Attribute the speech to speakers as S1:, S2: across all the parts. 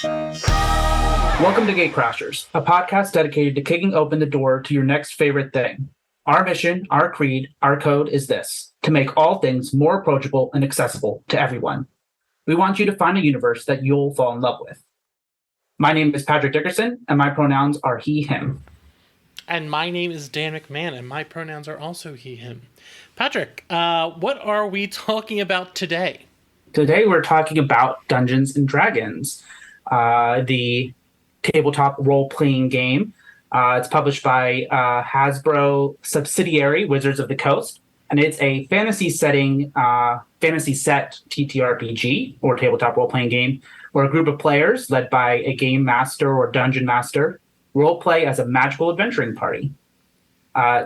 S1: Welcome to GateCrashers, a podcast dedicated to kicking open the door to your next favorite thing. Our mission, our creed, our code is this: to make all things more approachable and accessible to everyone. We want you to find a universe that you'll fall in love with. My name is Patrick Dickerson, and my pronouns are he, him.
S2: And my name is Dan McMahon, and my pronouns are also he, him. Patrick, what are we talking about today?
S1: Today we're talking about Dungeons and Dragons, the tabletop role-playing game. It's published by Hasbro subsidiary Wizards of the Coast, and it's a fantasy set TTRPG, or tabletop role-playing game, where a group of players, led by a game master or dungeon master, role-play as a magical adventuring party.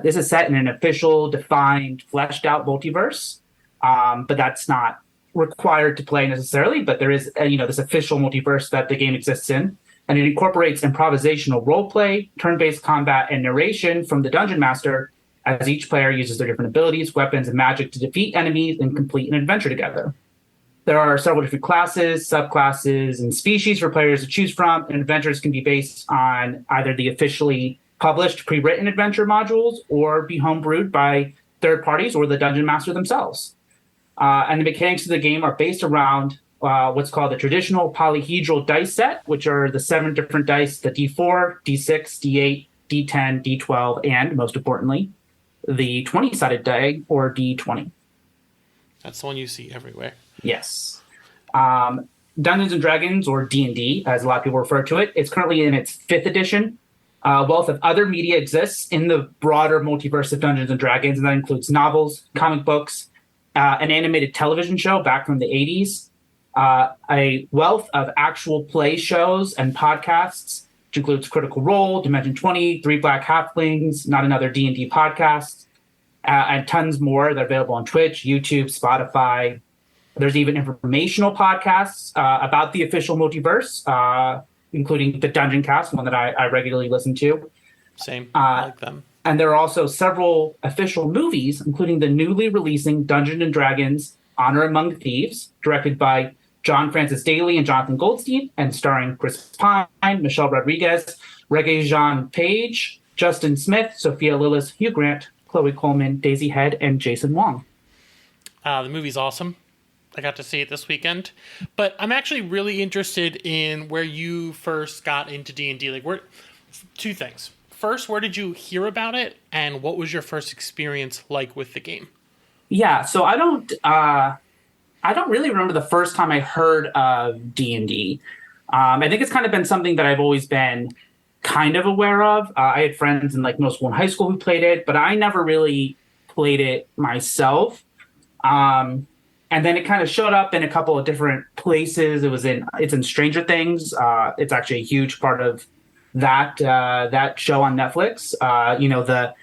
S1: This is set in an official, defined, fleshed-out multiverse, but that's not required to play necessarily, but there is this official multiverse that the game exists in, and it incorporates improvisational roleplay, turn-based combat, and narration from the dungeon master as each player uses their different abilities, weapons, and magic to defeat enemies and complete an adventure together. There are several different classes, subclasses, and species for players to choose from, and adventures can be based on either the officially published pre-written adventure modules or be homebrewed by third parties or the dungeon master themselves. And the mechanics of the game are based around what's called the traditional polyhedral dice set, which are the 7 different dice: the D4, D6, D8, D10, D12, and most importantly, the 20-sided die, or D20.
S2: That's the one you see everywhere.
S1: Yes. Dungeons and Dragons, or D&D, as a lot of people refer to it, it's currently in its 5th edition. A wealth of other media exists in the broader multiverse of Dungeons and Dragons, and that includes novels, comic books, an animated television show back from the 80s, a wealth of actual play shows and podcasts, which includes Critical Role, Dimension 20, Three Black Halflings, Not Another D&D Podcast, and tons more. They're available on Twitch, YouTube, Spotify. There's even informational podcasts about the official multiverse, including the Dungeon Cast, one that I regularly listen to.
S2: Same. I like them.
S1: And there are also several official movies, including the newly releasing Dungeons and Dragons Honor Among Thieves, directed by John Francis Daly and Jonathan Goldstein, and starring Chris Pine, Michelle Rodriguez, Regé-Jean Page, Justin Smith, Sophia Lillis, Hugh Grant, Chloe Coleman, Daisy Head, and Jason Wong.
S2: The movie's awesome. I got to see it this weekend. But I'm actually really interested in where you first got into D&D. Two things. First, where did you hear about it, and what was your first experience like with the game?
S1: Yeah, so I don't really remember the first time I heard of D&D. I think it's kind of been something that I've always been kind of aware of. I had friends in middle school and high school who played it, but I never really played it myself. And then it kind of showed up in a couple of different places. It's in Stranger Things. It's actually a huge part of that show on Netflix. The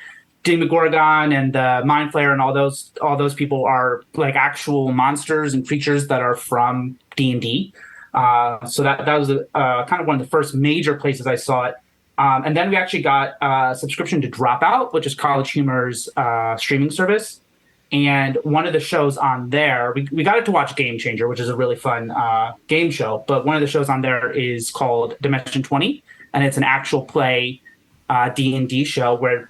S1: Demogorgon and the Mind Flayer and all those people are like actual monsters and creatures that are from D&D. So that was kind of one of the first major places I saw it. And then we actually got a subscription to Dropout, which is College Humor's streaming service. And one of the shows on there, we got it to watch Game Changer, which is a really fun game show. But one of the shows on there is called Dimension 20, and it's an actual play D&D show where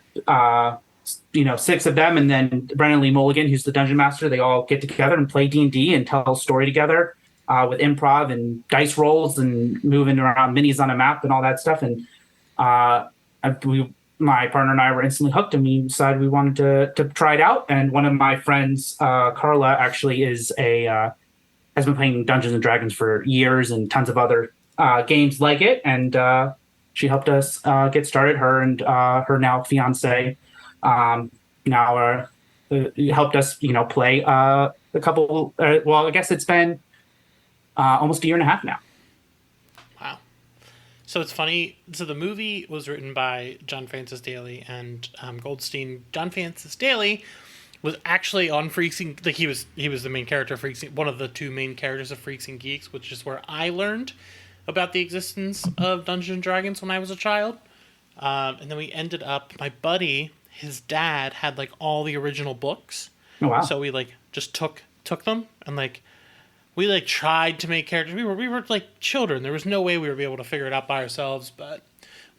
S1: 6 of them, and then Brennan Lee Mulligan, who's the dungeon master, they all get together and play D&D and tell a story together with improv and dice rolls and moving around minis on a map and all that stuff. And my partner and I were instantly hooked, and we decided we wanted to try it out. And one of my friends, Carla, actually has been playing Dungeons and Dragons for years and tons of other games like it. And she helped us get started. Her and her now fiance helped us, play a couple. I guess it's been almost a year and a half now.
S2: Wow. So it's funny. So the movie was written by John Francis Daly and Goldstein. John Francis Daly was actually on Freaks and he was the main character of Freaks, one of the 2 main characters of Freaks and Geeks, which is where I learned about the existence of Dungeons and Dragons when I was a child. And then we ended up, my buddy, his dad had all the original books.
S1: Oh, wow.
S2: So we just took them and we like tried to make characters. We were like children. There was no way we would be able to figure it out by ourselves, but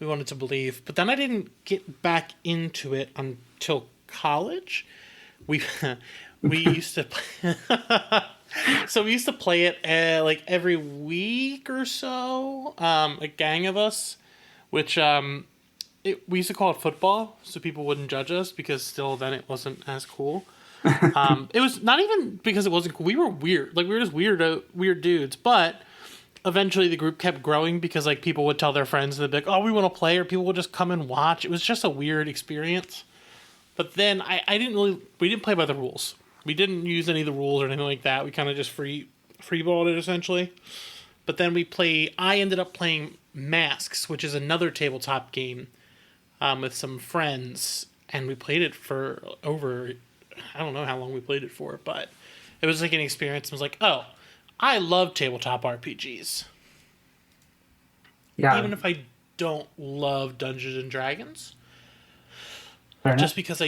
S2: we wanted to believe. But then I didn't get back into it until college. We we used to so we used to play it like every week or so. A gang of us, which we used to call it football, so people wouldn't judge us because still then it wasn't as cool. It was not even because it wasn't cool. We were weird, like we were just weird dudes. But eventually the group kept growing because like people would tell their friends and they'd be like, "Oh, we want to play," or people would just come and watch. It was just a weird experience. But then we didn't play by the rules. We didn't use any of the rules or anything like that. We kind of just freeballed it essentially. But then I ended up playing Masks, which is another tabletop game with some friends, and we played it for over, I don't know how long we played it for, but it was like an experience. I was like, oh, I love tabletop RPGs.
S1: Yeah.
S2: Even if I don't love Dungeons and Dragons.
S1: Fair enough.
S2: Just because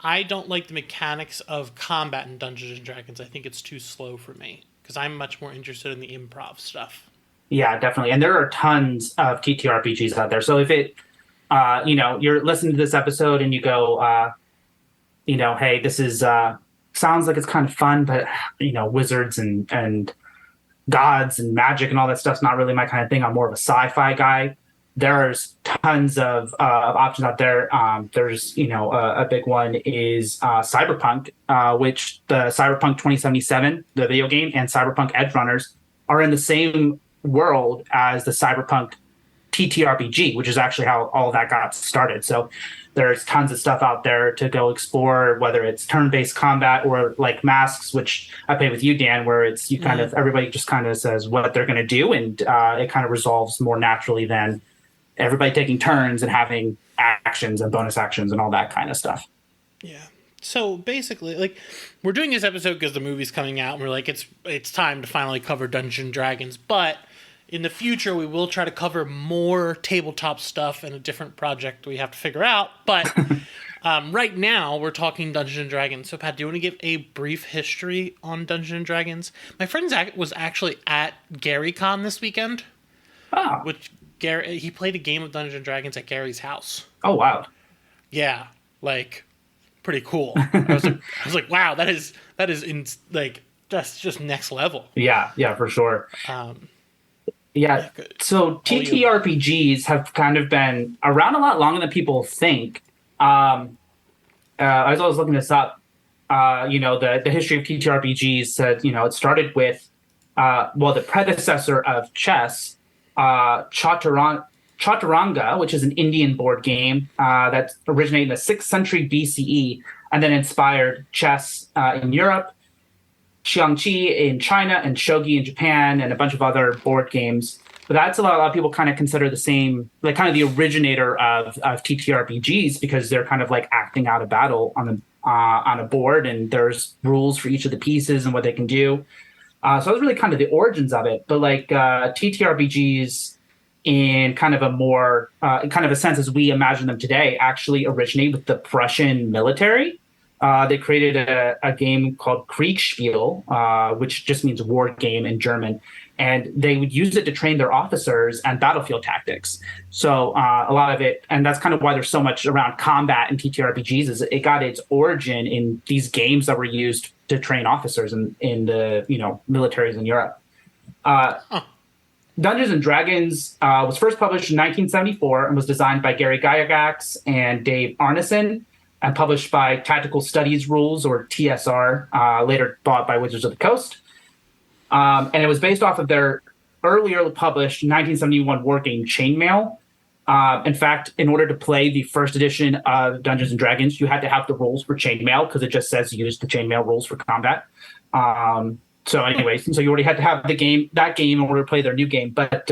S2: I don't like the mechanics of combat in Dungeons and Dragons. I think it's too slow for me because I'm much more interested in the improv stuff.
S1: Yeah, definitely. And there are tons of TTRPGs out there. So if you're listening to this episode and you go, hey, this is sounds like it's kind of fun, but wizards and gods and magic and all that stuff's not really my kind of thing. I'm more of a sci-fi guy. There's tons of options out there. There's a big one is Cyberpunk, which the Cyberpunk 2077, the video game, and Cyberpunk Edge Runners are in the same world as the Cyberpunk TTRPG, which is actually how all that got started. So there's tons of stuff out there to go explore, whether it's turn-based combat or like Masks, which I play with you, Dan, where it's you kind of everybody just kind of says what they're going to do, and it kind of resolves more naturally than everybody taking turns and having actions and bonus actions and all that kind of stuff.
S2: Yeah. So basically, like, we're doing this episode because the movie's coming out, and we're like, it's time to finally cover Dungeons and Dragons. But in the future, we will try to cover more tabletop stuff in a different project we have to figure out. But right now, we're talking Dungeons and Dragons. So, Pat, do you want to give a brief history on Dungeons and Dragons? My friend Zach was actually at GaryCon this weekend.
S1: Oh.
S2: Which he played a game of Dungeons and Dragons at Gary's house.
S1: Oh, wow.
S2: Yeah, like pretty cool. I was like, wow, that's just next level.
S1: Yeah, for sure.
S2: Yeah.
S1: So TTRPGs have kind of been around a lot longer than people think. I was always looking this up. The history of TTRPGs said, it started with, the predecessor of chess, Chaturanga, which is an Indian board game that originated in the 6th century BCE and then inspired chess in Europe, Xiangqi in China, and shogi in Japan, and a bunch of other board games. But that's a lot of people kind of consider the same, like kind of the originator of TTRPGs, because they're kind of like acting out a battle on a board, and there's rules for each of the pieces and what they can do. So that was really kind of the origins of it. But like TTRPGs in kind of a more, kind of a sense as we imagine them today, actually originate with the Prussian military. They created a game called Kriegspiel, which just means war game in German. And they would use it to train their officers and battlefield tactics. So a lot of it, and that's kind of why there's so much around combat in TTRPGs, is it got its origin in these games that were used to train officers in the militaries in Europe. Dungeons and Dragons was first published in 1974 and was designed by Gary Gygax and Dave Arneson, and published by Tactical Studies Rules, or TSR, later bought by Wizards of the Coast. And it was based off of their earlier published 1971 war game Chainmail. In fact, in order to play the first edition of Dungeons and Dragons, you had to have the rules for Chainmail, because it just says use the Chainmail rules for combat. So you already had to have that game in order to play their new game. But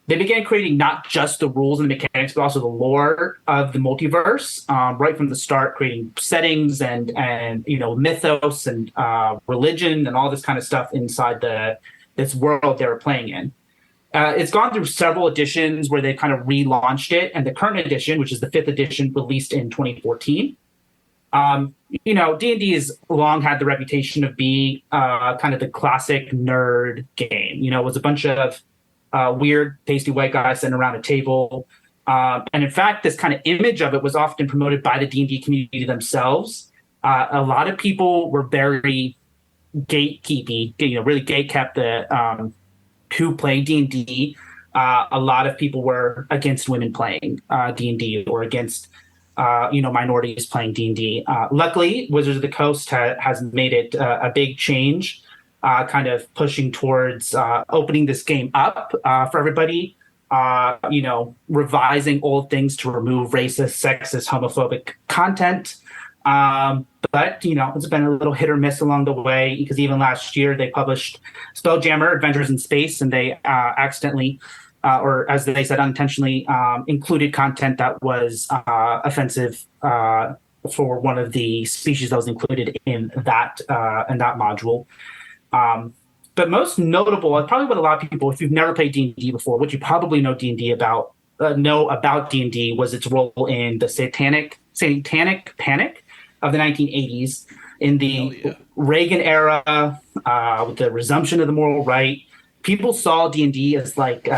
S1: they began creating not just the rules and the mechanics, but also the lore of the multiverse right from the start, creating settings and mythos and religion and all this kind of stuff inside this world they were playing in. It's gone through several editions where they kind of relaunched it, and the current edition, which is the 5th edition, released in 2014. D&D has long had the reputation of being kind of the classic nerd game. It was a bunch of weird, pasty white guys sitting around a table. And in fact, this kind of image of it was often promoted by the D&D community themselves. A lot of people were very gatekeepy, really gate kept the who played D&D. A lot of people were against women playing D&D or against minorities playing D&D. Luckily, Wizards of the Coast has made it a big change, kind of pushing towards opening this game up for everybody. Revising old things to remove racist, sexist, homophobic content. But it's been a little hit or miss along the way because even last year they published Spelljammer: Adventures in Space, and they accidentally, or as they said, unintentionally, included content that was offensive for one of the species that was included in that module. But most notable, probably what a lot of people, if you've never played D&D before, what you probably know D&D about D&D was its role in the satanic panic of the 1980s in the Reagan era, with the resumption of the moral right. People saw D&D as like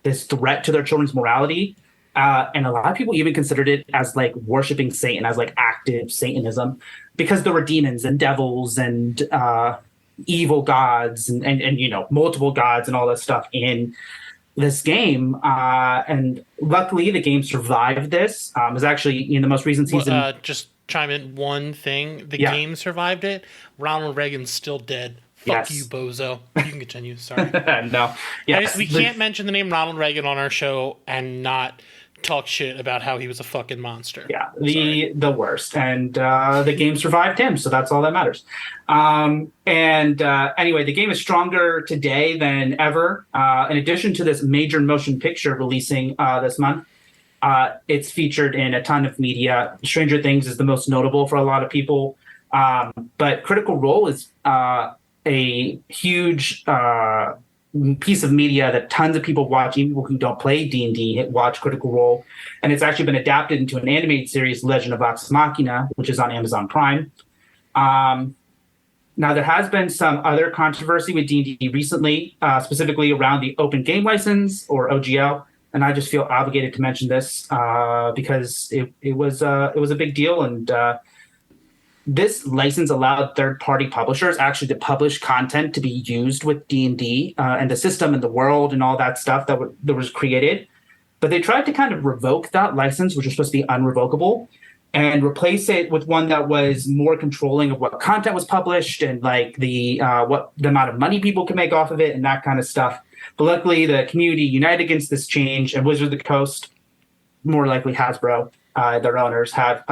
S1: this threat to their children's morality. And a lot of people even considered it as like worshiping Satan, as like active Satanism, because there were demons and devils and evil gods and multiple gods and all that stuff in this game. And luckily, the game survived this. It was actually in the most recent season.
S2: Just chime in one thing. The
S1: Yeah.
S2: game survived it. Ronald Reagan's still dead. Fuck
S1: Yes.
S2: you, bozo. You can continue. Sorry.
S1: No. Yes.
S2: We can't mention the name Ronald Reagan on our show and not talk shit about how he was a fucking monster.
S1: Yeah, the worst. And the game survived him, so that's all that matters. Anyway, the game is stronger today than ever. In addition to this major motion picture releasing this month, it's featured in a ton of media. Stranger Things is the most notable for a lot of people. But Critical Role is a huge piece of media that tons of people watch, even people who don't play D&D watch Critical Role. And it's actually been adapted into an animated series, Legend of Vox Machina, which is on Amazon Prime. Now, there has been some other controversy with D&D recently, specifically around the Open Game License, or OGL. And I just feel obligated to mention this because it was a big deal. And this license allowed third-party publishers actually to publish content to be used with D&D and the system and the world and all that stuff that was created. But they tried to kind of revoke that license, which was supposed to be unrevocable, and replace it with one that was more controlling of what content was published and like the amount of money people could make off of it and that kind of stuff. But luckily, the community united against this change, and Wizards of the Coast, more likely Hasbro, their owners, have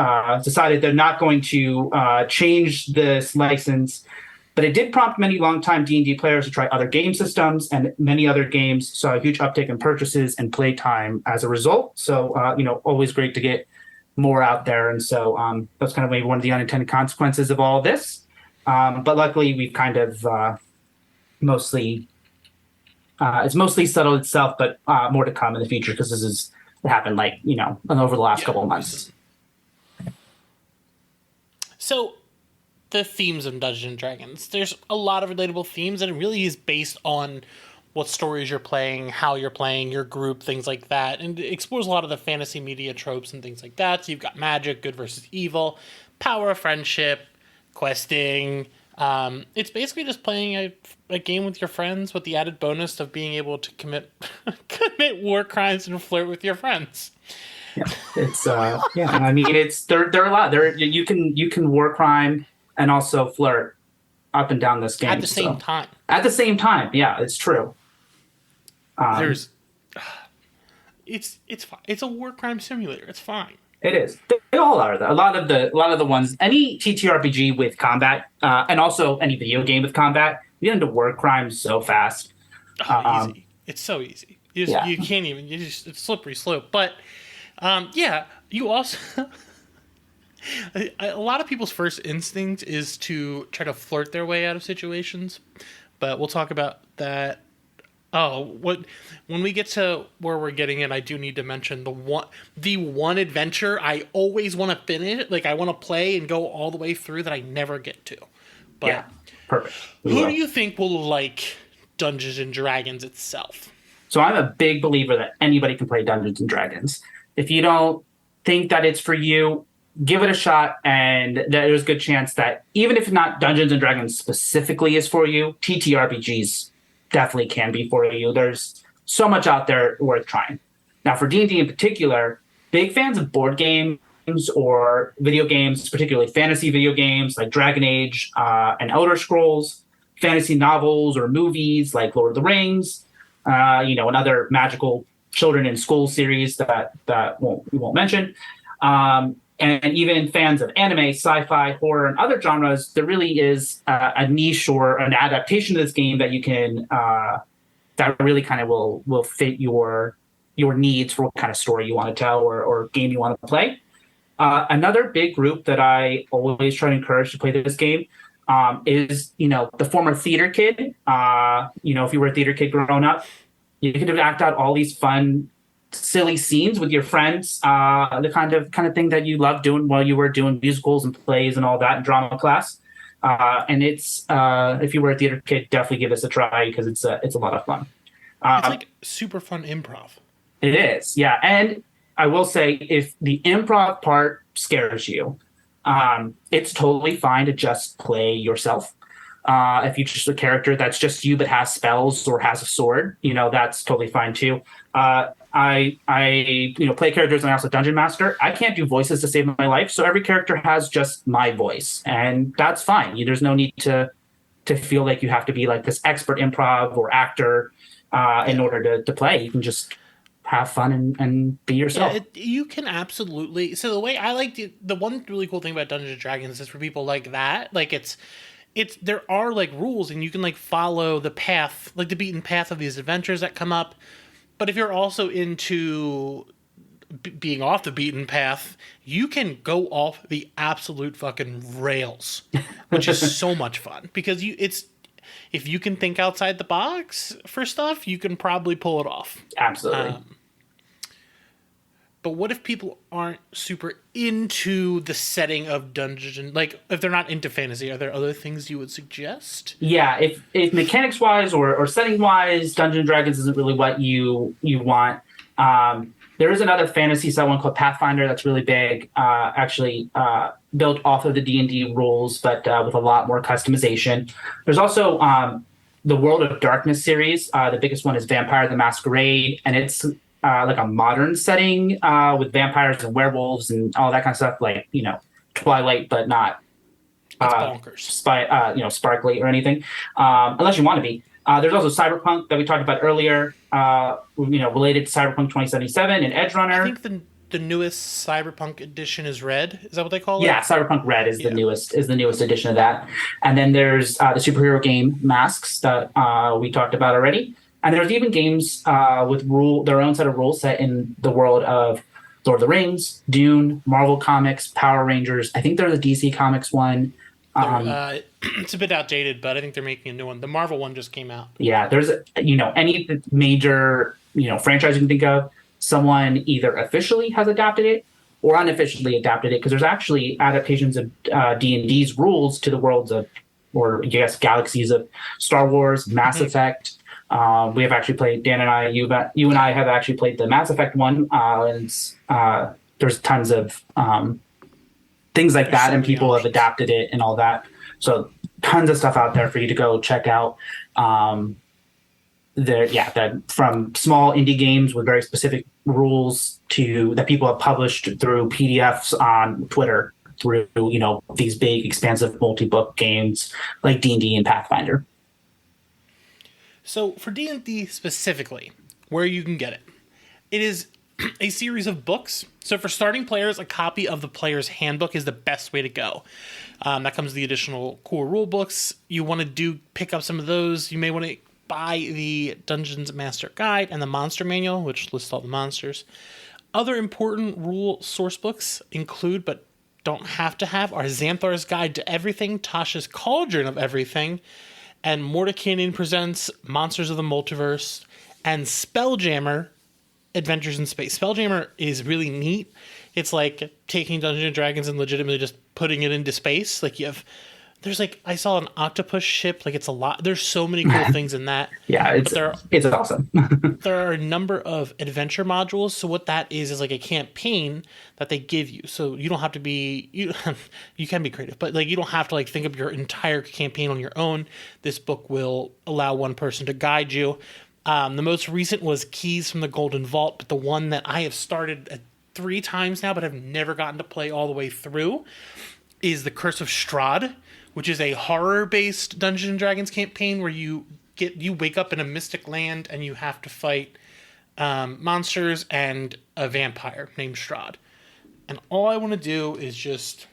S1: decided they're not going to change this license. But it did prompt many longtime D&D players to try other game systems, and many other games saw a huge uptick in purchases and playtime as a result. So, always great to get more out there. And so that's kind of maybe one of the unintended consequences of all of this. But luckily, we've kind of it's mostly settled itself, but more to come in the future because this is happened over the last couple of months.
S2: So the themes of Dungeons and Dragons, there's a lot of relatable themes, and it really is based on what stories you're playing, how you're playing, your group, things like that. And it explores a lot of the fantasy media tropes and things like that. So you've got magic, good versus evil, power of friendship, questing. It's basically just playing a game with your friends with the added bonus of being able to commit war crimes and flirt with your friends.
S1: Yeah, it's I mean, it's there are a lot. You can war crime and also flirt up and down this game
S2: at the same time. At
S1: the same time, yeah, it's true.
S2: It's fine. It's a war crime simulator. It's fine.
S1: It is. They all are. A lot of the ones. Any TTRPG with combat, and also any video game with combat, you get into war crimes so fast.
S2: Easy. It's so easy. You can't even. It's a slippery slope. But you also. A lot of people's first instinct is to try to flirt their way out of situations, but we'll talk about that Oh, what when we get to where we're getting it, I do need to mention the one adventure I always want to finish, like I want to play and go all the way through that I never get to.
S1: Yeah,
S2: But
S1: perfect. We
S2: who do
S1: will.
S2: you think will like Dungeons and Dragons itself?
S1: So I'm a big believer that anybody can play Dungeons and Dragons. If you don't think that it's for you, give it a shot, and there's a good chance that even if not Dungeons and Dragons specifically is for you, TTRPGs definitely can be for you. There's so much out there worth trying. Now, for D&D in particular, big fans of board games or video games, particularly fantasy video games like Dragon Age and Elder Scrolls, fantasy novels or movies like Lord of the Rings, another magical children in school series that we won't mention. And even fans of anime, sci-fi, horror, and other genres, there really is a niche or an adaptation of this game that you can that really kind of will fit your needs for what kind of story you want to tell or game you want to play. Another big group that I always try to encourage to play this game is the former theater kid. If you were a theater kid growing up, you could act out all these fun, silly scenes with your friends. The kind of thing that you loved doing while you were doing musicals and plays and all that in drama class. And it's if you were a theater kid, definitely give this a try because it's a lot of fun.
S2: It's like super fun improv.
S1: It is, yeah. And I will say, if the improv part scares you, it's totally fine to just play yourself. If you're just a character that's just you but has spells or has a sword, that's totally fine too. I play characters and I'm also dungeon master. I can't do voices to save my life, so every character has just my voice, and that's fine. There's no need to feel like you have to be like this expert improv or actor in order to play. You can just have fun and be yourself.
S2: Yeah, you can absolutely. So the way I like the one really cool thing about Dungeons and Dragons is for people like that, like it's there are like rules and you can like follow the path, like the beaten path of these adventures that come up. But if you're also into being off the beaten path, you can go off the absolute fucking rails, which is so much fun because if you can think outside the box for stuff, you can probably pull it off.
S1: Absolutely.
S2: But what if people aren't super into the setting of Dungeon? Like, if they're not into fantasy, are there other things you would suggest?
S1: Yeah, if mechanics wise or setting wise, Dungeons and Dragons isn't really what you want. There is another fantasy set one called Pathfinder that's really big, actually built off of the D&D rules, but with a lot more customization. There's also the World of Darkness series. The biggest one is Vampire the Masquerade, and it's like a modern setting with vampires and werewolves and all that kind of stuff, like Twilight, but not
S2: It's bonkers.
S1: Sparkly or anything, unless you want to be. There's also Cyberpunk that we talked about earlier, related to Cyberpunk 2077 and Edge Runner.
S2: I think the newest Cyberpunk edition is Red. Is that what they call it?
S1: Yeah, Cyberpunk Red is the newest edition of that. And then there's the superhero game Masks that we talked about already. And there's even games with their own set of rules set in the world of Lord of the Rings, Dune, Marvel Comics, Power Rangers. I think there's a DC Comics one.
S2: It's a bit outdated, but I think they're making a new one. The Marvel one just came out.
S1: Yeah, there's any major franchise you can think of, someone either officially has adapted it or unofficially adapted it, because there's actually adaptations of D&D's rules to the worlds of, or I guess galaxies of Star Wars, Mass Effect. We have actually played, Dan and I, you and I have actually played the Mass Effect one, and there's tons of things like that, and people have adapted it and all that. So tons of stuff out there for you to go check out. From small indie games with very specific rules to that people have published through PDFs on Twitter through these big expansive multi-book games like D&D and Pathfinder.
S2: So for D&D specifically, where you can get it, it is a series of books. So for starting players, a copy of the player's handbook is the best way to go. That comes with the additional core rule books. You want to pick up some of those. You may want to buy the Dungeons Master Guide and the Monster Manual, which lists all the monsters. Other important rule source books include, but don't have to have, are Xanthar's Guide to Everything, Tasha's Cauldron of Everything, And Mordenkainen presents Monsters of the Multiverse and Spelljammer Adventures in Space. Spelljammer is really neat. It's like taking Dungeons and Dragons and legitimately just putting it into space. Like I saw an octopus ship. Like it's a lot. There's so many cool things in that.
S1: Yeah, it's awesome.
S2: There are a number of adventure modules. So what that is like a campaign that they give you. So you don't have to be you can be creative, but like you don't have to like think of your entire campaign on your own. This book will allow one person to guide you. The most recent was Keys from the Golden Vault, but the one that I have started 3 times now, but have never gotten to play all the way through, is The Curse of Strahd, which is a horror-based Dungeons and Dragons campaign where you wake up in a mystic land and you have to fight monsters and a vampire named Strahd. And all I want to do is just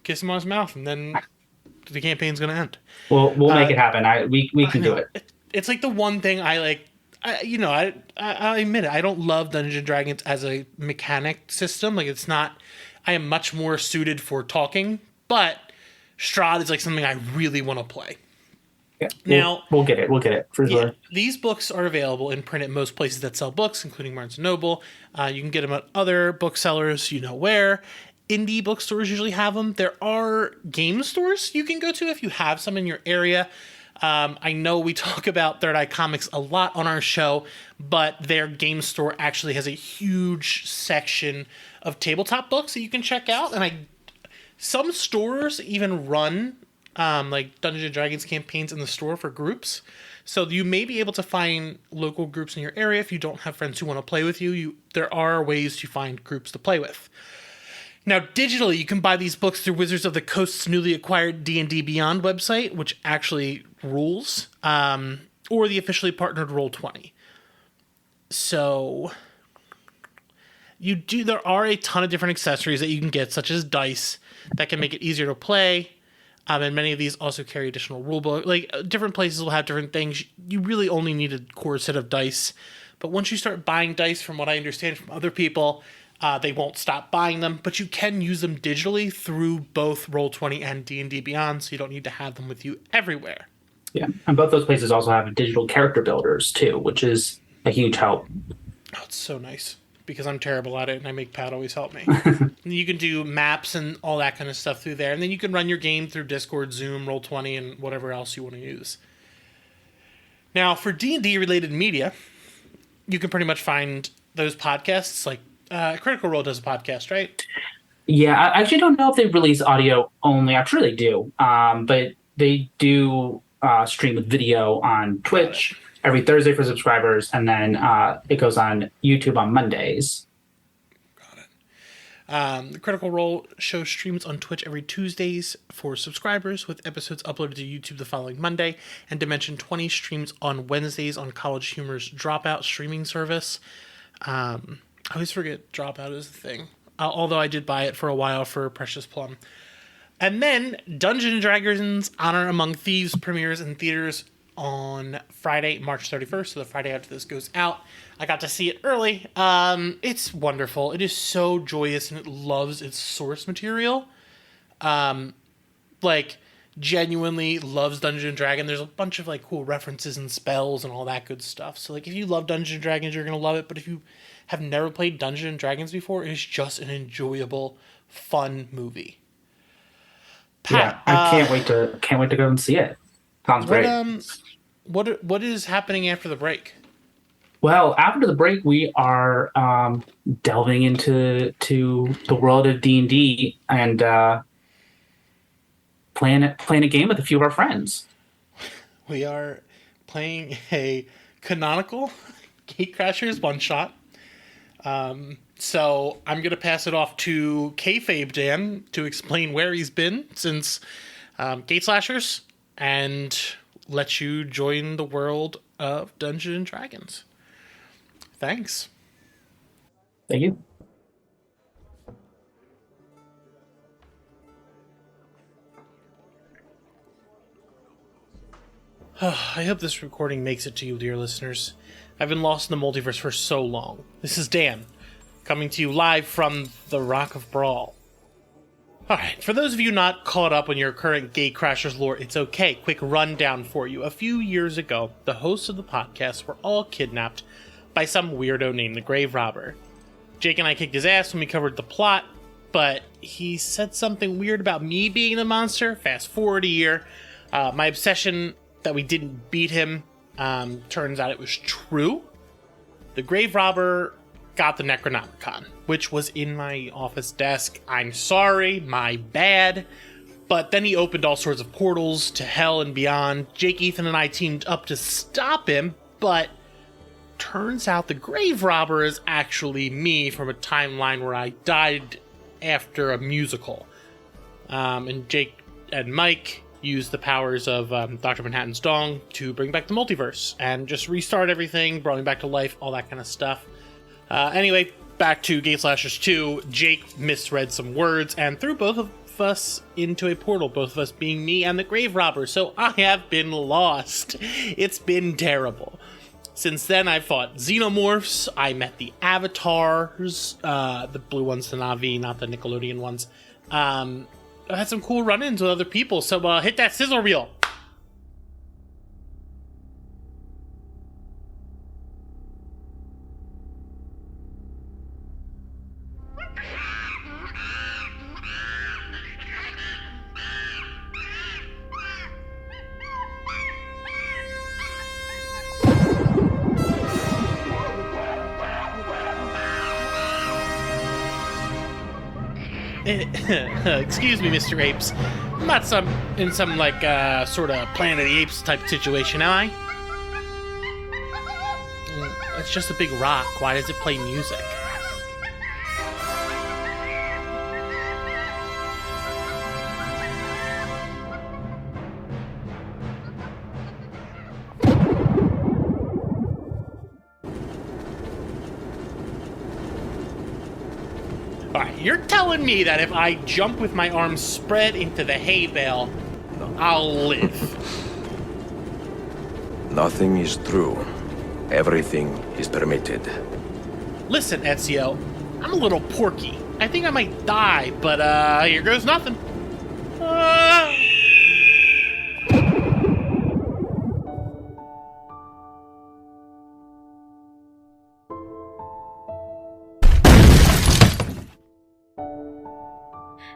S2: kiss him on his mouth, and then the campaign's going to end.
S1: We'll make it happen. We can do it.
S2: It's like the one thing I like. I admit it. I don't love Dungeons and Dragons as a mechanic system. Like it's not. I am much more suited for talking, but Strahd is like something I really want to play.
S1: Yeah,
S2: now
S1: we'll get it. We'll get it for sure.
S2: These books are available in print at most places that sell books, including Barnes & Noble. You can get them at other booksellers, you know where. Indie bookstores usually have them. There are game stores you can go to if you have some in your area. I know we talk about Third Eye Comics a lot on our show, but their game store actually has a huge section of tabletop books that you can check out. And some stores even run like Dungeons and Dragons campaigns in the store for groups. So you may be able to find local groups in your area if you don't have friends who want to play with you. There are ways to find groups to play with. Now, digitally, you can buy these books through Wizards of the Coast's newly acquired D&D Beyond website, which actually rules, or the officially partnered Roll20. So, there are a ton of different accessories that you can get, such as dice, that can make it easier to play, and many of these also carry additional rulebook. Like, different places will have different things. You really only need a core set of dice, but once you start buying dice, from what I understand from other people, they won't stop buying them, but you can use them digitally through both Roll20 and D&D Beyond, so you don't need to have them with you everywhere.
S1: Yeah, and both those places also have digital character builders, too, which is a huge help.
S2: Oh, it's so nice, because I'm terrible at it, and I make Pat always help me. You can do maps and all that kind of stuff through there, and then you can run your game through Discord, Zoom, Roll20, and whatever else you want to use. Now, for D&D related media, you can pretty much find those podcasts, like Critical Role does a podcast, right?
S1: Yeah, I actually don't know if they release audio only. I'm sure they do, but they do stream with video on Twitch every Thursday for subscribers, and then it goes on YouTube on Mondays.
S2: Got it. The Critical Role show streams on Twitch every Tuesdays for subscribers, with episodes uploaded to YouTube the following Monday, and Dimension 20 streams on Wednesdays on College Humor's Dropout streaming service. I always forget Dropout is the thing. Although I did buy it for a while for Precious Plum. And then Dungeons & Dragons Honor Among Thieves premieres in theaters on Friday, March 31st. So the Friday after this goes out. I got to see it early. It's wonderful. It is so joyous, and it loves its source material. Genuinely loves Dungeons & Dragons. There's a bunch of like cool references and spells and all that good stuff. So like if you love Dungeons & Dragons, you're going to love it. But if you have never played Dungeons & Dragons before, it's just an enjoyable, fun movie. Pat,
S1: yeah, I can't wait to go and see it. Sounds great.
S2: What is happening after the break?
S1: Well, after the break, we are delving into the world of D&D and playing a game with a few of our friends.
S2: We are playing a canonical GateCrashers one-shot. So I'm going to pass it off to Kayfabe Dan to explain where he's been since GateCrashers and let you join the world of Dungeons & Dragons. Thanks.
S1: Thank you.
S2: I hope this recording makes it to you, dear listeners. I've been lost in the multiverse for so long. This is Dan, coming to you live from the Rock of Brawl. Alright, for those of you not caught up on your current GateCrashers lore, it's okay. Quick rundown for you. A few years ago, the hosts of the podcast were all kidnapped by some weirdo named the Grave Robber. Jake and I kicked his ass when we covered the plot, but he said something weird about me being the monster. Fast forward a year. My obsession that we didn't beat him, turns out it was true. The Grave Robber got the Necronomicon, which was in my office desk. I'm sorry, my bad. But then he opened all sorts of portals to hell and beyond. Jake, Ethan, and I teamed up to stop him, but turns out the Grave Robber is actually me from a timeline where I died after a musical. And Jake and Mike used the powers of Dr. Manhattan's Dong to bring back the multiverse and just restart everything, brought me back to life, all that kind of stuff. Anyway, back to GateCrashers 2. Jake misread some words and threw both of us into a portal, both of us being me and the Grave Robber, so I have been lost. It's been terrible. Since then, I fought xenomorphs, I met the avatars, the blue ones, the Na'vi, not the Nickelodeon ones. I had some cool run-ins with other people, so hit that sizzle reel. Excuse me, Mr. Apes. I'm not in some sort of Planet of the Apes type situation, am I? It's just a big rock. Why does it play music? Alright, you're telling me that if I jump with my arms spread into the hay bale, I'll live.
S3: Nothing is true. Everything is permitted.
S2: Listen, Ezio, I'm a little porky. I think I might die, but here goes nothing.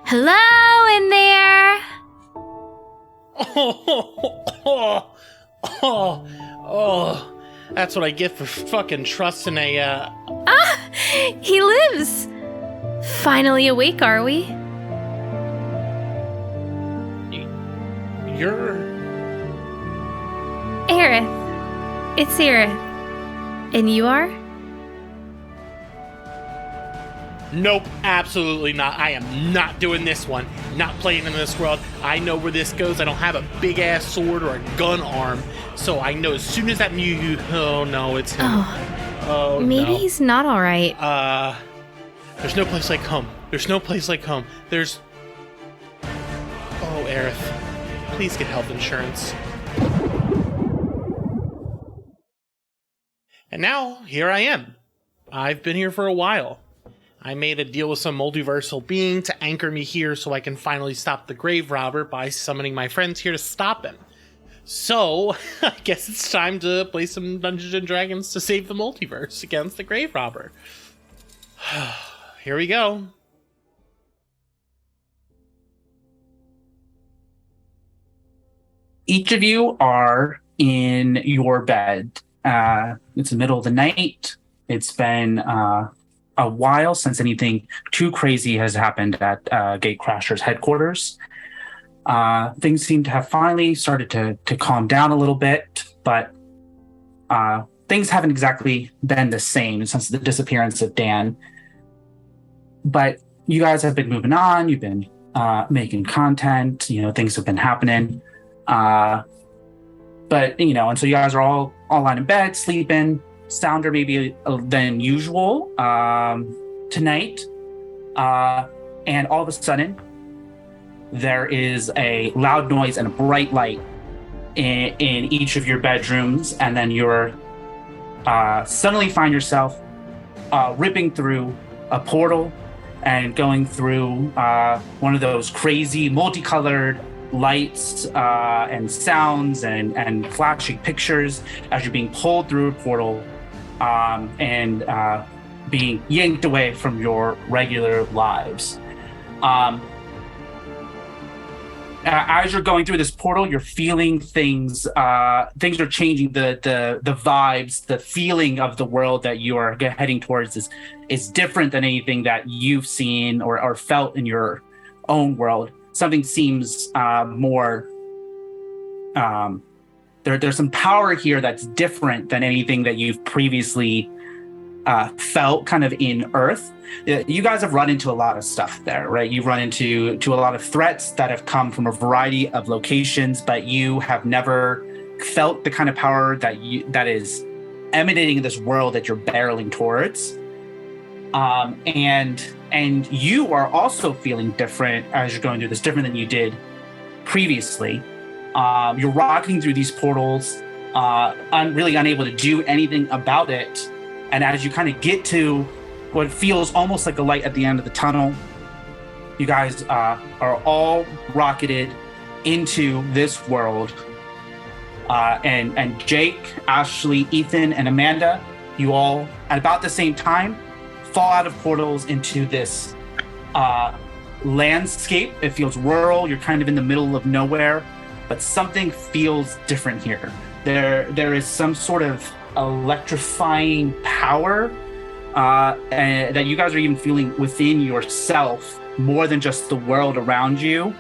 S4: Hello in there!
S2: That's what I get for fucking trusting a,
S4: He lives! Finally awake, are we?
S2: You're...
S4: Aerith. It's Aerith. And you are?
S2: Nope, absolutely not. I am not doing this one. Not playing in this world. I know where this goes. I don't have a big-ass sword or a gun arm. So I know as soon as that oh no, it's him. Oh,
S4: maybe
S2: no.
S4: he's not alright.
S2: There's no place like home. There's no place like home. There's... Oh, Aerith. Please get health insurance. And now, here I am. I've been here for a while. I made a deal with some multiversal being to anchor me here so I can finally stop the Grave Robber by summoning my friends here to stop him. So, I guess it's time to play some Dungeons & Dragons to save the multiverse against the Grave Robber. Here we go.
S1: Each of you are in your bed. It's the middle of the night. It's been a while since anything too crazy has happened at GateCrashers headquarters. Things seem to have finally started to calm down a little bit, but things haven't exactly been the same since the disappearance of Dan. But you guys have been moving on. You've been making content. Things have been happening. And so you guys are all lying in bed, sleeping, sounder maybe than usual tonight. And all of a sudden, there is a loud noise and a bright light in each of your bedrooms, and then you're suddenly find yourself ripping through a portal and going through one of those crazy multicolored lights and sounds and flashing pictures as you're being pulled through a portal and being yanked away from your regular lives. As you're going through this portal, you're feeling things. Things are changing. The vibes, the feeling of the world that you are heading towards is different than anything that you've seen or felt in your own world. Something seems more. There's some power here that's different than anything that you've previously felt kind of in Earth. You guys have run into a lot of stuff there, right? You've run into a lot of threats that have come from a variety of locations, but you have never felt the kind of power that is emanating in this world that you're barreling towards. And you are also feeling different as you're going through this, different than you did previously. You're rocketing through these portals, really unable to do anything about it. And as you kind of get to what feels almost like a light at the end of the tunnel, you guys are all rocketed into this world. And Jake, Ashley, Ethan, and Amanda, you all, at about the same time, fall out of portals into this landscape. It feels rural. You're kind of in the middle of nowhere, but something feels different here. There is some sort of electrifying power and that you guys are even feeling within yourself more than just the world around you.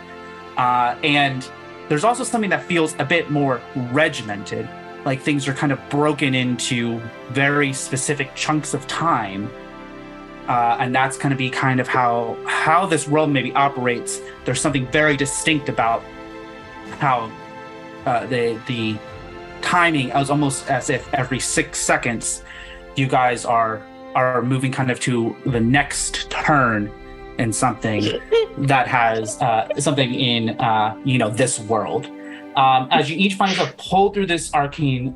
S1: And there's also something that feels a bit more regimented, like things are kind of broken into very specific chunks of time. And that's going to be kind of how this world maybe operates. There's something very distinct about how the timing is almost as if every 6 seconds you guys are moving kind of to the next turn in something that has something in this world. As you each find yourself pulled through this arcane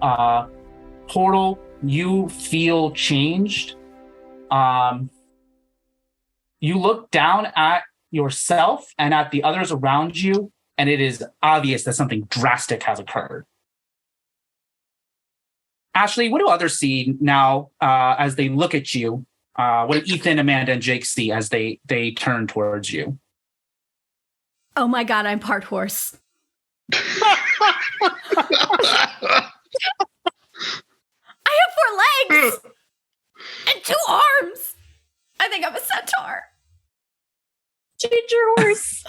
S1: portal, you feel changed. You look down at yourself and at the others around you, and it is obvious that something drastic has occurred. Ashley, what do others see now as they look at you? What do Ethan, Amanda, and Jake see as they turn towards you?
S5: Oh my god, I'm part horse. I have 4 legs and 2 arms. I think I'm a centaur.
S6: Ginger horse.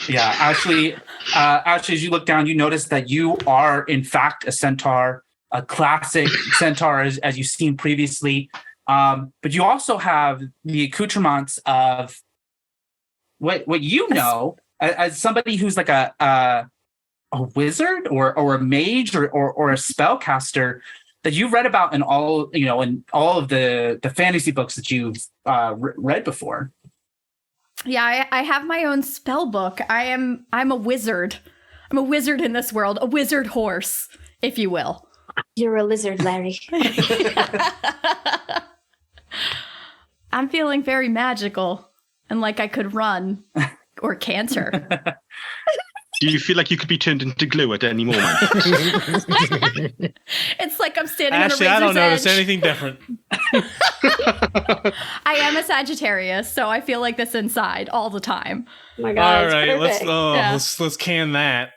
S1: Yeah, Ashley, as you look down, you notice that you are, in fact, a centaur, a classic centaur as you've seen previously. But you also have the accoutrements of what you know as somebody who's like a wizard or a mage or a spellcaster that you've read about in all of the fantasy books that you've read before.
S5: Yeah, I have my own spell book. I'm a wizard. I'm a wizard in this world, a wizard horse, if you will.
S6: You're a lizard, Larry.
S5: I'm feeling very magical and like I could run or canter.
S7: Do you feel like you could be turned into glue at any moment?
S5: It's like I'm standing
S2: Ashley,
S5: on a razor's
S2: I don't notice
S5: edge.
S2: anything different.
S5: I am a Sagittarius, so I feel like this inside all the time.
S6: Oh my god,
S2: All right,
S6: perfect.
S2: let's can that.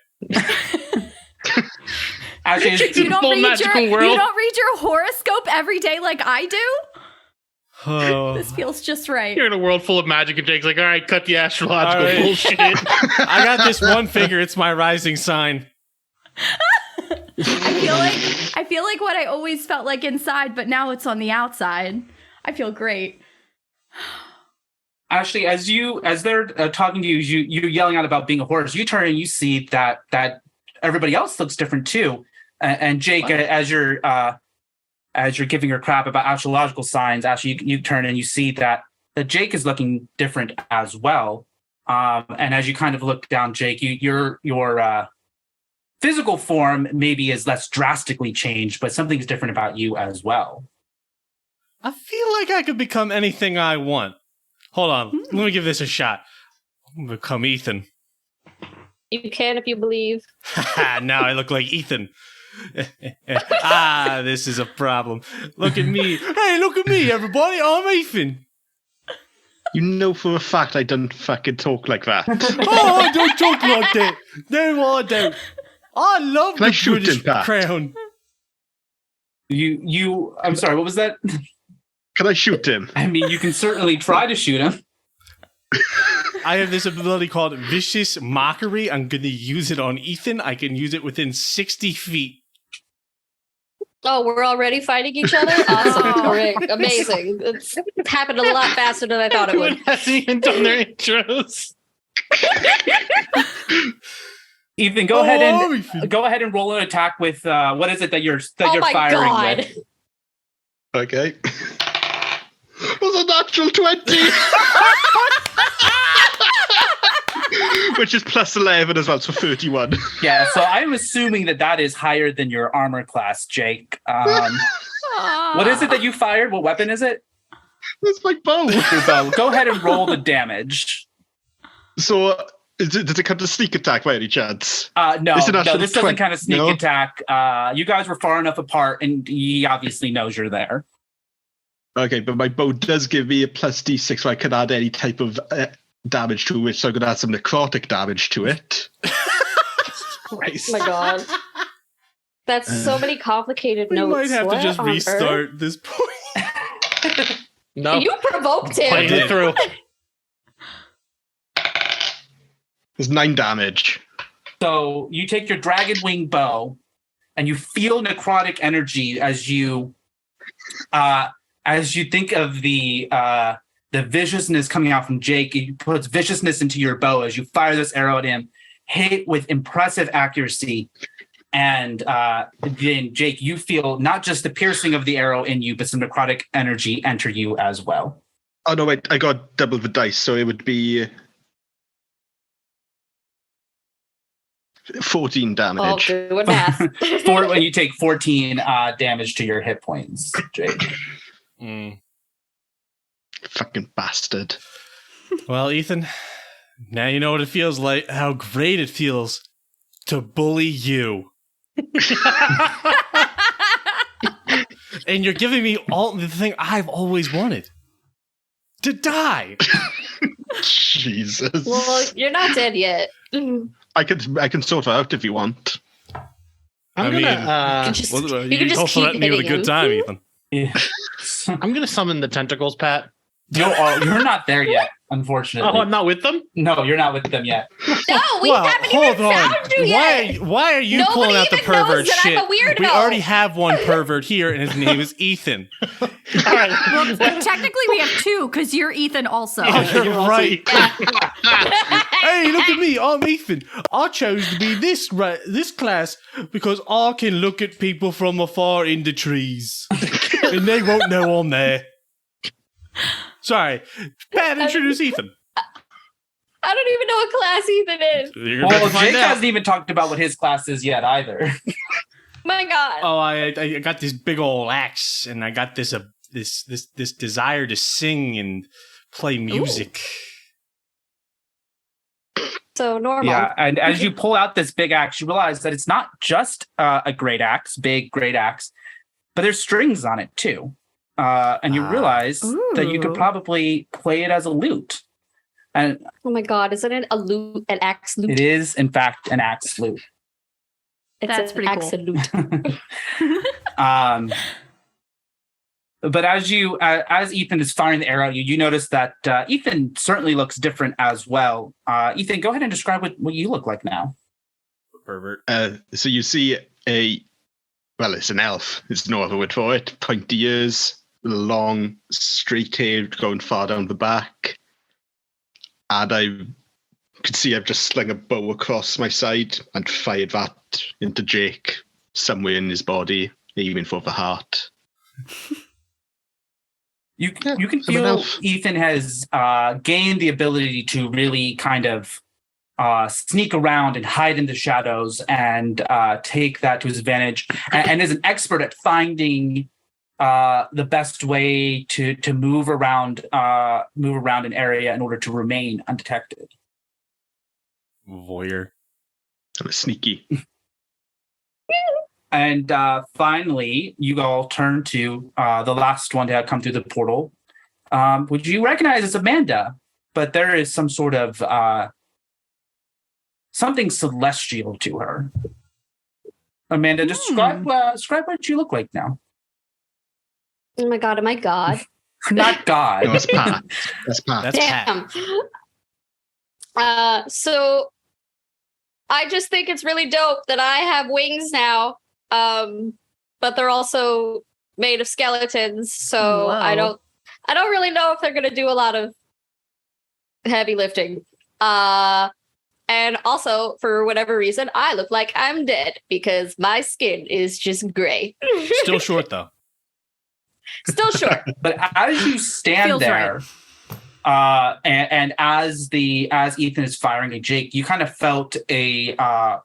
S1: Actually,
S5: You don't
S2: full
S5: read
S2: magical
S5: your
S2: world.
S5: you don't read your horoscope every day like I do?
S2: Oh.
S5: This feels just right.
S2: You're in a world full of magic, and Jake's like, all right, cut the astrological
S8: All right.
S2: bullshit.
S8: I got this one figure. It's my rising sign.
S5: I feel like what I always felt like inside, but now it's on the outside. I feel great.
S1: Ashley, as they're talking to you, you're yelling out about being a horse. You turn and you see that everybody else looks different too. And Jake, as you're giving her crap about astrological signs, Ashley, you turn and you see that Jake is looking different as well. And as you kind of look down, Jake, your physical form maybe is less drastically changed, but something's different about you as well.
S8: I feel like I could become anything I want. Hold on. Let me give this a shot. I'm gonna become Ethan.
S6: You can if you believe.
S8: Now I look like Ethan. This is a problem. Look at me. Hey, look at me, everybody. I'm Ethan.
S7: You know for a fact I don't fucking talk like that.
S8: Oh, I don't talk like that. No, I don't. I love
S7: Can I
S8: the
S7: shoot
S8: British
S7: him, Pat?
S8: crown.
S1: I'm sorry, what was that?
S7: Can I shoot him?
S1: I mean, you can certainly try to shoot him.
S8: I have this ability called Vicious Mockery. I'm going to use it on Ethan. I can use it within 60 feet.
S6: Oh, we're already fighting each other? Awesome. Great. Amazing. It's happened a lot faster than I thought it would.
S2: Everyone hasn't even done their intros.
S1: Ethan, go ahead and roll an attack with what is it that you're
S6: my
S1: firing
S6: God.
S1: with?
S7: Okay. Was a natural 20. Which is plus 11 as well, so 31.
S1: Yeah, so I'm assuming that is higher than your armor class, Jake. What is it that you fired? What weapon is it?
S7: That's my bow.
S1: Your bow. Go ahead and roll the damage.
S7: So, does it come to sneak attack by any chance?
S1: No,
S7: Is it
S1: this
S7: actually
S1: doesn't
S7: 20?
S1: kind of sneak
S7: No?
S1: attack. You guys were far enough apart, and he obviously knows you're there.
S7: Okay, but my bow does give me a plus d6, so I can add any type of damage to it, so I'm going to add some necrotic damage to it.
S6: Oh my God. That's so many complicated
S8: We
S6: notes.
S8: might have to
S6: What
S8: just
S6: on
S8: restart
S6: earth?
S8: this point.
S2: No.
S6: You provoked him.
S2: Played it through.
S7: There's 9 damage.
S1: So you take your dragon wing bow, and you feel necrotic energy as you think of the viciousness coming out from Jake. It puts viciousness into your bow as you fire this arrow at him, hit with impressive accuracy. And then, Jake, you feel not just the piercing of the arrow in you, but some necrotic energy enter you as well.
S7: Oh, no, wait, I got double the dice, so it would be 14
S6: Oh,
S7: damage.
S6: doing math.
S1: When you take 14 damage to your hit points, Jake.
S7: Fucking bastard.
S8: Well, Ethan, now you know what it feels like, how great it feels to bully you. And you're giving me all the thing I've always wanted. To die.
S7: Jesus.
S6: Well, you're not dead yet.
S7: I can sort it out if you want.
S2: I'm
S8: You
S2: gonna
S6: can just
S8: also
S6: keep
S8: let me with a
S6: hitting
S8: good
S6: him.
S8: time, Ethan.
S1: Yeah.
S2: I'm gonna summon the tentacles, Pat.
S1: You're not there yet, unfortunately.
S2: Oh, I'm not with them?
S1: No, you're not with them yet.
S6: No, we haven't even found you yet.
S8: Why are you
S6: Nobody
S8: pulling out the
S6: even knows
S8: pervert
S6: that I'm
S8: shit?
S6: a weirdo.
S8: We already have one pervert here, and his name is Ethan.
S2: All right.
S5: Well, technically, we have two because you're Ethan also.
S8: Oh, you're
S2: also
S8: right. Hey, look at me. I'm Ethan. I chose to be this class because I can look at people from afar in the trees. And they won't know I'm there. Sorry. Pat, introduce Ethan.
S6: I don't even know what class Ethan is.
S8: You're about
S1: Well,
S8: to find
S1: Jake
S8: out.
S1: hasn't even talked about what his class is yet either.
S6: My God.
S8: Oh, I got this big old axe, and I got this desire to sing and play music.
S6: So normal.
S1: Yeah, and as you pull out this big axe, you realize that it's not just a great axe, big great axe, but there's strings on it too. And you realize that you could probably play it as a lute. And
S6: Oh my God, isn't it a lute, an axe lute?
S1: it is, in fact, an axe lute.
S6: It's
S5: That's
S6: an
S5: pretty
S6: axe
S5: cool.
S6: lute.
S1: But as Ethan is firing the arrow at you, you notice that Ethan certainly looks different as well. Ethan, go ahead and describe what you look like now.
S8: Pervert.
S7: So you see it's an elf. There's no other word for it. Pointy ears, long, straight hair going far down the back. And I could see I've just slung a bow across my side and fired that into Jake somewhere in his body, aiming for the heart.
S1: You can
S7: I'm an
S1: feel
S7: elf.
S1: Ethan has gained the ability to really kind of sneak around and hide in the shadows and take that to his advantage, and is an expert at finding the best way to move around an area in order to remain undetected.
S8: Voyeur.
S7: I'm sneaky.
S1: And finally, you all turn to the last one to come through the portal, which you recognize as Amanda, but there is some sort of something celestial to her. Amanda, describe what you look like now.
S6: Oh my god, am I God?
S1: Not God.
S7: No, that's Pat. That's Pat.
S8: That's Pat.
S6: Damn. So I just think it's really dope that I have wings now. But they're also made of skeletons, so
S5: Whoa.
S6: I don't really know if they're gonna do a lot of heavy lifting. And also, for whatever reason, I look like I'm dead because my skin is just gray.
S8: Still short though.
S6: Still short.
S1: But as you stand
S5: Feels
S1: there, and as Ethan is firing at Jake, you kind of felt a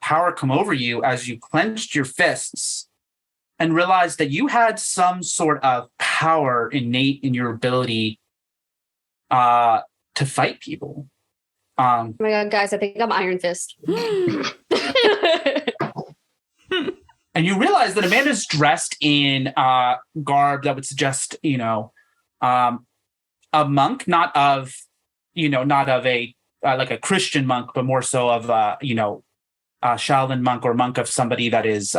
S1: power come over you as you clenched your fists and realized that you had some sort of power innate in your ability to fight people.
S6: Oh my god, guys, I think I'm Iron Fist.
S1: And you realize that Amanda's dressed in garb that would suggest, a monk, not of a like a Christian monk, but more so of a Shaolin monk or monk of somebody that is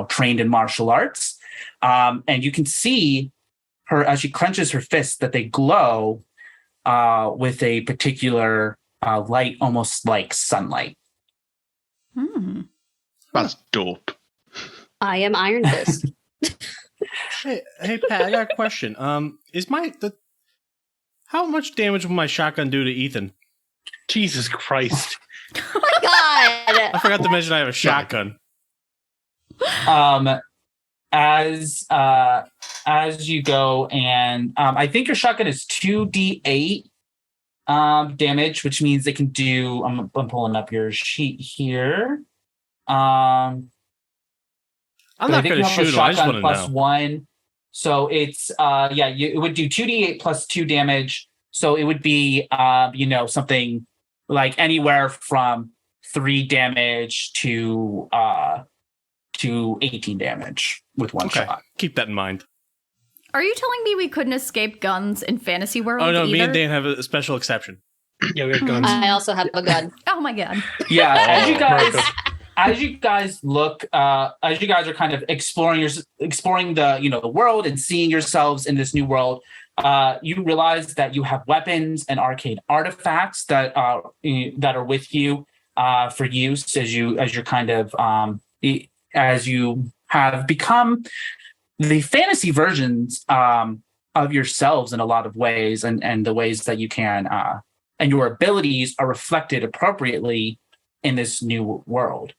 S1: trained in martial arts. And you can see her as she clenches her fists that they glow with a particular light, almost like sunlight.
S7: That's dope.
S6: I am Iron Fist.
S8: Hey, Pat, I got a question. How much damage will my shotgun do to Ethan?
S2: Jesus Christ.
S6: Oh my god!
S8: I forgot to mention I have a shotgun.
S1: As you go, and I think your shotgun is 2d8 damage, which means they can do. I'm pulling up your sheet here.
S8: I'm not going to shoot him. I just want to
S1: plus
S8: know.
S1: 1. So it's it would do 2d8 plus 2 damage. So it would be something like anywhere from 3 damage to 18 damage with one shot.
S8: Keep that in mind.
S5: Are you telling me we couldn't escape guns in Fantasy World?
S8: Oh no,
S5: either?
S8: me and Dan have a special exception.
S2: Yeah, we have guns.
S6: I also have a gun.
S5: Oh my god.
S1: Yeah, as you guys look, as you guys are kind of exploring the world and seeing yourselves in this new world, you realize that you have weapons and arcane artifacts that are with you for use as you're kind of as you have become the fantasy versions of yourselves in a lot of ways, and the ways that you can and your abilities are reflected appropriately in this new world.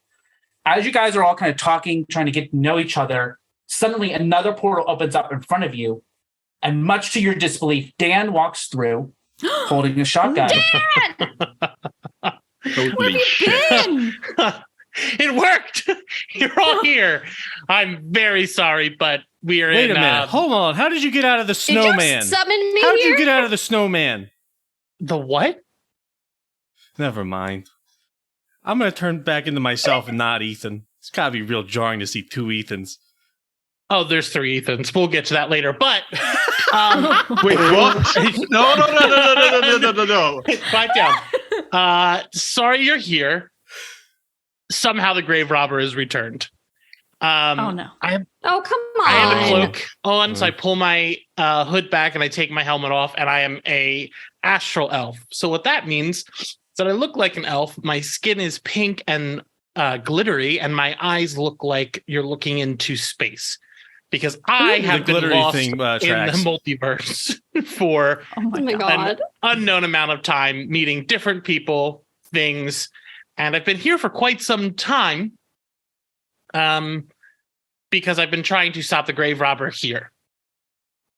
S1: As you guys are all kind of talking, trying to get to know each other, suddenly another portal opens up in front of you, and much to your disbelief, Dan walks through holding a shotgun.
S6: Dan!
S7: Holy shit.
S5: Ben!
S2: It worked. You're all here. I'm very sorry, but we are
S8: Wait
S2: in.
S8: a minute. Hold on. How did you get out of the snowman?
S6: Did you summon me
S8: How did
S6: here?
S8: you get out of the snowman?
S2: The what?
S8: Never mind. I'm going to turn back into myself and not Ethan. It's got to be real jarring to see 2 Ethans.
S2: Oh, there's 3 Ethans. We'll get to that later. But
S7: Wait, what? No.
S2: quiet down. Sorry you're here. Somehow the grave robber is returned.
S5: Oh no.
S6: Oh, come on.
S2: I have a cloak on, so I pull my hood back and I take my helmet off, and I am a astral elf. So what that means is that I look like an elf. My skin is pink and glittery, and my eyes look like you're looking into space. Because I have been
S8: glittery
S2: lost
S8: thing,
S2: in the
S8: tracks.
S2: multiverse for
S5: Oh my,
S6: Oh my
S5: god.
S6: god.
S2: unknown amount of time, meeting different people, things, and I've been here for quite some time. Because I've been trying to stop the grave robber here.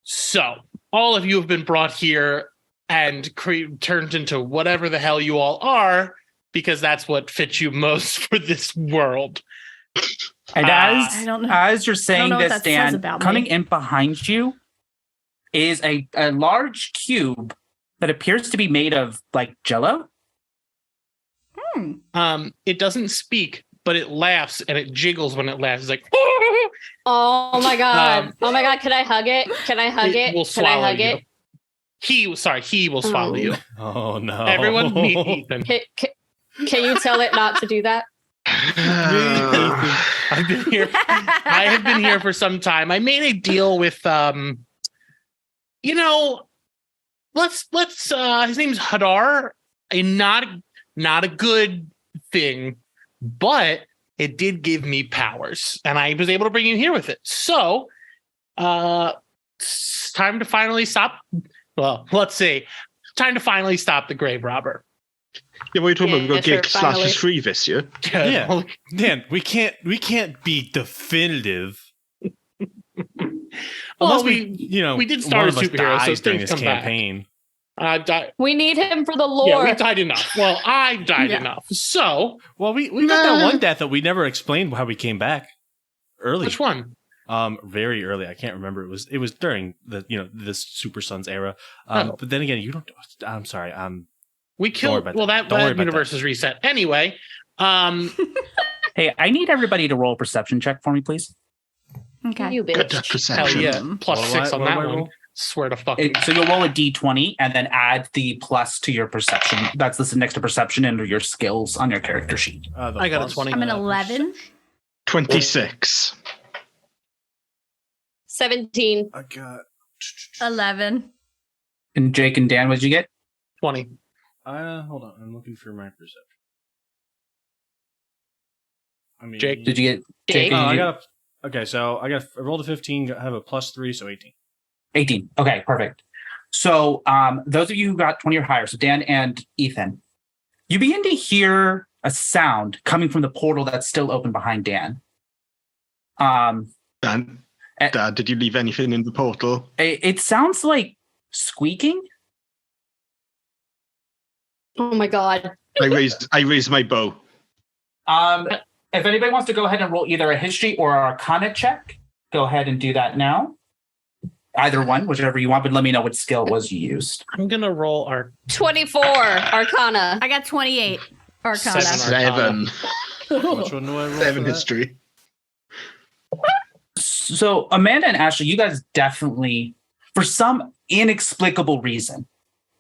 S2: So all of you have been brought here and turned into whatever the hell you all are, because that's what fits you most for this world.
S1: And
S5: I don't know.
S1: as you're saying
S5: know what
S1: this,
S5: that says
S1: Dan,
S5: about me.
S1: coming in behind you is a large cube that appears to be made of like Jello.
S2: It doesn't speak, but it laughs and it jiggles when it laughs. It's like,
S6: Oh my god. Oh my god, can I hug it? Can I hug it?
S2: will
S6: Can I
S2: swallow
S6: hug
S2: you.
S6: it?
S2: He will swallow you.
S8: Oh no!
S2: Everyone meet Ethan.
S6: Can you tell it not to do that?
S2: I've been here. I have been here for some time. I made a deal with let's his name's Hadar. Not a good thing, but it did give me powers, and I was able to bring you here with it. So it's time to finally stop. Well, let's see. Time to finally stop the grave robber.
S7: Yeah, what are you talking about? We've got
S6: sure,
S7: GateCrashers 3 this year.
S8: Yeah, Dan, we can't be definitive. Unless
S2: we did start
S8: one
S2: a
S8: of us
S2: superhero, so
S8: dies during
S2: things
S8: this
S2: come back.
S8: campaign.
S6: We need him for the lore.
S2: Yeah, we died enough. Well, I died enough. So,
S8: Well, we got that one death that we never explained how we came back early.
S2: which one?
S8: Very early. I can't remember. It was during the this Super Sons era.
S2: Oh.
S8: But then again, you don't. I'm sorry.
S2: We killed.
S8: about
S2: Well,
S8: that.
S2: that,
S8: Don't worry
S2: that
S8: about
S2: universe is reset. Anyway,
S1: Hey, I need everybody to roll a perception check for me, please.
S5: Okay.
S6: You
S7: Good
S6: bitch.
S2: hell
S7: perception.
S2: yeah, plus
S8: What do
S2: 6
S8: I-
S2: on
S8: what do
S2: that
S8: I
S2: one.
S8: roll?
S2: Swear to fucking.
S1: So you'll roll a d20 and then add the plus to your perception. That's listed next to perception under your skills on your character sheet.
S2: I got a 20.
S5: I'm an 11.
S7: 26.
S6: 17.
S8: I got.
S5: 11.
S1: And Jake and Dan, what did you get?
S2: 20.
S8: Hold on. I'm looking for my perception. I mean,
S2: Jake,
S1: Did you get
S6: Jake?
S8: Oh,
S1: did
S8: I
S1: you-
S8: got I rolled a 15. I have a plus 3, so 18.
S1: 18. Okay, perfect. So those of you who got 20 or higher, so Dan and Ethan, you begin to hear a sound coming from the portal that's still open behind Dan.
S7: Dan, Dad, did you leave anything in the portal?
S1: It sounds like squeaking.
S6: Oh my god.
S7: I raised my bow.
S1: If anybody wants to go ahead and roll either a history or an arcana check, go ahead and do that now. Either one, whichever you want, but let me know which skill it was you used.
S2: I'm gonna roll our
S6: 24. Arcana.
S5: I got 28 Arcana.
S2: 7.
S7: 7.
S8: Which one do I roll?
S7: 7
S8: for that?
S7: history.
S1: So Amanda and Ashley, you guys definitely, for some inexplicable reason,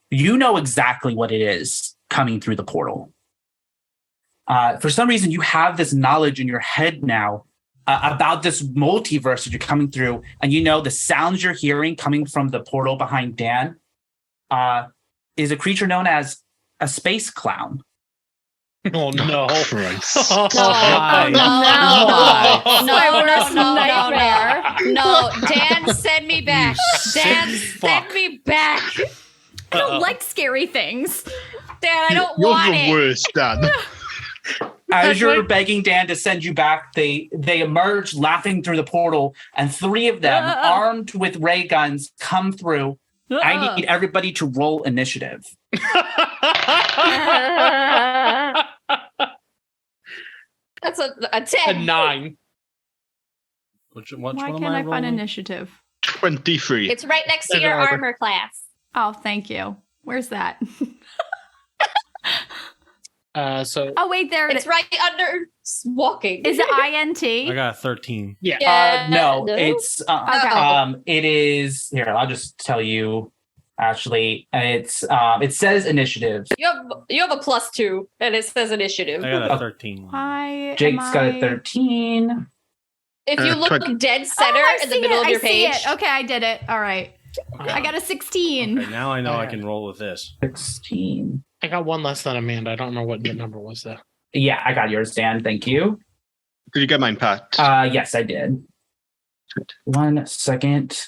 S1: you know exactly what it is coming through the portal. For some reason, you have this knowledge in your head now about this multiverse that you're coming through, and you know the sounds you're hearing coming from the portal behind Dan is a creature known as a space clown.
S2: Oh no!
S7: Christ.
S6: No,
S8: Why?
S6: no,
S8: Why?
S6: no,
S5: My
S6: no,
S5: worst
S6: no,
S5: nightmare.
S6: no. Dan, send me back. Dan,
S2: sick fuck.
S6: send me back.
S5: I don't like scary things.
S6: Dan, I don't
S7: You're
S6: want
S7: the
S6: it.
S7: worst, Dan.
S1: As you're begging Dan to send you back, they emerge laughing through the portal, and 3 of them, armed with ray guns, come through. I need everybody to roll initiative.
S6: That's a 10.
S2: A 9.
S8: Which
S5: Why
S8: one am
S5: can't I find
S8: rolling?
S5: initiative?
S7: 23.
S6: It's right next to
S2: There's
S6: your
S2: an armor.
S6: armor class.
S5: Oh, thank you. Where's that?
S2: So
S5: Oh, wait, there it
S6: It's
S5: is.
S6: right under walking.
S5: Is it INT?
S8: I got a 13.
S2: yeah.
S6: Yeah.
S1: No, it's
S5: Okay.
S1: it is here. I'll just tell you. Actually, it's it says initiative.
S6: You have a +2, and it says initiative.
S8: I got a 13.
S5: Why
S1: Jake's
S5: am
S1: got
S5: I...
S1: a 13.
S6: If you look dead center
S5: I
S6: in the
S5: see
S6: middle
S5: it.
S6: of your
S5: I see
S6: page,
S5: it. Okay, I did it. All right.
S8: Okay.
S5: I got a 16.
S8: Okay, now I know I can roll with this.
S1: 16.
S2: I got one less than Amanda. I don't remember what the number was though.
S1: Yeah, I got yours, Dan. Thank you.
S7: Did you get mine, Pat?
S1: Yes, I did. 1 second.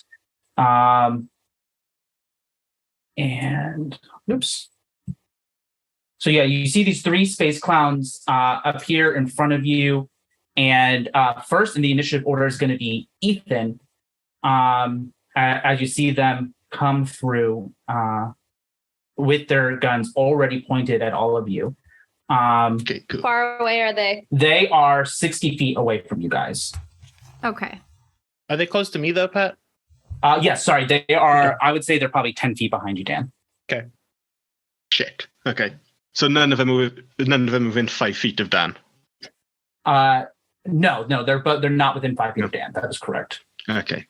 S1: And oops. So yeah, you see these 3 space clowns appear in front of you, and first in the initiative order is going to be Ethan. As you see them come through with their guns already pointed at all of you.
S7: Okay, cool.
S6: Far away are they?
S1: They are 60 feet away from you guys.
S5: Okay.
S2: Are they close to me though, Pat?
S1: Yes, sorry. They are, I would say they're probably 10 feet behind you, Dan.
S2: Okay.
S7: Shit. Okay. So none of them are within 5 feet of Dan.
S1: No, they're not within 5 feet of Dan. That is correct.
S7: Okay.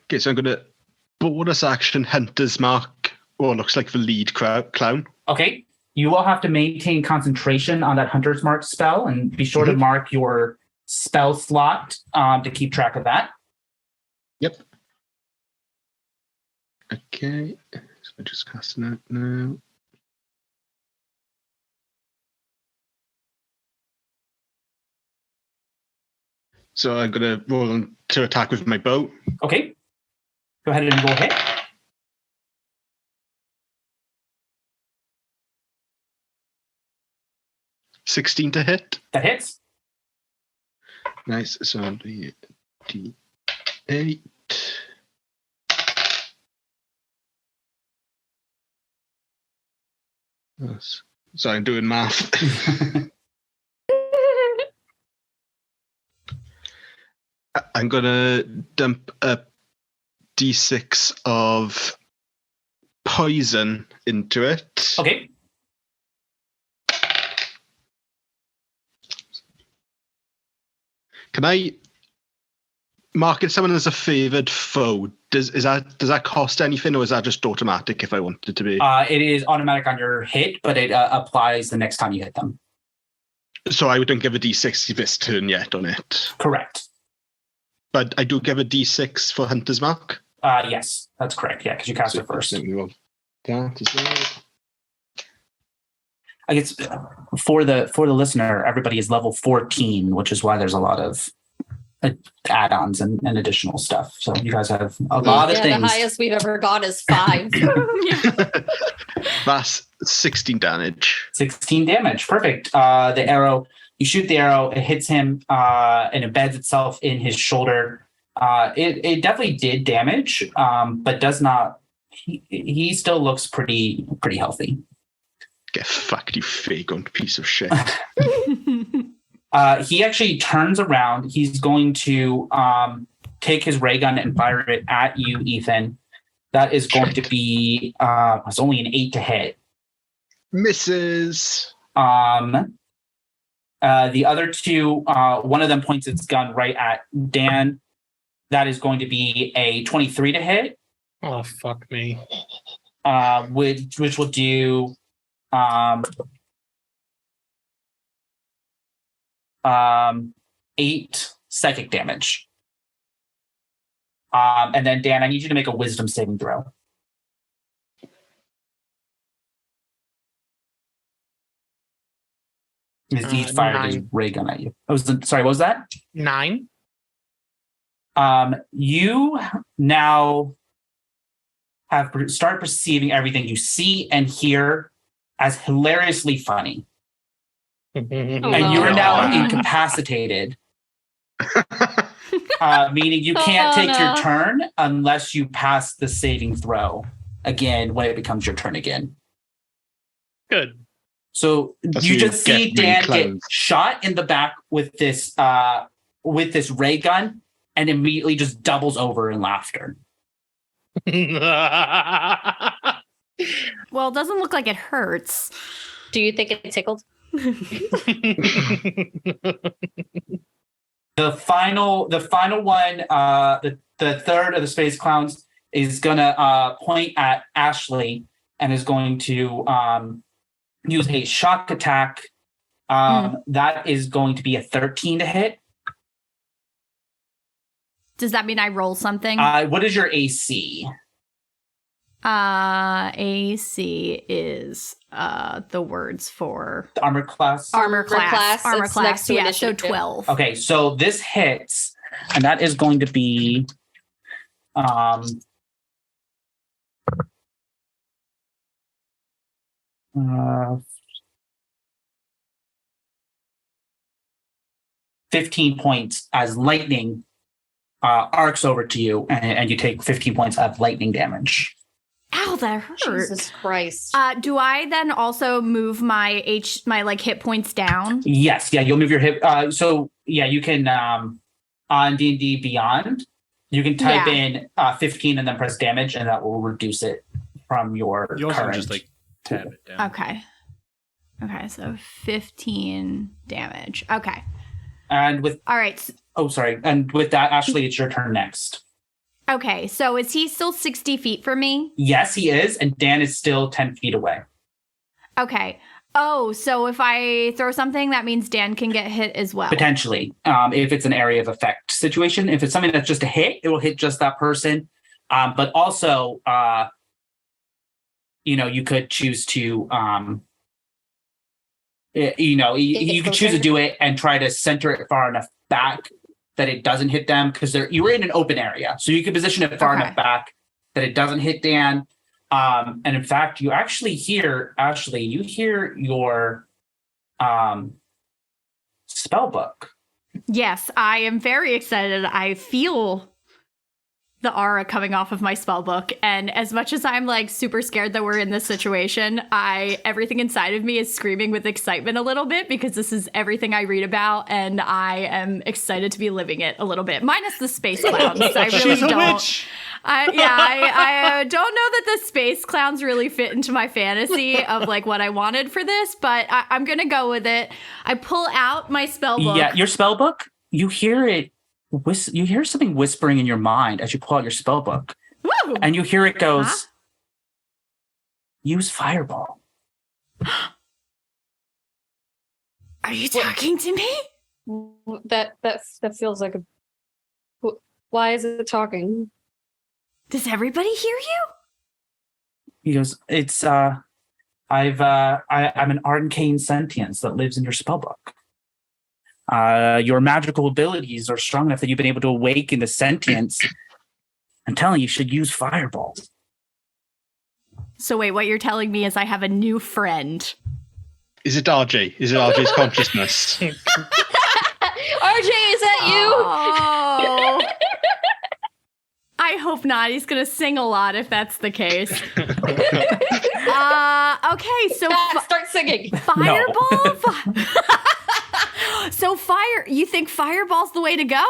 S7: Okay, so I'm gonna bonus action Hunter's Mark. Oh, looks like the lead clown.
S1: Okay. You will have to maintain concentration on that Hunter's Mark spell and be sure to mark your spell slot to keep track of that.
S7: Yep. Okay. So I'm just casting it now. So I'm gonna roll on to attack with my bow.
S1: Okay. Go ahead and roll hit.
S7: $16 to hit.
S1: That hits.
S7: Nice. So I'll do D8. Yes. So I'm doing math. I'm gonna dump a D6 of poison into it.
S1: Okay.
S7: Can I mark someone as a favored foe? Does that cost anything, or is that just automatic if I want it to be?
S1: It is automatic on your hit, but it applies the next time you hit them.
S7: So I wouldn't give a D6 this turn yet on it.
S1: Correct.
S7: But I do give a D6 for Hunter's Mark.
S1: Yes, that's correct. Yeah, because you cast it first.
S7: That as well.
S1: I guess for the listener, everybody is level 14, which is why there's a lot of add-ons and additional stuff. So you guys have a lot of things.
S6: The highest we've ever gone is 5.
S7: That's 16 damage.
S1: 16 damage. Perfect. The arrow, you shoot the arrow, it hits him and embeds itself in his shoulder. It definitely did damage, but does not. He still looks pretty healthy.
S7: Get fucked, you vagrant piece of shit.
S1: He actually turns around. He's going to take his ray gun and fire it at you, Ethan. That is going to be it's only an 8 to hit.
S7: Misses.
S1: The other two, one of them points its gun right at Dan. That is going to be a 23 to hit.
S2: Oh, fuck me.
S1: Which will do 8 psychic damage. And then Dan, I need you to make a wisdom saving throw. He's fired his ray gun at you. Sorry, what was that?
S2: 9.
S1: You now start perceiving everything you see and hear as hilariously funny. And you are now incapacitated, meaning you can't take your turn unless you pass the saving throw again when it becomes your turn again.
S2: Good.
S1: So you just see Dan get shot in the back with this ray gun and immediately just doubles over in laughter.
S5: Well, it doesn't look like it hurts.
S6: Do you think it tickled?
S1: The final one, the third of the space clowns is gonna point at Ashley and is going to use a shock attack. That is going to be a 13 to hit.
S5: Does that mean I roll something?
S1: What is your AC?
S5: AC is the words for
S1: The armor class.
S5: Armor class.
S6: Next to
S5: Yeah,
S6: initiative.
S5: so 12.
S1: Okay, so this hits, and that is going to be 15 points as lightning arcs over to you, and you take 15 points of lightning damage.
S5: Ow, that hurt.
S6: Jesus Christ.
S5: Do I then also move my hit points down?
S1: Yes, yeah, you'll move your hit. So yeah, you can on D&D Beyond, you can type in 15 and then press damage, and that will reduce it from your
S8: You also
S1: current.
S8: just like tab it down.
S5: Okay, so 15 damage. Okay.
S1: And with
S5: All right.
S1: sorry. And with that, Ashley, it's your turn next.
S5: Okay, so is he still 60 feet from me?
S1: Yes, he is, and Dan is still 10 feet away.
S5: Okay. Oh, so if I throw something, that means Dan can get hit as well.
S1: Potentially, if it's an area of effect situation. If it's something that's just a hit, it will hit just that person. But also, you could choose to, you could choose to do it and try to center it far enough back that it doesn't hit them, because you were in an open area, so you can position it far enough back that it doesn't hit Dan. And in fact, you actually hear, Ashley, you hear your spell book.
S5: Yes, I am very excited. I feel the aura coming off of my spell book, and as much as I'm like super scared that we're in this situation, everything inside of me is screaming with excitement a little bit, because this is everything I read about, and I am excited to be living it a little bit, minus the space clowns. I really
S8: She's a
S5: don't.
S8: witch.
S5: I don't know that the space clowns really fit into my fantasy of like what I wanted for this, but I'm gonna go with it. I pull out my spell book.
S1: Yeah, your spell book. You hear it. You hear something whispering in your mind as you pull out your spell book,
S5: Woo!
S1: and you hear it goes,
S5: Huh?
S1: "Use fireball."
S5: Are you talking to me?
S6: That feels like a. Why is it talking?
S5: Does everybody hear you?
S1: He goes, "It's I'm an arcane sentience that lives in your spell book. Your magical abilities are strong enough that you've been able to awaken the sentience. I'm telling you, you should use fireball."
S5: So wait, what you're telling me is I have a new friend.
S7: Is it RJ? Is it RJ's consciousness?
S6: RJ, is that you?
S5: Oh. I hope not. He's gonna sing a lot if that's the case. Okay, so
S6: Start singing.
S5: fireball. So you think fireball's the way to go?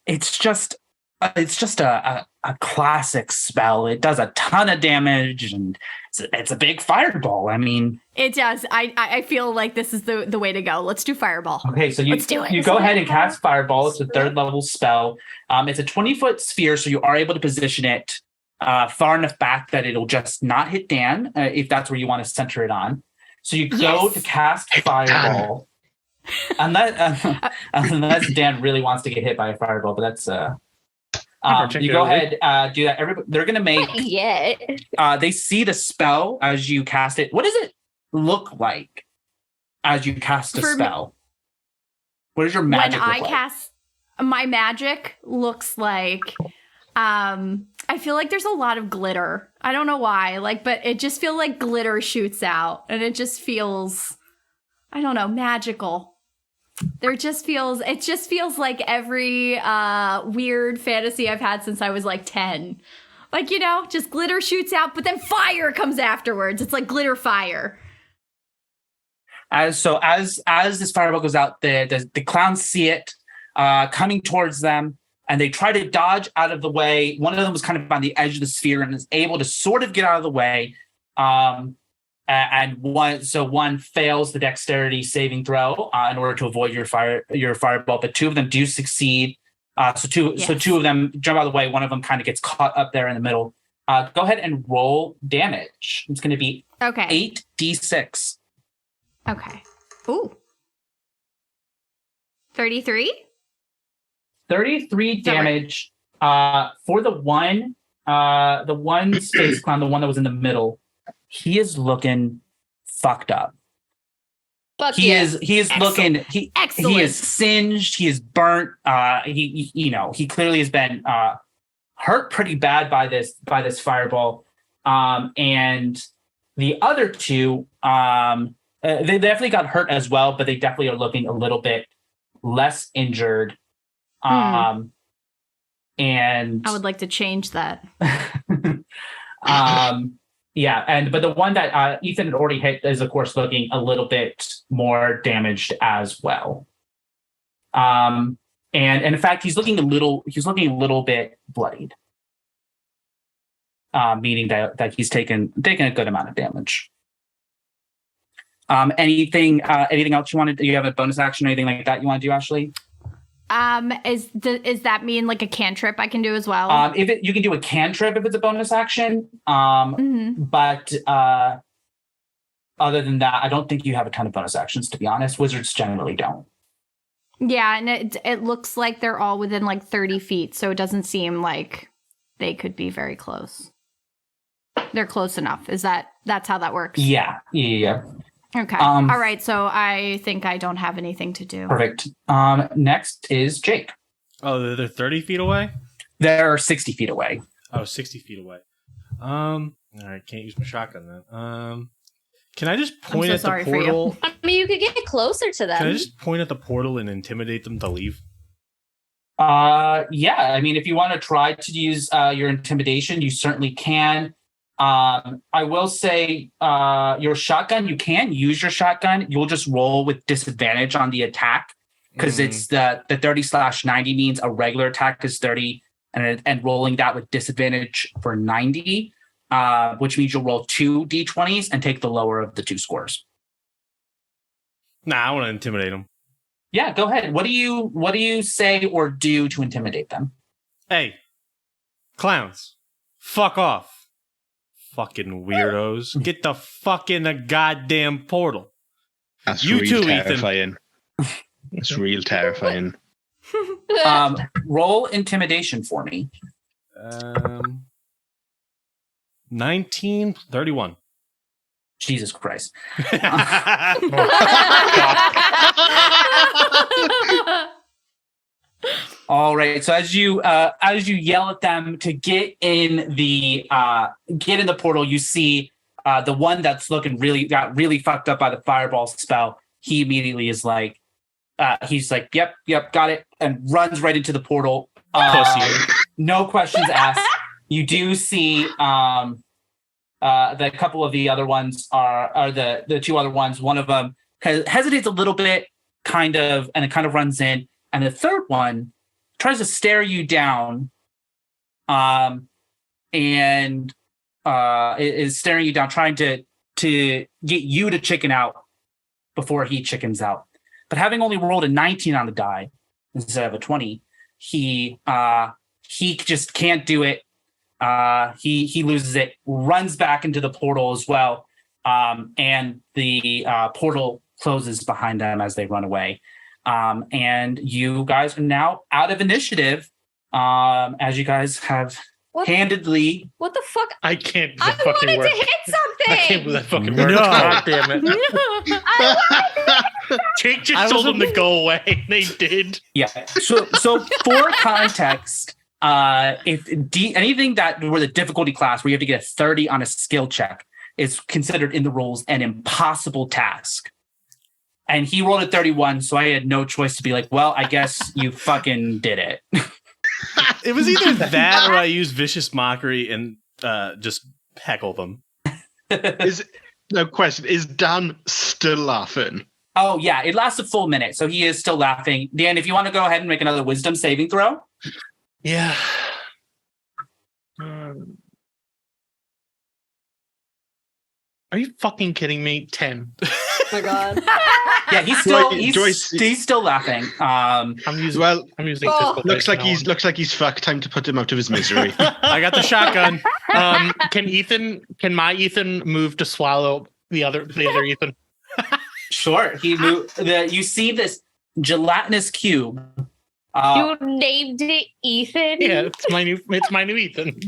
S1: It's just a classic spell. It does a ton of damage, and it's a big fireball. I mean,
S5: It does. I feel like this is the way to go. Let's do fireball.
S1: okay, so you
S5: Let's do it.
S1: you go ahead and cast fireball. It's a 3rd level spell. It's a 20-foot sphere, so you are able to position it far enough back that it'll just not hit Dan, if that's where you want to center it on. So you go to cast fireball. Unless Dan really wants to get hit by a fireball, but that's you go ahead, do that. Everybody, they're gonna make.
S6: Yeah.
S1: They see the spell as you cast it. What does it look like as you cast a spell? What does your magic look like?
S5: When I cast my magic, looks like I feel like there's a lot of glitter. I don't know why, but it just feels like glitter shoots out, and it just feels, I don't know, magical. It just feels like every weird fantasy I've had since I was 10. Just glitter shoots out, but then fire comes afterwards. It's like glitter fire.
S1: As this fireball goes out, the clowns see it coming towards them, and they try to dodge out of the way. One of them was kind of on the edge of the sphere and is able to sort of get out of the way. And one fails the dexterity saving throw in order to avoid your fireball, but 2 of them do succeed. So 2 of them jump out of the way. One of them kind of gets caught up there in the middle. Go ahead and roll damage. It's going to be 8d6.
S5: Okay. Ooh. 33?
S1: 33 damage for the one space clown, the one that was in the middle. He is looking fucked up. He is looking. He is singed. He is burnt. He clearly has been hurt pretty bad by this fireball. And the other 2, they definitely got hurt as well, but they definitely are looking a little bit less injured. And
S5: I would like to change that.
S1: But the one that Ethan had already hit is, of course, looking a little bit more damaged as well. And in fact, he's looking a little bit bloodied, meaning that he's taken a good amount of damage. Anything else you wanted? Do you have a bonus action or anything like that you want to do, Ashley?
S5: Is that mean like a cantrip I can do as well?
S1: You can do a cantrip if it's a bonus action. But other than that, I don't think you have a ton of bonus actions, to be honest. Wizards generally don't.
S5: Yeah, and it looks like they're all within like 30 feet, so it doesn't seem like they could be very close. They're close enough. That's how that works?
S1: Yeah.
S5: Okay. All right. So I think I don't have anything to do.
S1: Perfect. Next is Jake.
S8: Oh, they're 30 feet away?
S1: They're 60 feet away.
S8: Oh, 60 feet away. All right. Can't use my shotgun then. Can I just point at the portal?
S6: I mean, you could get closer to them.
S8: Can I just point at the portal and intimidate them to leave?
S1: Yeah. I mean, if you want to try to use your intimidation, you certainly can. I will say your shotgun, you can use your shotgun. You'll just roll with disadvantage on the attack because it's the 30/90 means a regular attack is 30 and rolling that with disadvantage for 90, which means you'll roll 2 d20s and take the lower of the 2 scores.
S8: Nah, I want to intimidate them.
S1: Yeah, go ahead. What do you say or do to intimidate them?
S8: Hey, clowns, fuck off. Fucking weirdos. Get the fuck in the goddamn portal.
S7: That's
S8: you
S7: real
S8: too,
S7: terrifying. It's real terrifying.
S1: Roll intimidation for me.
S8: 1931.
S1: Jesus Christ. All right. So as you yell at them to get in the portal, you see the one that's got really fucked up by the fireball spell. He immediately is like, he's like, yep, got it, and runs right into the portal. No questions asked. You do see the couple of the other ones are the 2 other ones. One of them hesitates a little bit, and it kind of runs in, and the third one tries to stare you down, and is staring you down, trying to get you to chicken out before he chickens out. But having only rolled a 19 on the die instead of a 20, he just can't do it. He loses it, runs back into the portal as well, and the portal closes behind them as they run away. And you guys are now out of initiative, as you guys have handedly.
S6: What the fuck?
S2: I can't.
S6: I wanted to hit something.
S2: I can't believe that fucking worked. God damn it! Jake just told them to go away. And they did.
S1: Yeah. So for context, if anything that were the difficulty class where you have to get a 30 on a skill check is considered in the rules an impossible task. And he rolled a 31, so I had no choice to be like, well, I guess you fucking did it.
S8: It was either that or I used vicious mockery and just heckle them.
S7: No question. Is Dan still laughing?
S1: Oh, yeah. It lasts a full minute, so he is still laughing. Dan, if you want to go ahead and make another wisdom saving throw.
S2: Yeah. Are you fucking kidding me? 10.
S6: Oh my god.
S1: Yeah, he's still laughing.
S2: I'm using physical
S7: looks like
S2: dice
S7: looks like he's fucked. Time to put him out of his misery.
S8: I got the shotgun.
S2: Can my Ethan move to swallow the other Ethan?
S1: Sure. He moved. You see this gelatinous cube.
S6: You named it Ethan?
S2: Yeah, it's my new Ethan.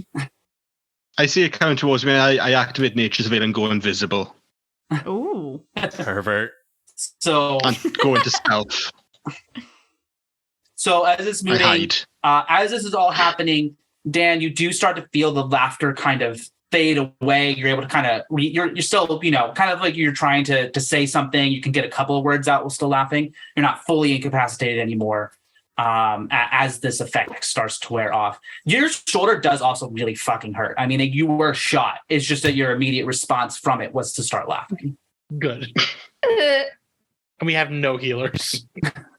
S7: I see it coming towards me. I activate Nature's Veil and go invisible.
S5: Ooh.
S8: Pervert.
S1: So
S7: And go into stealth.
S1: So as it's moving,
S7: hide.
S1: as this is all happening, Dan, you do start to feel the laughter kind of fade away. You're able to kind of you're still, kind of like you're trying to say something. You can get a couple of words out while still laughing. You're not fully incapacitated anymore. as this effect starts to wear off. Your shoulder does also really fucking hurt. I mean, you were shot. It's just that your immediate response from it was to start laughing.
S2: Good. And we have no healers.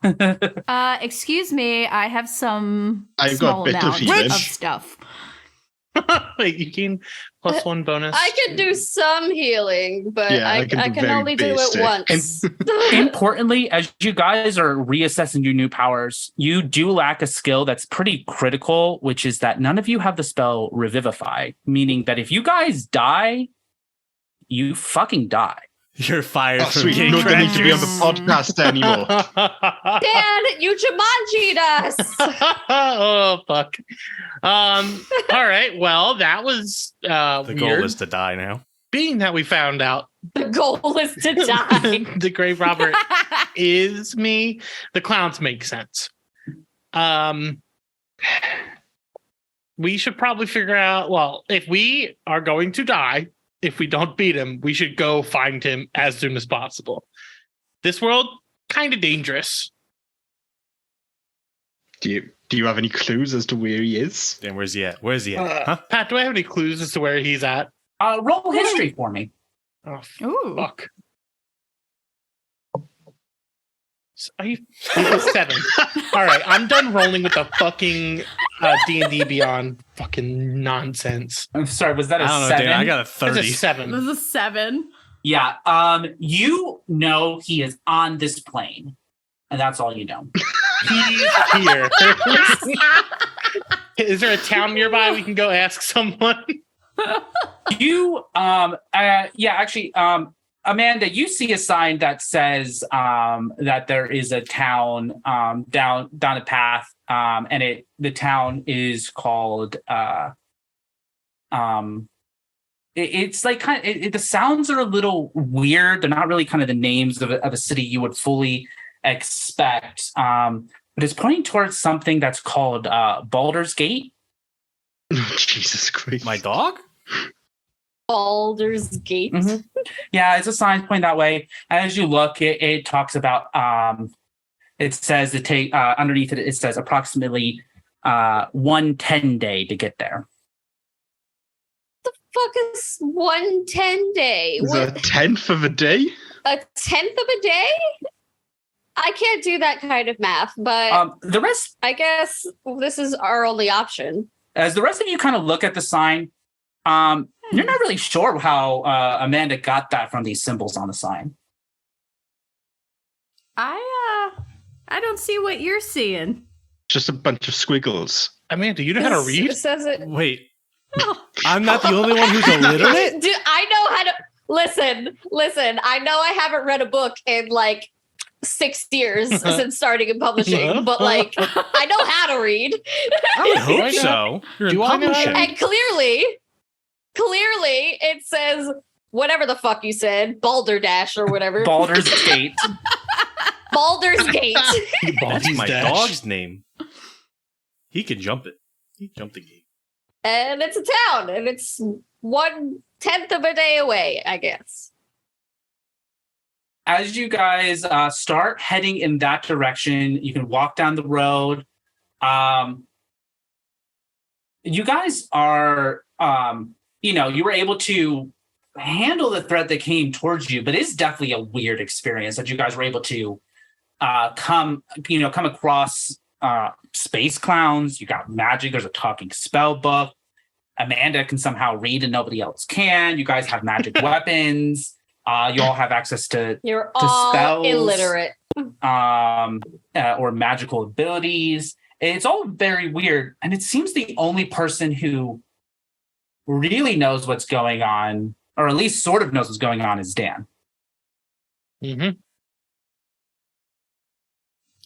S5: Excuse me, I have some
S7: I've
S5: small
S7: got a bit of
S5: amount
S7: healing.
S5: of stuff.
S2: Wait, you gain +1 bonus.
S6: I can do some healing, but
S7: Yeah,
S6: I
S7: I can do
S6: can
S7: very
S6: only do it
S7: basic.
S6: once.
S1: Importantly, as you guys are reassessing your new powers, you do lack a skill that's pretty critical, which is that none of you have the spell Revivify, meaning that if you guys die, you fucking die.
S8: You're fired
S7: Oh,
S8: from
S7: sweet.
S8: Gang
S7: No need to be on the
S8: Crashers.
S7: podcast anymore.
S6: Dan, you Jumanji'd us.
S2: Oh fuck. All right. Well, that was
S8: The
S2: weird.
S8: goal is to die now.
S2: Being that we found out
S6: The goal is to die.
S2: the grave robber is me, the clowns make sense. We should probably figure out, well, if we are going to die, if we don't beat him, we should go find him as soon as possible. This world, kind of dangerous.
S7: Do you have any clues as to where he is?
S8: Dan, where's he at? Where's he at? Huh?
S2: Pat, do I have any clues as to where he's at?
S1: Roll history for me.
S2: Oh,
S5: Ooh.
S2: fuck. Are you 7? All right, I'm done rolling with the fucking D&D Beyond fucking nonsense.
S1: I'm sorry, was that a
S8: I don't know,
S1: 7?
S8: Dan. I got a
S2: That's
S8: 30.
S2: a 7.
S5: This is a 7.
S1: Yeah, you know he is on this plane, and that's all you know.
S2: He's here. Is there a town nearby we can go ask someone?
S1: Amanda, you see a sign that says that there is a town down a path, and the town is called it's like the sounds are a little weird. They're not really kind of the names of a city you would fully expect, but it's pointing towards something that's called Baldur's Gate.
S7: Jesus Christ.
S8: My dog?
S6: Baldur's Gate.
S1: Mm-hmm. Yeah, it's a sign pointing that way. As you look, it talks about it says to take underneath it. It says approximately 110 day to get there.
S6: Fuck is 110 day?
S7: Is it a 10th of a day?
S6: A 10th of a day? I can't do that kind of math, but
S1: The rest,
S6: I guess this is our only option.
S1: as the rest of you kind of look at the sign, you're not really sure how Amanda got that from these symbols on the sign.
S5: I don't see what you're seeing.
S7: Just a bunch of squiggles.
S2: Amanda, you know how to
S6: It
S2: read?
S6: says it.
S8: Wait. I'm not the only one who's illiterate?
S6: I know how to listen. I know I haven't read a book in like 6 years since starting in publishing, but like I know how to read.
S8: I would hope so. You're in
S2: Do I know how to-
S8: publishing.
S6: And clearly it says whatever the fuck you said, Balderdash or whatever.
S1: Baldur's Gate.
S6: Baldur's Gate.
S8: That's my
S2: Dash.
S8: dog's name. He can jump it. He jumped the gate.
S6: And it's a town, and it's 1/10 of a day away, I guess.
S1: As you guys start heading in that direction, you can walk down the road. You guys are, you were able to handle the threat that came towards you, but it's definitely a weird experience that you guys were able to come across space clowns. You got magic. There's a talking spell book. Amanda can somehow read and nobody else can. You guys have magic weapons. You all have access to
S6: You're all
S1: spells.
S6: illiterate.
S1: Or magical abilities. It's all very weird. And it seems the only person who really knows what's going on, or at least sort of knows what's going on, is Dan.
S2: Mm-hmm.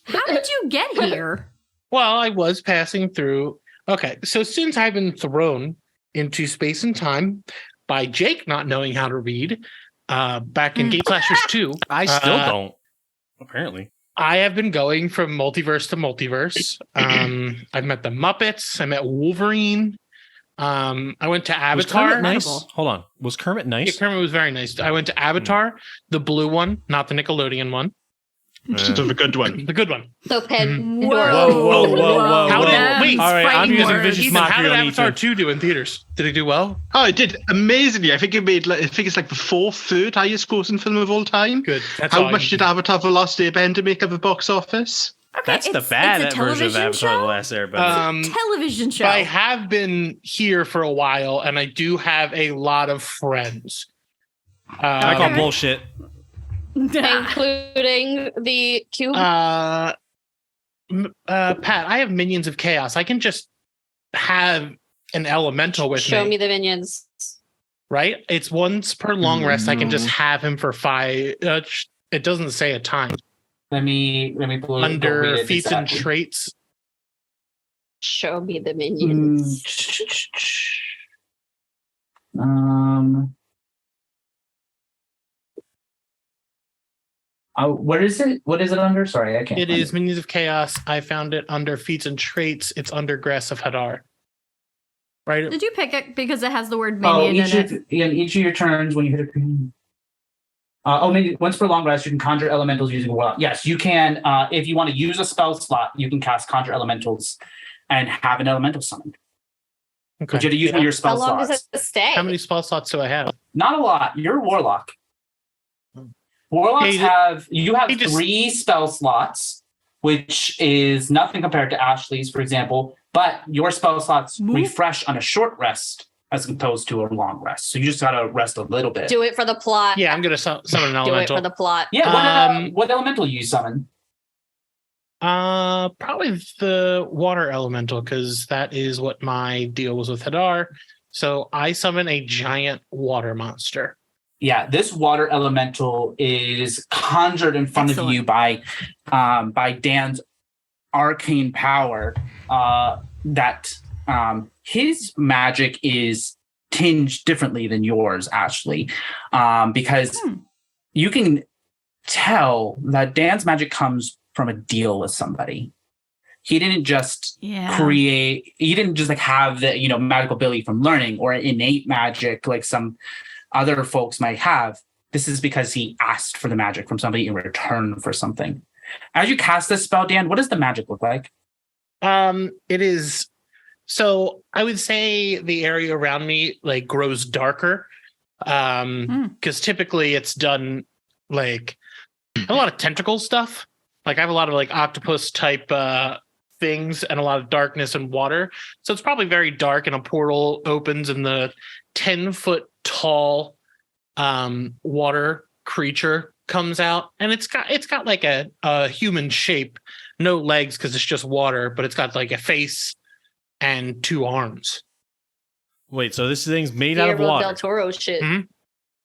S5: How did you get here?
S2: Well, I was passing through. Okay, so since I've been thrown into space and time by Jake not knowing how to read, back in GateCrashers 2,
S8: I still don't. Apparently.
S2: I have been going from multiverse to multiverse. I've met the Muppets. I met Wolverine. I went to
S8: Was
S2: Avatar.
S8: Kermit nice? Hold on. Was Kermit
S2: Yeah,
S8: nice?
S2: Kermit was very nice. I went to Avatar, the blue one, not the Nickelodeon one.
S7: Sort of a good one.
S2: The good one.
S6: So Pandora.
S8: Whoa.
S2: How
S8: whoa.
S2: wait,
S8: All right, I'm using
S5: words.
S8: vicious
S2: Ethan, how
S8: mockery
S2: did
S8: on
S2: Avatar
S8: Ethan.
S2: 2 do in theaters? Did it do well?
S7: Oh, it did amazingly. I think it's like the fourth, third highest grossing film of all time.
S2: Good. That's
S7: How
S2: all
S7: much did Avatar: The Last Airbender make at the box office?
S5: Okay,
S8: That's the
S5: it's
S8: bad
S5: a
S8: version of
S5: television
S8: Avatar: The
S5: show?
S8: Last Airbender.
S5: Television show.
S2: I have been here for a while, and I do have a lot of friends.
S8: I call bullshit.
S6: Including the cube.
S2: Pat, I have Minions of Chaos. I can just have an elemental with
S6: Show me the minions.
S2: right? It's once per long rest. I can just have him for 5. It doesn't say a time.
S1: Let me go read
S2: Under
S1: it
S2: feats and
S1: exactly.
S2: traits.
S6: Show me the minions.
S1: What is it? What is it under? Sorry, I can't.
S2: It
S1: find
S2: is Minions of Chaos. I found it under feats and traits. It's under Grass of Hadar. Right?
S5: Did you pick it because it has the word
S1: Oh,
S5: minion in it?
S1: in each of your turns when you hit a maybe once per long rest, you can conjure elementals using Warlock. Yes, you can. If you want to use a spell slot, you can cast conjure elementals and have an elemental summoned.
S2: Okay.
S1: But you have to use one of your
S6: How
S1: spell
S6: long
S1: slots.
S6: does it stay?
S2: How many spell slots do I have?
S1: Not a lot. You're a warlock. Warlocks
S2: Hey,
S1: have
S2: he just-
S1: 3 spell slots, which is nothing compared to Ashley's, for example. But your spell slots refresh on a short rest as opposed to a long rest. So you just gotta rest a little bit.
S6: Do it for the plot.
S2: Yeah, I'm going to summon an
S6: Do it
S2: elemental.
S6: for the plot.
S1: Yeah. What elemental you summon?
S2: Probably the water elemental, because that is what my deal was with Hadar. So I summon a giant water monster.
S1: Yeah, this water elemental is conjured in front of you by Dan's arcane power. That his magic is tinged differently than yours, Ashley, because you can tell that Dan's magic comes from a deal with somebody. He didn't just create. He didn't just like have the magical ability from learning or innate magic like some other folks might have. This is because he asked for the magic from somebody in return for something. As you cast this spell, Dan, what does the magic look like?
S2: It is, so I would say the area around me like grows darker. Because typically it's done like a lot of tentacle stuff. Like I have a lot of like octopus type things and a lot of darkness and water. So it's probably very dark, and a portal opens and the 10-foot tall water creature comes out, and it's got like a human shape, no legs because it's just water, but it's got like a face and 2 arms.
S8: Wait, so this thing's made out of
S6: Guillermo
S8: water.
S6: del Toro shit.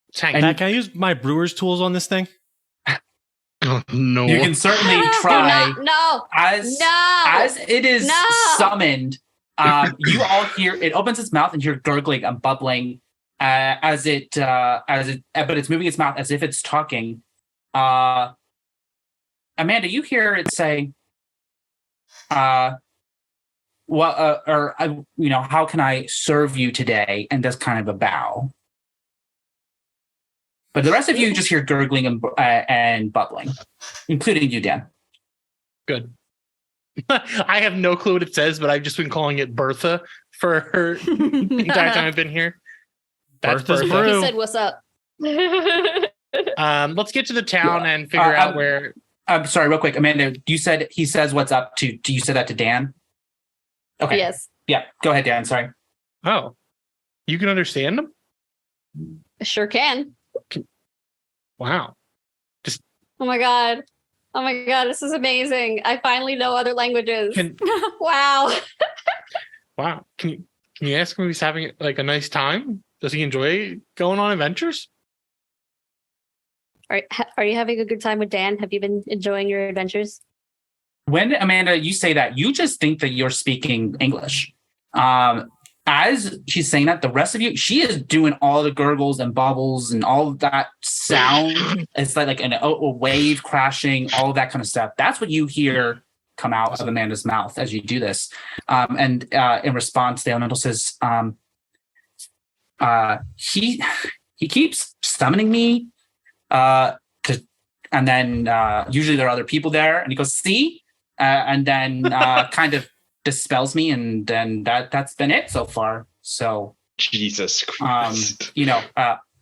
S2: It's hanging.
S8: Matt, can I use my brewer's tools on this thing?
S7: Oh, no.
S1: You can certainly
S6: Do
S1: try.
S6: not, no.
S1: As it is
S6: No.
S1: summoned, you all hear it opens its mouth and hear gurgling and bubbling but it's moving its mouth as if it's talking. Amanda, you hear it say, how can I serve you today? And does kind of a bow. But the rest of you just hear gurgling and bubbling, including you, Dan.
S2: Good. I have no clue what it says, but I've just been calling it Bertha for her the entire time I've been here. That's
S8: Bertha's
S2: Bertha.
S8: brew.
S6: He said, "What's up?"
S2: Let's get to the town and figure out where.
S1: I'm sorry, real quick, Amanda. You said he says what's up to. Do you say that to Dan? Okay.
S6: Yes.
S1: Yeah. Go ahead, Dan. Sorry.
S2: Oh, you can understand them?
S6: I sure can.
S2: Wow.
S6: Oh my god. Oh my god, this is amazing. I finally know other languages. Wow.
S2: Wow. Can you ask him if he's having like a nice time? Does he enjoy going on adventures?
S6: Are you having a good time with Dan? Have you been enjoying your adventures?
S1: When Amanda, you say that, you just think that you're speaking English. As she's saying that, the rest of you, she is doing all the gurgles and bubbles and all of that sound. It's like a wave crashing, all of that kind of stuff. That's what you hear come out of Amanda's mouth as you do this. And in response, the elemental says, he keeps summoning me to And then usually there are other people there, and he goes, "See," and then kind of dispels me, and then that's been it so far. So
S7: Jesus Christ.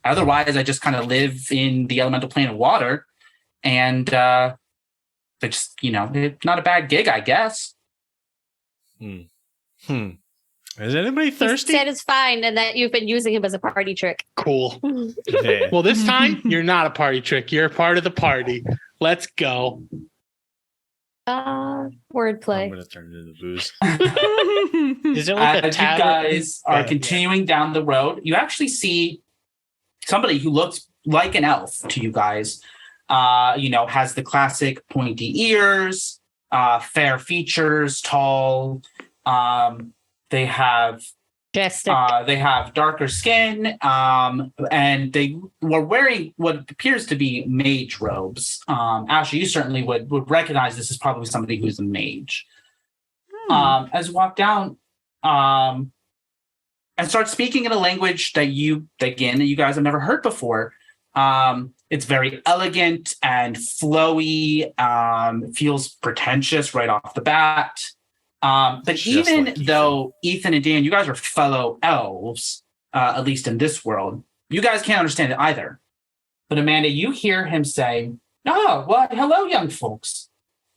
S1: Otherwise I just kind of live in the elemental plane of water, and it's it's not a bad gig, I guess.
S8: Is anybody
S6: He
S8: thirsty?
S6: said it's fine and that you've been using him as a party trick.
S2: Cool.
S8: Yeah.
S2: Well, this time you're not a party trick. You're a part of the party. Let's go.
S8: I'm
S6: Wordplay.
S8: gonna turn it into booze.
S2: Is it like a
S1: As you
S2: tavern?
S1: guys are continuing down the road, you actually see somebody who looks like an elf to you guys. Has the classic pointy ears, fair features, tall. They have darker skin, and they were wearing what appears to be mage robes. Ashley, you certainly would recognize this as probably somebody who's a mage. As you walk down, and start speaking in a language that you guys have never heard before. It's very elegant and flowy. Feels pretentious right off the bat. But
S8: Just
S1: even
S8: like
S1: though Ethan and Dan, you guys are fellow elves, at least in this world, you guys can't understand it either. But Amanda, you hear him say, "Oh, well, hello, young folks.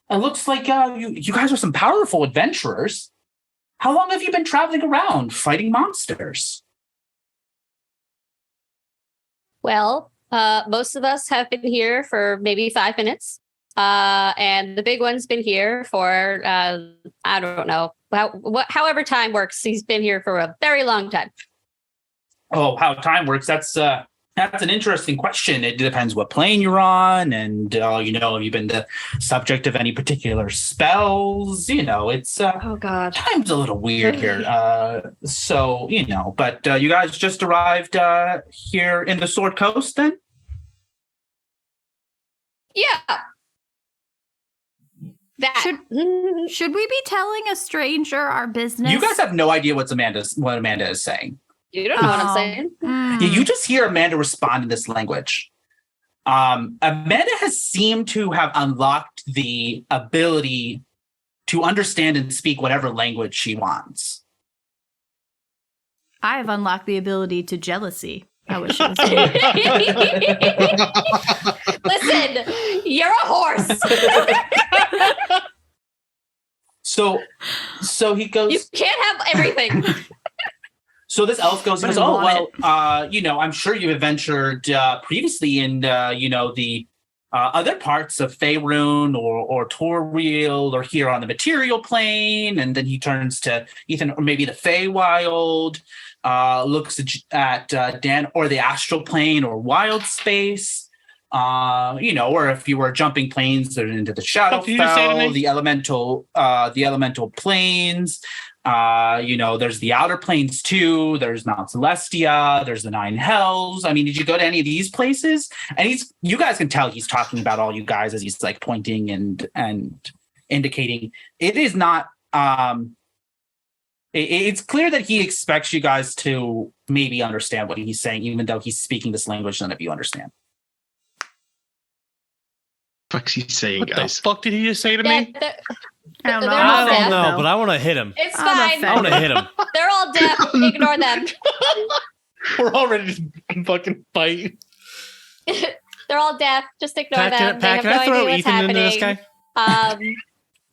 S1: It looks like you guys are some powerful adventurers. How long have you been traveling around fighting monsters?"
S6: Well, most of us have been here for maybe 5 minutes. And the big one's been here for, I don't know, however time works. He's been here for a very long time.
S1: Oh, how time works. That's an interesting question. It depends what plane you're on, and have you been the subject of any particular spells? It's
S6: Oh, God.
S1: time's a little weird here. But you guys just arrived here in the Sword Coast then?
S6: Yeah. That.
S5: Should we be telling a stranger our business?
S1: You guys have no idea what Amanda is saying.
S6: You don't know what I'm saying.
S1: Yeah, you just hear Amanda respond in this language. Amanda has seemed to have unlocked the ability to understand and speak whatever language she wants.
S5: I have unlocked the ability to jealousy. I wish it was me.
S6: Listen, you're a horse.
S1: So he goes.
S6: You can't have everything.
S1: So this elf goes,
S5: But I
S1: "Oh,
S5: want
S1: well, I'm sure you've adventured previously in, the other parts of Faerun or Torreal or here on the material plane." And then he turns to Ethan, or maybe the Feywild, looks at Dan, or the astral plane or wild space. Or if you were jumping planes into the Shadowfell, the elemental planes. There's the outer planes too. There's Mount Celestia. There's the Nine Hells. I mean, did you go to any of these places? And you guys can tell he's talking about all you guys as he's like pointing and indicating. It is not. It's clear that he expects you guys to maybe understand what he's saying, even though he's speaking this language none of you understand.
S7: Fuck's he saying,
S2: What
S7: guys?
S2: the fuck did he just say to me?
S5: I don't know.
S6: They're all
S8: I don't
S6: deaf.
S8: know, but I want to hit him.
S6: It's
S5: I'm not
S6: fine.
S8: I want to hit him.
S6: They're all deaf. Ignore them.
S2: We're all ready to fucking fight.
S6: They're all deaf. Just ignore them.
S8: Pat,
S6: They
S8: can I
S6: have no
S8: throw
S6: idea what's
S8: Ethan into this
S6: happening.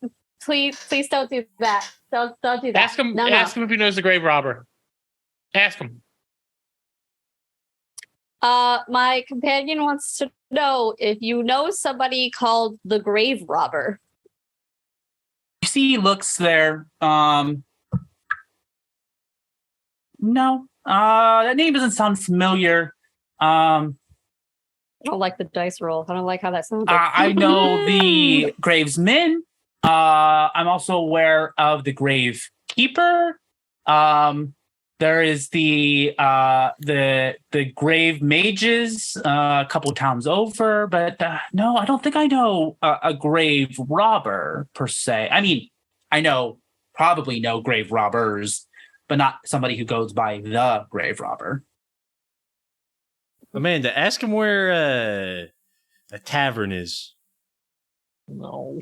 S8: guy?
S6: Please don't do that. Don't do that.
S2: Ask him.
S6: No.
S2: Ask him if he knows the grave robber. Ask him.
S6: My companion wants to know if you know somebody called the Grave Robber.
S1: You see, he looks there. No, that name doesn't sound familiar.
S6: I don't like the dice roll. I don't like how that sounds.
S1: I know the Gravesmen. I'm also aware of the Grave Keeper. There is the Grave Mages a couple towns over, but no, I don't think I know a Grave Robber per se. I mean, probably know Grave Robbers, but not somebody who goes by the Grave Robber.
S8: Amanda, ask him where A tavern is.
S2: No.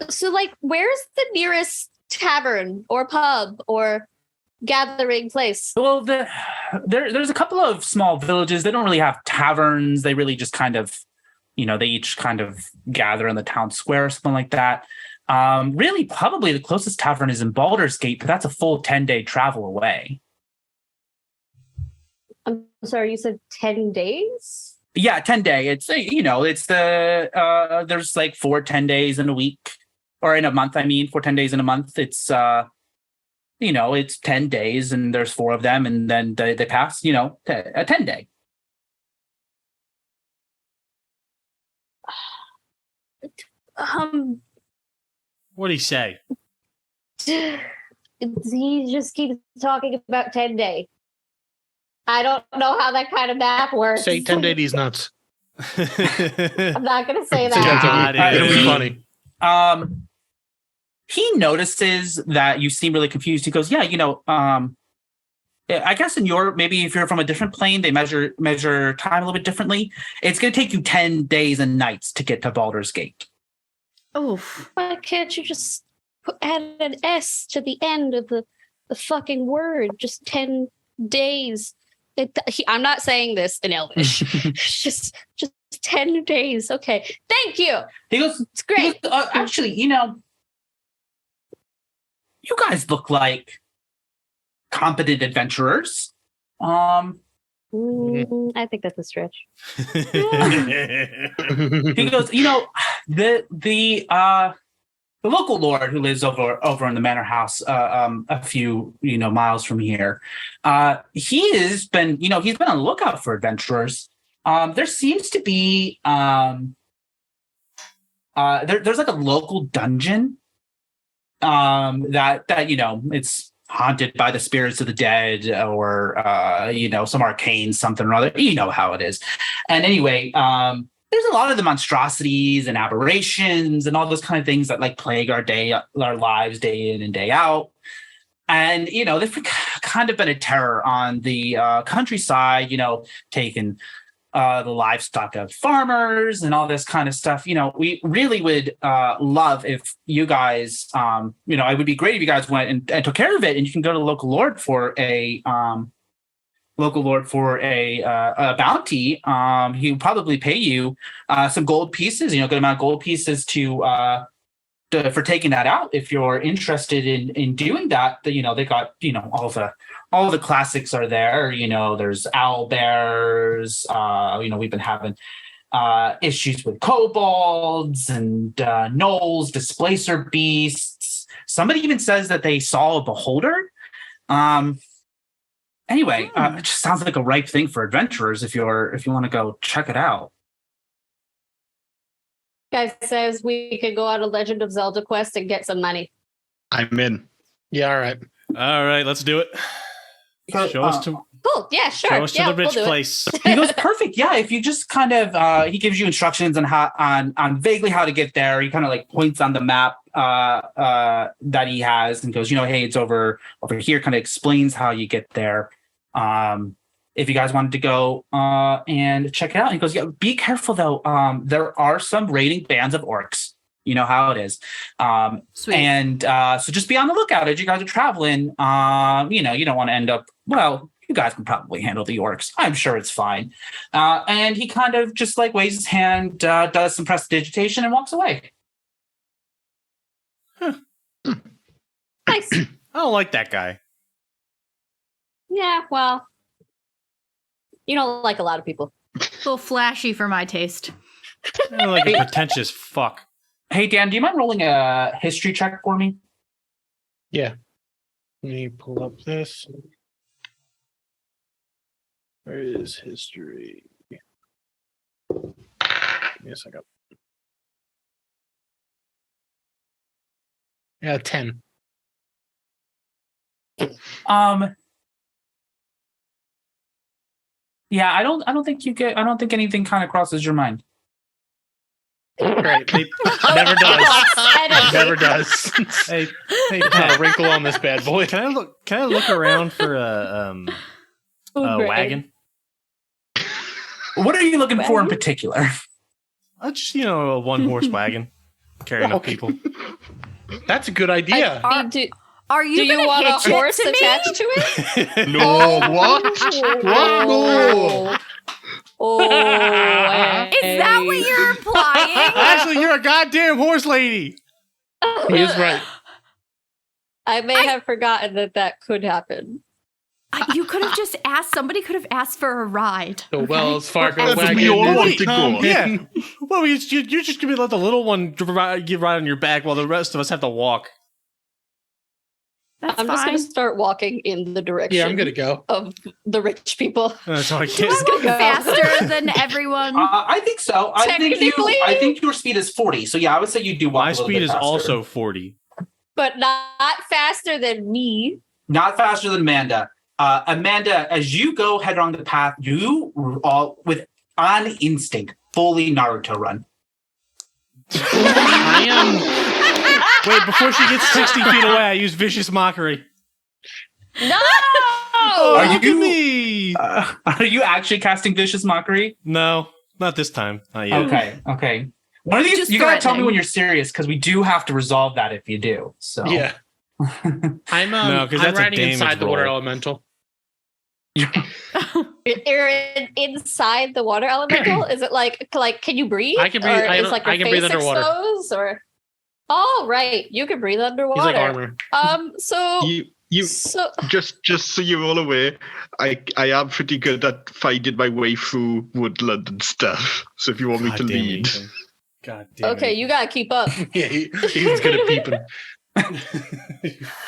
S6: So like, where's the nearest tavern or pub or gathering place?
S1: Well, there's a couple of small villages. They don't really have taverns. They really just kind of, they each kind of gather in the town square or something like that. Really, probably the closest tavern is in Baldur's Gate, but that's a full 10-day travel away.
S6: I'm sorry, you said 10 days?
S1: Yeah, 10-day. It's it's there's like 4 10 days in a week, or in a month. I mean, 4 10 days in a month. It's it's 10 days, and there's 4 of them, and then they pass. A 10-day.
S8: What'd he say?
S6: He just keeps talking about 10 day. I don't know how that kind of math works.
S2: Say 10 day these nuts.
S6: I'm not gonna say
S8: God,
S6: that.
S2: It'll be funny.
S1: He notices that you seem really confused. He goes, "Yeah, I guess maybe if you're from a different plane, they measure time a little bit differently. It's going to take you 10 days and nights to get to Baldur's Gate."
S4: Oof.
S6: Why can't you just add an S to the end of the fucking word? Just 10 days. I'm not saying this in Elvish. just 10 days. Okay. Thank you.
S1: He goes,
S6: It's great.
S1: He goes, actually, you guys look like competent adventurers.
S6: I think that's a stretch.
S1: He goes, the local lord who lives over in the manor house, a few miles from here, he has been he's been on the lookout for adventurers. There seems to be there's like a local dungeon that it's haunted by the spirits of the dead, or some arcane something or other. You know how it is. And anyway, there's a lot of the monstrosities and aberrations and all those kind of things that like plague our lives day in and day out. And they've kind of been a terror on the countryside, taking the livestock of farmers and all this kind of stuff. We really would love if you guys, it would be great if you guys went and took care of it, and you can go to the local lord for a bounty. He would probably pay you some gold pieces, good amount of gold pieces for taking that out. If you're interested in doing that, they got all the classics are there. There's owl bears. We've been having issues with kobolds and gnolls, displacer beasts. Somebody even says that they saw a beholder. Anyway, it just sounds like a ripe thing for adventurers if you want to go check it out.
S6: Guy says we could go on a Legend of Zelda quest and get some money.
S7: I'm in.
S2: Yeah, all right.
S8: All right, let's do it. Show us to
S6: Cool. Yeah, sure.
S8: show us to the rich
S6: we'll do it.
S8: place.
S1: He goes, perfect. Yeah, if you just kind of he gives you instructions on how on vaguely how to get there. He kind of like points on the map that he has and goes, hey, it's over here. Kind of explains how you get there. If you guys wanted to go and check it out. And he goes, yeah, be careful though. There are some raiding bands of orcs. You know how it is.
S4: Sweet.
S1: And so just be on the lookout as you guys are traveling. You don't want to end up, well, you guys can probably handle the orcs. I'm sure it's fine. And he kind of just like waves his hand, does some prestidigitation and walks away.
S6: Nice.
S8: I don't like that guy.
S6: Yeah, well, you don't like a lot of people.
S4: A little flashy for my taste.
S8: I don't like a pretentious fuck.
S1: Hey, Dan, do you mind rolling a history check for me?
S2: Yeah. Let me pull up this. Where is history? Give me a second. Yeah, 10.
S1: Yeah, I don't think anything kind of crosses your mind.
S2: Great. Never does.
S6: Energy.
S2: Never does.
S8: Hey,
S2: Not a wrinkle on this bad boy.
S8: can I look around for a
S6: Great.
S8: wagon?
S1: What are you looking for in particular?
S8: Just, a one-horse wagon carrying up
S2: Okay.
S8: people.
S2: That's a good idea.
S5: Are you
S6: Do you
S5: gonna
S6: want
S5: hitch
S6: a horse
S5: it to me?
S6: attached to it?
S7: No, what? What? No.
S6: Oh,
S5: Is that what you're implying?
S8: Actually, you're a goddamn horse lady.
S2: He is right.
S6: I may have forgotten that could happen.
S5: You could have just asked. Somebody could have asked for a ride.
S2: The
S5: okay?
S2: Wells Fargo
S5: Or
S2: wagon.
S7: we all
S2: is
S7: want to go.
S2: coming.
S8: Yeah. Well, you're just going to let the little one get right on your back while the rest of us have to walk.
S5: That's
S6: I'm just
S5: fine.
S6: going to start walking in the direction
S2: Yeah, I'm gonna go.
S6: of the rich people.
S8: That's all I
S5: Do
S8: can.
S5: I walk faster than everyone?
S1: I think so. I think your speed is 40. So yeah, I would say you do walk.
S8: My
S1: a little
S8: speed
S1: bit
S8: is
S1: faster.
S8: also 40.
S6: But not faster than me.
S1: Not faster than Amanda. Amanda, as you go head along the path, you all on instinct fully Naruto run.
S2: I am.
S8: Wait, before she gets 60 feet away, I use Vicious Mockery.
S6: No!
S8: Oh,
S1: Are
S8: look
S1: you-
S8: at me!
S1: Are you actually casting Vicious Mockery?
S8: No, not this time. Not yet.
S1: Okay. One of these,
S5: Just
S1: you gotta tell me
S5: threatening.
S1: when you're serious because we do have to resolve that if you do. So
S2: Yeah. I'm
S8: No, 'cause
S2: I'm
S8: that's a
S2: riding
S8: damage
S2: inside the water
S8: roll.
S2: elemental.
S6: You're inside the water elemental? Is it like can you breathe?
S2: I can breathe.
S6: Or
S2: I
S6: is
S2: don't-
S6: like your
S2: I can
S6: face
S2: breathe underwater.
S6: exposed? Or oh, right, you can breathe underwater.
S2: He's like armor.
S6: So
S7: You
S6: so
S7: just so you're all aware, I am pretty good at finding my way through woodland and stuff. So if you want me to
S8: God damn it,
S7: lead,
S8: Ethan. God damn
S6: okay,
S8: it.
S6: you gotta keep up.
S2: Yeah, he's good at peeping. All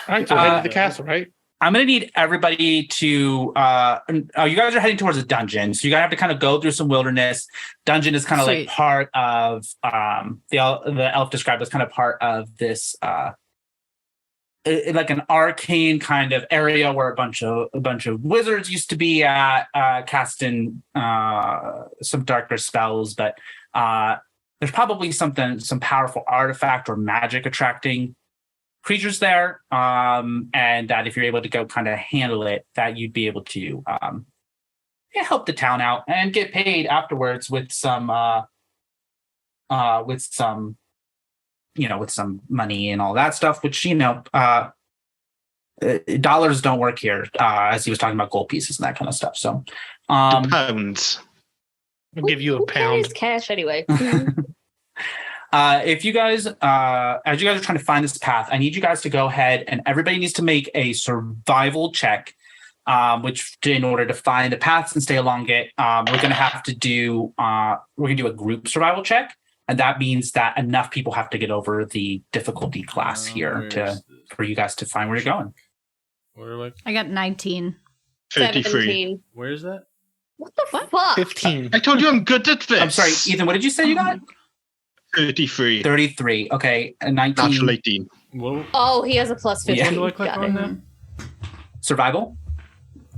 S2: right, so head to the castle, right?
S1: I'm gonna need everybody to. You guys are heading towards a dungeon, so you're gonna have to kind of go through some wilderness. Dungeon is kind of like
S5: Sweet.
S1: part of the elf described as kind of part of this like an arcane kind of area where a bunch of wizards used to be at casting some darker spells, but there's probably some powerful artifact or magic attracting creatures there, and that if you're able to go kind of handle it, that you'd be able to help the town out and get paid afterwards with some money and all that stuff, which dollars don't work here, as he was talking about gold pieces and that kind of stuff. So
S7: pounds.
S2: I'll give you a
S6: Who
S2: pound.
S6: carries cash anyway?
S1: if you guys as you guys are trying to find this path, I need you guys to go ahead and everybody needs to make a survival check, which in order to find the paths and stay along it, we're going to have to do a group survival check. And that means that enough people have to get over the difficulty class here for you guys to find where you're going.
S8: Where am I?
S5: I got 19.
S7: 33.
S6: 17.
S8: Where is that?
S6: What the fuck?
S2: 15.
S7: I told you I'm good at this.
S1: I'm sorry, Ethan, what did you say you got?
S7: 33.
S1: 33. Okay, 19.
S7: Natural 18.
S8: Whoa.
S6: Oh, he has a plus 15.
S1: Yeah.
S8: Do I click
S6: Got
S8: on
S6: it.
S8: that?
S1: Survival?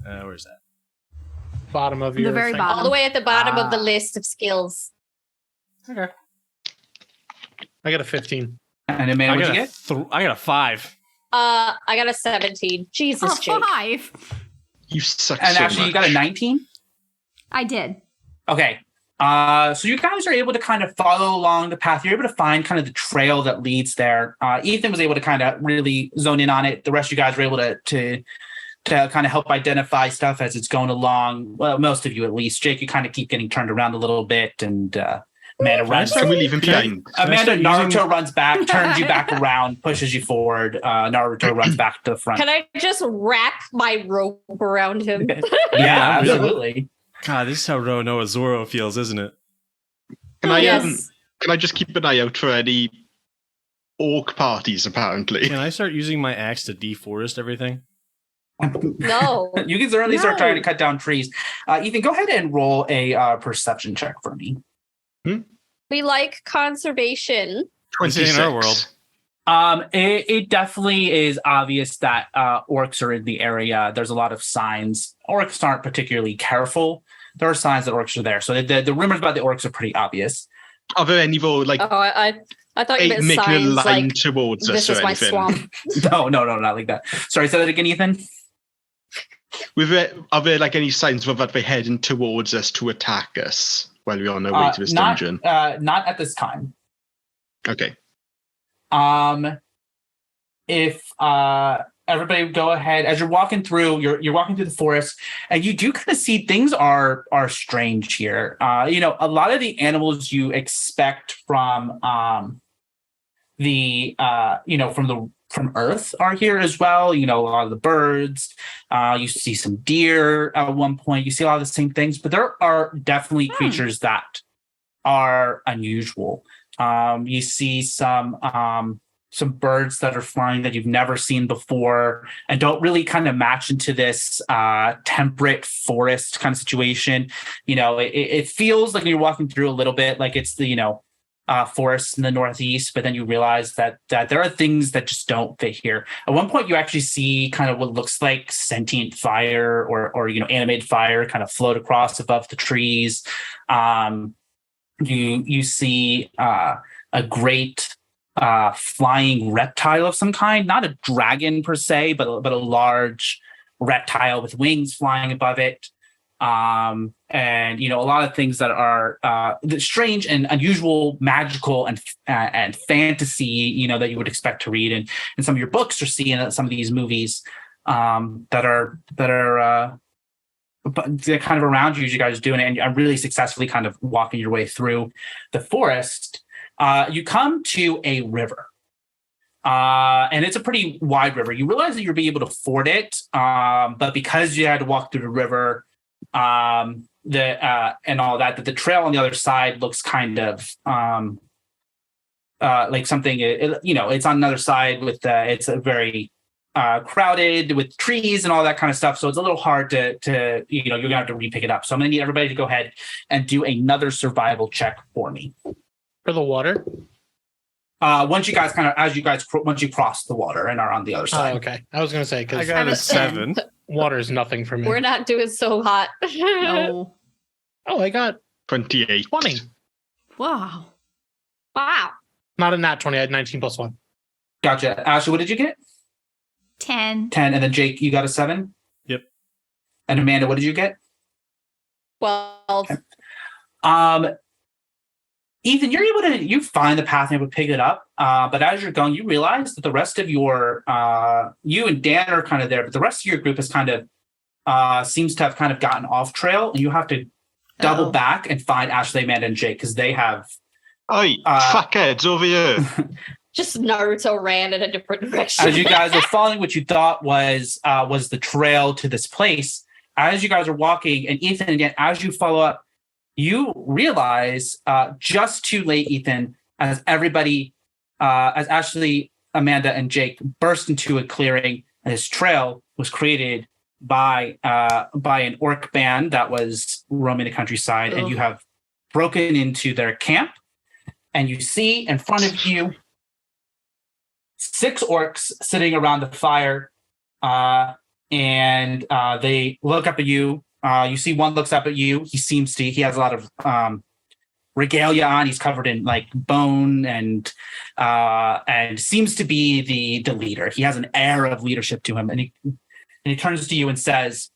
S8: Where's that?
S2: Bottom of
S5: The
S2: your
S5: very
S2: thing.
S5: bottom.
S6: All the way at the bottom of the
S1: Ah.
S6: list of skills.
S8: Okay.
S2: I got a 15.
S1: And Amanda, what'd you get?
S8: I got a 5.
S6: I got a 17. Jesus,
S5: Oh,
S6: Jake.
S5: 5.
S7: You suck
S1: And
S7: so
S1: actually,
S7: much.
S1: you got a 19?
S5: I did.
S1: Okay. So you guys are able to kind of follow along the path. You're able to find kind of the trail that leads there. Ethan was able to kind of really zone in on it. The rest of you guys were able to kind of help identify stuff as it's going along. Well, most of you at least. Jake, you kind of keep getting turned around a little bit, and Amanda runs.
S7: Can we leave him behind?
S1: Amanda,
S8: Can I start
S1: Naruto
S8: using-
S1: runs back, turns you back around, pushes you forward. Naruto runs back to the front.
S6: Can I just wrap my rope around him?
S1: Yeah,
S8: Yeah, really.
S1: absolutely.
S8: God, this is how Noah Zoro feels, isn't it?
S7: Can I
S6: Yes.
S7: can I just keep an eye out for any orc parties? Apparently,
S8: Can I start using my axe to deforest everything?
S6: No.
S1: You can certainly start
S5: No.
S1: trying to cut down trees. Ethan, go ahead and roll a perception check for me.
S6: We like conservation.
S8: This ain't our world.
S1: It definitely is obvious that orcs are in the area. There's a lot of signs. Orcs aren't particularly careful. There are signs that orcs are there. So the rumors about the orcs are pretty obvious.
S7: Are there any more like
S6: Oh, I thought you meant
S7: making a
S6: signs
S7: line
S6: like
S7: towards
S6: this
S7: us
S6: is
S7: or
S6: my
S7: anything?
S6: swamp.
S1: No, not like that. Sorry, say that again, Ethan.
S7: Are there like any signs of that they're heading towards us to attack us? while we're on our way to this dungeon?
S1: Not at this time.
S7: Okay.
S1: If everybody go ahead as you're walking through, you're walking through the forest, and you do kind of see things are strange here. A lot of the animals you expect from from Earth are here as well. A lot of the birds. You see some deer at one point. You see a lot of the same things, but there are definitely creatures that are unusual. You see some birds that are flying that you've never seen before and don't really kind of match into this temperate forest kind of situation. It feels like you're walking through a little bit like it's the forests in the Northeast, but then you realize that there are things that just don't fit here. At one point, you actually see kind of what looks like sentient fire or animated fire kind of float across above the trees. You see a great flying reptile of some kind, not a dragon per se, but a large reptile with wings flying above it. And a lot of things that are strange and unusual, magical and fantasy, that you would expect to read in some of your books or see in some of these movies that are they're kind of around you as you guys are doing it, and you're really successfully kind of walking your way through the forest. You come to a river. And it's a pretty wide river. You realize that you'll be able to ford it, but because you had to walk through the river, and all that the trail on the other side looks kind of like something. It's on another side with it's a very crowded with trees and all that kind of stuff. So it's a little hard to you're gonna have to repick it up. So I'm gonna need everybody to go ahead and do another survival check for me.
S2: For the water?
S1: Once you guys once you cross the water and are on the other side.
S2: Oh, okay. I was going to say, because
S8: I got a 7.
S2: water is nothing for me.
S6: We're not doing so hot.
S5: No.
S2: Oh, I got
S7: 28.
S2: 20.
S5: Wow.
S6: Wow.
S2: Not a nat 20. I had 19 plus 1.
S1: Gotcha. Ashley, what did you get?
S5: 10.
S1: 10. And then Jake, you got a 7?
S8: Yep.
S1: And Amanda, what did you get?
S6: 12.
S1: Ethan, you find the path and able to pick it up. But as you're going, you realize that the rest of your, you and Dan are kind of there, but the rest of your group is kind of, seems to have kind of gotten off trail, and you have to double back and find Ashley, Amanda, and Jake because they have.
S7: Oi, fuckheads over here.
S6: Just Naruto ran in a different direction.
S1: As you guys are following what you thought was the trail to this place, as you guys are walking, and Ethan, again, as you follow up, you realize just too late, Ethan, as everybody, as Ashley, Amanda, and Jake burst into a clearing, and this trail was created by an orc band that was roaming the countryside, and you have broken into their camp, and you see in front of you 6 orcs sitting around the fire, and they look up at you. You see one looks up at you. He has a lot of regalia on. He's covered in like bone and seems to be the leader. He has an air of leadership to him, and he turns to you and says,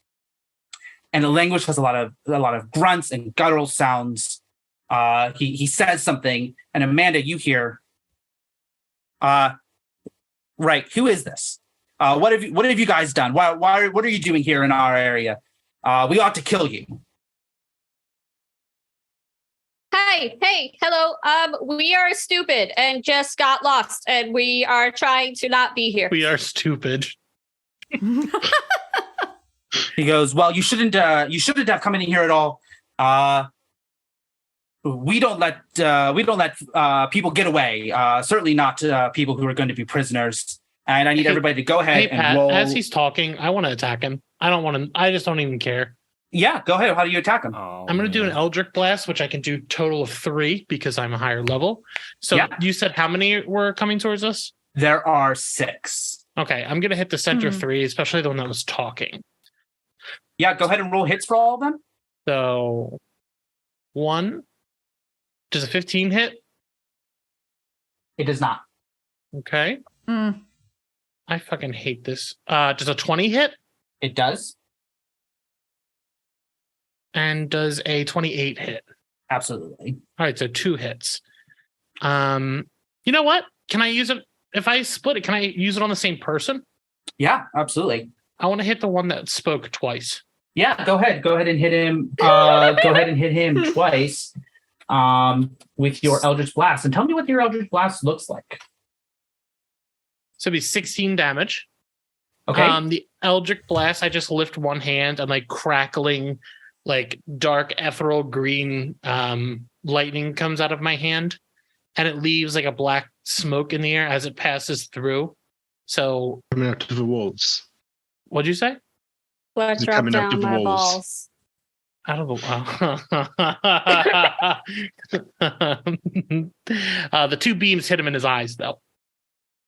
S1: and the language has a lot of grunts and guttural sounds. He says something, and Amanda, you hear, right? Who is this? What have you guys done? What are you doing here in our area? We ought to kill you.
S6: Hey, hello. We are stupid and just got lost, and we are trying to not be here.
S2: We are stupid.
S1: He goes, well, you shouldn't have come in here at all. We don't let people get away. Certainly not people who are going to be prisoners. And I need everybody to go ahead and
S2: Pat,
S1: roll.
S2: as he's talking, I want to attack him. I just don't even care.
S1: Yeah, go ahead. How do you attack him?
S2: I'm going to do an Eldritch Blast, which I can do total of 3 because I'm a higher level. So You said how many were coming towards us?
S1: There are 6.
S2: Okay, I'm going to hit the center 3, especially the one that was talking.
S1: Yeah, go ahead and roll hits for all of them.
S2: So 1. Does a 15 hit?
S1: It does not.
S2: Okay. I fucking hate this. Does a 20 hit?
S1: It does.
S2: And does a 28 hit?
S1: absolutely.
S2: All right, so 2 hits. You know what? Can I use it if I split it? Can I use it on the same person?
S1: Yeah, absolutely.
S2: I want to hit the one that spoke twice.
S1: Yeah, go ahead. Go ahead and hit him. Go ahead and hit him twice with your Eldritch Blast. And tell me what your Eldritch Blast looks like.
S2: So it'd be 16 damage.
S1: Okay.
S2: The Eldritch Blast, I just lift one hand and like crackling, like dark ethereal green lightning comes out of my hand, and it leaves like a black smoke in the air as it passes through. So
S7: Coming out of the walls.
S2: what'd you say?
S6: Well, I
S7: Is it
S6: dropped
S7: coming out
S6: down
S7: of the
S6: my
S7: walls?
S6: balls.
S2: Out of the the 2 beams hit him in his eyes though.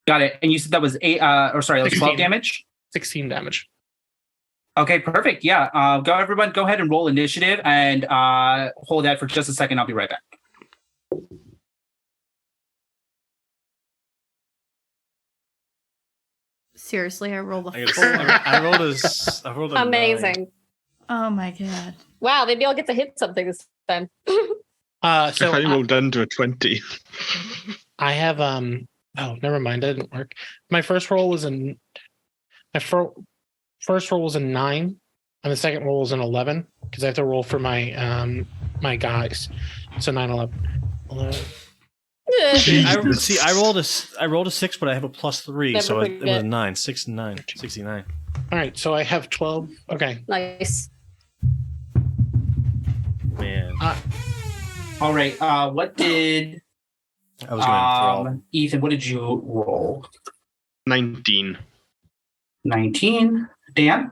S1: Got it. And you said that was 12
S2: 16.
S1: damage?
S2: 16 damage.
S1: Okay, perfect. Yeah. Everyone, go ahead and roll initiative and hold that for just a second. I'll be right back.
S5: Seriously, I rolled
S8: I
S5: a
S8: got
S5: 4.
S8: I rolled a 9.
S6: Amazing.
S5: Oh my god.
S6: Wow, maybe I'll get to hit something this time.
S2: So
S7: I rolled under a 20.
S2: I have oh, never mind, that didn't work. My first roll was first roll was a 9, and the second roll was an 11 because I have to roll for my my guys. So 9, 11.
S8: I rolled a 6, but I have a +3,
S6: Never
S8: so it was a
S6: forget.
S8: 9. 6 and 9, 69.
S2: All right, so I have 12. Okay.
S6: Nice.
S8: Man,
S1: All right. What did
S8: I was going to
S1: Ethan, what did you roll?
S7: 19.
S1: 19. Dan?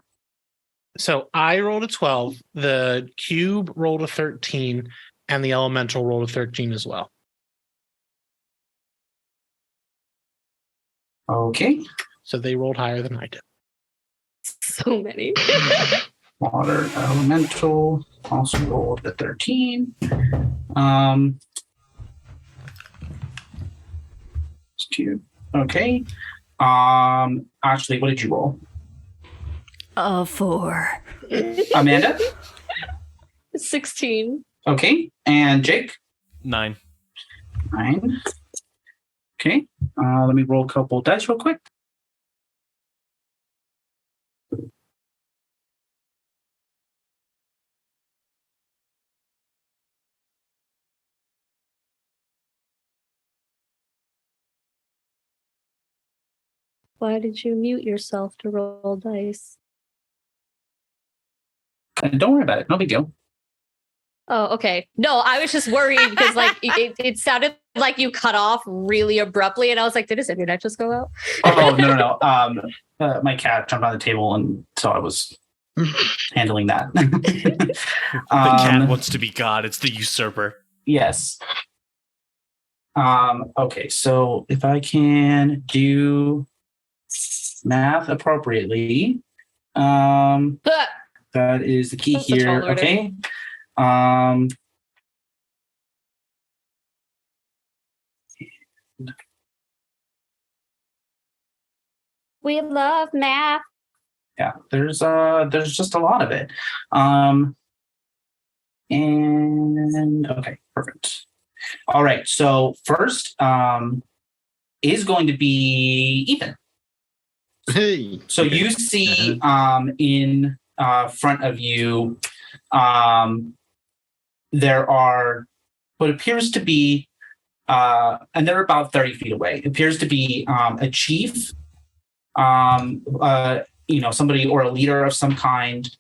S2: So I rolled a 12, the cube rolled a 13, and the elemental rolled a 13 as well.
S1: Okay.
S2: So they rolled higher than I did.
S6: So many.
S1: Water elemental also rolled a 13. It's cute. Okay. Actually, what did you roll?
S5: A 4.
S1: Amanda?
S6: 16.
S1: Okay. And Jake?
S8: 9.
S1: 9. Okay. Let me roll a couple dice real quick.
S6: Why did you mute yourself to roll dice?
S1: Don't worry about it. No big deal.
S6: Oh, okay. No, I was just worried because like it sounded like you cut off really abruptly, and I was like, did his internet just go out?
S1: Oh, no. My cat jumped on the table, and so I was handling that.
S8: The cat wants to be God. It's the usurper.
S1: Yes. Okay, so if I can do math appropriately, that is the key
S6: That's such
S1: here.
S6: all order.
S1: Okay.
S6: We love math.
S1: Yeah, there's just a lot of it. And okay, perfect. All right, so first is going to be Ethan.
S7: Hey.
S1: So
S7: okay.
S1: you see in front of you there are what appears to be and they're about 30 feet away. It appears to be a chief, somebody or a leader of some kind,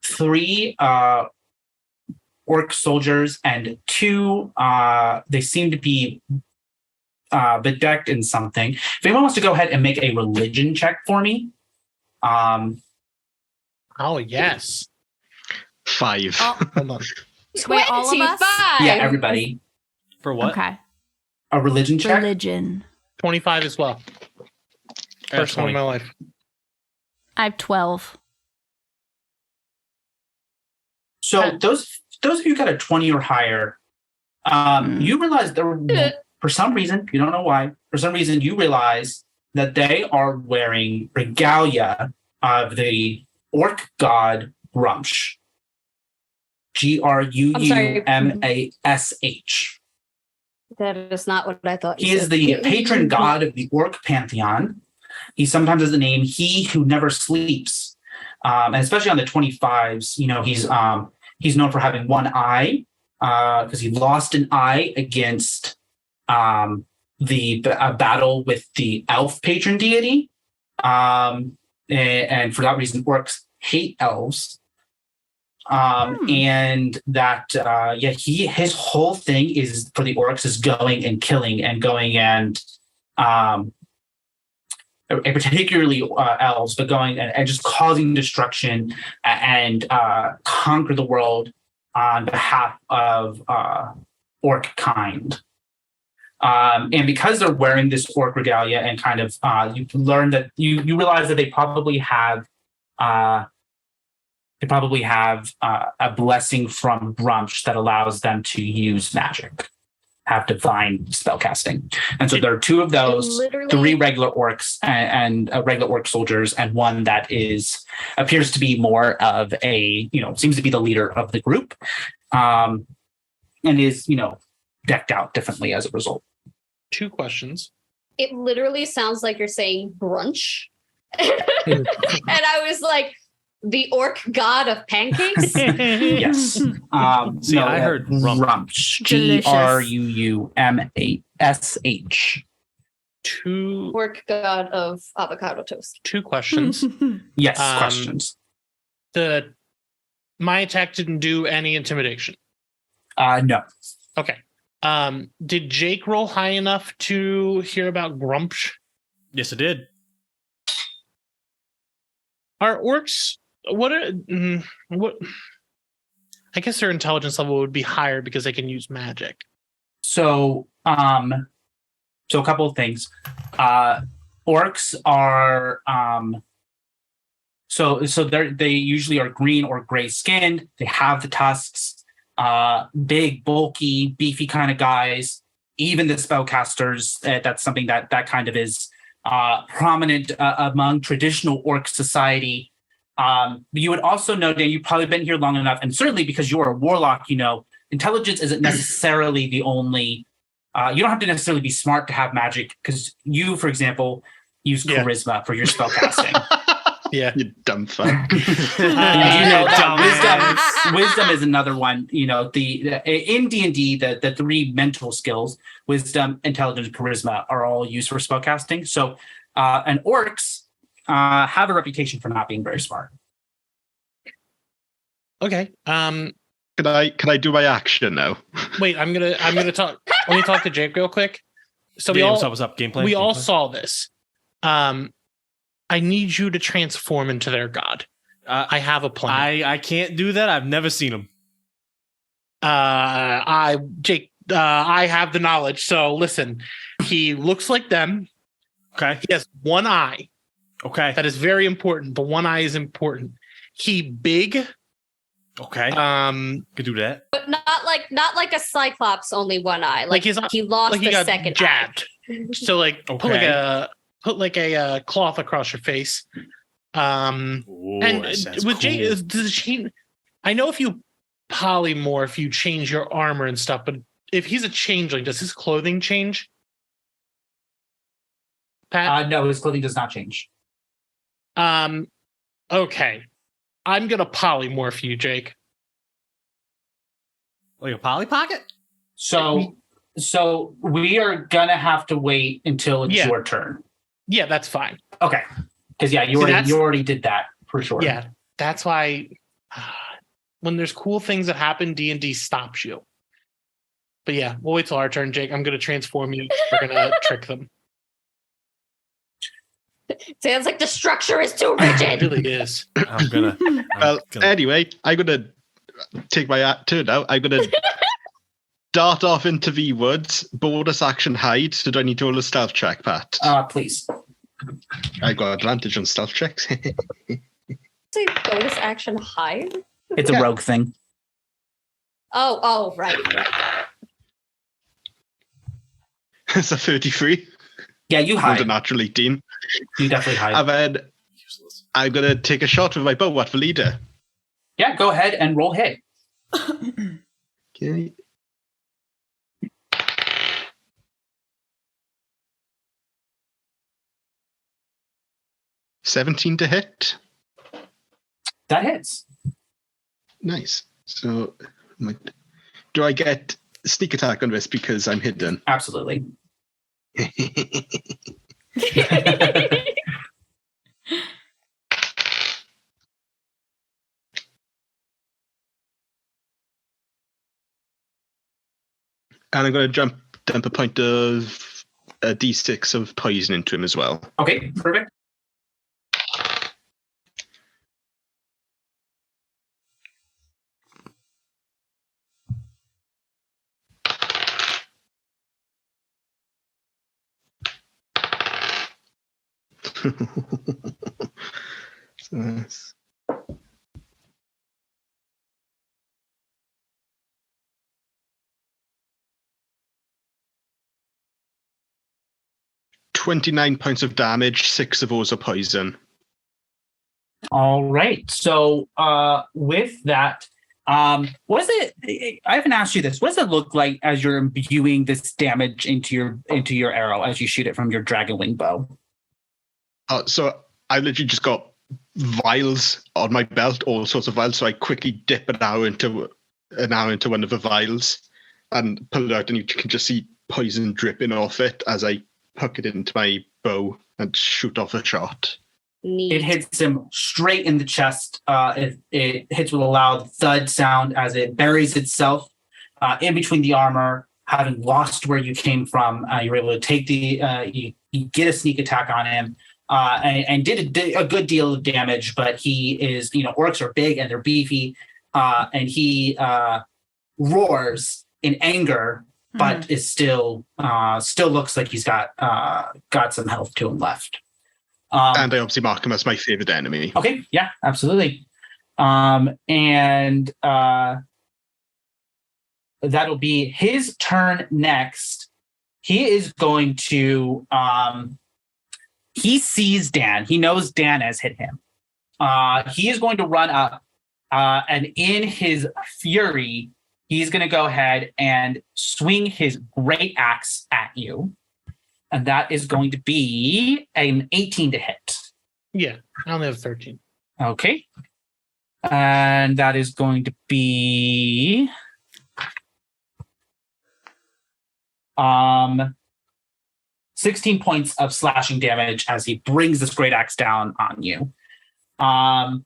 S1: 3 orc soldiers, and 2 they seem to be bedecked in something. If anyone wants to go ahead and make a religion check for me.
S2: Oh, yes.
S7: 5.
S2: Hold on.
S5: Wait, all of us?
S6: 25.
S1: Yeah, everybody.
S8: For what?
S5: Okay.
S1: A religion check.
S5: Religion.
S2: 25 as well. First one in my life.
S5: I have 12.
S1: So those of you got a 20 or higher, you realize for some reason, you don't know why, for some reason you realize that they are wearing regalia of the orc god Grumsh. Grumash.
S6: That is not what I thought.
S1: He is the patron god of the orc pantheon. He sometimes has the name He Who Never Sleeps. And especially on the 25s, he's known for having one eye because he lost an eye against the battle with the elf patron deity. And for that reason, orcs hate elves. And that, his whole thing is for the orcs is going and killing and going and particularly elves, but going and just causing destruction and conquer the world on behalf of orc kind. And because they're wearing this orc regalia and kind of you learn that you realize that they probably have a blessing from Grumsh that allows them to use magic, have divine spellcasting. And so there are two of those, three regular orcs and regular orc soldiers, and one that appears to be more of seems to be the leader of the group, and is, decked out differently as a result.
S2: 2 questions.
S6: It literally sounds like you're saying brunch. And I was like, the orc god of pancakes?
S1: Yes.
S8: I heard
S1: Grumsh.
S4: Delicious.
S1: Grumash.
S2: 2
S6: Orc god of avocado toast.
S2: 2 questions.
S1: Yes, questions.
S2: My attack didn't do any intimidation.
S1: No.
S2: Okay. Did Jake roll high enough to hear about Grumsh?
S8: Yes, it did.
S2: Are orcs what? I guess their intelligence level would be higher because they can use magic.
S1: So, a couple of things. Orcs are they usually are green or gray skinned. They have the tusks. Big, bulky, beefy kind of guys. Even the spellcasters. That's something that kind of is prominent among traditional orc society. You would also know, Dan, you've probably been here long enough, and certainly because you're a warlock, intelligence isn't necessarily the only. You don't have to necessarily be smart to have magic, because you, for example, use charisma for your spellcasting.
S7: Yeah, you dumb fuck.
S1: Wisdom is another one. In D&D, the 3 mental skills, wisdom, intelligence, charisma, are all used for spellcasting. So, and orcs have a reputation for not being very smart.
S2: Okay.
S7: Can I do my action now?
S2: Wait, I'm gonna talk. Let me talk to Jake real quick. So
S8: What's up? Gameplay.
S2: We all saw this. I need you to transform into their god. I have a plan.
S8: I can't do that. I've never seen him.
S2: Jake, I have the knowledge. So listen, he looks like them.
S8: Okay.
S2: He has one eye.
S8: Okay.
S2: That is very important. The one eye is important. He big.
S8: Okay. Could do that.
S6: But not like a cyclops, only one eye. Like he lost
S2: he
S6: the
S2: got
S6: second
S2: jabbed.
S6: eye.
S2: So put a cloth across your face. And with Jake, I know if you polymorph, you change your armor and stuff, but if he's a changeling, does his clothing change? Pat?
S1: No, his clothing does not change.
S2: Okay. I'm gonna polymorph you, Jake.
S8: Like a Polly Pocket?
S1: So we are gonna have to wait until it's your turn.
S2: Yeah, that's fine.
S1: Okay. Because you already did that for sure.
S2: Yeah, that's why when there's cool things that happen, D&D stops you. But yeah, we'll wait till our turn, Jake. I'm gonna transform you. We're gonna trick them.
S6: Sounds like the structure is too rigid.
S2: It really is.
S7: Anyway, I'm gonna take my turn now. I'm gonna dart off into the woods, bonus action hide. So do I need to roll a stealth check, Pat?
S1: Please.
S7: I got advantage on stealth checks.
S6: Say bonus action hide?
S1: It's a rogue thing.
S6: Oh, right.
S7: It's a 33.
S1: Yeah, you hide.
S7: Rolled a natural 18.
S1: You definitely hide.
S7: And then I'm going to take a shot with my bow at the leader.
S1: Yeah, go ahead and roll hit.
S7: Okay. $17 to hit.
S1: That hits.
S7: Nice. So, do I get sneak attack on this because I'm hidden?
S1: Absolutely.
S7: And I'm going to dump a point of a d6 of poison into him as well.
S1: Okay, perfect.
S7: So that's 29 points of damage, 6 of those are poison.
S1: All right. So with that, what is it? I haven't asked you this. What does it look like as you're imbuing this damage into your arrow as you shoot it from your dragon wing bow?
S7: So I literally just got vials on my belt, all sorts of vials. So I quickly dip an arrow into one of the vials and pull it out, and you can just see poison dripping off it as I hook it into my bow and shoot off a shot.
S6: Neat.
S1: It hits him straight in the chest. It hits with a loud thud sound as it buries itself in between the armor. Having lost where you came from, you're able to take you get a sneak attack on him and did a good deal of damage. But he is, orcs are big and they're beefy, and he roars in anger, but is still looks like he's got some health to him left.
S7: And I obviously mark him as my favorite enemy.
S1: Okay, yeah, absolutely. And that'll be his turn next. He is going to he sees Dan. He knows Dan has hit him. He is going to run up and in his fury, he's going to go ahead and swing his great axe at you. And that is going to be an 18 to hit.
S2: Yeah, I only have 13.
S1: Okay. And that is going to be 16 points of slashing damage as he brings this great axe down on you. And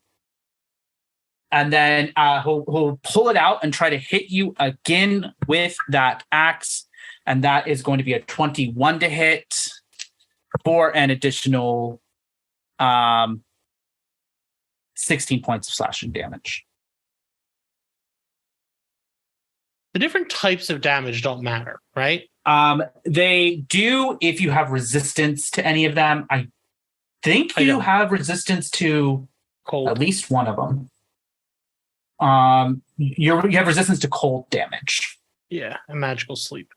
S1: then he'll pull it out and try to hit you again with that axe. And that is going to be a 21 to hit for an additional 16 points of slashing damage.
S2: The different types of damage don't matter, right?
S1: They do if you have resistance to any of them. I think you have resistance to
S2: Cold.
S1: at least one of them. You have resistance to cold damage.
S2: Yeah, and magical sleep.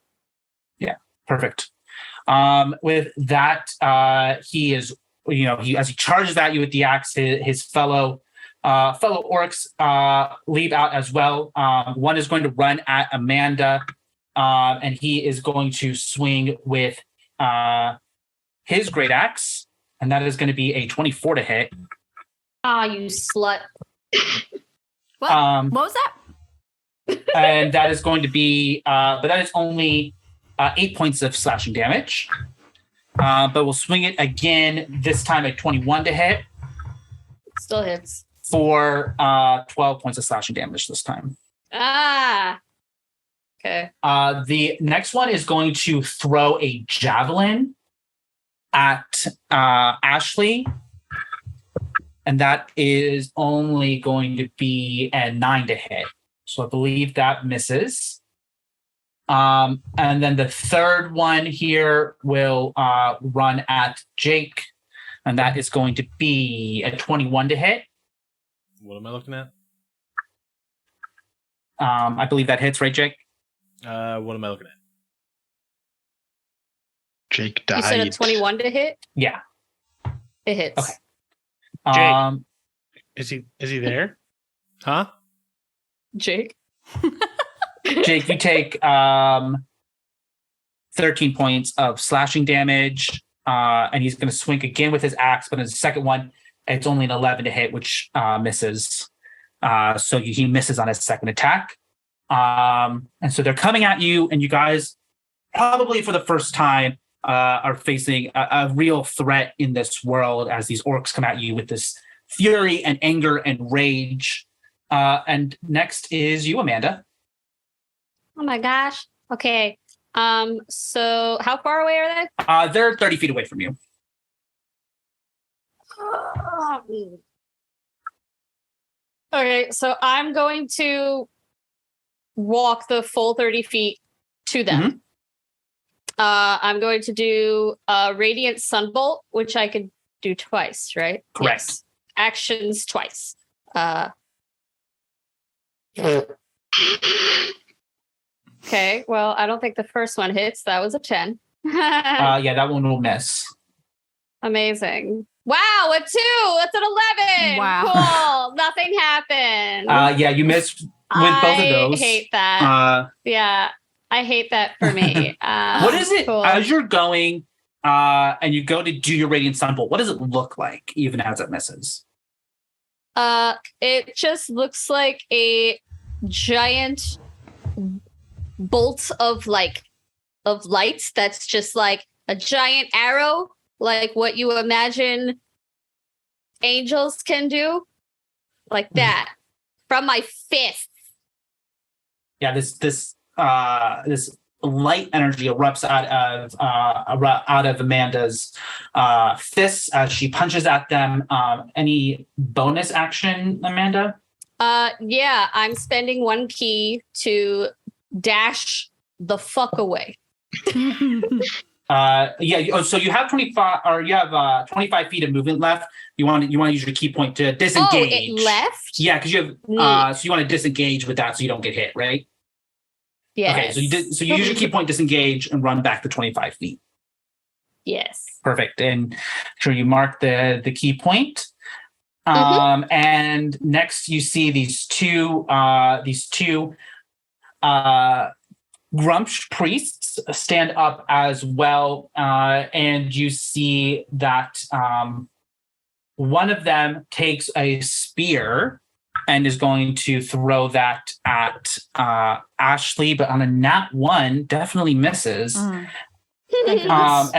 S1: Yeah, perfect. With that, he is, as he charges at you with the axe, his fellow orcs leave out as well. One is going to run at Amanda, and he is going to swing with his great axe, and that is going to be a 24 to hit.
S6: Ah, you slut.
S5: What was that?
S1: And that is going to be, but that is only 8 points of slashing damage. But we'll swing it again, this time at 21 to hit.
S6: Still hits.
S1: For 12 points of slashing damage this time.
S6: Ah. Okay.
S1: The next one is going to throw a javelin at Ashley. And that is only going to be a 9 to hit. So I believe that misses. And then the third one here will run at Jake. And that is going to be a 21 to hit.
S8: What am I looking at?
S1: I believe that hits, right, Jake?
S8: What am I looking at?
S7: Jake died.
S6: You said a 21 to hit?
S1: Yeah.
S6: It hits.
S1: Okay.
S2: Is he there?
S8: Huh?
S6: Jake?
S1: Jake, you take 13 points of slashing damage, and he's going to swing again with his axe, but in the second one, it's only an 11 to hit, which misses. So he misses on his second attack. And so they're coming at you, and you guys, probably for the first time, are facing a real threat in this world as these orcs come at you with this fury and anger and rage. And next is you, Amanda.
S6: Oh my gosh. Okay. So how far away are they?
S1: They're 30 feet away from you.
S6: Okay, so I'm going to walk the full 30 feet to them.
S1: Mm-hmm.
S6: I'm going to do a Radiant Sunbolt, which I could do twice, right?
S1: Correct.
S6: Yes. Actions twice. Okay, well, I don't think the first one hits. That was a 10.
S1: Yeah, that one will miss.
S6: Amazing. Wow, a 2. That's an 11.
S5: Wow.
S6: Cool. Nothing happened.
S1: Yeah, you missed with both of those.
S6: I hate that. Yeah, I hate that for me.
S1: What is it
S6: cool.
S1: as you're going and you go to do your Radiant Sunbolt? What does it look like even as it misses?
S6: It just looks like a giant bolt of light that's just like a giant arrow, like what you imagine angels can do, like that, from my fist.
S1: Yeah, this light energy erupts out of Amanda's fists as she punches at them. Any bonus action, Amanda?
S6: Yeah, I'm spending 1 key to dash the fuck away.
S1: Yeah. So you have 25, or you have 25 feet of movement left. You want to use your key point to disengage.
S6: Oh, it left?
S1: Yeah, because you have. So you want to disengage with that, so you don't get hit, right?
S6: Yes.
S1: Okay. So you use your key point, disengage, and run back the 25 feet.
S6: Yes.
S1: Perfect. And sure, you mark the key point. And next you see these two Grumsh priests stand up as well, and you see that one of them takes a spear and is going to throw that at Ashley, but on a nat 1, definitely misses. And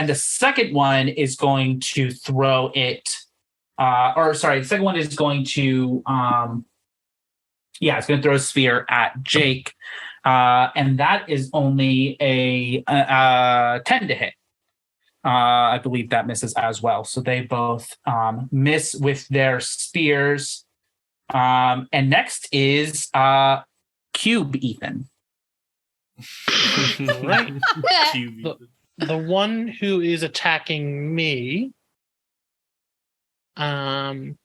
S1: the second one is going to throw it. The second one is going to it's going to throw a spear at Jake. And that is only a 10 to hit. I believe that misses as well. So they both miss with their spears. And next is Cube Ethan.
S2: Right. The one who is attacking me. Just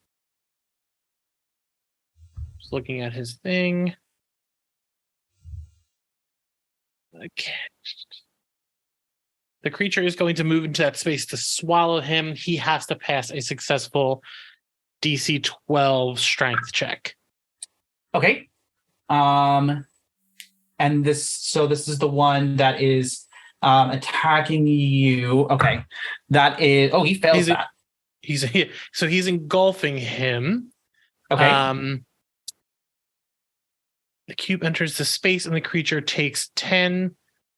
S2: looking at his thing. Okay. The creature is going to move into that space to swallow him. He has to pass a successful DC 12 strength check.
S1: Okay. And this is the one that is attacking you. Okay. That is he fails that.
S2: He's engulfing him.
S1: Okay.
S2: The cube enters the space and the creature takes 10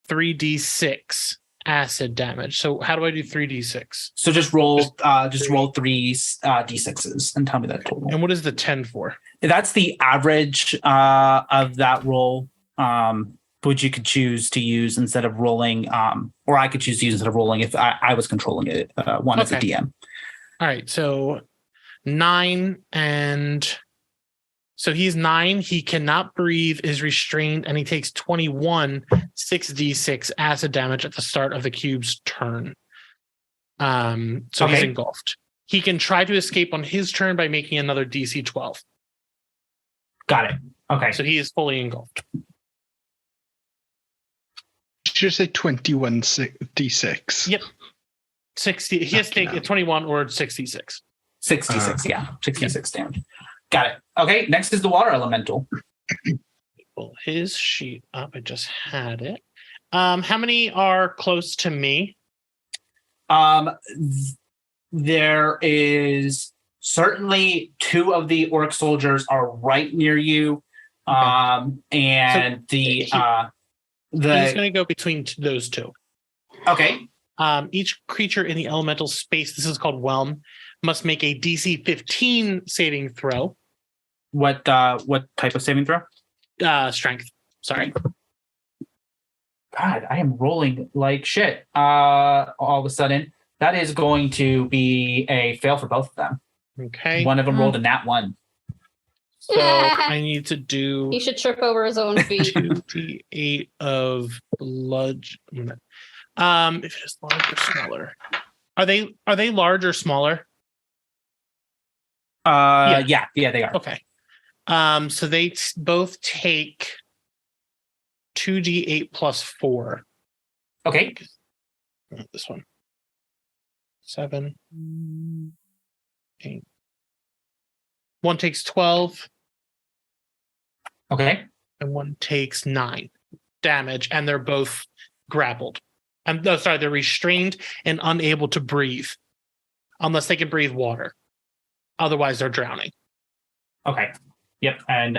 S2: 3d6 acid damage. So how do I do 3d6?
S1: So just roll 3 d6s and tell me that total.
S2: And what is the 10 for?
S1: That's the average of that roll, which you could choose to use instead of rolling, or I could choose to use instead of rolling if I was controlling it, as a DM.
S2: All right, so 9 and... So he's 9, he cannot breathe, is restrained, and he takes 21 6d6 acid damage at the start of the cube's turn. He's engulfed. He can try to escape on his turn by making another DC 12.
S1: Got it. Okay.
S2: So he is fully engulfed.
S7: Should I say 21 d6?
S2: Yep. 60. He has to take 21 or 66.
S1: 66, 66 damage. Got it. Okay, next is the water elemental.
S2: pull his sheet up. I just had it. How many are close to me?
S1: There is certainly 2 of the orc soldiers are right near you. And
S2: He's
S1: the
S2: going to go between those 2.
S1: okay.
S2: Each creature in the elemental space, this is called Whelm, must make a DC 15 saving throw.
S1: What type of saving throw?
S2: Strength. Sorry.
S1: God, I am rolling like shit. All of a sudden, that is going to be a fail for both of them.
S2: Okay.
S1: One of them rolled a nat 1.
S2: So I need to do
S6: He should trip over his own feet.
S2: 2d8 of blood. If it is large or smaller. Are they large or smaller?
S1: Yeah, they are.
S2: Okay. So they both take 2d8 plus 4.
S1: Okay.
S2: This one. 7. 8. One takes 12.
S1: Okay.
S2: And one takes 9 damage, and they're both grappled. They're restrained and unable to breathe unless they can breathe water. Otherwise, they're drowning.
S1: Okay. Yep. And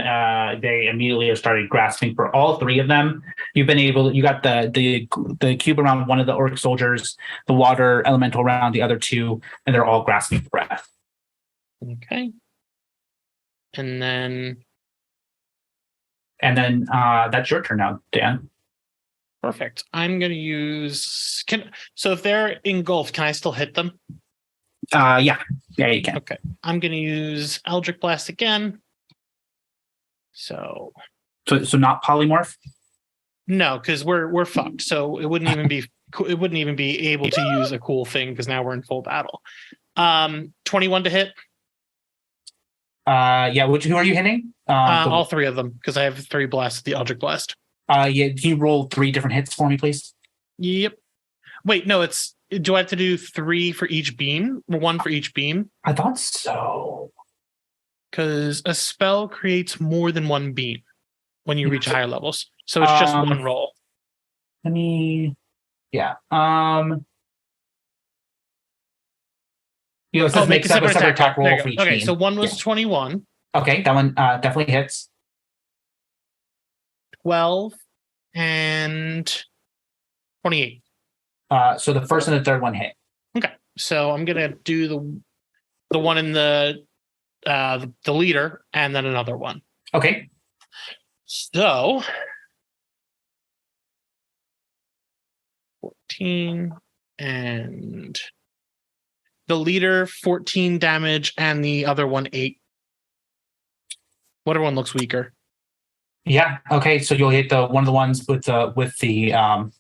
S1: they immediately are started grasping for all 3 of them. You got the cube around one of the orc soldiers, the water elemental around the other 2, and they're all grasping for breath.
S2: Okay. And then
S1: that's your turn now, Dan.
S2: perfect. I'm going to use. So if they're engulfed, can I still hit them?
S1: Yeah, you can.
S2: Okay. I'm going to use Eldritch Blast again. So
S1: not polymorph.
S2: no, because we're fucked. So it wouldn't even be able to use a cool thing because now we're in full battle. 21 to hit.
S1: Yeah. Who are you hitting?
S2: All 3 of them because I have 3 blasts of the Eldritch Blast.
S1: Yeah. Can you roll 3 different hits for me, please?
S2: Yep. Wait, no. Do I have to do 3 for each beam? Or 1 for each beam?
S1: I thought so.
S2: Because a spell creates more than 1 beam when you reach higher levels. So it's just 1 roll.
S1: Yeah. It says make a separate attack roll for each
S2: Okay,
S1: beam.
S2: so 1 was 21.
S1: Okay, that one definitely hits.
S2: 12 and 28.
S1: So the first and the third one hit.
S2: Okay, so I'm gonna do the one in the leader and then another one.
S1: Okay.
S2: So 14 and the leader 14 damage and the other one 8. Whatever one looks weaker.
S1: Yeah. Okay. So you'll hit one of the ones with the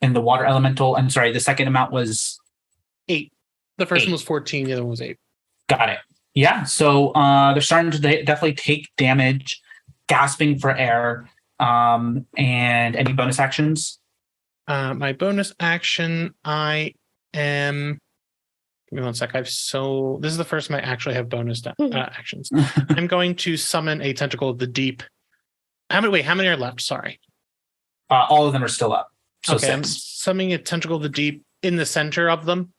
S1: in the water elemental. I'm sorry. The second amount was
S2: 8. The first
S1: 8.
S2: one was 14. The other one was 8.
S1: Got it. Yeah. So they're starting to definitely take damage, gasping for air. And any bonus actions?
S2: My bonus action, I am. Give me one sec. This is the first time I actually have bonus actions. I'm going to summon a tentacle of the deep. How many are left? Sorry.
S1: All of them are still up. So
S2: okay,
S1: 6.
S2: I'm summoning a tentacle of the deep in the center of them.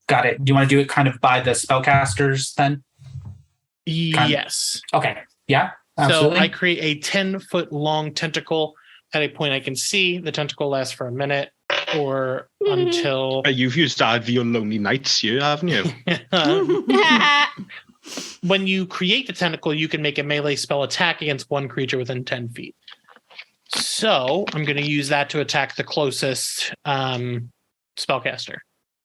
S1: Got it. Do you want to do it kind of by the spellcasters then?
S2: Yes.
S1: Okay. Yeah. Absolutely.
S2: So I create a 10-foot long tentacle at a point I can see. The tentacle lasts for a minute or until.
S7: You've used that for your lonely nights, haven't you?
S2: When you create the tentacle, you can make a melee spell attack against one creature within 10 feet. So I'm going to use that to attack the closest spellcaster.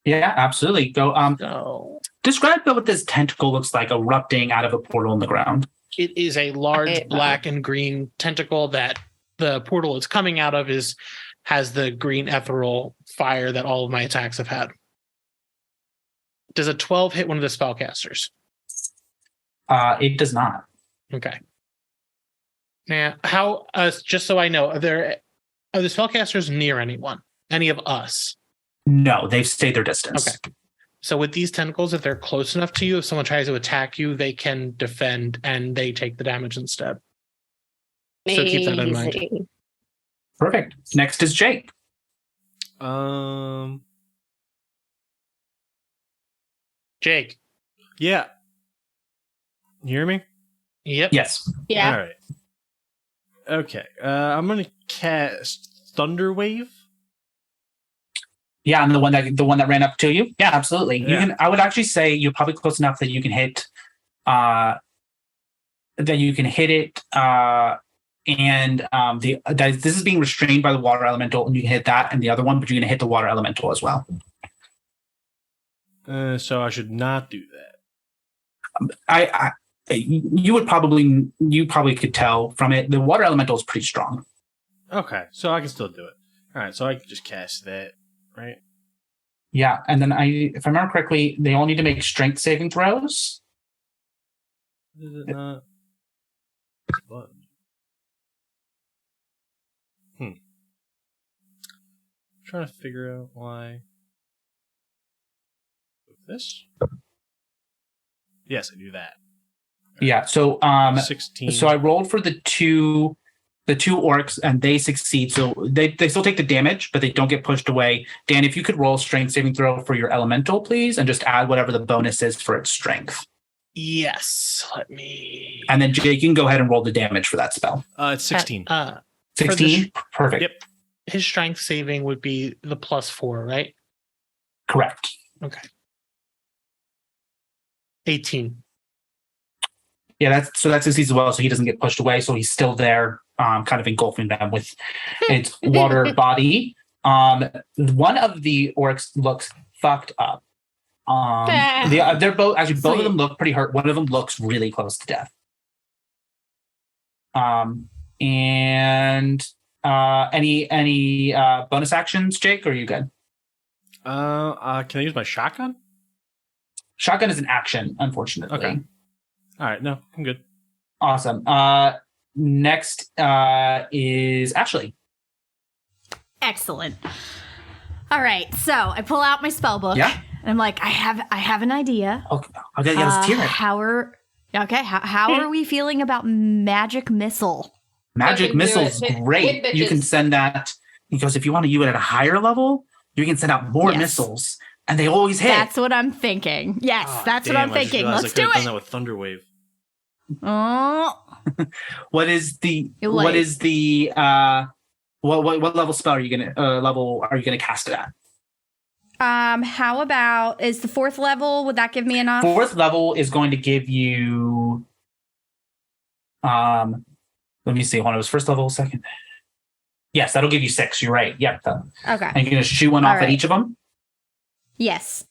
S1: Yeah, absolutely. Go.
S2: So
S1: Describe what this tentacle looks like erupting out of a portal in the ground.
S2: it is a large black and green tentacle that the portal is coming out of has the green ethereal fire that all of my attacks have had. Does a 12 hit one of the spellcasters?
S1: It does not.
S2: Okay. Now, how? Just so I know, are the spellcasters near anyone? Any of us?
S1: No, they've stayed their distance.
S2: Okay. So with these tentacles, if they're close enough to you, if someone tries to attack you, they can defend and they take the damage instead. So keep that in mind.
S6: Amazing.
S1: Perfect. Next is Jake.
S2: Jake.
S8: Yeah. You hear me?
S2: Yep.
S1: Yes.
S6: Yeah.
S8: All right. Okay. I'm gonna cast Thunder Wave.
S1: Yeah, and the one that ran up to you. Yeah, absolutely. You
S8: Yeah.
S1: can. I would actually say you're probably close enough that you can hit. That you can hit it. And this is being restrained by the water elemental, and you can hit that and the other one, but you're going to hit the water elemental as well.
S8: So I should not do that.
S1: You probably could tell from it. The water elemental is pretty strong.
S8: Okay, so I can still do it. All right, so I can just cast that, right?
S1: Yeah, and then if I remember correctly, they all need to make strength saving throws.
S8: Is it not? What? Trying to figure out why. This? Yes, I do that.
S1: Yeah. So
S8: 16.
S1: So I rolled for the two orcs, and they succeed. So they still take the damage, but they don't get pushed away. Dan, if you could roll strength saving throw for your elemental, please, and just add whatever the bonus is for its strength.
S2: Yes. Let me.
S1: And then Jake, you can go ahead and roll the damage for that spell.
S8: It's 16.
S1: 16? Perfect.
S8: Yep.
S2: His strength saving would be the +4, right?
S1: Correct.
S2: Okay. 18.
S1: Yeah, that succeeds as well, so he doesn't get pushed away, so he's still there, kind of engulfing them with its water body. One of the orcs looks fucked up. They're both both of them look pretty hurt. One of them looks really close to death. And any bonus actions, Jake, or are you good?
S8: Can I use my shotgun?
S1: Shotgun is an action, unfortunately.
S8: Okay. All right, no, I'm good.
S1: Awesome. Next is Ashley.
S5: Excellent. All right, so I pull out my spell book.
S1: Yeah.
S5: And I'm like, I have an idea.
S1: Okay, yeah, let's hear it.
S5: How are we feeling about magic missile?
S1: Magic
S6: Fucking do
S1: missile's
S6: it.
S1: great.
S6: Hit
S1: You can
S6: bitches.
S1: send that because if you want to use it at a higher level, you can send out more
S5: Yes.
S1: missiles, and they always hit.
S5: That's what I'm thinking. Yes, that's what I'm thinking. Let's do
S8: Done
S5: it.
S8: that with Thunder Wave.
S5: Oh,
S1: What is the
S5: You're
S1: what
S5: late.
S1: is the what level spell are you gonna cast it at?
S5: how about is the 4th level? Would that give me enough?
S1: 4th level is going to give you let me see. Hold on, it was 1st level, 2nd. Yes, that'll give you 6. You're right. Yep.
S5: Okay.
S1: And you're gonna shoot one
S5: All
S1: off at
S5: right.
S1: each of them.
S5: Yes.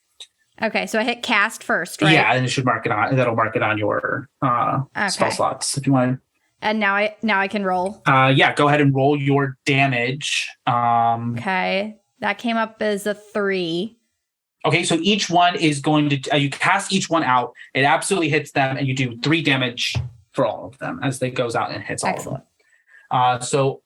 S5: Okay, so I hit cast first, right?
S1: Yeah, and it should mark it on. That'll mark it on your spell
S5: Okay.
S1: slots if you want.
S5: And now I can roll.
S1: Yeah, go ahead and roll your damage.
S5: Okay. That came up as a 3.
S1: Okay, so each one is going to you cast each one out. It absolutely hits them, and you do 3 damage for all of them as it goes out and hits all
S5: Excellent.
S1: of them. So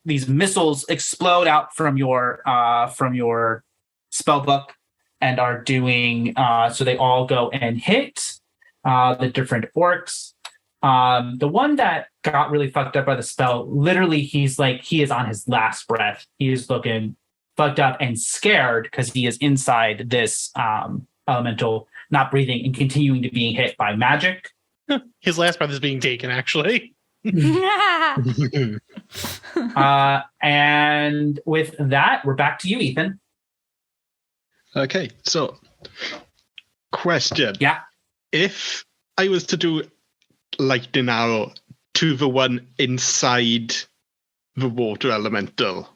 S1: these missiles explode out from your spell book and are doing so they all go and hit the different orcs. The one that got really fucked up by the spell, literally he is on his last breath. He is looking fucked up and scared because he is inside this elemental, not breathing and continuing to being hit by magic.
S2: His last breath is being taken, actually.
S1: And with that, we're back to you, Ethan.
S7: Okay, so question.
S1: Yeah.
S7: If I was to do lightning arrow to the one inside the water elemental,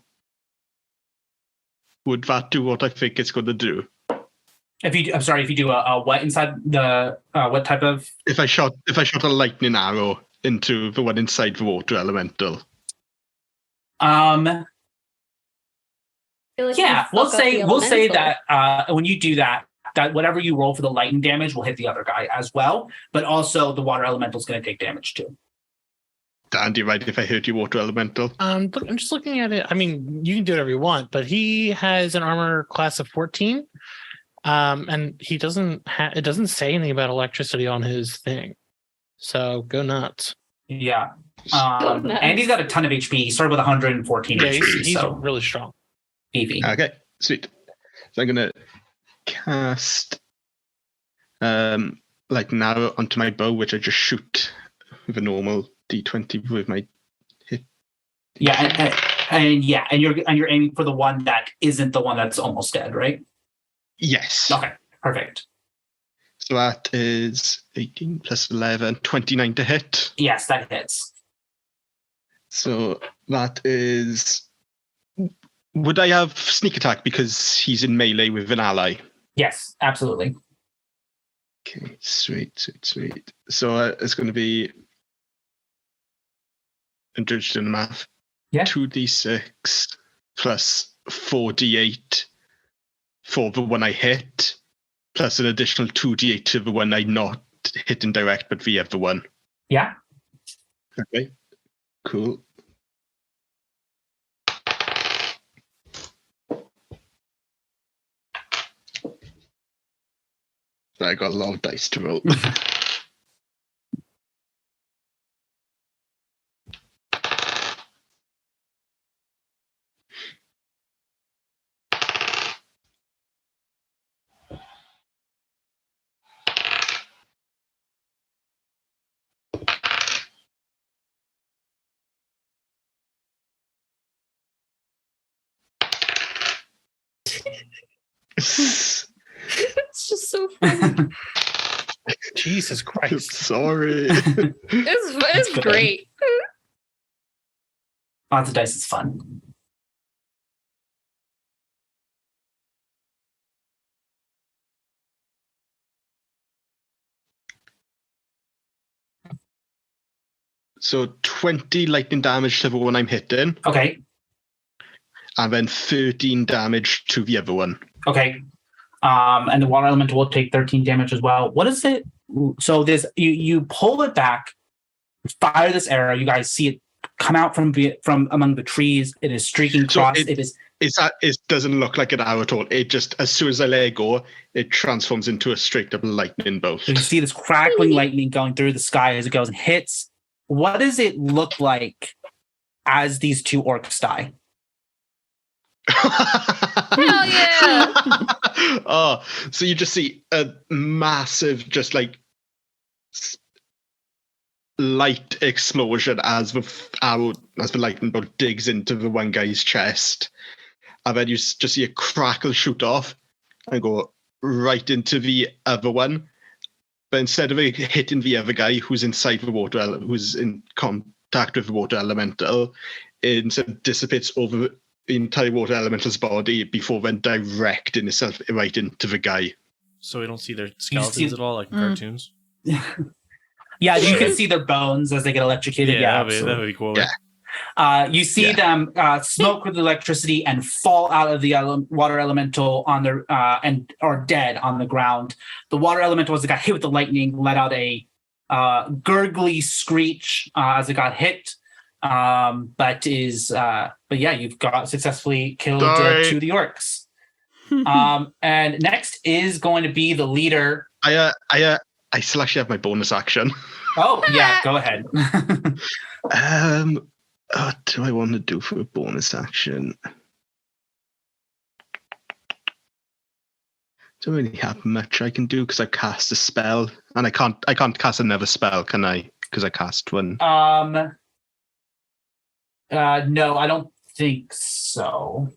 S7: would that do what I think it's going to do?
S1: If you do a what inside the what type of?
S7: If I shot a lightning arrow into the one inside the water elemental.
S1: Yeah, we'll say that when you do that whatever you roll for the lightning damage will hit the other guy as well, but also the water elemental is going to take damage too.
S7: Dan, do you mind if I hurt your water elemental?
S2: I'm just looking at it. I mean, you can do whatever you want, but he has an armor class of 14, and he doesn't. It doesn't say anything about electricity on his thing. So go nuts.
S1: Yeah.
S6: nice.
S1: Andy's got a ton of HP. He started with 114
S2: Yeah,
S1: HP,
S2: he's
S1: so
S2: really strong.
S1: beefy.
S7: Okay, sweet. So I'm gonna cast lightning arrow onto my bow, which I just shoot with a normal D20 with my hit.
S1: Yeah, and you're aiming for the one that isn't the one that's almost dead, right?
S7: Yes.
S1: Okay, perfect.
S7: So that is 18 plus 11, 29 to hit.
S1: Yes, that hits.
S7: So that is. Would I have sneak attack because he's in melee with an ally?
S1: Yes, absolutely.
S7: Okay, sweet. So it's going to be. I'm just doing the math.
S1: Yeah.
S7: 2d6 plus 4d8 for the one I hit, plus an additional 2d8 to the one I not hit in direct, but the other one.
S1: Yeah.
S7: Okay, cool. I got a lot of dice to roll.
S6: It's just so funny.
S2: Jesus Christ.
S7: Sorry.
S6: It's great.
S1: Lots of dice is fun.
S7: So 20 lightning damage to the one I'm hitting,
S1: Okay.
S7: and then 13 damage to the other one.
S1: Okay. And the water elemental will take 13 damage as well. What is it? So this you pull it back, fire this arrow. You guys see it come out from among the trees. It is streaking across.
S7: It doesn't look like an arrow at all. It just, as soon as I let it go, it transforms into a straight up lightning bolt.
S1: You see this crackling lightning going through the sky as it goes and hits. What does it look like as these two orcs die?
S6: Hell yeah!
S7: Oh, so you just see a massive, just like light explosion as the lightning bolt digs into the one guy's chest, and then you just see a crackle shoot off and go right into the other one. But instead of it hitting the other guy who's inside the water, who's in contact with the water elemental, it instead dissipates over the entire water elemental's body before then directing itself right into the guy.
S8: So we don't see their skeletons at all, like in cartoons?
S1: Yeah, you can see their bones as they get electrocuted. Yeah,
S8: that would be cool.
S7: Yeah.
S1: You see them smoke with electricity and fall out of the water elemental on their and are dead on the ground. The water elemental, as it got hit with the lightning, let out a gurgly screech as it got hit. But yeah, you've got successfully killed two of the orcs. And next is going to be the leader.
S7: I still actually have my bonus action.
S1: Oh yeah, go ahead.
S7: What do I want to do for a bonus action? Don't really have much I can do because I cast a spell, and I can't cast another spell, can I? Because I cast one.
S1: No, I don't think so.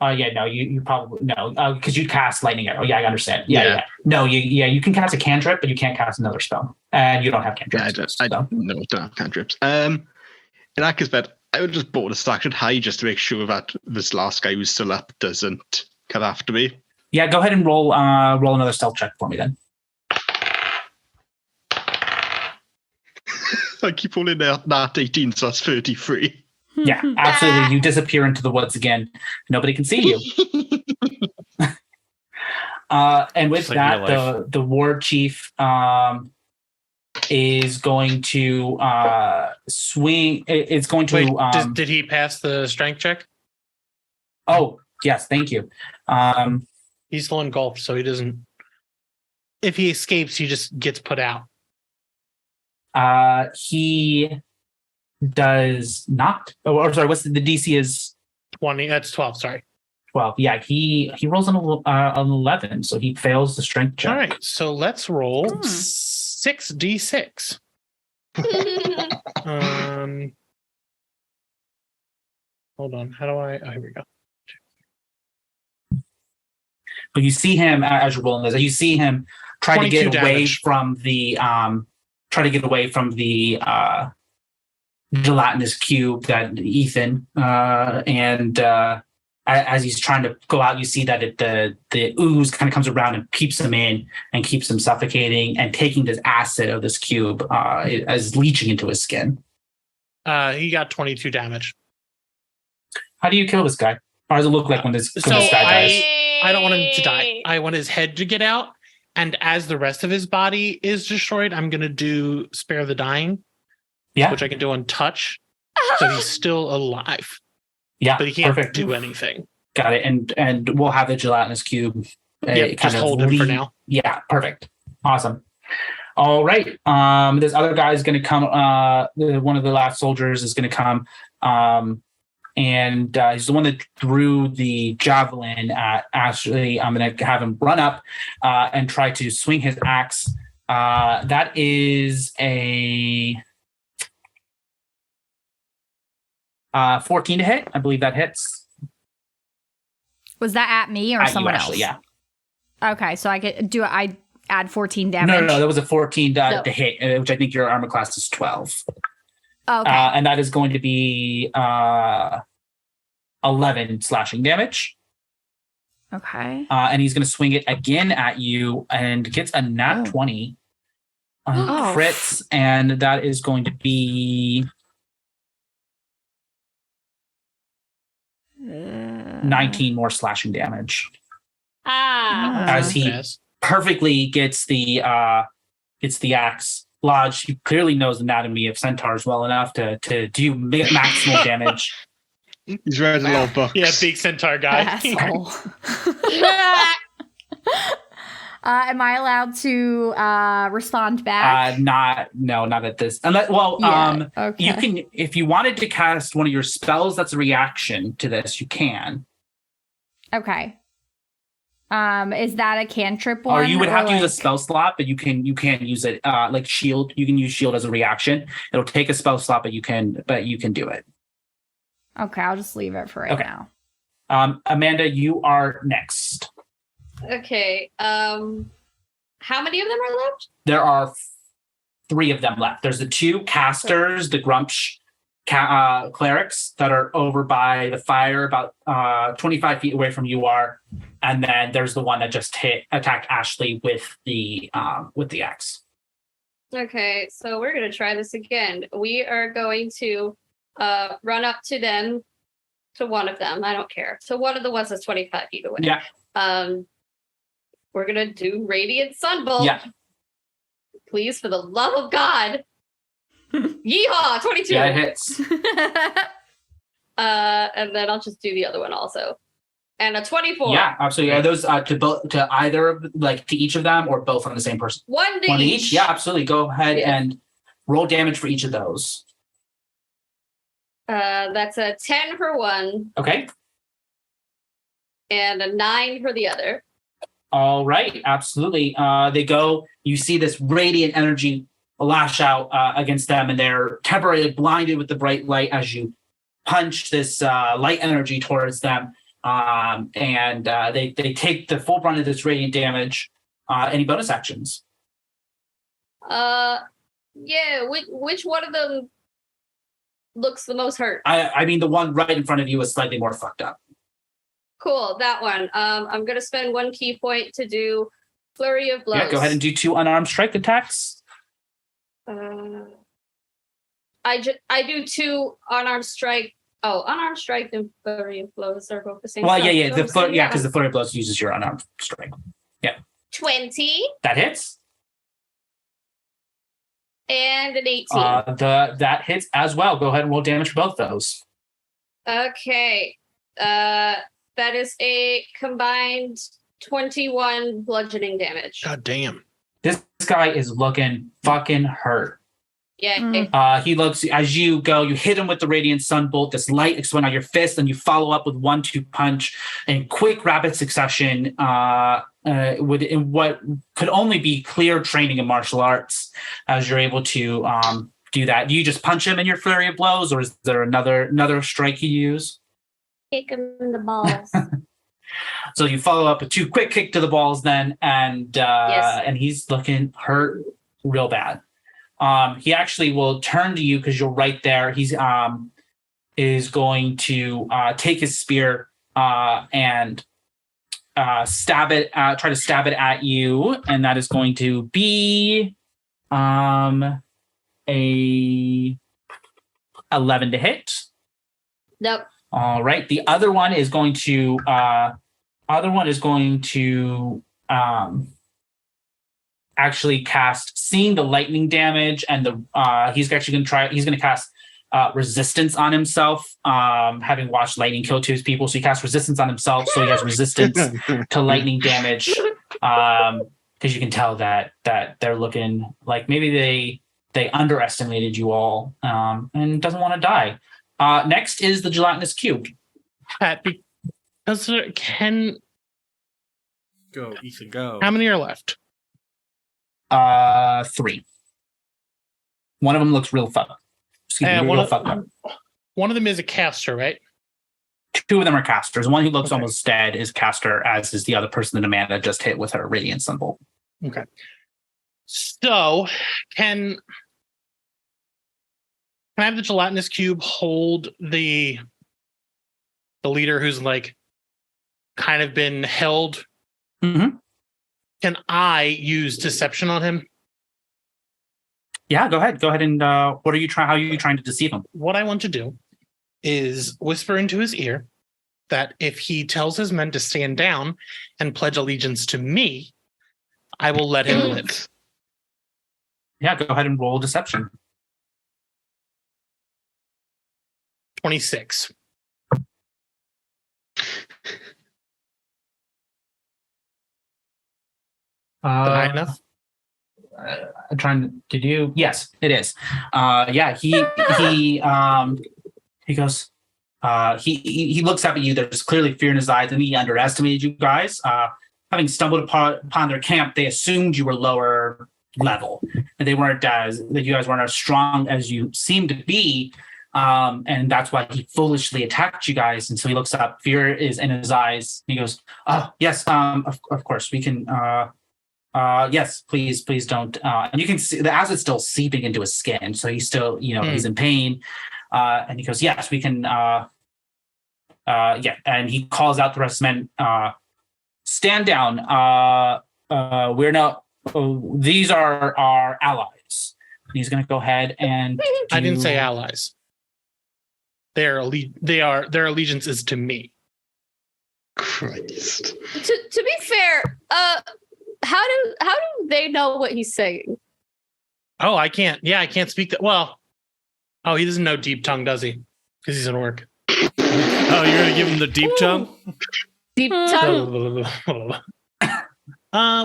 S1: Yeah, no, you probably no, because you cast lightning arrow. Yeah, I understand. Yeah. No, you can cast a cantrip, but you can't cast another spell, and you don't have cantrips.
S7: I don't have cantrips. In that case, but I would just bonus action high just to make sure that this last guy who's still up doesn't come after me.
S1: Yeah, go ahead and roll another stealth check for me then.
S7: I keep rolling that 18, so that's 33.
S1: Yeah, absolutely. You disappear into the woods again. Nobody can see you. And with that, the war chief is going to swing. It's going to.
S2: Wait, did he pass the strength check?
S1: Oh yes, thank you.
S2: He's still engulfed, so he doesn't. If he escapes, he just gets put out.
S1: He does not. Oh, or sorry, what's the DC is
S2: 20. That's 12. Sorry.
S1: 12. Yeah, he rolls an 11, so he fails the strength check.
S2: All right. So let's roll 6d6. Hold on. How do I? Oh, here we go.
S1: But you see him as you're rolling this. You see him try to get
S2: 22
S1: away
S2: damage.
S1: from the gelatinous cube that Ethan as he's trying to go out, you see that the ooze kind of comes around and keeps him in and keeps him suffocating and taking this acid of this cube as leaching into his skin.
S2: He got 22 damage.
S1: How do you kill this guy? Or does it look like when this
S2: So
S1: guy dies?
S2: I don't want him to die. I want his head to get out. And as the rest of his body is destroyed, I'm going to do Spare the Dying, which I can do on touch. So he's still alive.
S1: Yeah,
S2: but he can't
S1: perfect.
S2: do anything.
S1: Got it. And we'll have the gelatinous cube.
S2: Just hold him for now.
S1: Yeah, perfect. Awesome. All right. This other guy is going to come. One of the last soldiers is going to come. And he's the one that threw the javelin at Ashley. I'm going to have him run up and try to swing his axe. That is a 14 to hit. I believe that hits.
S5: Was that at me or
S1: At
S5: someone
S1: you, Ashley,
S5: else?
S1: Yeah.
S5: Okay, so I add 14 damage?
S1: No, that was a 14 to hit, which I think your armor class is 12.
S5: Okay.
S1: And that is going to be 11 slashing damage.
S5: Okay.
S1: And he's going to swing it again at you and gets a nat 20. Crits, and that is going to be 19 more slashing damage. As he perfectly gets the axe lodged. He clearly knows the anatomy of centaurs well enough to do maximal damage.
S7: He's read a lot of books.
S2: Yeah, big centaur guy.
S5: Asshole. Am I allowed to respond back?
S1: Not at this. Unless,
S5: okay.
S1: You can, if you wanted to cast one of your spells that's a reaction to this, you can.
S5: Okay. Is that a cantrip one?
S1: Or you would have to use a spell slot, but you can use it like shield. You can use shield as a reaction. It'll take a spell slot, but you can do it.
S5: Okay, I'll just leave it for right now.
S1: Amanda, you are next.
S6: Okay. How many of them are left?
S1: There are 3 of them left. There's the 2 casters, the Grumsh clerics that are over by the fire, about 25 feet away from you are, and then there's the one that just attacked Ashley with the axe.
S6: Okay, so we're gonna try this again. We are going to run up to them, to one of them. I don't care. So one of the ones that's 25 feet away.
S1: Yeah.
S6: We're gonna do Radiant Sunbolt.
S1: Yeah.
S6: Please, for the love of God. Yeehaw! 22.
S1: Yeah, it hits.
S6: And then I'll just do the other one also. And a 24.
S1: Yeah, absolutely. Are those to either, like, to each of them or both on the same person?
S6: One to
S1: One
S6: each.
S1: each? Yeah, absolutely. Go ahead and roll damage for each of those.
S6: That's a 10 for one.
S1: Okay.
S6: And a 9 for the other.
S1: All right, absolutely. You see this radiant energy lash out against them, and they're temporarily blinded with the bright light as you punch this light energy towards them. And they take the full brunt of this radiant damage. Any bonus actions?
S6: Yeah, which one of them looks the most hurt?
S1: I mean, the one right in front of you is slightly more fucked up.
S6: Cool, that one. I'm going to spend 1 key point to do Flurry of Blows.
S1: Yeah, go ahead and do 2 unarmed strike attacks.
S6: I do 2 unarmed strike. Oh, unarmed strike and Flurry of Blows are both the same.
S1: Well,
S6: stuff.
S1: yeah, because the flurry of blows uses your unarmed strike. Yeah.
S6: 20
S1: That hits.
S6: and an 18.
S1: That hits as well. Go ahead and roll damage for both those.
S6: Okay. That is a combined 21 bludgeoning damage.
S2: God damn.
S1: This guy is looking fucking hurt.
S6: Yeah.
S1: He looks as you go. You hit him with the radiant sunbolt. This light explodes out your fist, and you follow up with 1-2 punch in quick, rapid succession. In what could only be clear training in martial arts, as you're able to do that. Do you just punch him in your flurry of blows, or is there another strike you use?
S6: Kick him in the balls.
S1: So you follow up with 2 quick kick to the balls, then, and
S6: Yes.
S1: and he's looking hurt real bad. He actually will turn to you because you're right there. He's is going to take his spear and try to stab it at you, and that is going to be a 11 to hit.
S6: Nope.
S1: All right. The other one is going to actually cast, seeing the lightning damage, and he's going to cast resistance on himself, having watched lightning kill 2 people. So he casts resistance on himself, so he has resistance to lightning damage, because you can tell that they're looking like maybe they underestimated you all, and doesn't want to die. Next is the gelatinous cube.
S2: Pat, because
S8: Go, Ethan, go.
S2: how many are left?
S1: 3. One of them looks real fucked.
S2: One of them is a caster, right?
S1: 2 of them are casters. One who looks almost dead is caster, as is the other person that Amanda just hit with her radiant sunbolt.
S2: Okay. So can I have the gelatinous cube hold the leader who's like kind of been held?
S1: Mm-hmm.
S2: Can I use deception on him?
S1: Yeah, go ahead and how are you trying to deceive him?
S2: What I want to do is whisper into his ear that if he tells his men to stand down and pledge allegiance to me, I will let him live.
S1: Yeah, go ahead and roll deception.
S2: 26. High enough?
S1: I'm trying. Did you? Yes, it is. Yeah, he goes. He looks up at you. There's clearly fear in his eyes, and he underestimated you guys. Having stumbled upon their camp, they assumed you were lower level, and that you guys weren't as strong as you seemed to be. And that's why he foolishly attacked you guys. And so he looks up. Fear is in his eyes. He goes, "Oh yes, of course we can." Yes, please don't. And you can see the acid's still seeping into his skin, so he's still, he's in pain. And he goes, "Yes, we can." Yeah, and he calls out the rest of the men. Stand down. We're not. These are our allies. And he's going to go ahead and.
S2: I didn't say allies. Their allegiance is to me.
S7: Christ.
S6: To be fair, how do they know what he's saying?
S2: Oh, I can't. Yeah, I can't speak that. Well, he doesn't know deep tongue, does he? Because he's an orc.
S8: Oh, you're gonna give him the deep tongue?
S6: Deep tongue.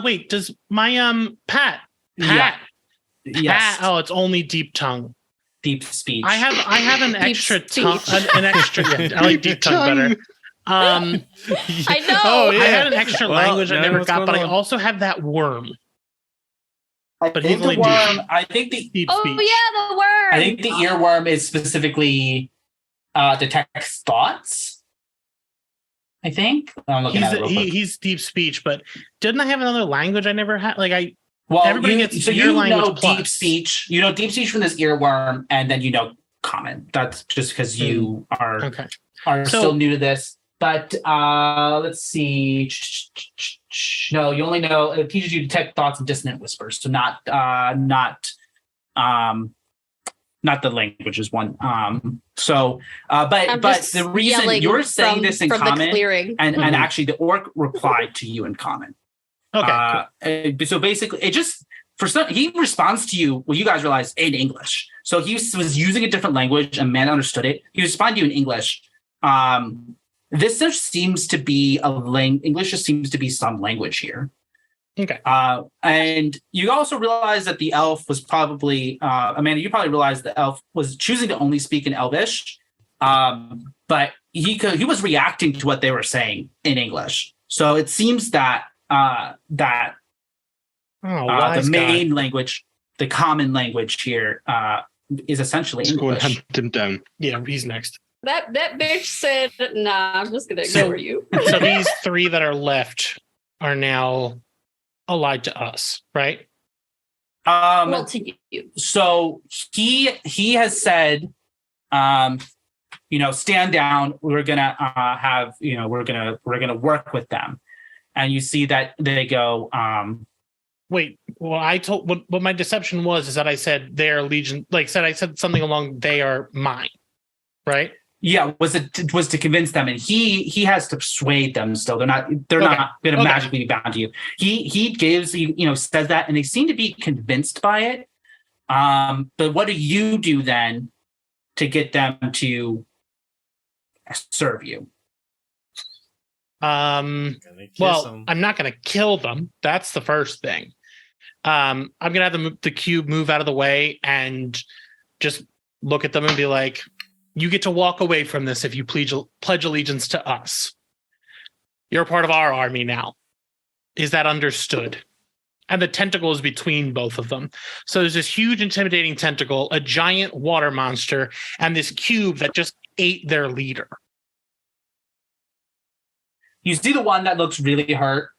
S2: Wait, does my Pat?
S1: Yeah. Yes.
S2: Pat, it's only deep tongue.
S1: Deep speech.
S2: I have an extra tongue.
S6: speech.
S2: An extra. I like deep tongue better.
S6: I know.
S8: Oh, yeah.
S2: I had an extra language I never
S8: what's
S2: got, but I
S8: going on?
S2: also have that worm. But he's
S1: think the
S2: only
S1: worm.
S2: deep.
S1: I think the
S2: Deep
S6: Oh
S2: speech.
S6: yeah, the word.
S1: I think the earworm is specifically detects thoughts. I think I'm looking at it real quick.
S2: He's deep speech, but didn't I have another language I never had?
S1: Well,
S2: everybody gets your language plus.
S1: deep speech. You know deep speech from this earworm, and then common. That's just because you are still new to this. But let's see. No, you only know it teaches you to detect thoughts and dissonant whispers. So not the languages one. But the reason you're saying this in common, and actually the orc replied to you in common.
S2: Okay.
S1: So basically, he responds to you. Well, you guys realize in English. So he was using a different language, and man understood it. He responded to you in English. This just seems to be English just seems to be some language here.
S2: Okay.
S1: And you also realize that the elf was probably Amanda. You probably realized the elf was choosing to only speak in Elvish, but he was reacting to what they were saying in English. So it seems that the main language, the common language here, is essentially
S7: Let's go and
S1: English.
S7: hunt him down.
S2: Yeah, he's next.
S6: That bitch said, "Nah, I'm just gonna ignore you."
S2: So these 3 that are left are now allied to us, right?
S6: Well, to you.
S1: So he has said, stand down. We're gonna we're gonna work with them, and you see that they go.
S2: Wait. Well, I told what my deception was is that I said their legion. I said something along they are mine, right?
S1: Yeah, was to convince them, and he has to persuade them. Still, they're not going to magically be bound to you. He gives says that, and they seem to be convinced by it. But what do you do then to get them to serve you?
S2: I'm not going to kill them. That's the first thing. I'm going to have the cube move out of the way and just look at them and be like, you get to walk away from this if you pledge allegiance to us. You're part of our army now. Is that understood? And the tentacle is between both of them. So there's this huge intimidating tentacle, a giant water monster, and this cube that just ate their leader.
S1: You see the one that looks really hurt.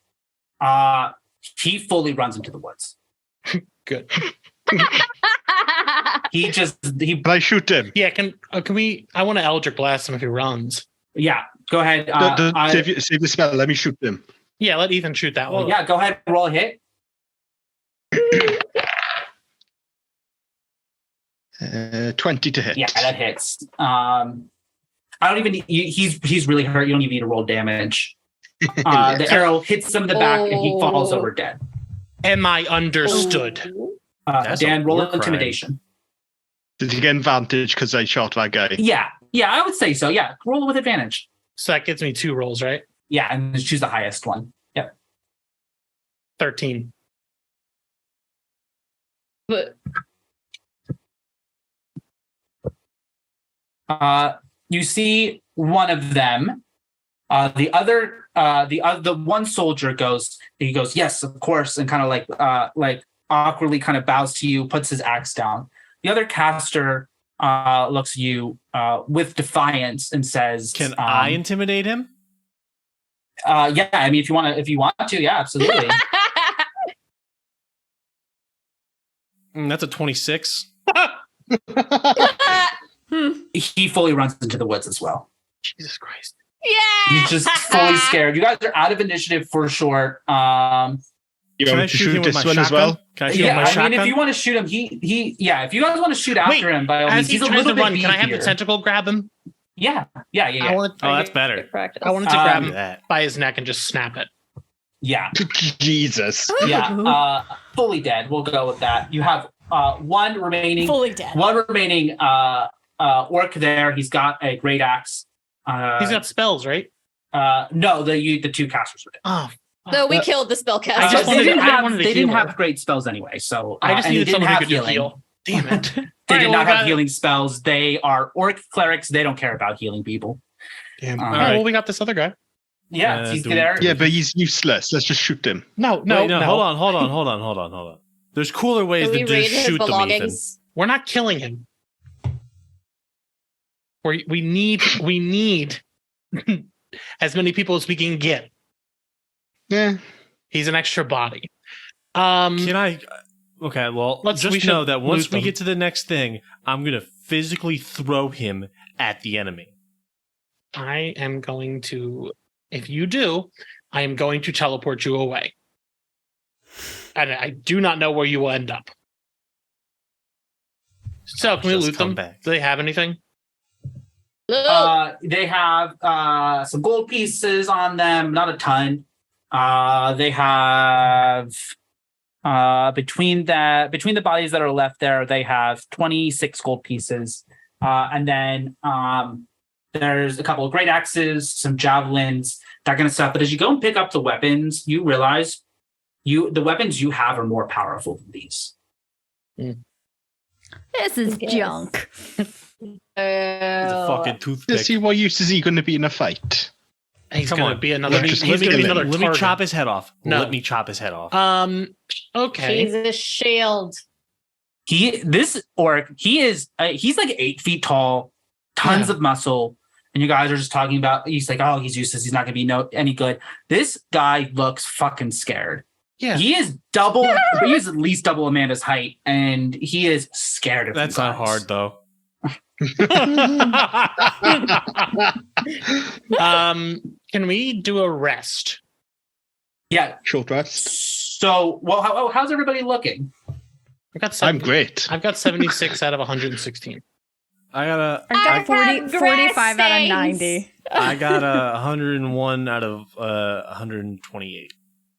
S1: He fully runs into the woods.
S2: Good.
S7: Can I shoot him?
S2: Yeah, can we? I want to Eldritch Blast him if he runs.
S1: Yeah, go ahead.
S7: Save the spell. Let me shoot them.
S2: Yeah, let Ethan shoot that one.
S1: Yeah, go ahead. Roll a hit.
S7: 20 to hit.
S1: Yeah, that hits. I don't even. He's really hurt. You don't even need to roll damage. The arrow hits him in the back, and he falls over dead.
S2: Am I understood?
S1: Dan, roll intimidation.
S7: Did you get advantage because I shot that guy?
S1: Yeah, I would say so. Yeah, roll with advantage.
S2: So that gives me 2 rolls, right?
S1: Yeah, and just choose the highest one. Yep.
S2: 13.
S6: But
S1: you see one of them. The one soldier goes. He goes, yes, of course, and kind of like awkwardly kind of bows to you, puts his axe down. The other caster looks at you with defiance and says,
S8: "Can I intimidate him?"
S1: Yeah, I mean, if you want to, yeah, absolutely.
S8: That's a 26.
S1: He fully runs into the woods as well.
S2: Jesus Christ.
S6: yeah,
S1: He's just fully scared. You guys are out of initiative for sure.
S7: You
S8: Can
S7: want
S8: I
S7: me to
S8: shoot him
S7: shoot
S8: with
S7: this
S8: my
S7: one as
S8: shotgun?
S7: well?
S8: Can I shoot him
S1: Yeah,
S8: with my
S1: I
S8: shotgun?
S1: mean, if you want to shoot him, if you guys want to shoot after him, by all means,
S2: As he
S1: he's a
S2: tries
S1: little
S2: to
S1: bit
S2: run, can I have the
S1: beefier.
S2: tentacle grab him?
S1: Yeah.
S2: Oh,
S8: that's better.
S6: practice.
S2: I wanted to grab
S8: Do
S2: him
S8: that.
S2: by his neck and just snap it.
S1: Yeah,
S7: Jesus.
S1: yeah. Fully dead. We'll go with that. You have one remaining.
S5: Fully dead.
S1: One remaining orc there. He's got a great axe.
S2: He's got spells, right?
S1: No, the 2 casters were dead.
S2: Oh,
S6: No, we killed the spellcaster.
S2: I just
S1: They
S2: wanted-
S1: didn't
S2: I
S1: have,
S2: wanted to
S1: they didn't
S2: heal her.
S1: have great spells anyway. So
S2: I just
S1: and they
S2: needed
S1: didn't
S2: someone who
S1: have
S2: could do
S1: healing.
S2: heal. Damn it.
S1: They
S2: All
S1: did
S2: right,
S1: not
S2: well,
S1: have healing spells. They are orc clerics. They don't care about healing people.
S2: Damn.
S1: All
S2: All
S8: right.
S2: right, well, we got this other guy.
S1: Yeah, he's
S8: do we-
S1: there.
S7: Yeah, but he's useless. Let's just shoot him.
S2: No.
S8: Wait, hold on. There's cooler ways
S6: Can we
S8: to
S6: raid
S8: just
S6: his
S8: shoot them, Ethan.
S6: belongings?
S2: We're not killing him. We need as many people as we can get.
S7: Yeah.
S2: He's an extra body.
S8: Can I? Okay, well,
S2: We
S8: just
S2: should
S8: know that once
S2: loot
S8: we
S2: them.
S8: get to the next thing, I'm going to physically throw him at the enemy.
S2: I am going to, if you do, I am going to teleport you away. And I do not know where you will end up. So, can we
S8: Just
S2: loot
S8: come
S2: them?
S8: back.
S2: Do they have anything?
S1: They have some gold pieces on them, not a ton. They have between the bodies that are left there, they have 26 gold pieces, and then there's a couple of great axes, some javelins, that kind of stuff. But as you go and pick up the weapons, you realize the weapons you have are more powerful than these.
S5: This is
S6: Yes.
S5: junk.
S8: It's a fucking toothpick.
S7: Let's see, what use is he going to be in a fight?
S2: He's
S8: Come
S2: going
S8: on.
S2: to be another.
S8: Let me,
S2: He's
S8: let
S2: going
S8: me,
S2: to be
S8: let me-
S2: another.
S8: let me
S2: target.
S8: chop his head off.
S2: No.
S8: Let me chop his head off.
S2: Okay.
S6: He's a shield.
S1: This orc, he's like 8 feet tall, tons of muscle, and you guys are just talking about. He's like, oh, he's useless. He's not going to be any good. This guy looks fucking scared.
S2: Yeah.
S1: He is double. He is at least double Amanda's height, and he is scared of.
S8: That's
S1: you
S8: not
S1: guys.
S8: hard though.
S2: Can we do a rest?
S1: Yeah.
S7: Short rest.
S1: So, well, how's everybody looking?
S7: I'm great.
S2: I've got 76 out of 116.
S8: I got
S5: I got 40, 45 out of
S6: Grass
S5: 90.
S8: I got 101 out of 128.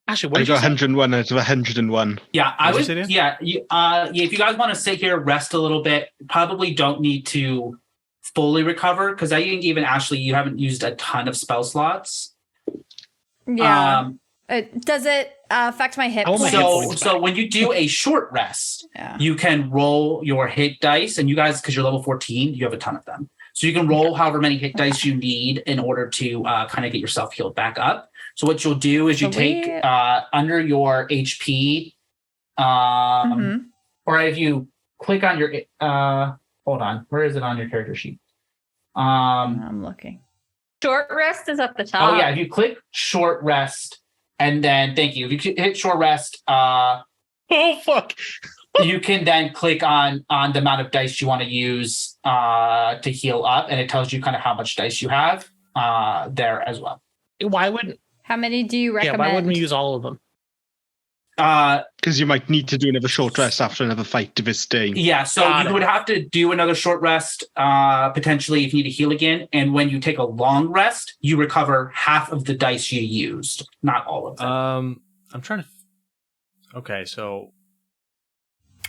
S2: Actually, what
S7: I
S2: did
S7: got
S2: you say?
S7: 101 out of 101.
S1: Yeah, I
S8: What'd
S1: would.
S8: you say, Dan?
S1: Yeah, if you guys want to sit here, rest a little bit, probably don't need to fully recover because I think even Ashley, you haven't used a ton of spell slots.
S5: Yeah. Does it affect my hit
S2: I want my
S5: points?
S2: hit
S1: So,
S2: points
S1: so
S2: back.
S1: when you do a short rest,
S5: Yeah.
S1: you can roll your hit dice, and you guys, because you're level 14, you have a ton of them. So you can roll however many hit dice you need in order to kind of get yourself healed back up. So what you'll do is you take under your HP, or if you click on your, hold on, where is it on your character sheet?
S5: I'm looking.
S6: Short rest is at the top.
S1: Oh yeah, if you click short rest, and then thank you. If you hit short rest,
S2: Oh fuck!
S1: you can then click on the amount of dice you want to use to heal up, and it tells you kind of how much dice you have there as well.
S2: Why wouldn't?
S5: How many do you recommend?
S2: Yeah, why wouldn't we use all of them?
S7: Because you might need to do another short rest after another fight if it's day.
S1: Yeah, so
S2: Got
S1: you
S2: it.
S1: would have to do another short rest potentially if you need to heal again. And when you take a long rest, you recover half of the dice you used, not all of them.
S8: I'm trying to. Okay, so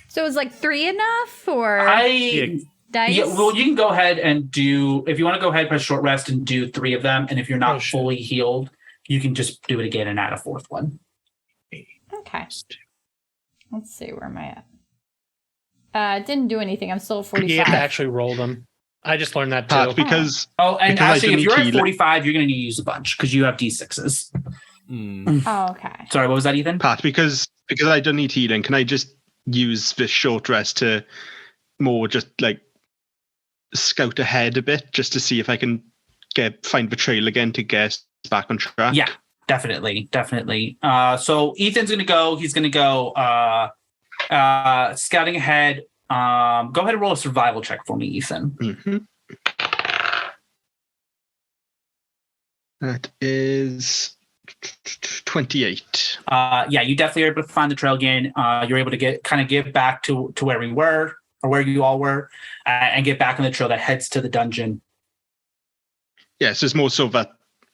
S5: So is like 3 enough or
S1: Yeah,
S5: dice?
S1: well, you can go ahead and do, if you want to go ahead and press short rest and do 3 of them. And if you're not
S2: Oh, shit.
S1: fully healed, you can just do it again and add a 4th one.
S5: Okay. Let's see, where am I at? It didn't do anything. I'm still at 45.
S2: You have to actually roll them. I just learned that too.
S7: Pat, because
S1: Oh, and
S7: Because I
S1: actually, if
S7: didn't
S1: you're at
S7: heal-
S1: 45, you're going to need to use a bunch because you have D6s.
S5: Oh, okay.
S1: Sorry, what was that, Ethan?
S7: Pat, because I don't need healing, can I just use this short rest to more just like scout ahead a bit, just to see if I can find the trail again to get us back on track?
S1: Yeah, definitely. So Ethan's going to go. He's going to go scouting ahead. Go ahead and roll a survival check for me, Ethan.
S7: Mm-hmm. That is 28.
S1: Yeah, you definitely are able to find the trail again. You're able to give back to where we were or where you all were, and get back on the trail that heads to the dungeon.
S7: Yeah, so it's more so that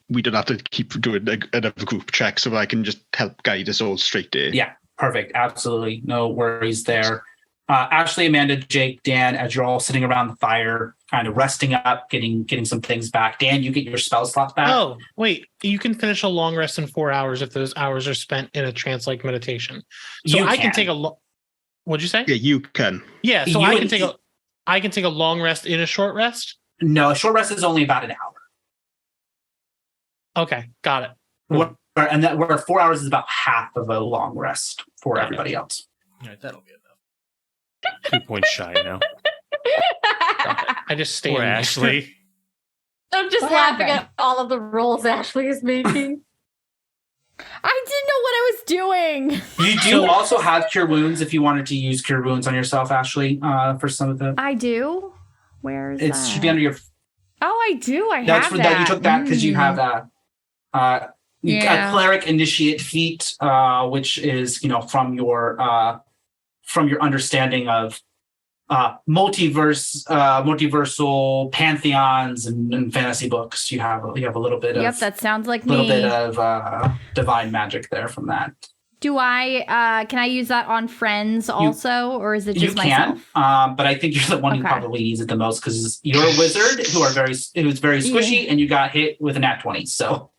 S7: we don't have to keep doing another group check, so I can just help guide us all straight there.
S1: Yeah, perfect. Absolutely. No worries there. Ashley, Amanda, Jake, Dan, as you're all sitting around the fire, kind of resting up, getting some things back. Dan, you get your spell slots back.
S2: Oh, wait. You can finish a long rest in 4 hours if those hours are spent in a trance-like meditation. So
S1: You
S2: I can
S1: can.
S2: take a What'd you say?
S7: Yeah, you can.
S2: Yeah, so
S1: You
S2: I
S1: would-
S2: can take a long rest in a short rest.
S1: No, a short rest is only about an hour.
S2: Okay, got it.
S1: Where 4 hours is about half of a long rest for everybody else.
S8: all right, that'll get enough. 2 points shy now.
S2: I just stand.
S8: Poor Ashley.
S6: I'm just
S5: What
S6: laughing
S5: happened?
S6: at all of the rolls Ashley is making.
S5: I didn't know what I was doing.
S1: You do also have cure wounds if you wanted to use cure wounds on yourself, Ashley, for some of the.
S5: I do? Where is
S1: It
S5: that?
S1: should be under your.
S5: Oh, I do. I
S1: That's
S5: have
S1: for
S5: that.
S1: that. You took that because you have that.
S5: Yeah.
S1: A cleric initiate feat, which is from your understanding of multiversal pantheons and fantasy books. You have a little bit
S5: Yep,
S1: of
S5: that sounds like
S1: little
S5: me.
S1: bit of divine magic there from that.
S5: Do I can I use that on friends also, or is it
S1: You
S5: just
S1: can,
S5: myself?
S1: but I think you're the one who
S5: Okay.
S1: probably needs it the most because you're a wizard who's very squishy, and you got hit with a nat 20. So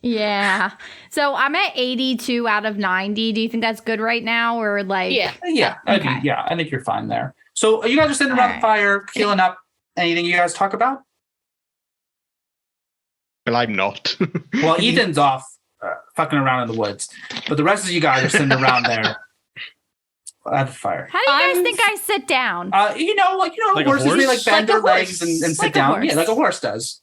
S5: Yeah. So I'm at 82 out of 90. Do you think that's good right now, or like?
S6: Yeah.
S1: Yeah,
S5: Okay.
S1: I think you're fine there. So you guys are sitting around the
S5: Alright.
S1: fire, healing up. Anything you guys talk about?
S7: Well, I'm not.
S1: Well, Ethan's off fucking around in the woods, but the rest of you guys are sitting around there at the fire.
S5: How do you guys think I sit down?
S1: Like
S8: Like a
S1: horses, they
S8: horse?
S1: like bend
S6: Like a
S1: their legs
S6: horse.
S1: and sit
S5: Like a
S1: down.
S5: horse.
S1: Yeah, like a horse does.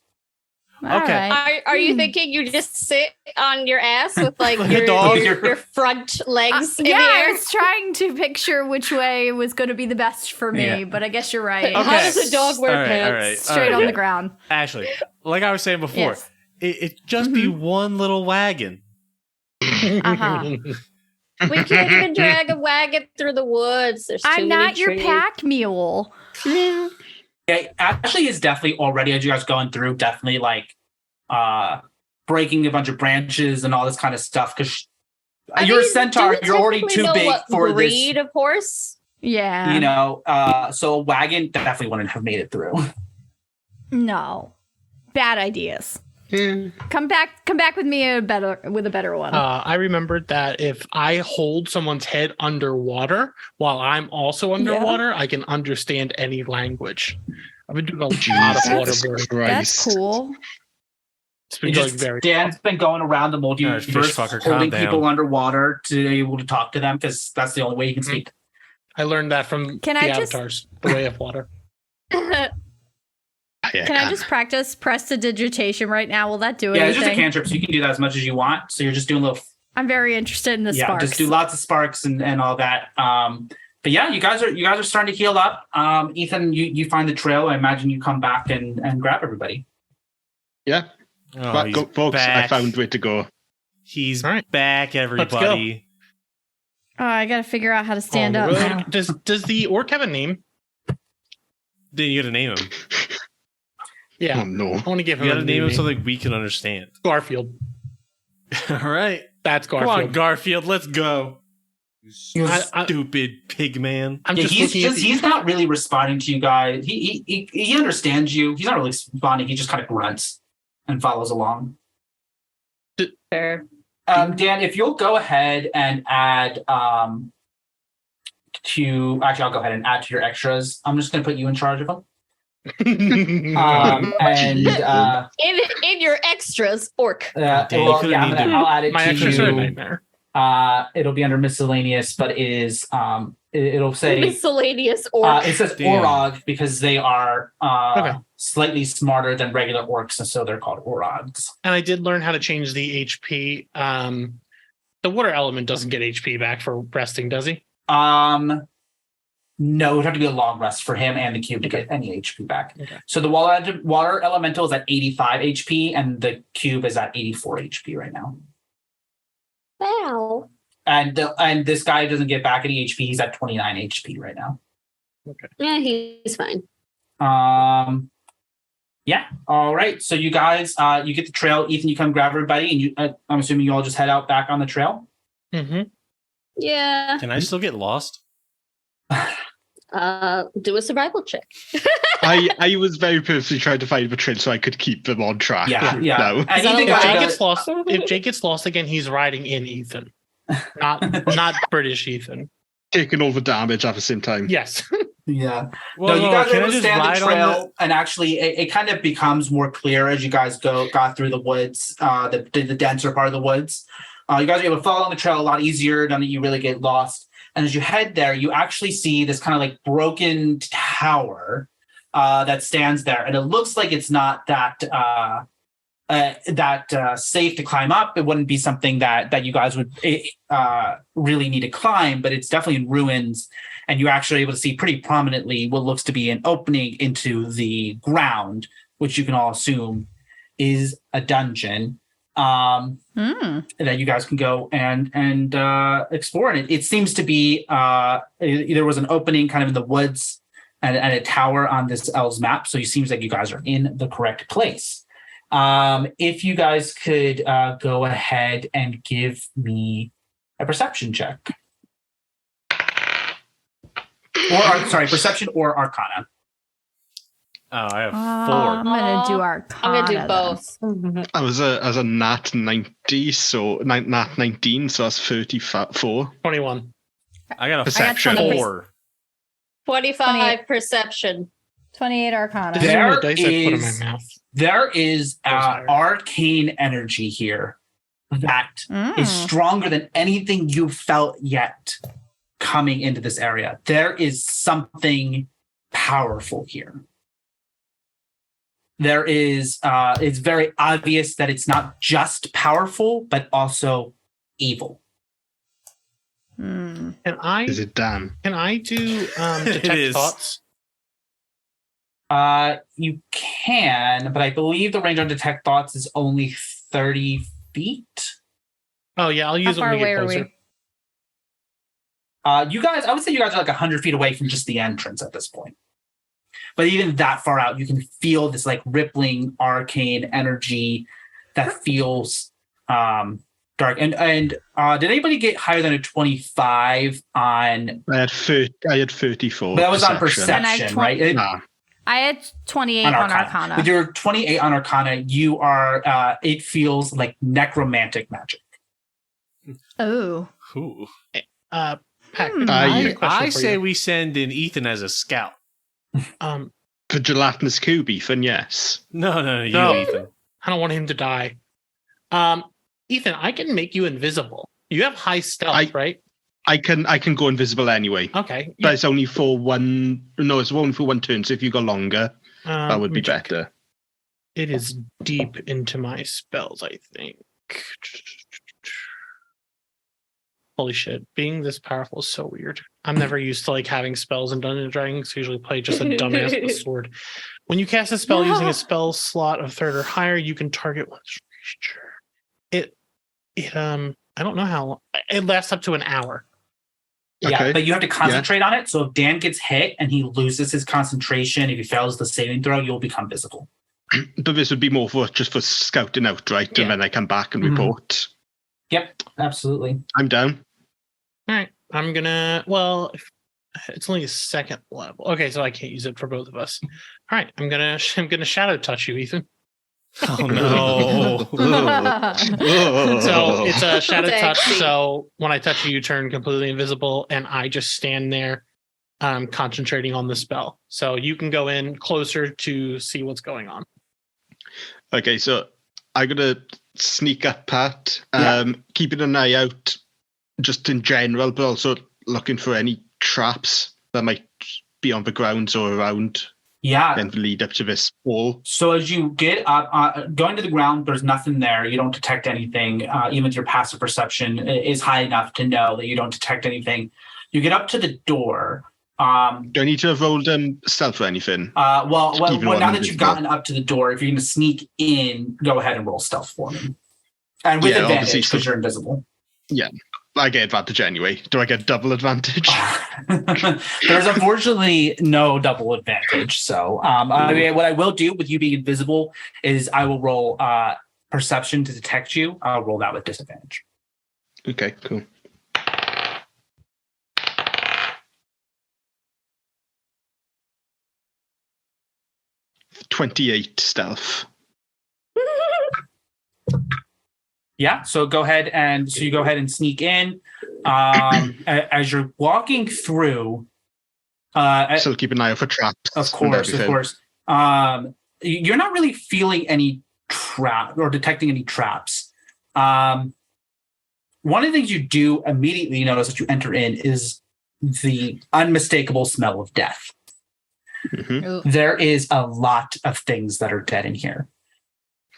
S5: All
S8: okay.
S5: right.
S6: Are you thinking you just sit on your ass with like
S8: Like a dog?
S6: your front legs in
S5: Yeah,
S6: the
S5: I
S6: air?
S5: was trying to picture which way was going to be the best for me,
S1: Yeah.
S5: but I guess you're right.
S6: How does a dog wear pants?
S5: Straight on the ground.
S8: Ashley, like I was saying before,
S5: Yes.
S8: it just be one little wagon.
S5: Uh-huh.
S6: We can't even drag a wagon through the woods. There's too
S5: I'm
S6: many
S5: not your
S6: trees.
S5: pack mule.
S1: Yeah, Ashley is definitely already, as you guys going through, definitely like breaking a bunch of branches and all this kind of stuff. Because
S6: I
S1: you're a
S6: mean,
S1: centaur,
S6: do we
S1: you're already
S6: technically
S1: too
S6: know
S1: big
S6: what
S1: for
S6: breed
S1: this.
S6: of horse?
S5: Yeah.
S1: So a wagon definitely wouldn't have made it through.
S5: No. Bad ideas.
S7: Yeah.
S5: Come back with me with a better one.
S2: I remembered that if I hold someone's head underwater while I'm also underwater, I can understand any language. I've been doing a lot of
S7: Jesus
S2: waterboarding.
S5: That's
S7: Christ.
S5: cool.
S2: It's been going very
S1: Dan's been going around the
S8: Alright, fish
S1: multiverse,
S8: fucker, calm
S1: holding
S8: down.
S1: people underwater to be able to talk to them, because that's the only way you can speak.
S2: I learned that from
S5: Can
S2: the
S5: I just-
S2: avatars, The Way of Water.
S7: Yeah,
S5: Can I just practice prestidigitation right now? Will that do
S1: Yeah, it's just a
S5: anything?
S1: cantrip, so you can do that as much as you want. So you're just doing a little,
S5: I'm very interested in the sparks.
S1: just do lots of sparks and all that. But yeah, you guys are starting to heal up. Ethan, you find the trail. I imagine you come back and grab everybody.
S7: Yeah.
S8: Oh,
S7: But
S8: he's
S7: go, folks, I
S8: back.
S7: found where to go.
S8: He's
S2: All right.
S8: back, everybody.
S5: Oh, I got to figure out how to stand
S2: On
S5: up
S2: the road.
S5: now.
S2: Does the orc have a name?
S8: Then you gotta name him.
S2: Yeah.
S7: Oh, no.
S2: I want to give him
S8: You gotta
S2: a
S8: name him
S2: name.
S8: something we can understand.
S2: Garfield.
S8: All right.
S2: That's
S8: Come
S2: Garfield.
S8: on, Garfield, let's go. You
S2: I-
S8: stupid pig man.
S2: I'm
S1: Yeah,
S2: just
S1: he's
S2: looking at
S1: he's not really responding to you guys. He understands you. He's not really responding. He just kind of grunts and follows along.
S6: Fair.
S1: Dan, if you'll go ahead and add I'll go ahead and add to your extras. I'm just going to put you in charge of them.
S2: the
S6: In your extras, orc.
S8: Dan, you could've named him.
S1: I'll add it
S2: My
S1: to
S2: extras are a
S1: you.
S2: nightmare.
S1: It'll be under miscellaneous, but it'll say
S6: Miscellaneous orc.
S1: it says
S8: Damn.
S1: Orog because they are
S2: Okay.
S1: slightly smarter than regular orcs, and so they're called Orogs.
S2: And I did learn how to change the HP. The water element doesn't get HP back for resting, does he?
S1: No, it would have to be a long rest for him and the cube to get any HP back.
S2: Okay.
S1: So the water elemental is at 85 HP, and the cube is at 84 HP right now.
S6: Wow.
S1: And this guy doesn't get back any HP. He's at 29 HP right now.
S6: Yeah, he's fine.
S1: Yeah. All right. So you guys, you get the trail. Ethan, you come grab everybody, and I'm assuming you all just head out back on the trail.
S2: Mm-hmm.
S6: Yeah.
S8: Can I still get lost?
S6: Do a survival check.
S7: I was very purposely trying to find a trail so I could keep them on track.
S1: Yeah.
S7: No.
S1: And
S6: Is that
S1: Ethan
S6: a
S1: got
S2: If Jake
S1: the-
S2: gets lost, if Jake gets lost again, he's riding in Ethan, not British Ethan.
S7: Taking all the damage at the same time.
S2: Yes.
S1: Yeah.
S8: Well,
S1: No, you guys are
S8: can
S1: able
S8: I
S1: to
S8: just
S1: stand the
S8: ride on
S1: trail, and actually, it kind of becomes more clear as you guys got through the woods, the denser part of the woods. You guys are able to follow on the trail a lot easier. None of you really get lost. And as you head there, you actually see this kind of like broken tower that stands there, and it looks like it's not that safe to climb up. It wouldn't be something that you guys would really need to climb, but it's definitely in ruins. And you're actually able to see pretty prominently what looks to be an opening into the ground, which you can all assume is a dungeon that you guys can go and explore. And it seems to be there was an opening kind of in the woods and a tower on this L's map. So it seems like you guys are in the correct place. If you guys could go ahead and give me a perception check. Perception or Arcana.
S8: I have
S5: I'm
S8: 4.
S5: gonna do
S6: Aw,
S5: Arcana.
S6: I'm gonna do
S5: then.
S6: both.
S7: I was a nat 90, so nat 19, so that's 34.
S2: 21.
S8: I got a
S7: Perception.
S8: 4.
S6: 25 perception.
S5: 28 Arcana.
S2: These are
S1: There
S2: the dice I put in my
S1: is-
S2: mouth.
S1: There is
S2: higher.
S1: arcane energy here that is
S5: Mm.
S1: stronger than anything you felt yet coming into this area. There is something powerful here. There is, it's very obvious that it's not just powerful, but also evil.
S5: Hmm.
S7: Is it Dan?
S2: Can I do detect
S8: is.
S2: thoughts?
S1: You can, but I believe the range on detect thoughts is only 30 feet.
S2: Oh yeah, I'll
S5: How
S2: use it
S5: far
S2: when we
S5: away
S2: get
S5: are
S2: closer.
S5: we?
S1: You guys, I would say you guys are like 100 feet away from just the entrance at this point. But even that far out, you can feel this like rippling arcane energy that feels dark. And did anybody get higher than a 25 on?
S7: I had 34.
S1: But that was on
S5: And I
S1: perception,
S5: have
S1: right?
S7: Nah.
S5: I had 28 on Arcana.
S1: With your 28 on Arcana, you are. It feels like necromantic magic.
S5: Oh.
S8: Ooh.
S2: Pat,
S5: Hmm.
S2: I,
S8: I say we send in Ethan as a scout.
S7: For gelatinous cube, Ethan, yes.
S8: No, you,
S2: No.
S8: Ethan.
S2: I don't want him to die. Ethan, I can make you invisible. You have high stealth, right?
S7: I can go invisible anyway.
S2: Okay.
S7: But it's only for one. No, it's only for one turn. So if you go longer, that would be better.
S2: It is deep into my spells, I think. Holy shit. Being this powerful is so weird. I'm never used to like having spells in Dungeons and Dragons. I usually play just a dumbass with a sword. When you cast a spell using a spell slot of 3rd or higher, you can target one creature. I don't know how long. It lasts up to an hour.
S1: Yeah,
S7: Okay.
S1: but you have to concentrate on it. So if Dan gets hit and he loses his concentration, if he fails the saving throw, you'll become visible.
S7: But this would be more for just for scouting out, right?
S2: Yeah.
S7: And then I come back and
S1: Mhm.
S7: report.
S1: Yep, absolutely.
S7: I'm down.
S2: All right. I'm gonna. Well, it's only a 2nd level. Okay, so I can't use it for both of us. All right. I'm gonna shadow touch you, Ethan.
S8: Oh no.
S2: So it's a shadow touch.
S6: Sexy.
S2: So when I touch you, you turn completely invisible, and I just stand there, concentrating on the spell. So you can go in closer to see what's going on.
S7: Okay, so I'm gonna sneak up, Pat.
S1: Yeah.
S7: Keeping an eye out, just in general, but also looking for any traps that might be on the grounds or around
S1: Yeah.
S7: and lead up to this wall.
S1: So as you get up, going to the ground, there's nothing there. You don't detect anything. Even with your passive perception is high enough to know that you don't detect anything. You get up to the door.
S7: Do I need to have rolled stealth or anything?
S1: Well,
S7: Even when
S1: now
S7: I'm
S1: that you've
S7: invisible.
S1: gotten up to the door, if you're going to sneak in, go ahead and roll stealth for me. And with
S7: Yeah, obviously,
S1: advantage
S7: so-
S1: because you're invisible.
S7: I get advantage anyway. Do I get double advantage?
S1: There's unfortunately no double advantage. So I mean, what I will do with you being invisible is I will roll perception to detect you. I'll roll that with disadvantage.
S7: Okay, cool. $28 stealth.
S1: Yeah, so go ahead and sneak in. As you're walking through,
S7: Still keep an eye out for traps.
S1: of
S7: and
S1: course,
S7: everything.
S1: you're not really feeling any trap or detecting any traps. One of the things you do immediately notice that you enter in is the unmistakable smell of death.
S7: Mhm.
S1: There is a lot of things that are dead in here.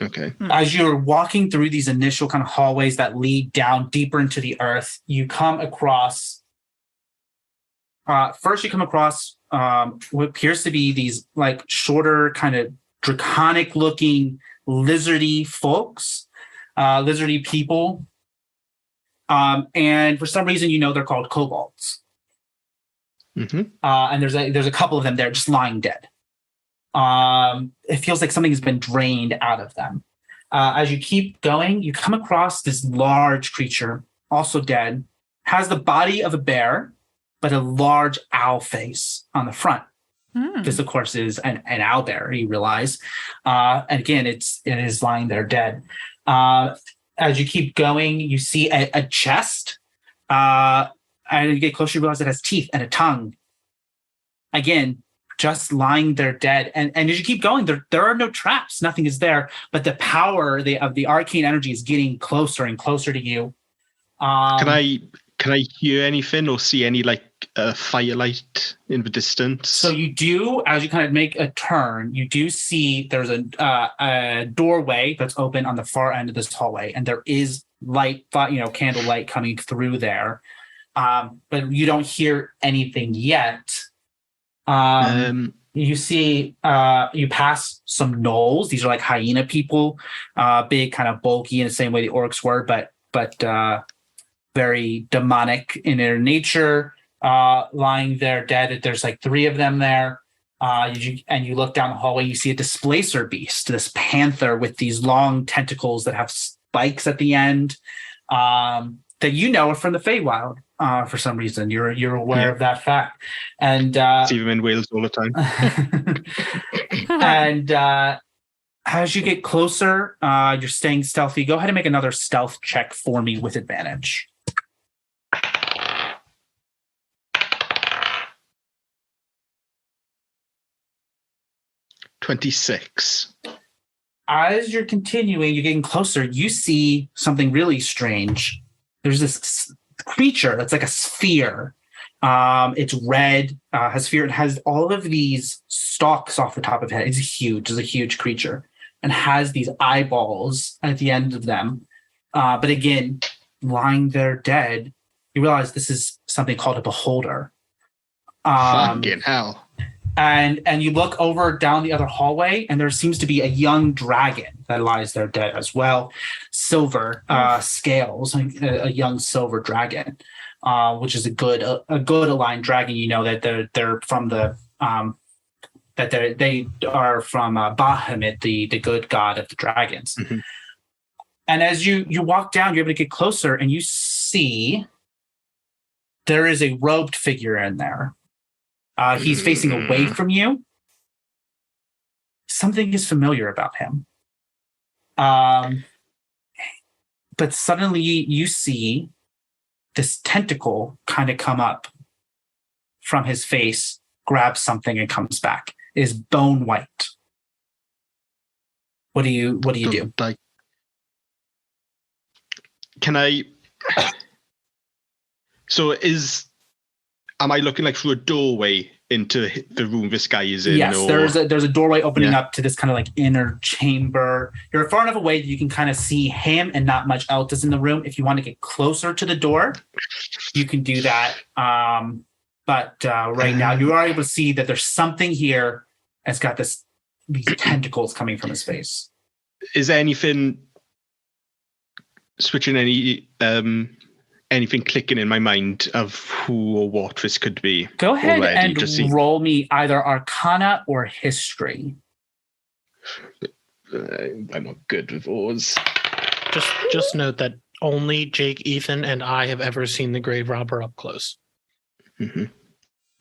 S7: Okay.
S1: As you're walking through these initial kind of hallways that lead down deeper into the earth, you come across what appears to be these like shorter, kind of draconic looking lizardy folks, lizardy people. And for some reason, they're called kobolds.
S7: Mm-hmm.
S1: And there's a couple of them there just lying dead. It feels like something has been drained out of them. As you keep going, you come across this large creature, also dead, has the body of a bear, but a large owl face on the front. This, of course, is an owlbear, you realize. And again, it is lying there dead. As you keep going, you see a chest. And you get closer, you realize it has teeth and a tongue. Again, just lying there dead. And as you keep going, there are no traps. Nothing is there. But the power of the arcane energy is getting closer and closer to you.
S7: Can I hear anything or see any firelight in the distance?
S1: So you do, as you kind of make a turn, you do see there's a doorway that's open on the far end of this hallway, and there is light, candlelight coming through there. But you don't hear anything yet. You see, you pass some gnolls. These are like hyena people, big, kind of bulky in the same way the orcs were, but very demonic in their nature, lying there dead. There's like 3 of them there. And you look down the hallway, you see a displacer beast, this panther with these long tentacles that have spikes at the end, that you know are from the Feywild. For some reason, you're aware of that fact, and
S7: see them in Wales all the time.
S1: And as you get closer, you're staying stealthy. Go ahead and make another stealth check for me with advantage.
S7: $26.
S1: As you're continuing, you're getting closer. You see something really strange. There's this creature that's like a sphere. It's red, has sphere. It has all of these stalks off the top of it. It's huge. It's a huge creature and has these eyeballs at the end of them. But again, lying there dead, you realize this is something called a beholder.
S7: Fucking hell.
S1: And you look over down the other hallway, and there seems to be a young dragon that lies there dead as well. Silver scales, a young silver dragon, which is a good aligned dragon. You know that they're from the they are from Bahamut, the good god of the dragons. Mm-hmm. And as you walk down, you're able to get closer, and you see there is a robed figure in there. He's facing away from you. Something is familiar about him. But suddenly you see this tentacle kind of come up from his face, grabs something, and comes back. It is bone white. What do you do?
S7: Can I? So am I looking like through a doorway into the room this guy is in?
S1: Yes, there's a doorway opening up to this kind of like inner chamber. You're far enough away that you can kind of see him and not much else is in the room. If you want to get closer to the door, you can do that. But right now you are able to see that there's something here that's got these tentacles coming from his face.
S7: Is there anything switching anything clicking in my mind of who or what this could be?
S1: Go ahead and roll me either Arcana or History.
S7: I'm not good with those.
S2: Just note that only Jake, Ethan, and I have ever seen the grave robber up close.
S7: Mm-hmm.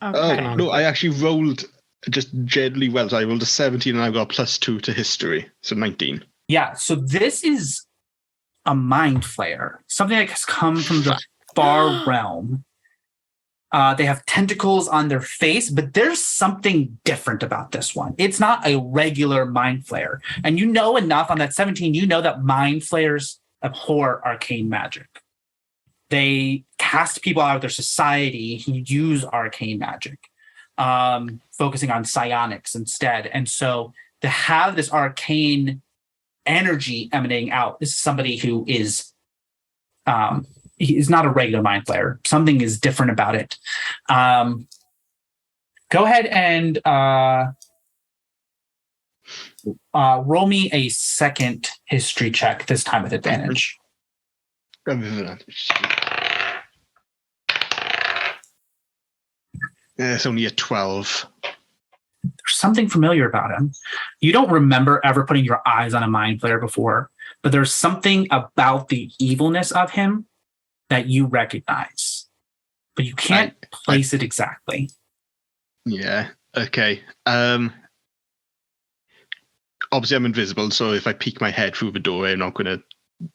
S7: Okay. Oh, no, I actually rolled just generally well. So I rolled a 17 and I got a +2 to History. So 19.
S1: Yeah, so this is a mind flayer, something that has come from the far realm. They have tentacles on their face, but there's something different about this one. It's not a regular mind flayer. And you know enough on that 17, you know that mind flayers abhor arcane magic. They cast people out of their society who use arcane magic, focusing on psionics instead. And so to have this arcane energy emanating out, this is somebody who is he's not a regular mind flayer. Something is different about it. Go ahead and roll me a second history check, this time with advantage.
S7: It's only a 12.
S1: There's something familiar about him. You don't remember ever putting your eyes on a mind flayer before, but there's something about the evilness of him that you recognize, but you can't place it exactly.
S7: Yeah. Okay. Obviously, I'm invisible, so if I peek my head through the doorway, I'm not going to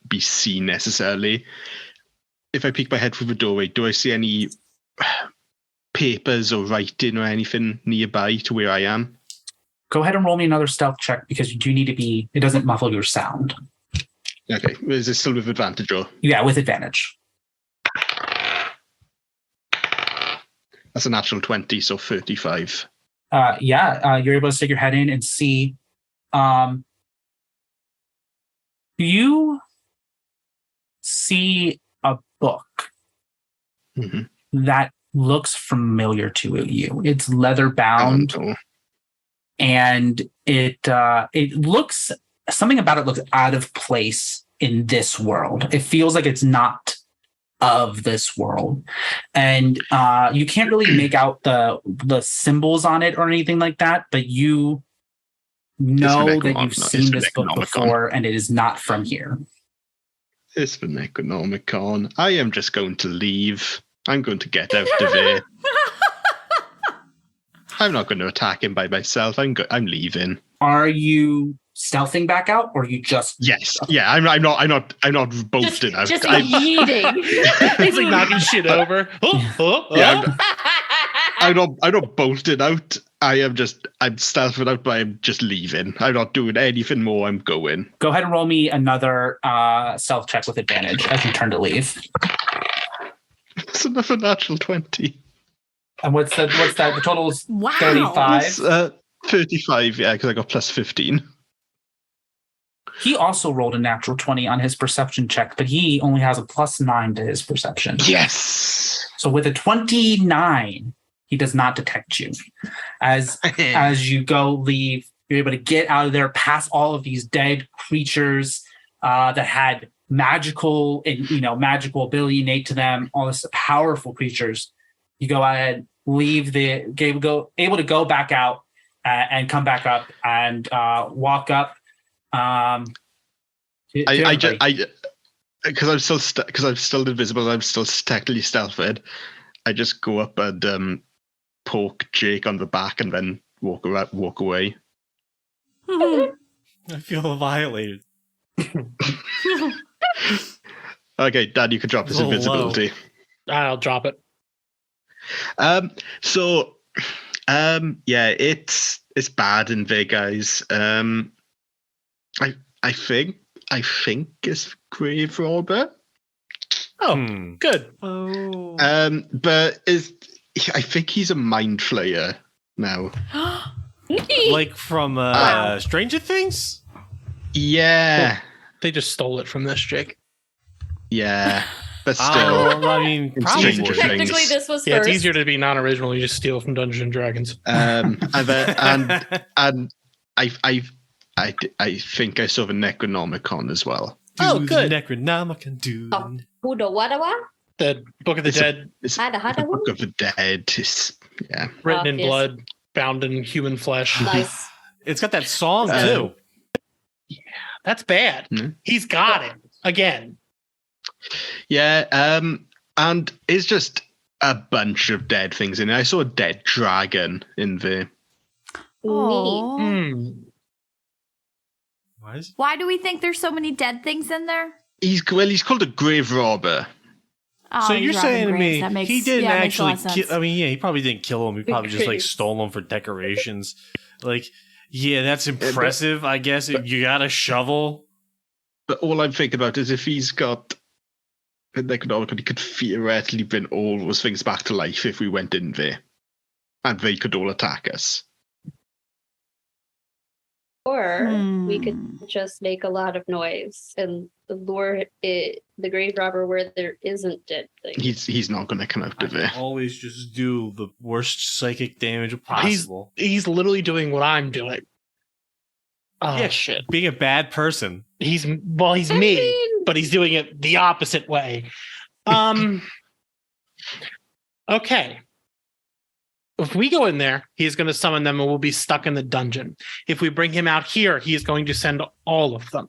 S7: be seen necessarily. If I peek my head through the doorway, do I see any papers or writing or anything nearby to where I am?
S1: Go ahead and roll me another stealth check because you do need to be. It doesn't muffle your sound.
S7: Okay. Is this still with advantage or?
S1: Yeah, with advantage.
S7: That's a natural 20, so 35.
S1: You're able to stick your head in and see. You see a book that looks familiar to you. It's leather bound, and it looks, something about it looks out of place in this world. It feels like it's not of this world, and you can't really make out the symbols on it or anything like that, but you know that you've seen this book before, and it is not from here.
S7: It's the Necronomicon. I am just going to leave. I'm going to get out of here. I'm not going to attack him by myself. I'm leaving.
S1: Are you stealthing back out, or you just?
S7: Yes. Yeah. I'm not bolted out.
S6: Just yeeting.
S2: He's like knocking shit over.
S7: Yeah. I'm not bolted out. I'm stealthing out, but I'm just leaving. I'm not doing anything more. I'm going.
S1: Go ahead and roll me another stealth check with advantage as you turn to leave.
S7: It's another natural 20.
S1: And what's that? The total is
S5: Wow.
S1: 35.
S7: It's, 35, yeah, because I got plus 15.
S1: He also rolled a natural 20 on his perception check, but he only has a plus 9 to his perception.
S7: Yes.
S1: So with a 29, he does not detect you. As you go leave, you're able to get out of there, past all of these dead creatures that had magical ability innate to them, all this powerful creatures. You go ahead, leave able to go back out and come back up and walk up.
S7: Because I'm still invisible, I'm still technically stealthed. I just go up and poke Jake on the back and then walk away.
S8: I feel violated.
S7: Okay, Dad, you can drop his invisibility.
S2: I'll drop it.
S7: It's bad in there, guys. I think it's Grave Robber.
S2: Oh, good.
S8: Oh.
S7: But I think he's a mind flayer now.
S8: Like from Stranger Things?
S7: Yeah.
S2: They just stole it from this, Jake.
S7: Yeah. But still,
S8: I mean, probably
S7: Stranger Things.
S6: Technically, this was
S2: Yeah,
S6: first.
S2: it's easier to be non-original. You just steal from Dungeons and Dragons.
S7: And I think I saw the Necronomicon as well.
S2: Oh, good.
S8: Necronomicon, dude.
S6: Who the what?
S2: The Book of the Dead,
S7: It's
S6: Hada,
S7: the
S6: hada,
S7: Book of the Dead. Yeah.
S2: written in
S6: yes.
S2: blood, bound in human flesh.
S6: Nice.
S8: It's got that song too.
S2: That's bad.
S7: Hmm?
S2: He's got it again.
S7: Yeah. And it's just a bunch of dead things in it. I saw a dead dragon in there.
S5: Aw.
S2: Hmm.
S5: Why do we think there's so many dead things in there?
S7: He's called a grave robber.
S5: Oh,
S8: So
S5: he's
S8: you're
S5: robbing
S8: saying to me
S5: graves. That makes-
S8: he didn't
S5: yeah, it makes a lot
S8: actually
S5: of
S8: kill?
S5: sense.
S8: I mean, yeah, he probably didn't kill him. He probably just like
S6: Graves.
S8: stole them for decorations. Like, yeah, that's impressive. I guess you got a shovel.
S7: But all I'm thinking about is if he's got a Necronomicon, he could theoretically bring all those things back to life if we went in there. And they could all attack us.
S6: Or we could just make a lot of noise and lure the grave robber where there isn't dead things.
S7: He's not going to come out of there.
S8: Always just do the worst psychic damage possible.
S2: He's literally doing what I'm doing. Oh,
S8: Yeah.
S2: shit.
S8: Being a bad person.
S2: He's me,
S6: mean-
S2: but he's doing it the opposite way. Okay. If we go in there, he's going to summon them and we'll be stuck in the dungeon. If we bring him out here, he is going to send all of them.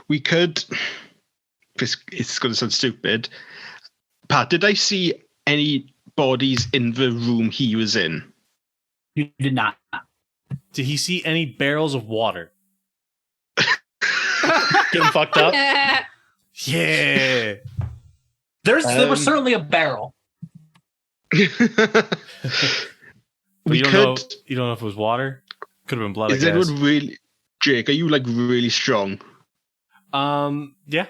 S7: We could. It's going to sound stupid. Pat, did I see any bodies in the room he was in?
S1: You did not.
S8: Did he see any barrels of water?
S2: Getting fucked up.
S8: Yeah.
S1: There was certainly a barrel.
S8: But
S7: We
S8: you don't know. You don't know if it was water. Could have been blood.
S7: Is
S8: I guess.
S7: anyone really, Jake? Are you like really strong?
S8: Yeah.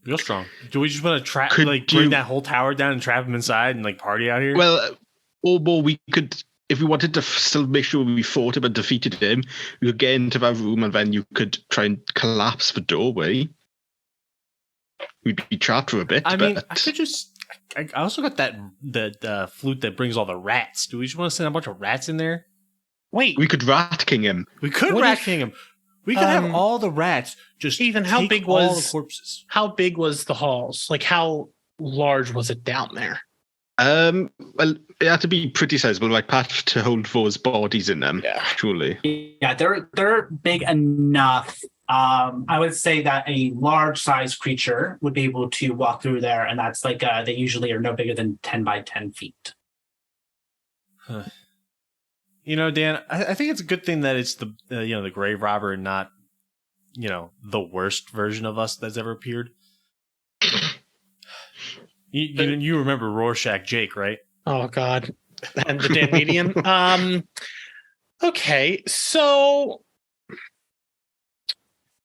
S8: Real strong. Do we just want to trap,
S7: Could
S8: bring
S7: you-
S8: that whole tower down and trap him inside and like party out here?
S7: Well, or more, we could, if we wanted to still make sure we fought him and defeated him, we could get into that room and then you could try and collapse the doorway. We'd be trapped for a bit.
S8: I mean,
S7: but
S8: I could just. I also got the flute that brings all the rats. Do we just want to send a bunch of rats in there?
S2: Wait,
S7: we could rat king him.
S8: We could
S2: What
S8: rat
S2: if-
S8: king him. We could have all the rats just
S2: Ethan, how
S8: take
S2: big
S8: all
S2: was-
S8: the corpses?
S2: how big was the halls? Like, how large was it down there?
S7: Well, it had to be pretty sizable, like Pat, to hold those bodies in them.
S2: Yeah.
S7: Surely.
S1: Yeah, they're big enough. I would say that a large size creature would be able to walk through there, and that's like they usually are no bigger than 10 by 10 feet.
S8: You know, Dan, I think it's a good thing that it's the the grave robber and not the worst version of us that's ever appeared. You remember Rorschach Jake, right?
S2: Oh God, and the Dan median. Okay, so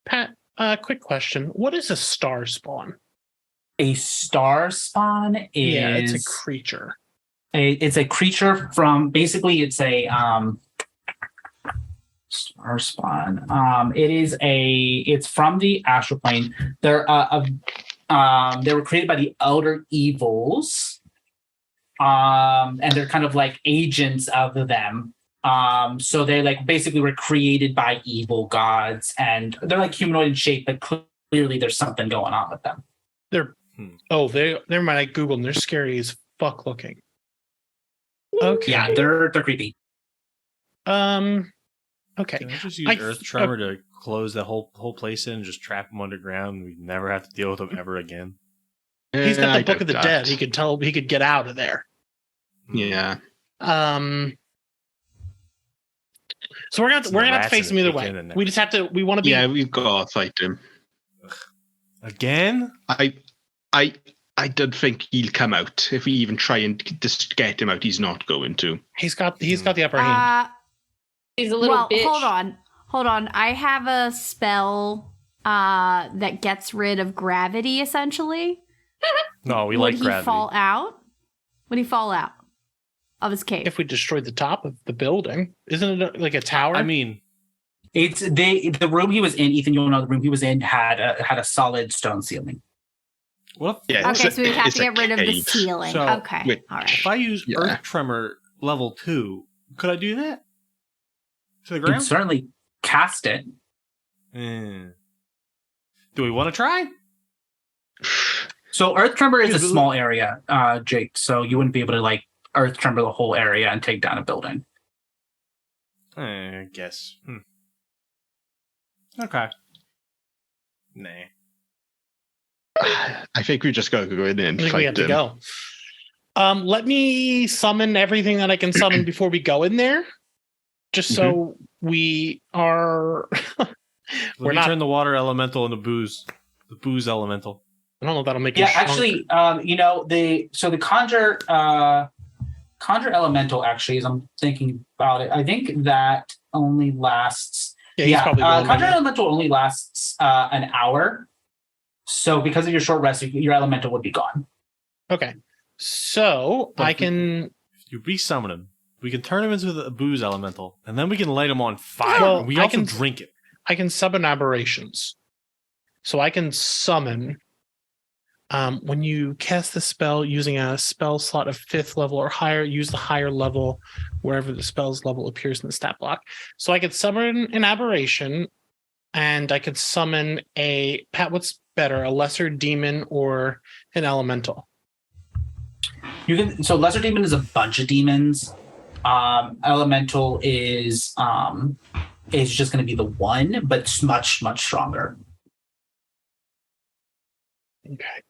S2: Pat, quick question: what is a star spawn?
S1: A star spawn is
S2: Yeah, it's a creature.
S1: It's a creature from basically it's a star spawn. It's from the astral plane. They were created by the Elder Evils, and they're kind of like agents of them. So they like basically were created by evil gods, and they're like humanoid in shape, but clearly there's something going on with them.
S2: They're never mind. I googled them. They're scary as fuck looking. Okay.
S1: Yeah, they're creepy.
S8: Can
S2: Okay.
S8: I just use
S2: I-
S8: Earth Tremor to close the whole place in and just trap him underground? And we never have to deal with him ever again.
S2: He's got
S7: I
S2: the Book of the
S7: doubt
S2: Dead.
S7: that.
S2: He could get out of there.
S7: Yeah.
S2: So we're gonna
S8: Some
S2: have to
S8: rats
S2: face
S8: in
S2: him
S8: the
S2: either way.
S8: kitchen and
S2: We just have to. We want to be.
S7: Yeah, we've got to fight him.
S8: Again?
S7: I don't think he'll come out. If we even try and just get him out, he's not going to.
S2: He's got the upper hand.
S6: He's a little
S5: Well,
S6: bitch.
S5: hold on. I have a spell that gets rid of gravity, essentially.
S8: No, we
S5: Would
S8: like
S5: he
S8: gravity.
S5: fall out? Would he fall out of his cave?
S2: If we destroyed the top of the building, isn't it like a tower?
S8: I mean,
S1: It's the room he was in, Ethan. You'll know the room he was in had a solid stone ceiling.
S8: what if,
S7: Yeah,
S5: Okay,
S7: it's
S5: so we have
S7: it's
S5: to
S7: a
S5: get rid of the
S7: cave.
S5: ceiling.
S8: So,
S5: Okay,
S7: wait,
S5: all right.
S8: if I use
S7: Yeah.
S8: Earth Tremor level 2, could I do that? To the
S1: You
S8: ground?
S1: can certainly cast it.
S8: Eh. Do we want to try?
S1: So Earth Tremor is
S8: Yeah,
S1: a
S8: but
S1: small area, Jake. So you wouldn't be able to like Earth Tremor the whole area and take down a building.
S8: I guess. Okay. Nah.
S7: I think we just got to go in there and
S2: I think
S7: fight
S2: we have to
S7: him.
S2: go. Let me summon everything that I can summon before we go in there, just so we are.
S8: Let
S2: We're
S8: me
S2: not.
S8: turn the water elemental into booze. The booze elemental.
S2: I don't know if that'll make
S1: Yeah,
S2: you shrunk.
S1: actually, the conjure elemental actually, as I'm thinking about it, I think that only lasts.
S2: Yeah, he's probably the one
S1: conjure
S2: that-
S1: elemental only lasts an hour. So because of your short rest, your elemental would be gone.
S2: Okay, so
S8: But
S2: I
S8: if we-
S2: can.
S8: If you resummon him, we can turn him into the booze elemental, and then we can light him on fire.
S2: Well,
S8: and we
S2: I
S8: also
S2: can-
S8: drink it.
S2: I can summon aberrations. So I can summon when you cast the spell using a spell slot of 5th level or higher, use the higher level wherever the spell's level appears in the stat block. So I could summon an aberration and I could summon Pat, what's better, a lesser demon or an elemental?
S1: You can. So lesser demon is a bunch of demons. Elemental is just going to be the one, but it's much stronger.
S2: Okay.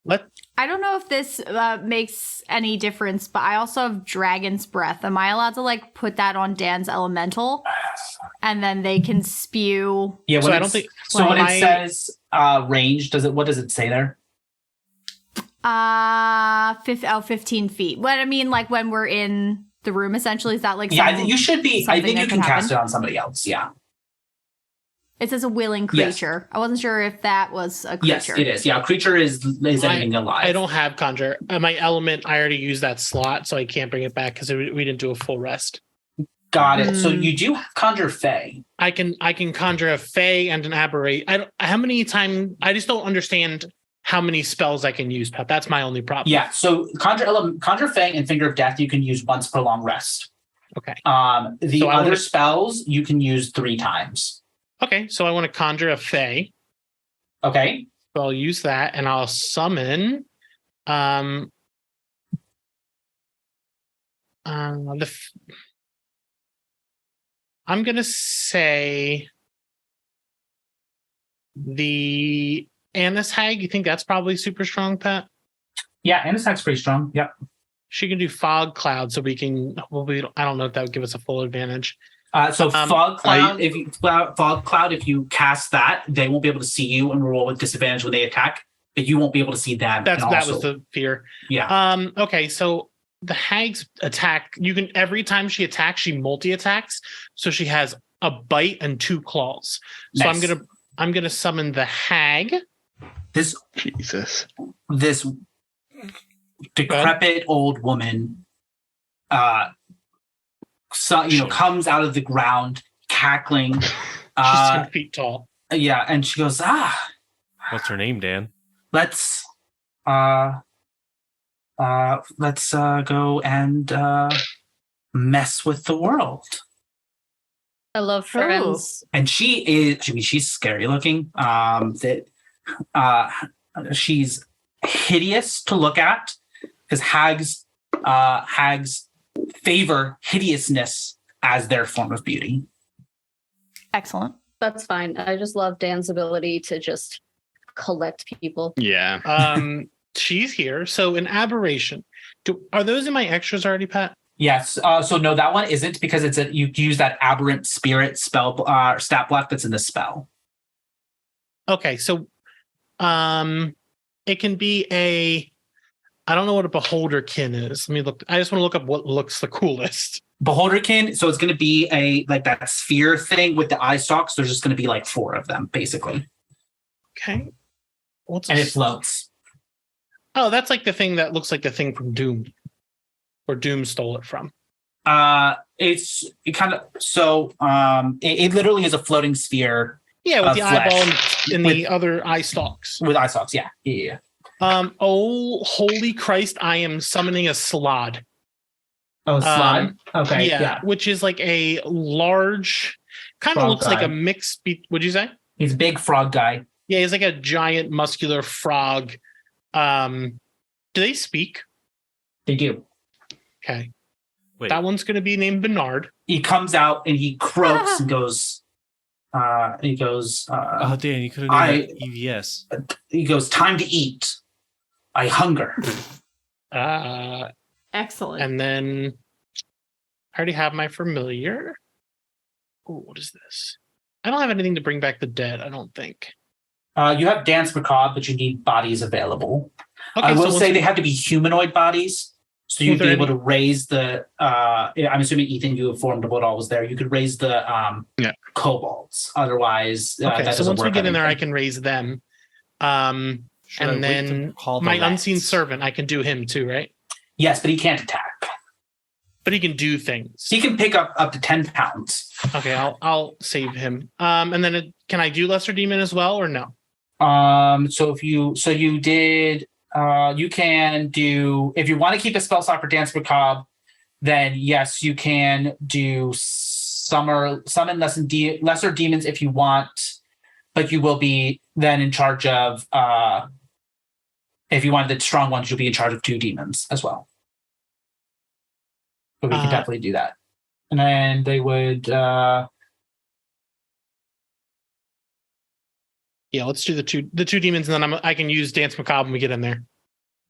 S2: What?
S5: I don't know if this makes any difference, but I also have Dragon's Breath. Am I allowed to like put that on Dan's elemental, and then they can spew?
S1: Yeah.
S2: So
S1: When
S2: I don't think.
S1: so when it
S2: my-
S1: says range, what does it say there?
S5: 15 feet. What I mean, like when we're in the room, essentially, is that like
S1: Yeah, I think you should be. I
S5: something
S1: think
S5: that
S1: you
S5: could
S1: can cast
S5: happen?
S1: it on somebody else. Yeah.
S5: It says a willing
S1: Yes.
S5: creature. I wasn't sure if that was a
S1: Yes,
S5: creature.
S1: it is. Yeah, a creature is anything alive.
S2: I don't have conjure. My element, I already used that slot, so I can't bring it back because we didn't do a full rest.
S1: Got it. So you do have conjure fey.
S2: I can conjure a fey and an aberrate. How many times? I just don't understand how many spells I can use, Pat. That's my only problem.
S1: Yeah. So conjure fey and finger of death you can use once per long rest.
S2: Okay.
S1: The
S2: So I
S1: other
S2: wanna-
S1: spells you can use 3 times.
S2: Okay. So I want to conjure a fey.
S1: Okay.
S2: So I'll use that, and I'll summon. I'm gonna say the Annis Hag. You think that's probably super strong, Pat?
S1: Yeah, and attack's pretty strong. Yep.
S2: She can do fog cloud, so we can. Well, I don't know if that would give us a full advantage.
S1: Fog cloud. If you cast that, they won't be able to see you and roll with disadvantage when they attack. But you won't be able to see them.
S2: That
S1: and
S2: was
S1: also-
S2: the fear.
S1: yeah.
S2: Okay, so the hag's attack. You can every time she attacks, she multi-attacks, so she has a bite and 2 claws. So
S1: Nice.
S2: I'm gonna summon the hag.
S1: This decrepit old woman comes out of the ground cackling.
S2: She's 10 feet tall.
S1: Yeah, and she goes,
S8: What's her name, Dan?
S1: let's go and mess with the world.
S6: I love friends.
S1: And she's scary looking. She's hideous to look at because hags favor hideousness as their form of beauty.
S5: Excellent.
S6: That's fine. I just love Dan's ability to just collect people.
S7: Yeah.
S2: She's here. So an aberration. Are those in my extras already, Pat?
S1: Yes. So no, that one isn't because you use that aberrant spirit spell stat block that's in the spell.
S2: Okay, so it can be I don't know what a beholderkin is. Let me look. I just want to look up what looks the coolest.
S1: Beholderkin. So it's going to be that sphere thing with the eye stalks. There's just going to be like 4 of them basically. Okay. And it floats.
S2: Oh, that's like the thing that looks like the thing from Doom, where Doom stole it from.
S1: It literally is a floating sphere.
S2: Yeah, with the
S1: flesh.
S2: eyeball and the other eye stalks.
S1: With eye stalks, yeah. Yeah.
S2: Oh, holy Christ, I am summoning a Slod.
S1: Oh, slide. Okay.
S2: Yeah, which is like a large, kind of
S1: Frog
S2: looks like
S1: guy.
S2: a mix. What'd you say?
S1: He's a big frog guy.
S2: Yeah, he's like a giant muscular frog. Do they speak?
S1: They do.
S2: Okay.
S8: Wait.
S2: That one's going to be named Bernard.
S1: He comes out and he croaks and goes.
S8: Dan, you could have named it EVS.
S1: He goes, "Time to eat. I hunger."
S5: Excellent.
S2: And then I already have my familiar. Oh, what is this? I don't have anything to bring back the dead, I don't think.
S1: You have Dance Macabre, but you need bodies available.
S2: Okay,
S1: I will
S2: so
S1: say they have to be humanoid bodies. So you'd be able to raise the. I'm assuming Ethan, you informed of what all was there. You could raise the kobolds. Otherwise,
S2: okay.
S1: that
S2: So
S1: doesn't
S2: once we
S1: work
S2: get in
S1: on
S2: there, I
S1: anything.
S2: can raise them.
S8: Should I
S2: And
S8: wait to
S2: then
S8: call the
S2: my
S8: rats?
S2: unseen servant, I can do him too, right?
S1: Yes, but he can't attack.
S2: But he can do things.
S1: He can pick up to 10 pounds.
S2: Okay, I'll save him. And then can I do Lesser Demon as well, or no?
S1: You can do, if you want to keep a spell slot for Dance Macabre, then yes, you can do summon lesser demons if you want, but you will be then in charge of, if you wanted the strong ones, you'll be in charge of 2 demons as well. But we can definitely do that. And then they would,
S2: Yeah, let's do the two demons, and then I can use Dance Macabre when we get in there.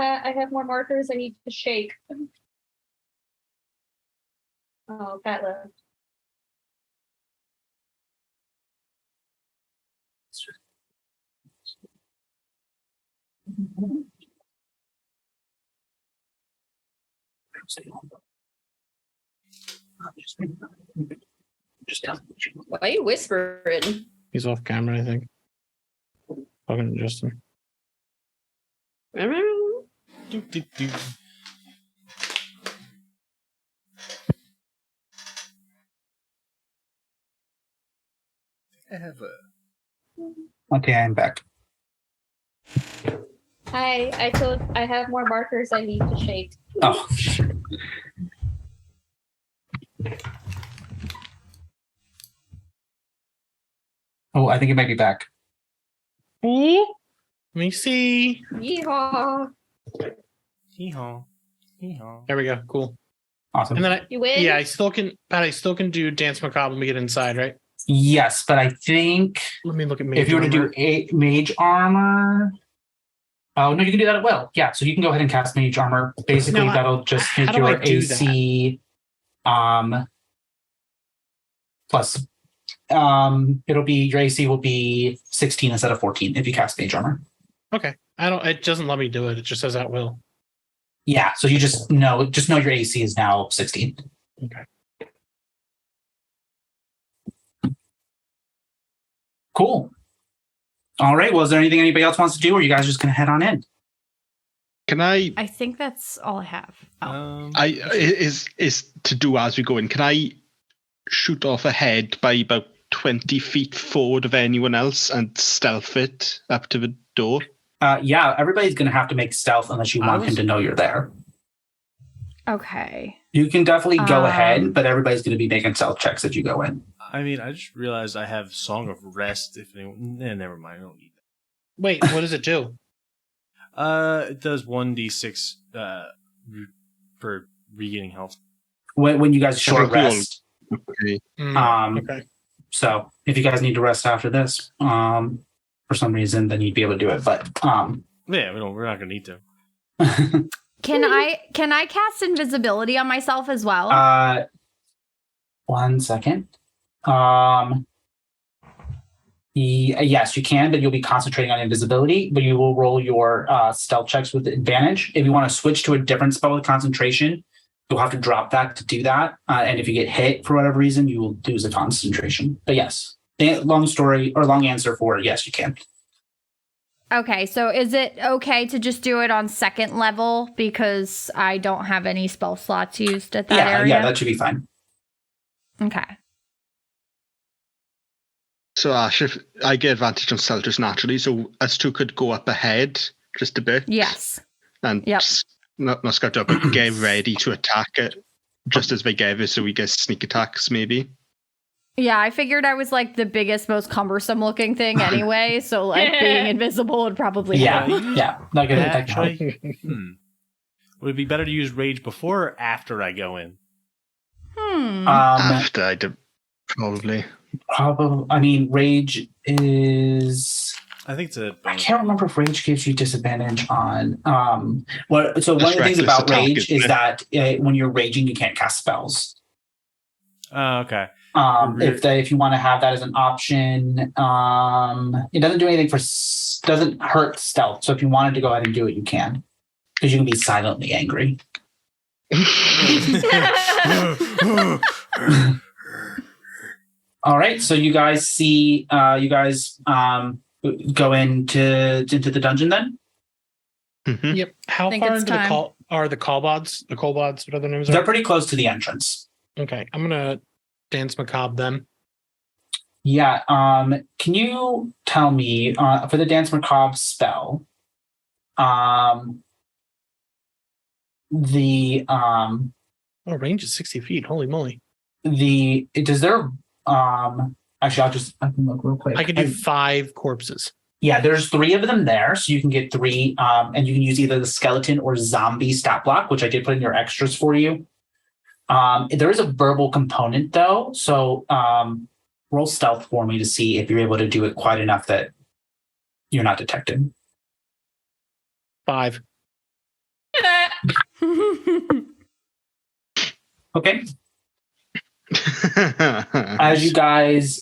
S6: I have more markers I need to shake. Oh, Pat left. Why are you whispering?
S2: He's off camera, I think. Talking to Justin.
S8: Do, do, do. I have a.
S1: Okay, I'm back.
S6: Hi, I have more markers I need to shake.
S1: Oh, oh, I think it might be back.
S2: Ooh. Let me see.
S6: Yeehaw.
S8: Hee-haw. Hee-haw.
S2: There we go. Cool.
S1: Awesome.
S2: And then
S6: You win?
S2: yeah, I still can do Dance Macabre when we get inside, right?
S1: Yes, but I think
S2: Let me look at Mage
S1: if you were to do
S2: Armor.
S1: a mage armor, oh no, you can do that at will. Yeah, so you can go ahead and cast mage armor. Basically,
S2: No,
S1: that'll just
S2: how
S1: make
S2: do I
S1: your
S2: do
S1: AC plus it'll be your AC will be 16 instead of 14 if you cast mage armor.
S2: Okay. It doesn't let me do it. It just says at will.
S1: Yeah, so you just know your AC is now 16.
S2: Okay.
S1: Cool. All right. Well, is there anything anybody else wants to do, or are you guys just gonna head on in?
S7: Can I?
S5: I think that's all I have.
S7: Is to do as we go in. Can I shoot off ahead by about 20 feet forward of anyone else and stealth it up to the door?
S1: Yeah, everybody's gonna have to make stealth unless you want him to know you're there.
S5: Okay.
S1: You can definitely go ahead, but everybody's gonna be making stealth checks as you go in.
S8: I mean, I just realized I have Song of Rest. If anyone, never mind. I don't need
S2: Wait, what does it do?
S8: that. It does 1d6 for regaining health.
S1: When you guys short
S7: Cool.
S1: rest.
S7: Okay.
S2: Okay.
S1: So if you guys need to rest after this, for some reason, then you'd be able to do it. But
S8: Yeah, we're not gonna need to.
S5: Can I cast invisibility on myself as well?
S1: 1 second. Yes, you can, but you'll be concentrating on invisibility, but you will roll your stealth checks with advantage. If you want to switch to a different spell with concentration, you'll have to drop that to do that. And if you get hit for whatever reason, you will lose a concentration. But yes, long answer for yes, you can.
S5: Okay, so is it okay to just do it on second level because I don't have any spell slots used at that area?
S1: Yeah, that should be fine.
S5: Okay.
S7: So Ash, if I get advantage on stealth just naturally, so us two could go up ahead just a bit.
S5: Yes.
S7: And
S5: Yep.
S7: not scout up, but get ready to attack it just as they get it, so we get sneak attacks maybe.
S5: Yeah, I figured I was like the biggest, most cumbersome looking thing anyway, so like being invisible would probably help.
S1: Yeah. Not gonna attack now.
S8: Actually, would it be better to use rage before or after I go in?
S7: After I do, probably.
S1: Probably. I mean, rage is.
S8: I think it's a
S1: I
S8: bonus.
S1: can't remember if rage gives you disadvantage on. So one of the things
S7: reckless
S1: about
S7: attack,
S1: rage
S7: isn't
S1: is
S7: it?
S1: that when you're raging, you can't cast spells.
S8: Oh, okay.
S1: If you want to have that as an option, it doesn't do anything doesn't hurt stealth. So if you wanted to go ahead and do it, you can, because you can be silently angry. All right, so you guys see, go into the dungeon then.
S2: Yep. How
S5: Think
S2: far
S5: it's
S2: into
S5: time.
S2: are the kobolds? The kobolds, what other names
S1: They're
S2: are?
S1: pretty close to the entrance.
S2: Okay, I'm gonna dance macabre them.
S1: Yeah. Can you tell me for the Dance Macabre spell, the
S2: Oh, range is 60 feet. Holy moly!
S1: does there actually I can look real quick.
S2: I could do 5 corpses.
S1: Yeah, there's 3 of them there, so you can get 3, and you can use either the skeleton or zombie stat block, which I did put in your extras for you. There is a verbal component though, so roll stealth for me to see if you're able to do it quite enough that you're not detected.
S2: 5.
S1: Okay. As you guys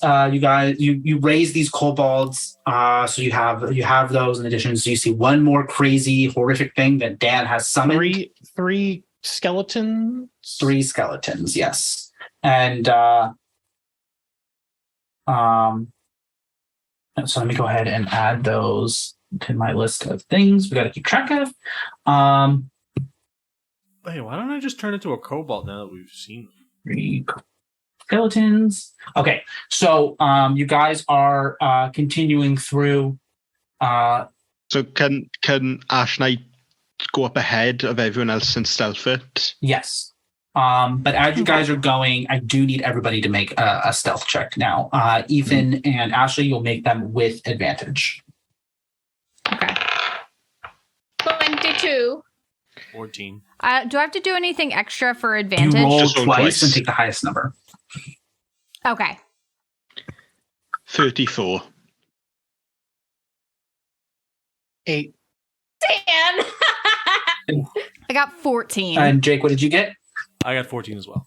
S1: you raise these kobolds, so you have those in addition. So you see one more crazy horrific thing that Dan has summoned.
S2: Three skeletons.
S1: 3 skeletons, yes. And so let me go ahead and add those to my list of things we got to keep track of.
S8: Hey, why don't I just turn into a cobalt now that we've seen them?
S1: 3 skeletons. Okay, so you guys are continuing through.
S7: So can Ash Knight go up ahead of everyone else and stealth it?
S1: Yes. But as you guys are going, I do need everybody to make a stealth check now. Ethan and Ashley, you'll make them with advantage.
S5: Okay.
S6: 22.
S8: 14.
S5: Do I have to do anything extra for
S1: You
S5: advantage?
S1: roll
S7: Just roll
S1: twice
S7: twice.
S1: and take the highest number.
S5: Okay.
S7: 34.
S2: 8.
S6: Dan!
S5: I got 14.
S1: And Jake, what did you get?
S8: I got 14 as well.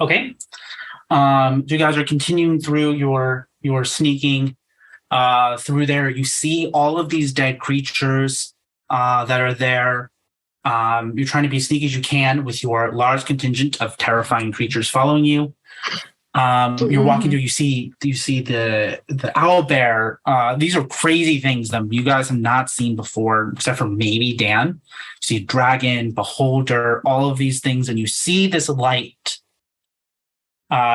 S1: Okay. So you guys are continuing through your sneaking through there. You see all of these dead creatures that are there. You're trying to be sneaky as you can with your large contingent of terrifying creatures following you. You're walking through. You see the owl bear. These are crazy things that you guys have not seen before, except for maybe Dan. You see a dragon, beholder, all of these things, and you see this light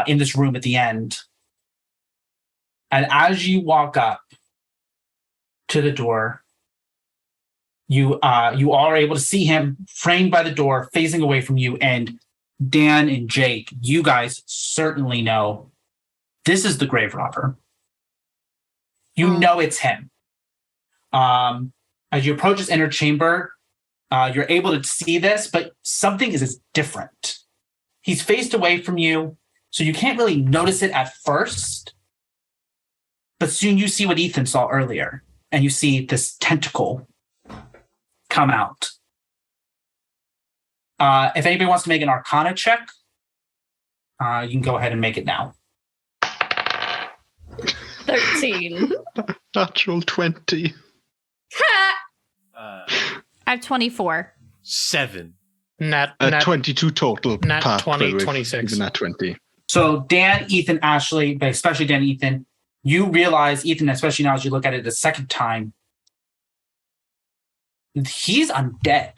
S1: in this room at the end. And as you walk up to the door, you are able to see him framed by the door, facing away from you. And Dan and Jake, you guys certainly know this is the grave robber. You know it's him. As you approach his inner chamber, you're able to see this, but something is different. He's faced away from you, so you can't really notice it at first. But soon you see what Ethan saw earlier, and you see this tentacle come out. If anybody wants to make an Arcana check, you can go ahead and make it now.
S6: 13.
S7: Natural 20.
S5: I have 24.
S8: 7.
S2: Nat
S7: 22 total.
S2: Nat
S7: Pat,
S2: 20,
S7: by the way,
S2: 26.
S7: Nat 20.
S1: So Dan, Ethan, Ashley, but especially Dan, Ethan, you realize, Ethan, especially now as you look at it the second time, he's undead.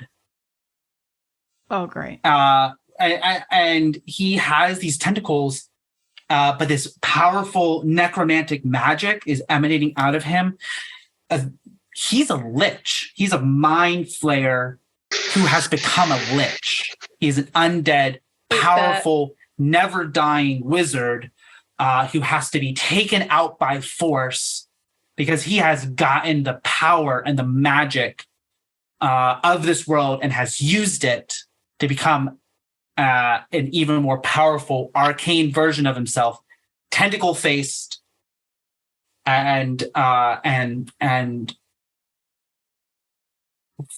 S5: Oh, great.
S1: And he has these tentacles, but this powerful necromantic magic is emanating out of him. He's a lich. He's a mind flayer who has become a lich. He's an undead, powerful, never dying wizard who has to be taken out by force because he has gotten the power and the magic of this world and has used it to become an even more powerful arcane version of himself, tentacle faced and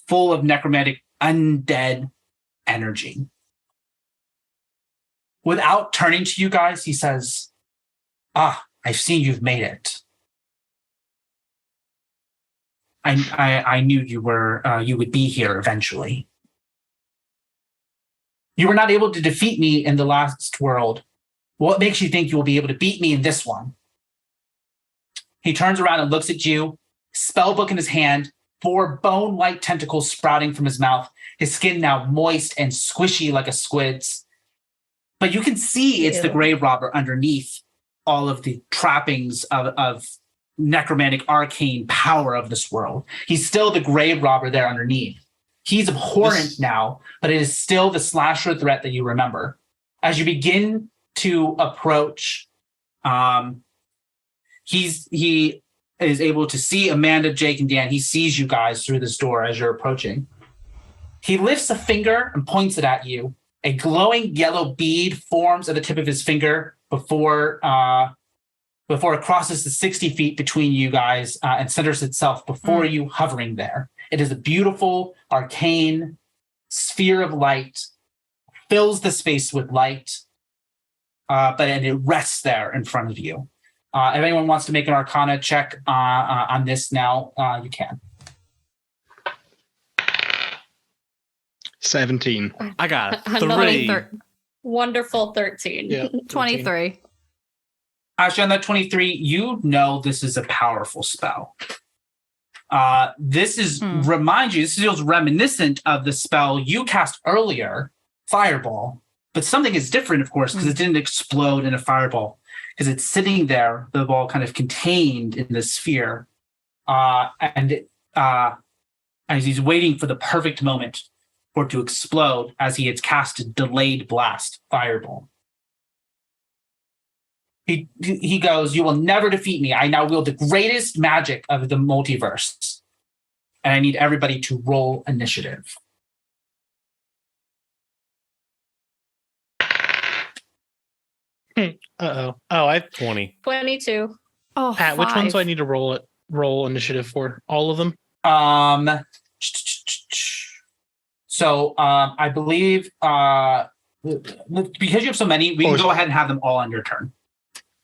S1: full of necromantic undead energy. Without turning to you guys, he says, I've seen you've made it. I knew you would be here eventually. You were not able to defeat me in the last world. What makes you think you will be able to beat me in this one? He turns around and looks at you, spell book in his hand, 4 bone-like tentacles sprouting from his mouth. His skin now moist and squishy like a squid's. But you can see it's the grave robber underneath all of the trappings of necromantic arcane power of this world. He's still the grave robber there underneath. He's abhorrent now, but it is still the slasher threat that you remember. As you begin to approach, he is able to see Amanda, Jake, and Dan. He sees you guys through this door as you're approaching. He lifts a finger and points it at you. A glowing yellow bead forms at the tip of his finger before it crosses the 60 feet between you guys and centers itself before you, hovering there. It is a beautiful, arcane sphere of light, fills the space with light, and it rests there in front of you. If anyone wants to make an Arcana check on this now, you can.
S7: 17.
S8: I got a
S6: Another
S8: 3.
S6: Wonderful 13.
S2: Yeah.
S5: 23.
S1: Actually, on that 23, you know this is a powerful spell. This feels reminiscent of the spell you cast earlier, Fireball. But something is different, of course, because it didn't explode in a fireball. Because it's sitting there, the ball kind of contained in the sphere. And he's waiting for the perfect moment for it to explode as he has cast a delayed blast fireball. He goes, "You will never defeat me. I now wield the greatest magic of the multiverse." And I need everybody to roll initiative.
S2: Uh-oh. Oh, I
S8: 20.
S6: 22.
S5: Oh,
S2: Pat, which ones do I
S5: 5.
S2: need to roll initiative for? All of them?
S1: So I believe because you have so many, we can go ahead and have them all on your turn.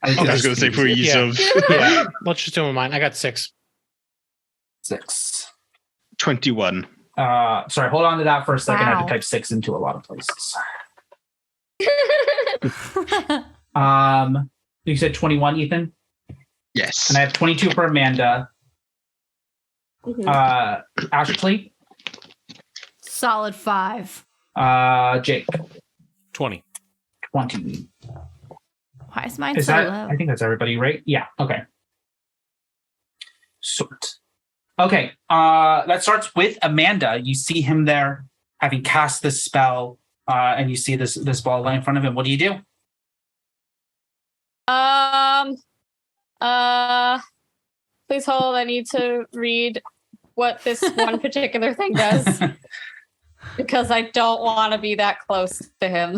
S7: I was going to say for ease
S2: Yeah.
S7: of
S2: Yeah. Let's just do them in mine. I got 6.
S1: 6.
S7: 21.
S1: Sorry, hold on to that for a second. I had
S5: Wow.
S1: to type 6 into a lot of places. You said 21, Ethan?
S7: Yes.
S1: And I have 22 for Amanda. Ashley?
S5: Solid 5.
S1: Jake?
S8: 20.
S1: 20.
S5: Why is mine
S1: Is
S5: so
S1: that,
S5: low?
S1: I think that's everybody, right? Yeah, okay. Sort. Okay, that starts with Amanda. You see him there having cast this spell, and you see this ball laying in front of him. What do you do?
S6: Please hold. I need to read what this one particular thing does because I don't want to be that close to him.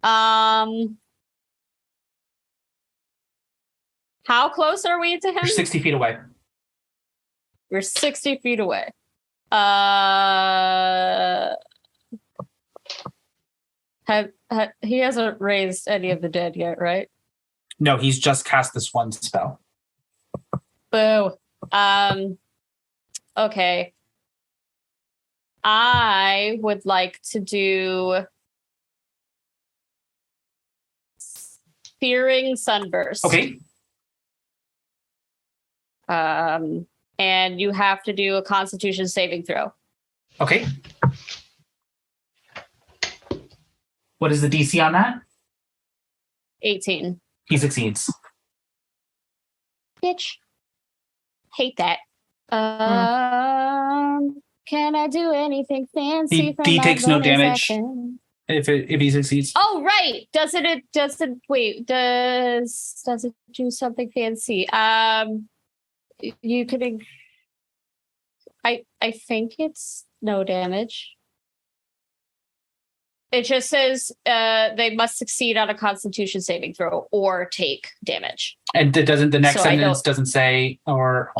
S6: How close are we to him?
S1: You're 60 feet away.
S6: We're 60 feet away. He hasn't raised any of the dead yet, right?
S1: No, he's just cast this one spell.
S6: Boo. Okay. I would like to do Searing Sunburst.
S1: Okay.
S6: And you have to do a Constitution saving throw.
S1: Okay. What is the DC on that?
S6: 18.
S1: He succeeds.
S6: Bitch. Hate that. Can I do anything fancy?
S1: He
S6: for
S1: takes
S6: my
S1: no
S6: bonus
S1: damage.
S6: action?
S1: If he succeeds.
S6: Oh, right. Does it do something fancy? You could. I think it's no damage. It just says they must succeed on a Constitution saving throw or take damage.
S1: And the next
S6: So
S1: sentence doesn't say or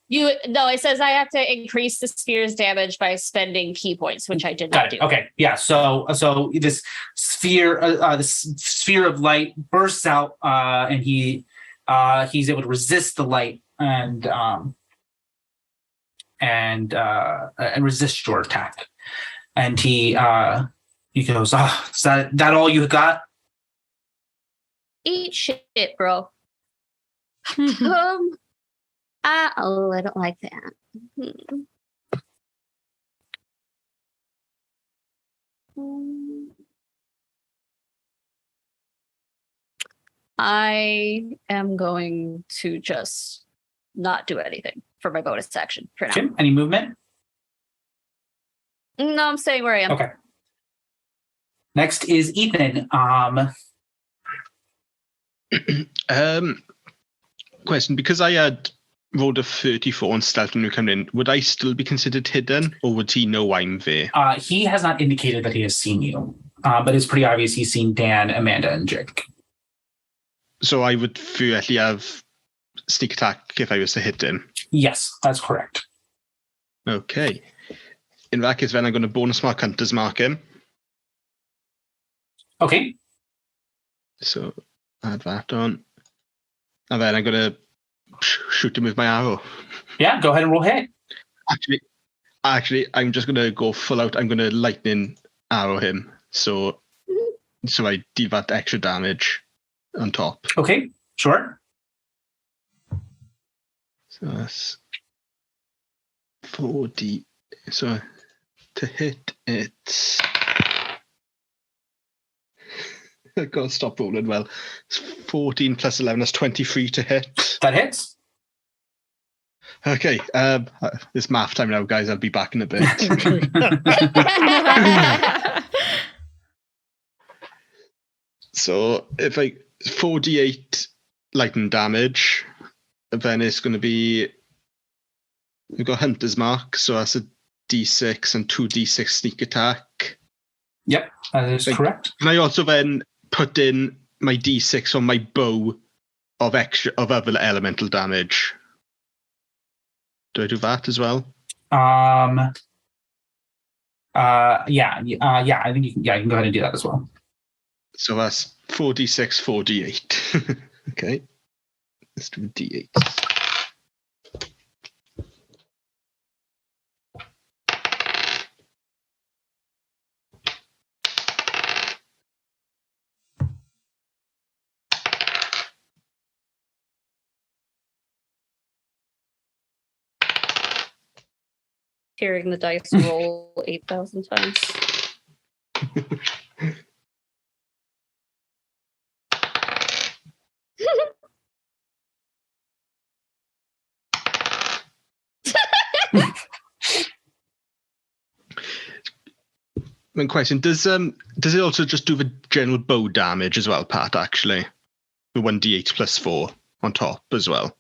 S6: it says I have to increase the sphere's damage by spending key points, which I did not do.
S1: Okay, yeah. So this sphere, of light bursts out, and he's able to resist the light and resist your attack. And he goes, is that all you got?
S6: Eat shit, bro. Oh, I don't like that. I am going to just not do anything for my bonus action for now.
S1: Okay. Any movement?
S6: No, I'm staying where I am.
S1: Okay. Next is Ethan.
S7: Question: because I had rolled a 34 on stealth when we come in, would I still be considered hidden, or would he know I'm there?
S1: He has not indicated that he has seen you, but it's pretty obvious he's seen Dan, Amanda, and Jake.
S7: So I would theoretically have sneak attack if I was to hit him.
S1: Yes, that's correct.
S7: Okay. In that case, then I'm going to bonus mark Hunter's mark him.
S1: Okay.
S7: So add that on. And then I'm going to shoot him with my arrow.
S1: Yeah, go ahead and roll hit.
S7: Actually, I'm just going to go full out. I'm going to lightning arrow him. So I deal that extra damage on top.
S1: Okay, sure.
S7: So that's 4D. So to hit, it's... I've got to stop rolling well. It's 14 plus 11, that's 23 to hit.
S1: That hits.
S7: Okay, it's math time now, guys. I'll be back in a bit. So if I 4d8 lightning damage, then it's going to be, we've got Hunter's Mark, so that's a d6 and 2d6 sneak attack.
S1: Yep, that is correct.
S7: Can I also then put in my d6 on my bow of other elemental damage? Do I do that as well?
S1: Yeah, I think you can. Yeah, you can go ahead and do that as well.
S7: So that's 4d6, 4d8. Okay, let's do d8.
S6: Hearing the dice roll 8,000 times.
S7: One question: Does it also just do the general bow damage as well, Pat? Actually, the 1d8 plus 4 on top as well.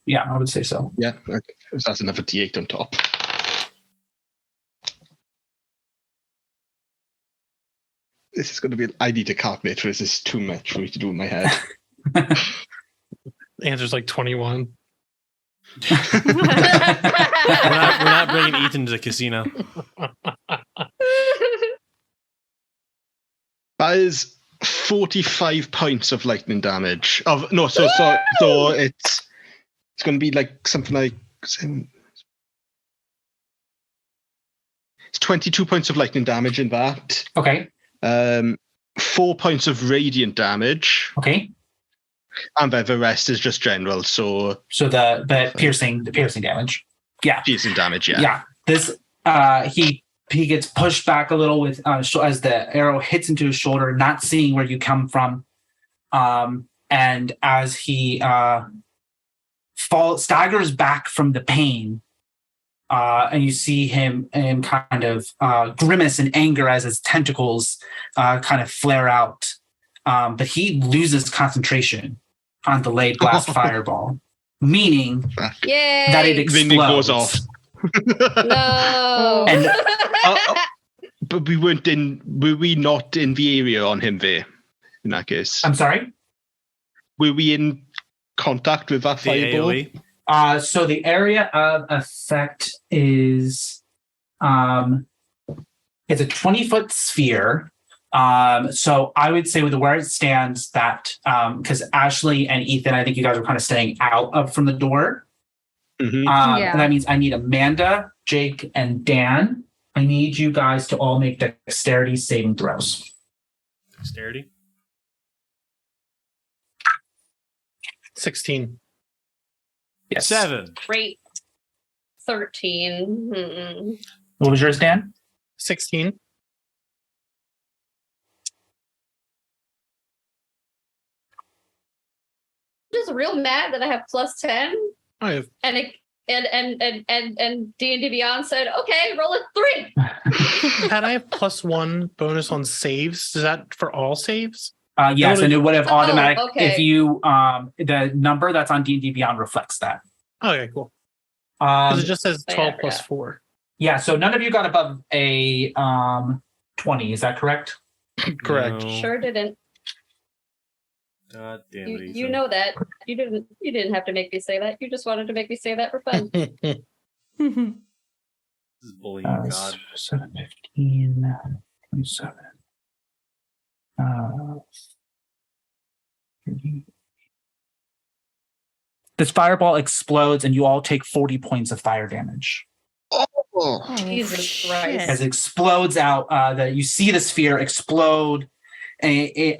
S1: Yeah, I would say so.
S7: Yeah, okay. So that's another d8 on top. This is going to be. I need to calculate for this. This is too much for me to do in my head.
S2: The answer's like 21.
S8: We're not bringing Ethan to the casino.
S7: That is 45 points of lightning damage. So it's going to be like something like it's 22 points of lightning damage in that.
S1: Okay.
S7: 4 points of radiant damage.
S1: Okay.
S7: And then the rest is just general. So
S1: the piercing damage. Yeah.
S7: Piercing damage. Yeah.
S1: Yeah. This he gets pushed back a little with as the arrow hits into his shoulder, not seeing where you come from, and as he staggers back from the pain, and you see him kind of grimace in anger as his tentacles kind of flare out, but he loses concentration on the delayed blast fireball, meaning
S6: Yay!
S1: that it explodes.
S7: Then it goes off.
S6: No.
S1: And
S7: but were we not in the area on him there in that case?
S1: I'm sorry?
S7: Were we in contact with that
S8: The
S7: fireball?
S8: AoE?
S1: So the area of effect is it's a 20-foot sphere. So I would say with where it stands that because Ashley and Ethan, I think you guys are kind of staying out from the door.
S7: Mm-hmm.
S1: And that means I need Amanda, Jake, and Dan. I need you guys to all make dexterity saving throws.
S8: Dexterity?
S2: 16.
S1: Yes.
S8: 7.
S6: Great. 13.
S1: What was yours, Dan?
S2: 16.
S6: Just real mad that I have plus 10
S2: I have
S6: and D&D Beyond said, okay, roll a 3.
S2: Pat, I have +1 bonus on saves. Is that for all saves?
S1: Yes, and it would have automatic
S6: okay.
S1: if you the number that's on D&D Beyond reflects that.
S2: Okay, cool. Because it just says
S6: Oh, yeah,
S2: 12
S6: I
S2: plus
S6: forgot.
S2: 4.
S1: Yeah, so none of you got above a 20. Is that correct?
S2: Correct.
S8: No.
S6: Sure didn't.
S8: God damn
S6: You,
S8: it, Ethan.
S6: you know that. You didn't have to make me say that. You just wanted to make me say that for fun.
S8: This is bullying, God.
S1: 7, 15, 27. 30. This fireball explodes and you all take 40 points of fire damage.
S6: Oh, Jesus Christ.
S1: As it explodes out, you see the sphere explode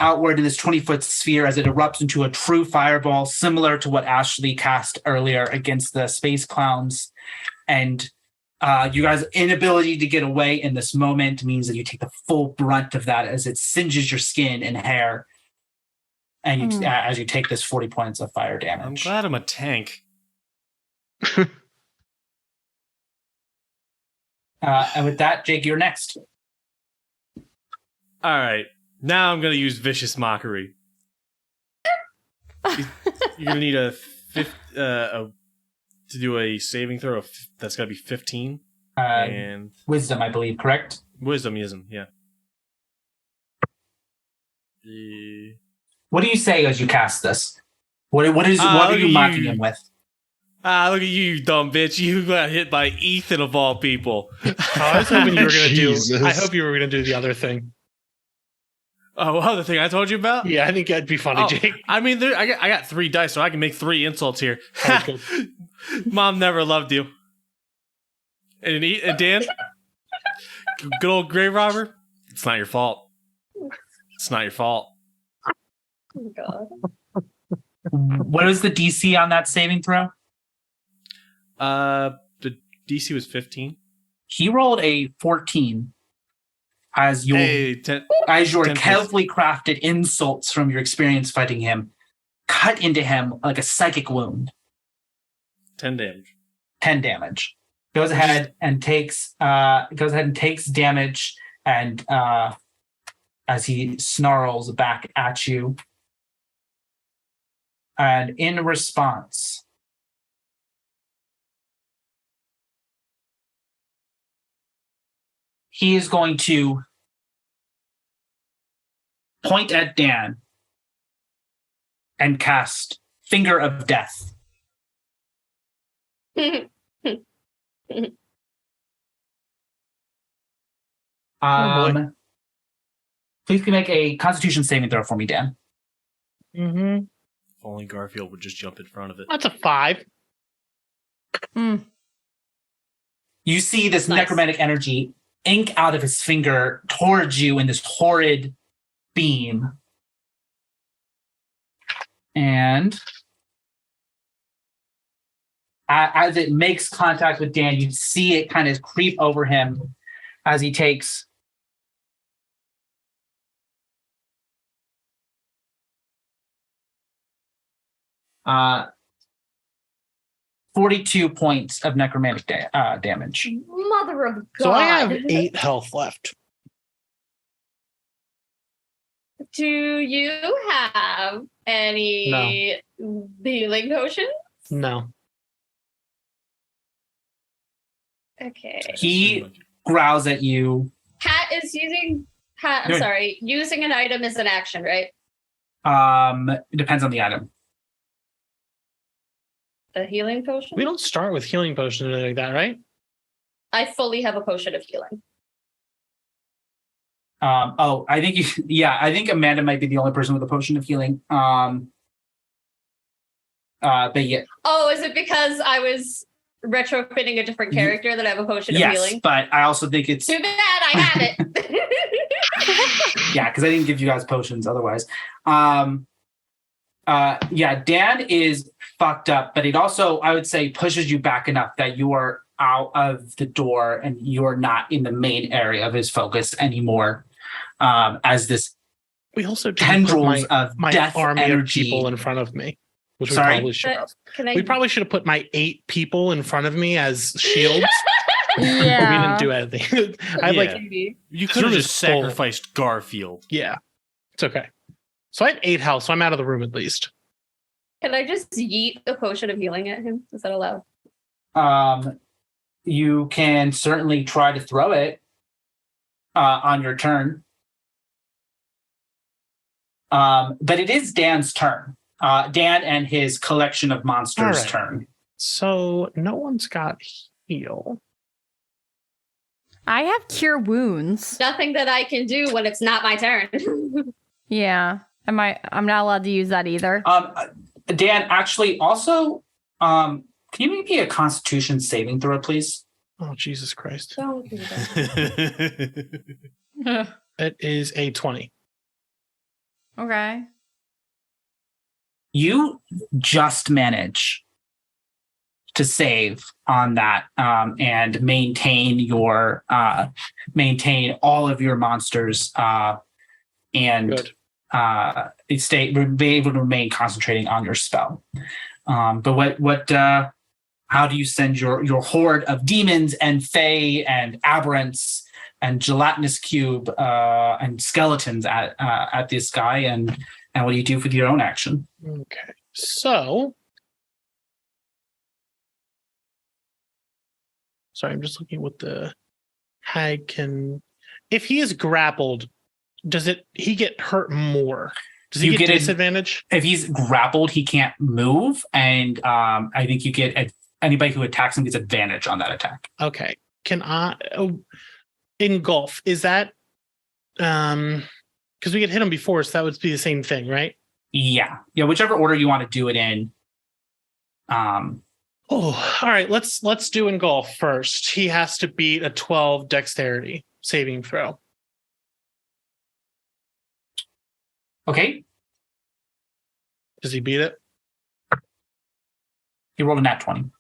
S1: outward in this 20-foot sphere as it erupts into a true fireball, similar to what Ashley cast earlier against the space clowns. And you guys' inability to get away in this moment means that you take the full brunt of that as it singes your skin and hair. And you, as you take this 40 points of fire damage.
S8: I'm glad I'm a tank.
S1: And with that, Jake, you're next.
S8: All right. Now I'm going to use Vicious Mockery. You're going to need to do a saving throw that's got to be 15. And
S1: Wisdom, I believe, correct?
S8: Wisdom, yeah.
S1: What do you say as you cast this? What are you mocking him with?
S8: Look at you, dumb bitch. You got hit by Ethan of all people.
S2: I was hoping you were going to do.
S7: Jesus.
S2: I hope you were going to do the other thing.
S8: Oh, the thing I told you about?
S2: Yeah, I think that'd be funny,
S8: Oh,
S2: Jake.
S8: I mean, I got 3 dice, so I can make 3 insults here.
S2: Okay,
S8: Mom never loved you. And Dan, good old grave robber. It's not your fault. It's not your fault.
S6: Oh, God.
S1: What is the DC on that saving throw?
S8: The DC was 15.
S1: He rolled a 14 as your
S8: Hey, 10
S1: carefully crafted insults from your experience fighting him cut into him like a psychic wound.
S8: 10 damage.
S1: 10 damage. Goes ahead and takes damage and as he snarls back at you. And in response, he is going to point at Dan and cast Finger of Death. Please can make a Constitution saving throw for me, Dan.
S2: Mm-hmm.
S8: If only Garfield would just jump in front of it.
S2: That's a 5.
S1: You see this
S6: Nice.
S1: necromantic energy ink out of his finger towards you in this horrid beam. And as it makes contact with Dan, you see it kind of creep over him as he takes 42 points of necromantic damage.
S6: Mother of God.
S2: So I have 8 health left.
S6: Do you have any healing potions?
S2: No.
S6: Okay.
S1: He growls at you.
S6: Cat is using. I'm
S1: Good.
S6: sorry. Using an item is an action, right?
S1: It depends on the item.
S6: A healing potion.
S2: We don't start with healing potions or anything like that, right?
S6: I fully have a potion of healing.
S1: I think I think Amanda might be the only person with a potion of healing. But yeah.
S6: Oh, is it because I was retrofitting a different character that I have a potion of
S1: Yes,
S6: healing?
S1: but I also think it's
S6: Too bad I have it.
S1: yeah, because I didn't give you guys potions otherwise. Yeah, Dan is fucked up, but it also, I would say, pushes you back enough that you are out of the door and you are not in the main area of his focus anymore. As this
S2: We also didn't
S1: tendrils
S2: put
S1: of
S2: my
S1: death
S2: army
S1: energy.
S2: of people in front of me, which we
S1: Sorry?
S2: probably should have.
S6: Can I?
S2: We probably should have put my 8 people in front of me as shields. But we
S4: Yeah.
S2: didn't do anything. I
S8: Yeah.
S2: like,
S8: You could have
S2: Sort of
S8: just
S2: stole.
S8: sacrificed Garfield.
S2: yeah, it's okay. So I have 8 health, so I'm out of the room at least.
S6: Can I just yeet a potion of healing at him? Is that allowed?
S1: You can certainly try to throw it on your turn. But it is Dan's turn. Dan and his collection of monsters'
S2: All right.
S1: turn.
S2: So no one's got heal.
S5: I have cure wounds.
S6: Nothing that I can do when it's not my turn.
S5: Yeah. I'm not allowed to use that either.
S1: Dan, actually, also, can you make me a Constitution saving throw, please?
S2: Oh, Jesus Christ.
S6: Don't do that.
S2: It is a 20.
S5: Okay.
S1: You just manage to save on that and maintain all of your monsters and
S2: Good.
S1: be able to remain concentrating on your spell. But how do you send your horde of demons and fae and aberrants and gelatinous cube and skeletons at this guy, and what do you do with your own action?
S2: Okay. So, sorry, I'm just looking at what the hag can. If he is grappled, he get hurt more? Does he
S1: You
S2: get
S1: get
S2: disadvantage?
S1: If he's grappled, he can't move, and I think you get anybody who attacks him gets advantage on that attack.
S2: Okay. Can I engulf? Is that because we could hit him before, so that would be the same thing, right?
S1: Yeah, whichever order you want to do it in.
S2: Oh, all right. Let's do engulf first. He has to beat a 12 dexterity saving throw.
S1: Okay,
S2: Does he beat it?
S1: he rolled a nat 20.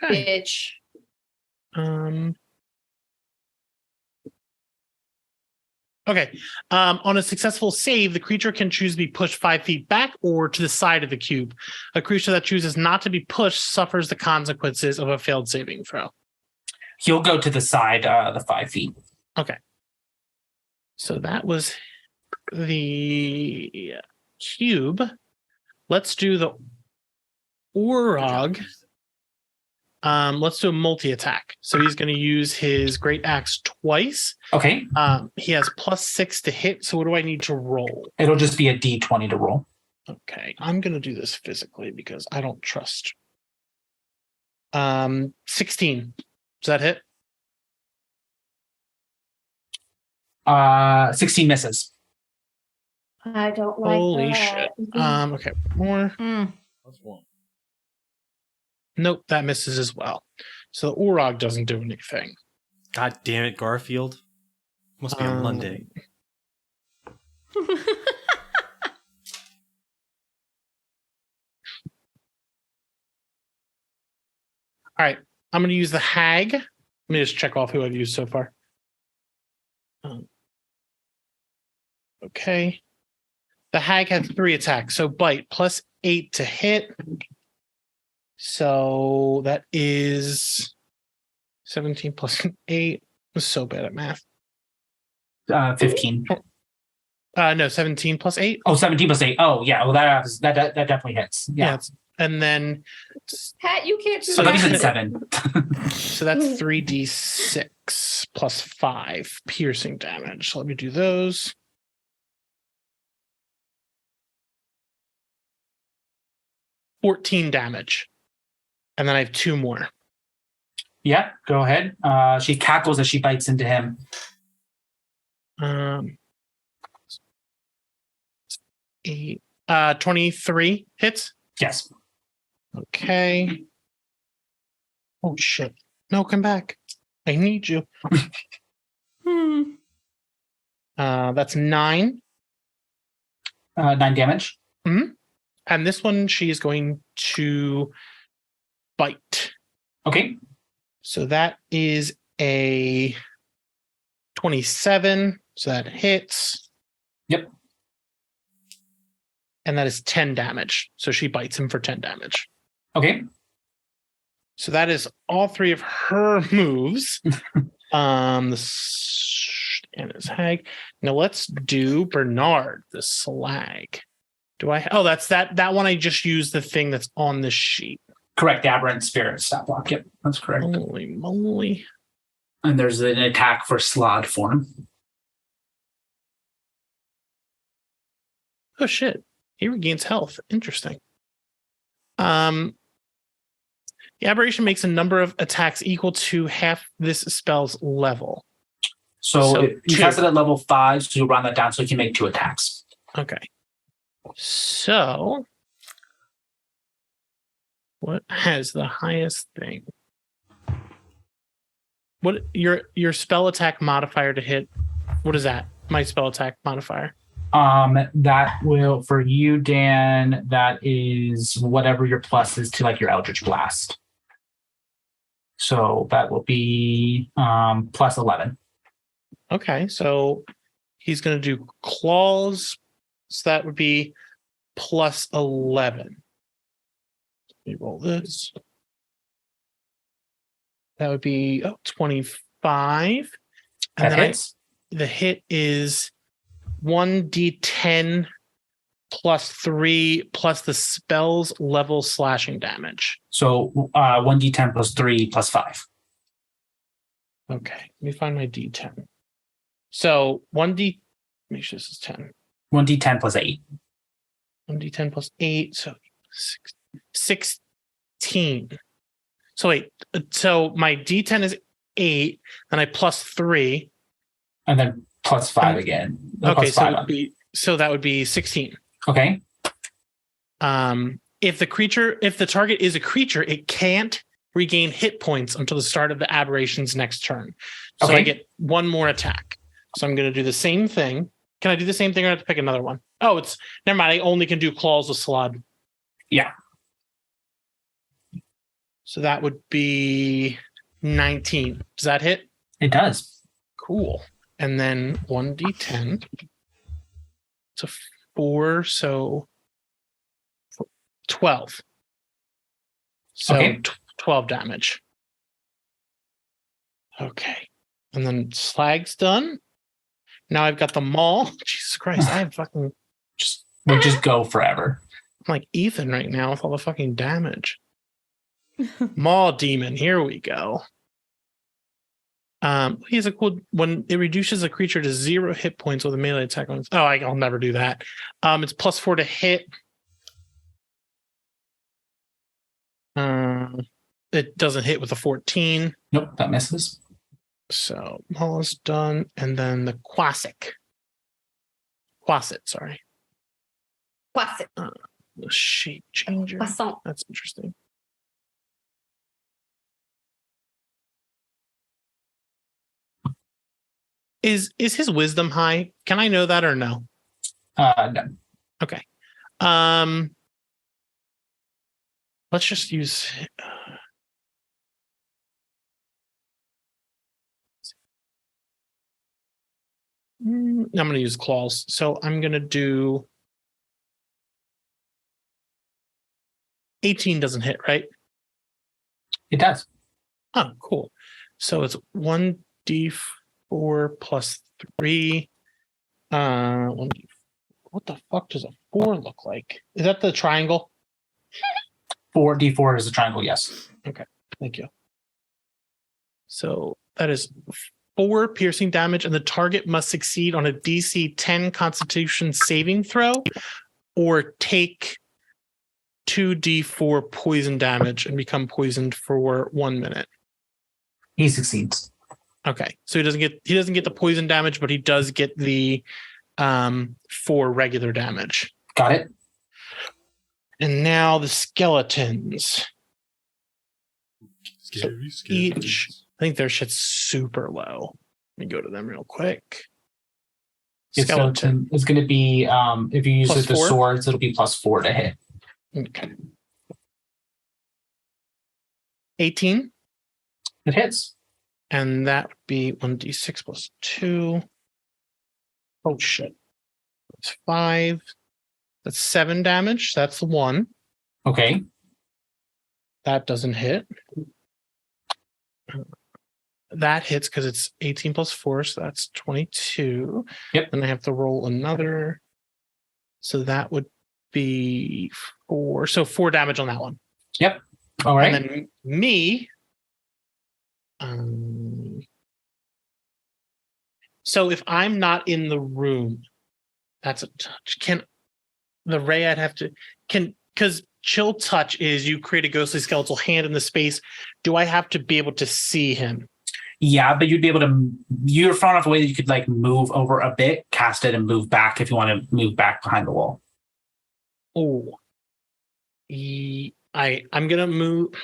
S2: Okay.
S6: Bitch.
S2: Okay. On a successful save, the creature can choose to be pushed 5 feet back or to the side of the cube. A creature that chooses not to be pushed suffers the consequences of a failed saving throw.
S1: He'll go to the side, the 5 feet.
S2: Okay. So that was the cube. Let's do the Orog. Let's do a multi-attack. So he's going to use his great axe twice.
S1: Okay,
S2: He has +6 to hit. So what do I need to roll?
S1: it'll just be a d20 to roll.
S2: Okay, I'm going to do this physically because I don't trust. 16. Does that hit?
S1: 16 misses.
S6: I don't like
S2: Holy
S6: that.
S2: shit. Okay, more.
S8: That's one.
S2: Nope, that misses as well. So the Orog doesn't do anything.
S8: God damn it, Garfield. Must be on Monday.
S2: All right, I'm going to use the hag. Let me just check off who I've used so far. Okay. The hag has 3 attacks. So bite +8 to hit. So that is 17 plus 8. I'm so bad at math.
S1: 15.
S2: No, 17 plus 8.
S1: Oh, 17 plus 8. Oh, yeah. Well, that definitely hits. Yeah.
S2: And then
S6: Pat, you can't do
S1: So that
S6: that.
S1: means 7.
S2: so that's 3d6 plus 5 piercing damage. So let me do those. $14 damage. And then I have 2 more.
S1: Yeah, go ahead. She cackles as she bites into him.
S2: 23 hits.
S1: Yes.
S2: Okay. Oh shit. No, come back. I need you. That's 9.
S1: 9 damage.
S2: And this one, she is going to bite.
S1: Okay.
S2: So that is a 27. So that hits.
S1: Yep.
S2: And that is 10 damage. So she bites him for 10 damage.
S1: Okay.
S2: So that is all 3 of her moves. And his hag. Now let's do Bernard, the slag. Do I? Oh, that's that one. I just used the thing that's on the sheet.
S1: Correct. The aberrant spirit stat block. Yep, that's correct.
S2: Holy moly!
S1: And there's an attack for slod form.
S2: Oh shit! He regains health. Interesting. The aberration makes a number of attacks equal to half this spell's level.
S1: So you
S2: 2.
S1: cast it at level 5, so you round that down so you can make 2 attacks.
S2: Okay. So, what has the highest thing? What your spell attack modifier to hit? What is that? My spell attack modifier.
S1: That will, for you, Dan, that is whatever your plus is to like your Eldritch Blast. So that will be plus 11.
S2: Okay, so he's going to do claws. So that would be plus 11. Let me roll this. That would be 25. And
S1: That
S2: then
S1: hits.
S2: The hit is 1d10 plus 3 plus the spell's level slashing damage.
S1: So 1d10 plus 3 plus 5.
S2: Okay, let me find my d10. So 1d, make sure this is 10.
S1: 1d10 plus 8.
S2: 1d10 plus 8, so 16. So wait, so my d10 is 8, then I plus 3.
S1: And then plus 5 again.
S2: Okay,
S1: plus 5
S2: so that would be 16.
S1: Okay.
S2: If the target is a creature, it can't regain hit points until the start of the aberration's next turn. So
S1: Okay.
S2: I get 1 more attack. So I'm going to do the same thing. Can I do the same thing or I have to pick another one? Oh, never mind. I only can do claws with slod.
S1: Yeah.
S2: So that would be 19. Does that hit?
S1: It does.
S2: Cool. And then 1d10. It's a 4, so 12. So
S1: Okay.
S2: 12 damage. Okay. And then slag's done. Now I've got the maul. Jesus Christ, I have fucking...
S1: We just go forever.
S2: I'm like Ethan right now with all the fucking damage. Maul demon, here we go. He has a cool... When it reduces a creature to 0 hit points with a melee attack on... Oh, I'll never do that. It's plus 4 to hit. It doesn't hit with a 14.
S1: Nope, that misses.
S2: So Maul is done, and then the Quasit, sorry.
S6: Quasit.
S2: The shape changer.
S6: Croissant.
S2: That's interesting. Is his wisdom high? Can I know that or no?
S1: No.
S2: Okay. Let's just use. I'm going to use claws. So I'm going to do 18 doesn't hit, right?
S1: It does.
S2: Oh, cool. So it's 1d4 plus 3. 1d4. What the fuck does a 4 look like? Is that the triangle?
S1: 4d4 is a triangle, yes.
S2: Okay, thank you. So that is 4 piercing damage, and the target must succeed on a DC 10 Constitution saving throw or take 2d4 poison damage and become poisoned for 1 minute.
S1: He succeeds.
S2: Okay, so he doesn't get the poison damage, but he does get the 4 regular damage.
S1: Got it.
S2: And now the skeletons.
S8: Scary,
S2: Each, I think their shit's super low. Let me go to them real quick.
S1: Your skeleton is going to be, if you use
S2: Plus
S1: it the
S2: 4?
S1: swords, it'll be +4 to hit.
S2: Okay. 18.
S1: It hits.
S2: And that would be 1d6 plus 2. Oh, shit. It's 5. That's 7 damage. That's the 1.
S1: Okay.
S2: That doesn't hit. That hits because it's 18 plus 4, so that's 22.
S1: Yep.
S2: Then I have to roll another. So that would be 4. So 4 damage on that one.
S1: Yep. All right.
S2: And then me. So if I'm not in the room, that's a touch. Can the ray I'd have to because chill touch is you create a ghostly skeletal hand in the space. Do I have to be able to see him?
S1: Yeah, but you'd be able to. You're far enough away that you could like move over a bit, cast it, and move back if you want to move back behind the wall.
S2: Oh, I'm gonna move.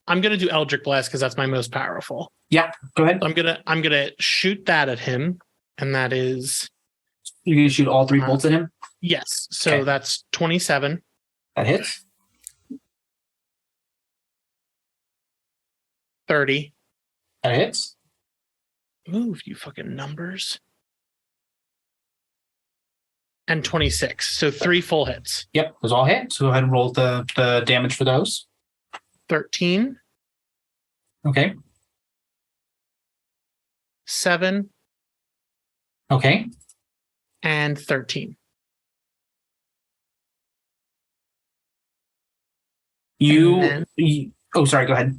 S2: I'm gonna do Eldritch Blast because that's my most powerful.
S1: Yeah, go ahead.
S2: I'm gonna shoot that at him, and that is.
S1: You're gonna shoot all 3 bolts at him.
S2: Yes, so
S1: Okay.
S2: that's 27.
S1: That hits.
S2: 30.
S1: That hits.
S2: Move, you fucking numbers. And 26. So 3 full hits.
S1: Yep, those all hit. So go ahead and roll the damage for those.
S2: 13,
S1: Okay.
S2: 7,
S1: Okay.
S2: and 13. And
S1: Oh, sorry. Go ahead.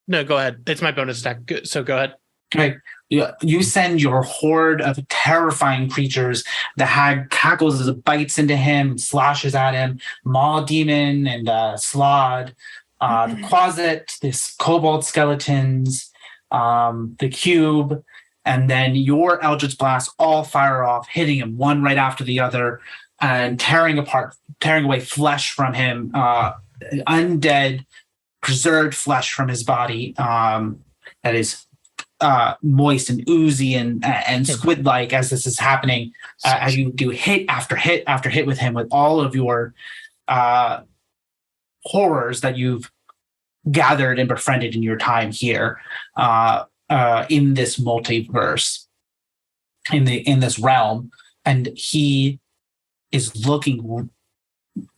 S2: No, go ahead. It's my bonus attack. Good. So go ahead.
S1: Okay. You send your horde of terrifying creatures. The hag cackles as it bites into him, slashes at him. Maw Demon and Slod, the Closet, this Cobalt Skeletons, the Cube, and then your Eldritch Blast all fire off, hitting him one right after the other, and tearing away flesh from him, undead, preserved flesh from his body that is moist and oozy and squid-like as this is happening, as you do hit after hit after hit with him with all of your horrors that you've gathered and befriended in your time here in this multiverse, in this realm. And he is looking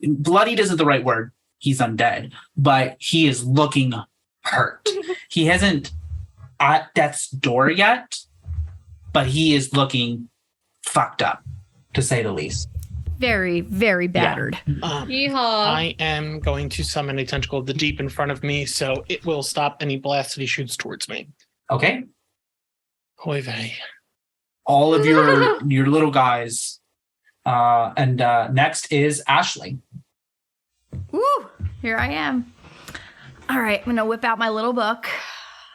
S1: bloodied isn't the right word. He's undead, but he is looking hurt. He hasn't at death's door yet, but he is looking fucked up, to say the least.
S5: Very, very battered.
S6: Yeehaw.
S2: I am going to summon a tentacle of the deep in front of me, so it will stop any blast that he shoots towards me.
S1: Okay.
S2: Oy vey.
S1: All of your little guys. And next is Ashley.
S5: Woo! Here I am. All right, I'm gonna whip out my little book.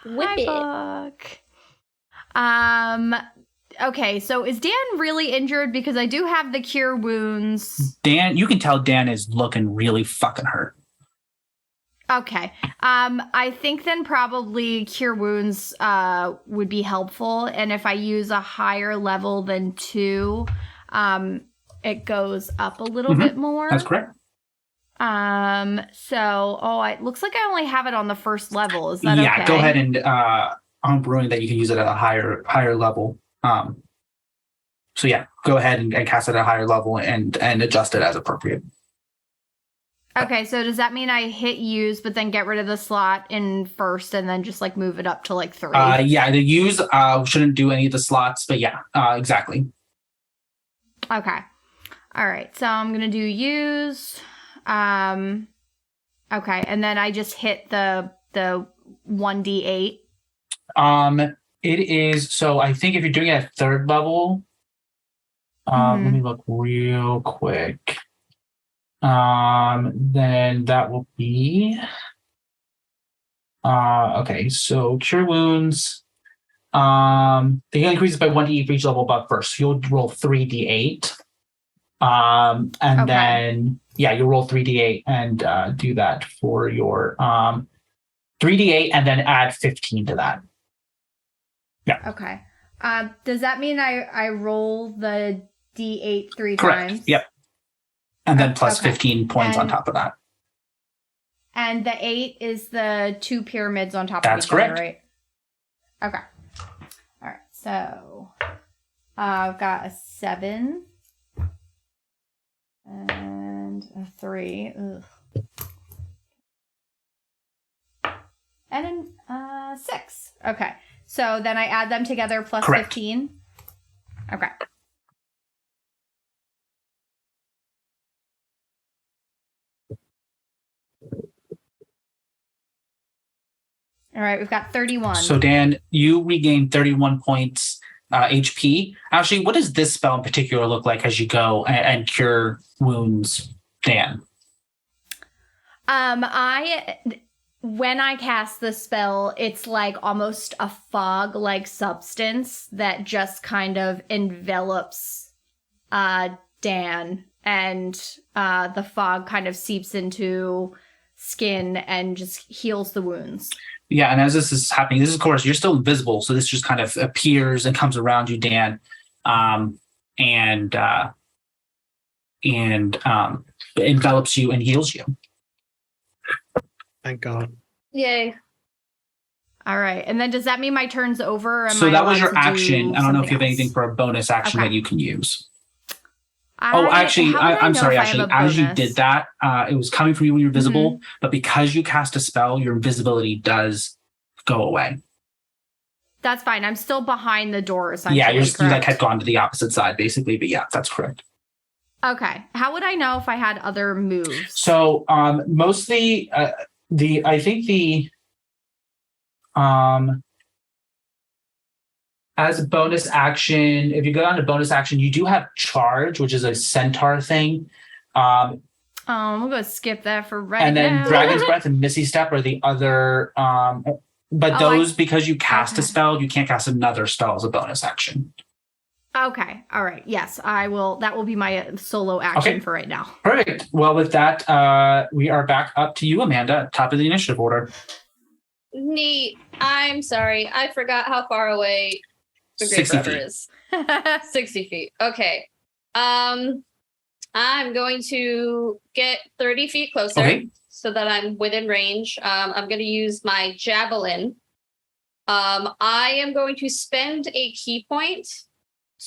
S6: Whip
S5: My
S6: it.
S5: book. Okay, so is Dan really injured? Because I do have the cure wounds.
S1: Dan, you can tell Dan is looking really fucking hurt.
S5: Okay. I think then probably cure wounds would be helpful, and if I use a higher level than 2, it goes up a little bit more.
S1: That's correct.
S5: It looks like I only have it on the first level. Is that okay?
S1: Yeah, go ahead and I'm brewing that you can use it at a higher level. So yeah, go ahead and cast it at a higher level and adjust it as appropriate.
S5: Okay, so does that mean I hit use, but then get rid of the slot in first and then just like move it up to like 3?
S1: Yeah, the use shouldn't do any of the slots, but yeah, exactly.
S5: Okay. All right, so I'm going to do use. Okay, and then I just hit the 1d8.
S1: It is, so I think if you're doing it at 3rd level, let me look real quick. Then that will be okay, so cure wounds. They increase by 1d8 for each level above first. So you'll roll 3d8. Then you'll roll 3d8 and do that for your 3d8 and then add 15 to that. Yeah.
S5: Okay. Does that mean I roll the D8 3
S1: Correct.
S5: times.
S1: Yep. And then plus
S5: Okay.
S1: 15 points on
S5: And-
S1: top of that.
S5: And the 8 is the 2 pyramids on top
S1: That's
S5: of each other,
S1: correct.
S5: right? Okay. All right. So I've got a 7 and a 3. Ugh. And then 6. Okay. So then I add them together plus
S1: Correct.
S5: 15. Okay. All right, we've got 31.
S1: So Dan, you regain 31 points HP. Actually, what does this spell in particular look like as you go and cure wounds, Dan?
S5: When I cast the spell, it's like almost a fog-like substance that just kind of envelops Dan, and the fog kind of seeps into skin and just heals the wounds.
S1: Yeah, and as this is happening, this is, of course, you're still invisible, so this just kind of appears and comes around you, Dan, and envelops you and heals you.
S2: Thank God.
S6: Yay.
S5: All right, and then does that mean my turn's over?
S1: So that was your
S5: allowed to do
S1: action. I don't know if you have
S5: something
S1: anything
S5: else?
S1: for a bonus action
S5: Okay.
S1: that you can use.
S5: How would
S1: I'm
S5: know
S1: sorry.
S5: if I have
S1: Actually,
S5: a
S1: as you
S5: bonus?
S1: did that, it was coming from you when you're visible,
S5: Mm-hmm.
S1: but because you cast a spell, your invisibility does go away.
S5: That's fine. I'm still behind the door, essentially.
S1: Yeah, you like
S5: correct?
S1: had gone to the opposite side, basically. But yeah, that's correct.
S5: Okay. How would I know if I had other moves?
S1: So, mostly, I think as a bonus action, if you go down to bonus action, you do have charge, which is a centaur thing.
S5: I'm gonna skip that for right
S1: And then
S5: now.
S1: Dragon's Breath and Misty Step are the other. But those, because you cast a
S5: okay.
S1: spell, you can't cast another spell as a bonus action.
S5: Okay. All right. Yes, I will. That will be my solo action
S1: Okay.
S5: for right now.
S1: Perfect. Well, with that, we are back up to you, Amanda, top of the initiative order.
S6: Neat. I'm sorry. I forgot how far away the Great
S1: 60
S6: River
S1: feet.
S6: is. 60 feet. Okay. I'm going to get 30 feet closer
S1: Okay.
S6: so that I'm within range. I'm going to use my javelin. I am going to spend a key point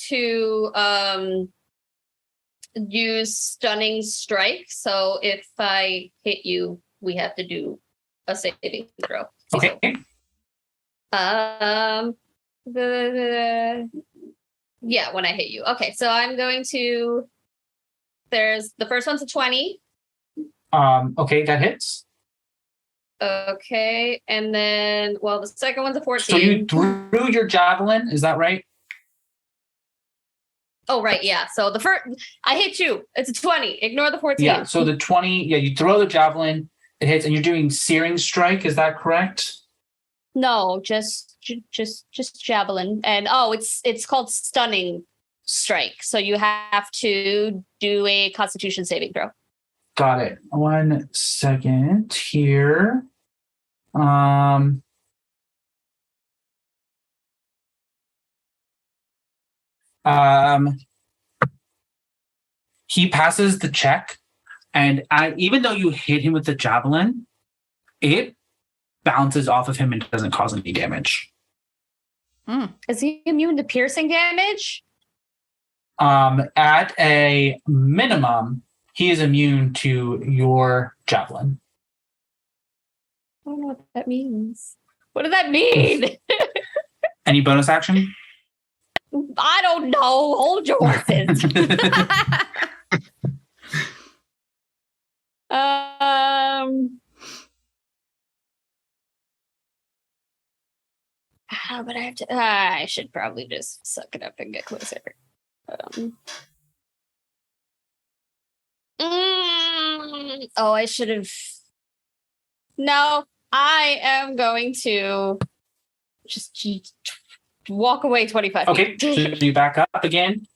S6: to use stunning strike. So if I hit you, we have to do a saving throw.
S1: Okay.
S6: Yeah, when I hit you. Okay, so I'm going to. There's the first one's a 20.
S1: Okay, that hits.
S6: Okay, and then the second one's a 14.
S1: So you threw your javelin, is that right?
S6: Oh right, yeah. So the first I hit you. It's a 20. Ignore the 14.
S1: Yeah. So the 20. Yeah, you throw the javelin, it hits, and you're doing searing strike. Is that correct?
S6: No, just javelin, and it's called stunning strike. So you have to do a Constitution saving throw.
S1: Got it. 1 second here. He passes the check, and even though you hit him with the javelin, it bounces off of him and doesn't cause any damage.
S6: Is he immune to piercing damage?
S1: At a minimum, he is immune to your javelin.
S6: I don't know what that means. What does that mean?
S1: Any bonus action?
S6: I don't know. Hold your horses. But I have to. I should probably just suck it up and get closer. I should have. No, I am going to just walk away 25
S1: Okay,
S6: feet.
S1: so you back up again.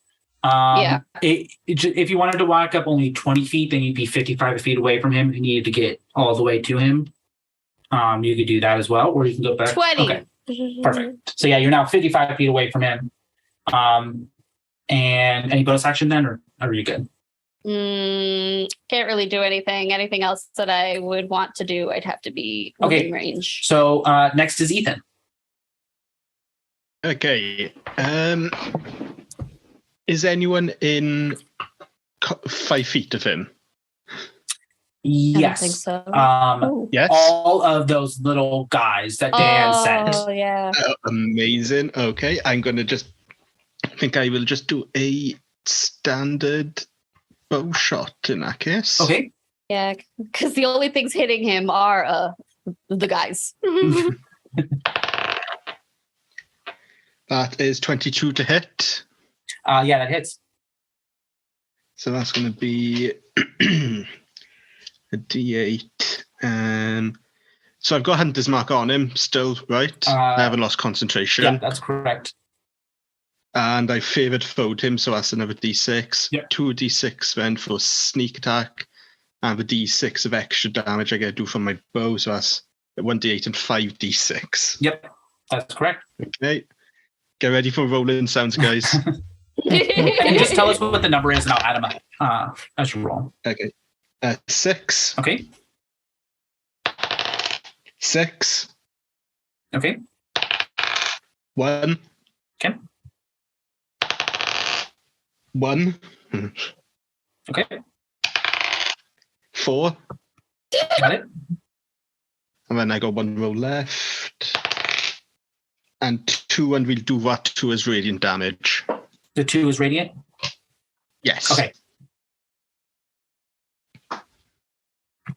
S6: Yeah.
S1: If you wanted to walk up only 20 feet, then you'd be 55 feet away from him. If you needed to get all the way to him, you could do that as well, or you can go back.
S6: 20.
S1: Okay, perfect. So yeah, you're now 55 feet away from him. And any bonus action then, or are you good?
S6: Can't really do anything. Anything else that I would want to do, I'd have to be
S1: Okay.
S6: within range.
S1: So next is Ethan.
S7: Okay. Is anyone in 5 feet of him?
S1: Yes.
S6: I don't think so. Ooh.
S7: Yes.
S1: All of those little guys that Dan sent.
S6: Oh, yeah.
S7: Amazing. Okay, I think I will just do a standard bow shot in that case.
S1: Okay.
S6: Yeah, because the only things hitting him are the guys.
S7: That is 22 to hit.
S1: Yeah, that hits.
S7: So that's going to be a D8. So I've got Hunter's Mark on him still, right? I haven't lost concentration.
S1: Yeah, that's correct.
S7: And I favoured foed him, so that's another D6.
S1: Yep.
S7: 2 D6 then for sneak attack. And the D6 of extra damage I get to do from my bow, so that's 1D8 and 5 D6.
S1: Yep, that's correct.
S7: Okay. Get ready for rolling sounds, guys.
S1: And just tell us what the number is, and I'll add them up as you roll.
S7: Okay. 6.
S1: Okay.
S7: 6.
S1: Okay.
S7: 1.
S1: Okay.
S7: 1.
S1: Okay.
S7: 4.
S1: Got it.
S7: And then I got 1 roll left. And 2, and we'll do that 2 as radiant damage.
S1: The 2 is radiant?
S7: Yes.
S1: Okay.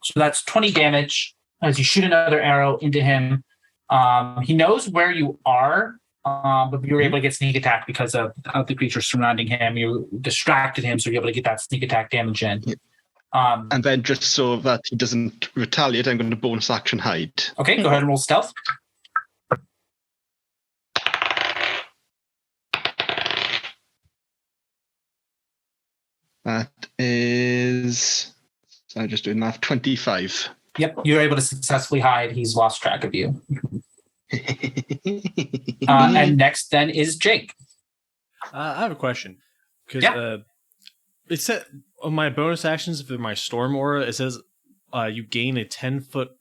S1: So that's 20 damage as you shoot another arrow into him. He knows where you are, but you were able to get sneak attack because of the creatures surrounding him. You distracted him, so you're able to get that sneak attack damage in.
S7: And then just so that he doesn't retaliate, I'm going to bonus action hide.
S1: Okay, go ahead and roll stealth.
S7: That is... So I'm just doing math. 25.
S1: Yep, you're able to successfully hide. He's lost track of you. And next then is Jake.
S8: I have a question. Because
S1: Yeah.
S8: it said on my bonus actions for my storm aura, it says you gain a 10-foot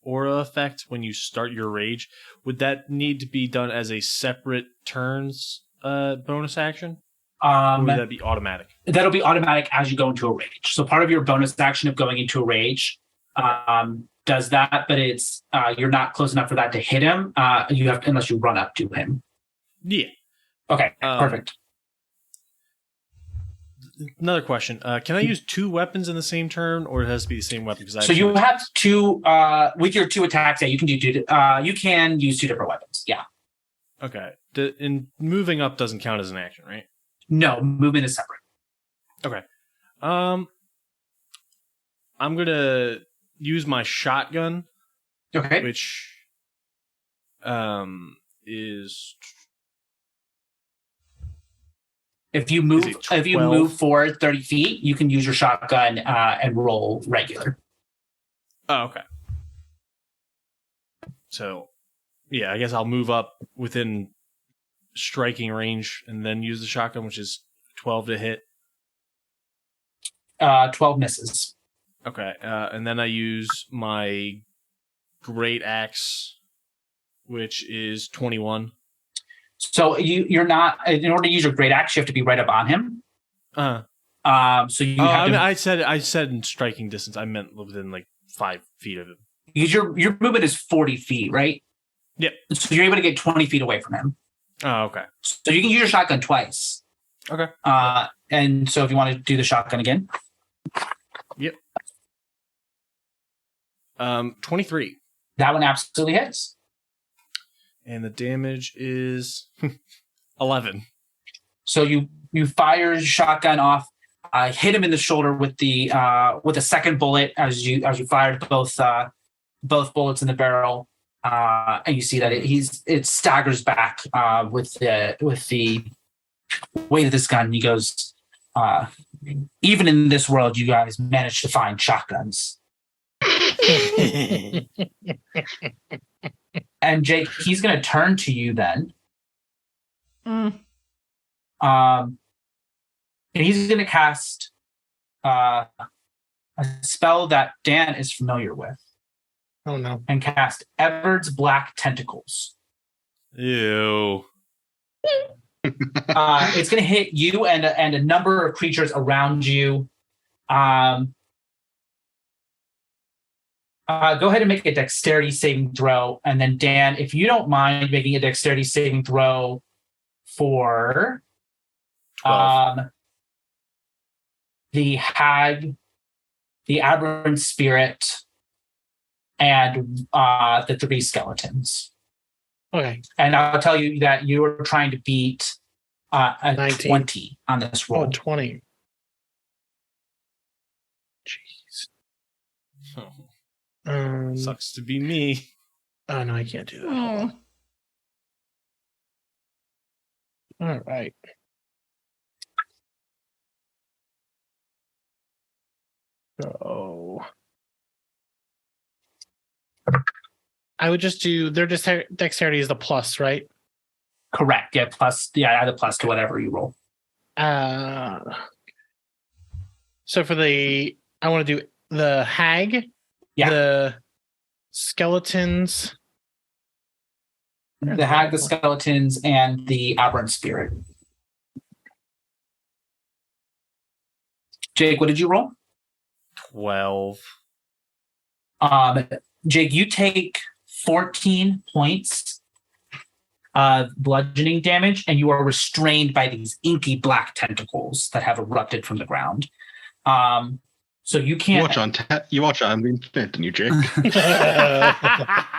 S8: aura effect when you start your rage. Would that need to be done as a separate turns bonus action? Or would that be automatic?
S1: That'll be automatic as you go into a rage. So part of your bonus action of going into a rage does that, but it's you're not close enough for that to hit him. You have to, unless you run up to him.
S8: Yeah.
S1: Okay, perfect.
S8: Another question. Can I use 2 weapons in the same turn, or it has to be the same weapon?
S1: So you have 2 with your 2 attacks. Yeah, you can do 2. You can use 2 different weapons. Yeah.
S8: Okay. And moving up doesn't count as an action, right?
S1: No, movement is separate.
S8: Okay. I'm gonna use my shotgun.
S1: Okay.
S8: Which is
S1: if you move forward 30 feet, you can use your shotgun and roll regular.
S8: Oh, okay. So yeah, I guess I'll move up within striking range and then use the shotgun, which is 12 to hit.
S1: 12 misses.
S8: Okay, and then I use my great axe, which is 21.
S1: So you're not, in order to use your great axe, you have to be right up on him.
S8: So
S1: you have to.
S8: I said in striking distance. I meant within like 5 feet of him.
S1: Because your movement is 40 feet, right?
S8: Yep.
S1: So you're able to get 20 feet away from him.
S8: Oh, okay.
S1: So you can use your shotgun twice.
S8: Okay.
S1: And so if you want to do the shotgun again.
S8: Yep. 23.
S1: That one absolutely hits.
S8: And the damage is 11.
S1: So you fire your shotgun off, hit him in the shoulder with the second bullet as you fired both bullets in the barrel. And you see that it staggers back with the weight of this gun. He goes, even in this world, you guys managed to find shotguns. And Jake, he's going to turn to you then. And he's going to cast a spell that Dan is familiar with,
S2: Oh no.
S1: and cast Everard's Black Tentacles.
S8: Ew.
S1: It's going to hit you and a number of creatures around you. Go ahead and make a dexterity saving throw. And then, Dan, if you don't mind making a dexterity saving throw for
S8: 12.
S1: the hag, the aberrant spirit, and the 3 skeletons.
S2: Okay.
S1: And I'll tell you that you are trying to beat a
S2: 19.
S1: 20 on this roll.
S2: Oh, 20. Jeez.
S8: Sucks to be me.
S2: Oh no, I can't do that. Hold
S5: Oh.
S2: on. All right. So I would just do their dexterity is the plus, right?
S1: Correct. Yeah, add a plus to whatever you roll.
S2: So for I want to do the hag,
S1: Yeah.
S2: the skeletons,
S1: The hag, the skeletons, and the aberrant spirit. Jake, what did you roll?
S8: 12.
S1: Jake, you take 14 points of bludgeoning damage, and you are restrained by these inky black tentacles that have erupted from the ground. So you can't.
S7: You watch I'm being spent, and you, Jake.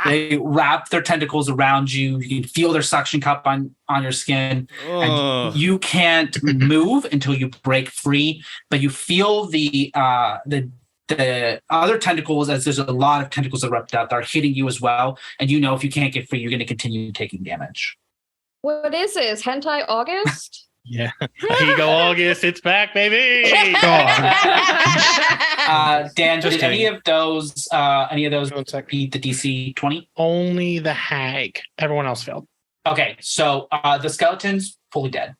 S1: They wrap their tentacles around you. You can feel their suction cup on your skin. And
S8: Ugh.
S1: you can't move until you break free, but you feel the other tentacles, as there's a lot of tentacles erupt out, they're hitting you as well. And you know if you can't get free, you're going to continue taking damage.
S6: What is this? Hentai August?
S2: yeah. Here you go, August. It's back, baby.
S1: Dan,
S2: Just
S1: did any
S2: kidding.
S1: of those
S2: One sec.
S1: beat the DC 20?
S2: Only the hag. Everyone else failed.
S1: Okay, so the skeletons fully dead.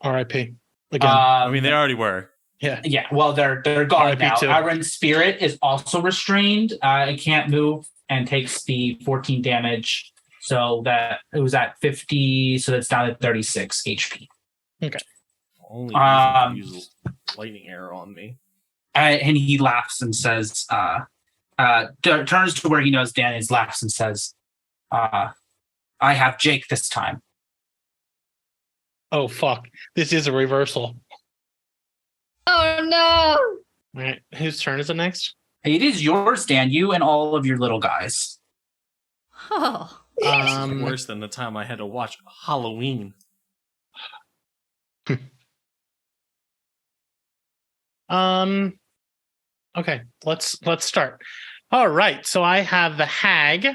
S2: R.I.P. Again.
S8: I mean, they already were.
S2: yeah.
S1: Yeah, well, they're gone
S2: RIP
S1: now.
S2: too.
S1: Iron Spirit is also restrained. It can't move and takes the 14 damage. So that it was at 50, so that's down to 36 HP.
S8: Only Ethan used lightning arrow on me.
S1: And he laughs and says, turns to where he knows Dan is, laughs and says, I have Jake this time.
S2: Oh, fuck. This is a reversal.
S6: Oh no!
S2: All right. Whose turn is it next?
S1: It is yours, Dan, you and all of your little guys.
S5: Oh.
S8: Worse than the time I had to watch Halloween.
S2: Okay, let's start. All right, so I have the hag.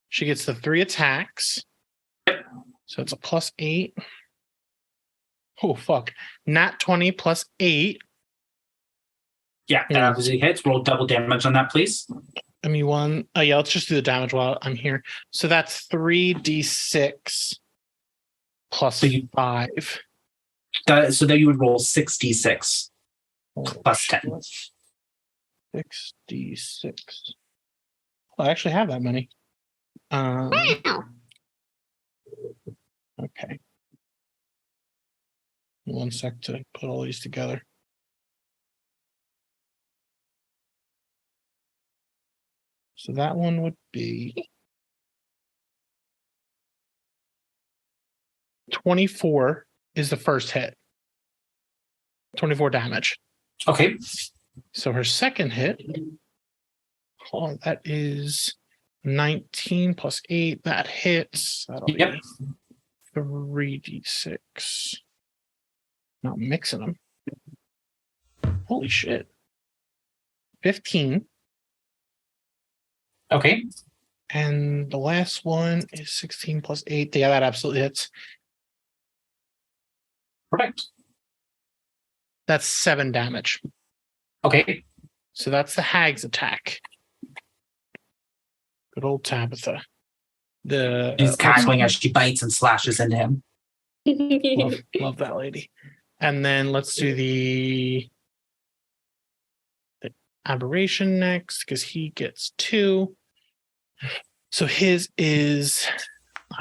S2: She gets the 3 attacks. So it's a +8. Oh fuck. Nat 20 +8.
S1: Yeah, that obviously hits. Roll double damage on that, please.
S2: Give me one. Oh yeah, let's just do the damage while I'm here. So that's 3d6 +5.
S1: So that you would roll 66 plus 10.
S2: 6d6. Oh, I actually have that many. Okay. One sec to put all these together. So that one would be 24 is the first hit. 24 damage.
S1: Okay.
S2: So her second hit, that is 19 +8. That hits. That'll
S1: Yep.
S2: be 3d6. Not mixing them. Holy shit. 15.
S1: Okay.
S2: And the last one is 16 +8. Yeah, that absolutely hits.
S1: Perfect.
S2: That's 7 damage.
S1: Okay.
S2: So that's the hag's attack. Good old Tabitha.
S1: She's cackling as she bites and slashes into him.
S2: Love that lady. And then let's do the aberration next because he gets 2. So his is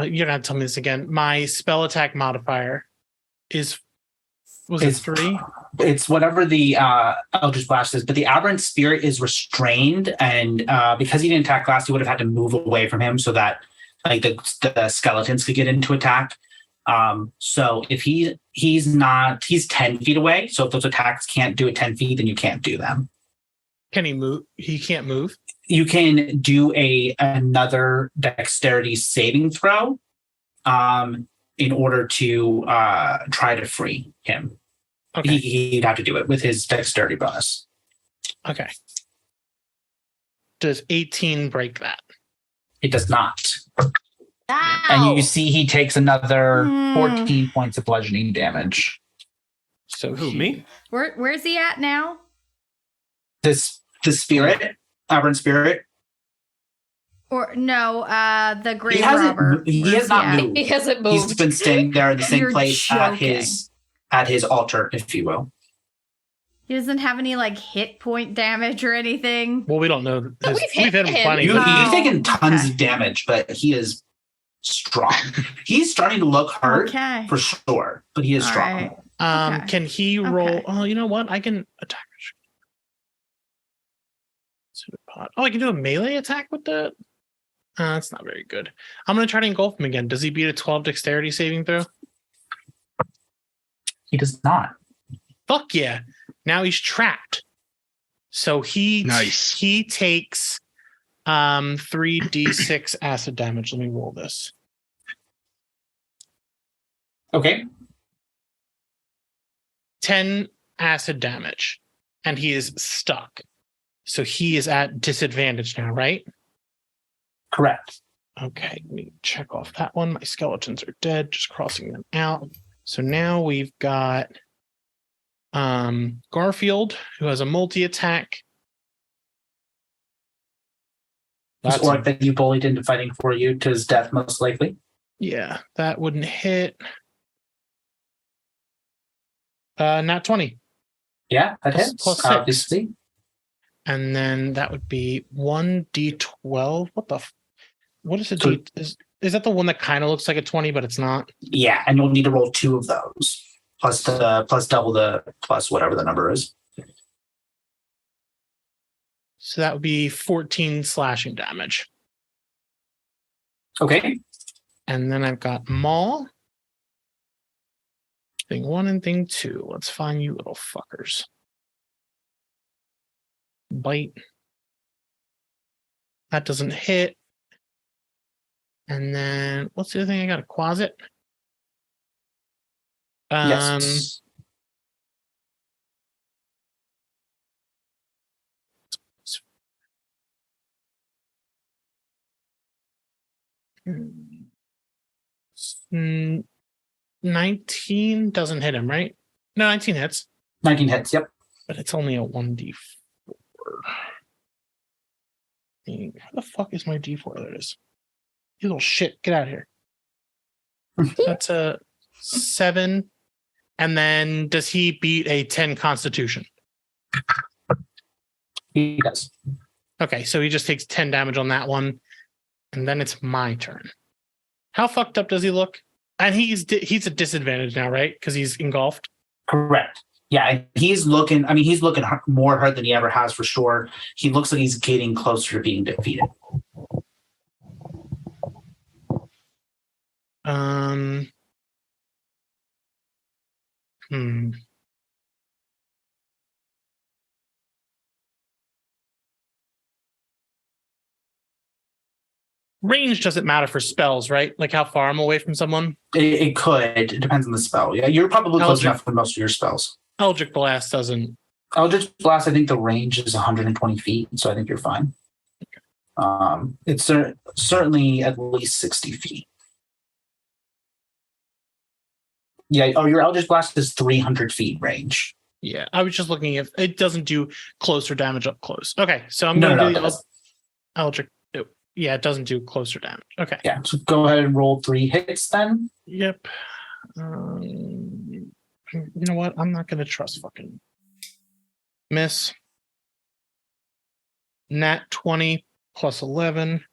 S2: you're gonna tell me this again. My spell attack modifier was it 3?
S1: It's whatever the Eldritch Blast is, but the Aberrant Spirit is restrained, and because he didn't attack last, he would have had to move away from him so that like the skeletons could get into attack. So if he's 10 feet away, so if those attacks can't do it 10 feet, then you can't do them.
S2: Can he move? He can't move.
S1: You can do another dexterity saving throw in order to try to free him.
S2: Okay.
S1: He'd have to do it with his dexterity bonus.
S2: Okay. Does 18 break that?
S1: It does not.
S5: Ow.
S1: And you see he takes another 14 points of bludgeoning damage.
S2: So
S8: Who, me?
S5: Where's he at now?
S1: The spirit, Aberrant Spirit.
S5: Or no, the grave
S1: He hasn't.
S5: robber.
S1: He has not moved.
S6: He hasn't moved.
S1: He's been staying there in the same
S5: You're
S1: place
S5: joking.
S1: at his altar, if you will.
S5: He doesn't have any like hit point damage or anything.
S2: Well, we don't know.
S6: We've
S2: We've hit him
S6: hit
S2: plenty.
S6: him.
S1: He's taken tons
S5: okay.
S1: of damage, but he is strong. He's starting to look hurt
S5: Okay.
S1: for sure, but he is
S5: All
S1: strong.
S5: right. Okay.
S2: Can he roll?
S5: Okay.
S2: Oh, you know what? I can attack. Oh, I can do a melee attack with the. That's not very good. I'm gonna try to engulf him again. Does he beat a 12 dexterity saving throw?
S1: He does not.
S2: Fuck yeah! Now he's trapped. So he
S7: Nice.
S2: he takes 3d6 acid damage. Let me roll this.
S1: Okay.
S2: 10 acid damage, and he is stuck. So he is at disadvantage now, right?
S1: Correct.
S2: Okay, let me check off that one. My skeletons are dead, just crossing them out. So now we've got Garfield, who has a multi-attack.
S1: This
S2: That's
S1: orc that you bullied into fighting for you to his death, most likely.
S2: yeah, that wouldn't hit. Nat 20.
S1: Yeah, that
S2: Plus-
S1: hits.
S2: plus 6.
S1: Obviously.
S2: And then that would be 1d12. What is it?
S1: So-
S2: Is that the one that kind of looks like a 20, but it's not?
S1: Yeah, and you'll need to roll 2 of those. Plus double the plus whatever the number is.
S2: So that would be 14 slashing damage.
S1: Okay.
S2: And then I've got Maul. Thing 1 and thing 2. Let's find you little fuckers. Bite. That doesn't hit. And then what's the other thing? I got a closet.
S1: Yes.
S2: 19 doesn't hit him, right? No, 19 hits,
S1: 19 hits. Yep.
S2: but it's only a 1d4. Where the fuck is my d4? There it is. You little shit, get out of here. That's a 7. And then does he beat a 10 constitution?
S1: He does.
S2: Okay, so he just takes 10 damage on that one. And then it's my turn. How fucked up does he look? And he's at disadvantage now, right? Because he's engulfed.
S1: Correct. Yeah, and he's looking more hurt than he ever has for sure. He looks like he's getting closer to being defeated.
S2: Range doesn't matter for spells, right? Like how far I'm away from someone.
S1: It could. It depends on the spell. Yeah, you're probably close
S2: Eldritch-
S1: enough for most of your spells.
S2: Eldritch Blast doesn't.
S1: Eldritch Blast, I think the range is 120 feet, so I think you're fine. It's certainly at least 60 feet. Yeah, your Eldritch Blast is 300 feet range.
S2: Yeah, I was just looking if it doesn't do closer damage up close. Okay, so I'm
S1: No,
S2: going to
S1: no,
S2: do
S1: it
S2: the
S1: does.
S2: Eldritch. Yeah, it doesn't do closer damage. Okay.
S1: Yeah, so go ahead and roll 3 hits then.
S2: Yep. You know what? I'm not going to trust fucking miss. Nat 20 plus 11.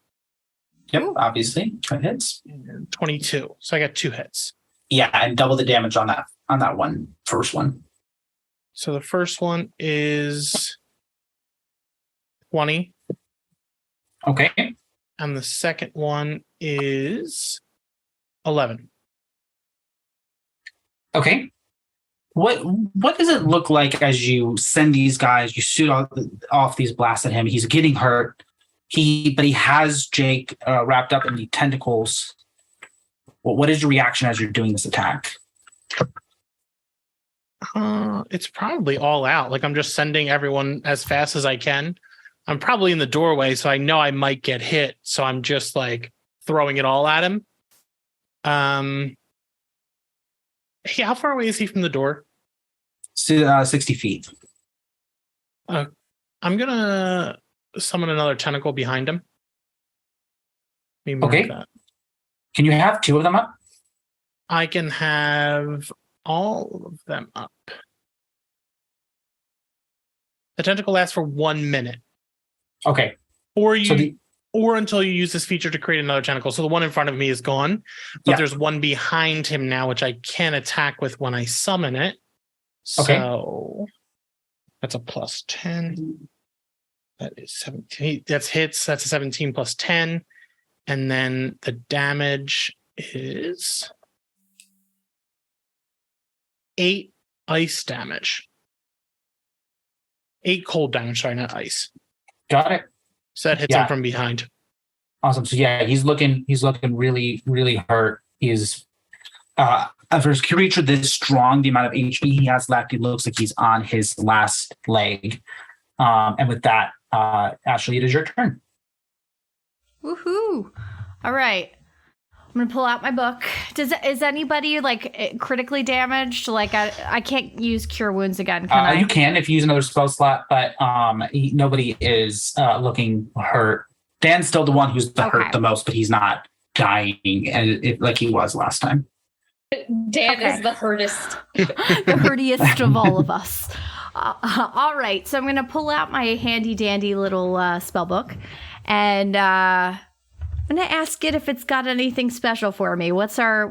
S1: Yep, obviously. That hits.
S2: And 22. So I got 2 hits.
S1: Yeah, and double the damage on that first one.
S2: So the first one is 20.
S1: Okay.
S2: And the second one is 11.
S1: Okay. What does it look like as you send these guys, you shoot off these blasts at him? He's getting hurt. But he has Jake wrapped up in the tentacles. What is your reaction as you're doing this attack?
S2: It's probably all out. Like I'm just sending everyone as fast as I can. I'm probably in the doorway, so I know I might get hit. So I'm just like throwing it all at him. Hey, how far away is he from the door?
S1: 60 feet.
S2: I'm gonna summon another tentacle behind him.
S1: Okay.
S2: That.
S1: Can you have 2 of them up?
S2: I can have all of them up. The tentacle lasts for 1 minute.
S1: Okay.
S2: Or until you use this feature to create another tentacle. So the one in front of me is gone, but there's one behind him now, which I can attack with when I summon it.
S1: Okay.
S2: So that's a plus 10. That is 17. That's hits. That's a 17 plus 10. And then the damage is 8 ice damage. 8 cold damage, sorry, not ice.
S1: Got it.
S2: So that hits him from behind.
S1: Awesome. So yeah, he's looking really, really hurt. He's for his creature this strong, the amount of HP he has left, it looks like he's on his last leg. And with that, Ashley, it is your turn.
S5: Woohoo! All right. I'm gonna pull out my book. Is anybody like critically damaged? Like I can't use cure wounds again, can I?
S1: You can if you use another spell slot, but nobody is looking hurt. Dan's still the one who's hurt the most, but he's not dying like he was last time.
S6: Dan is the hurtest.
S5: The hurtiest of all of us. All right, so I'm gonna pull out my handy dandy little spell book, and I'm gonna ask it if it's got anything special for me. What's our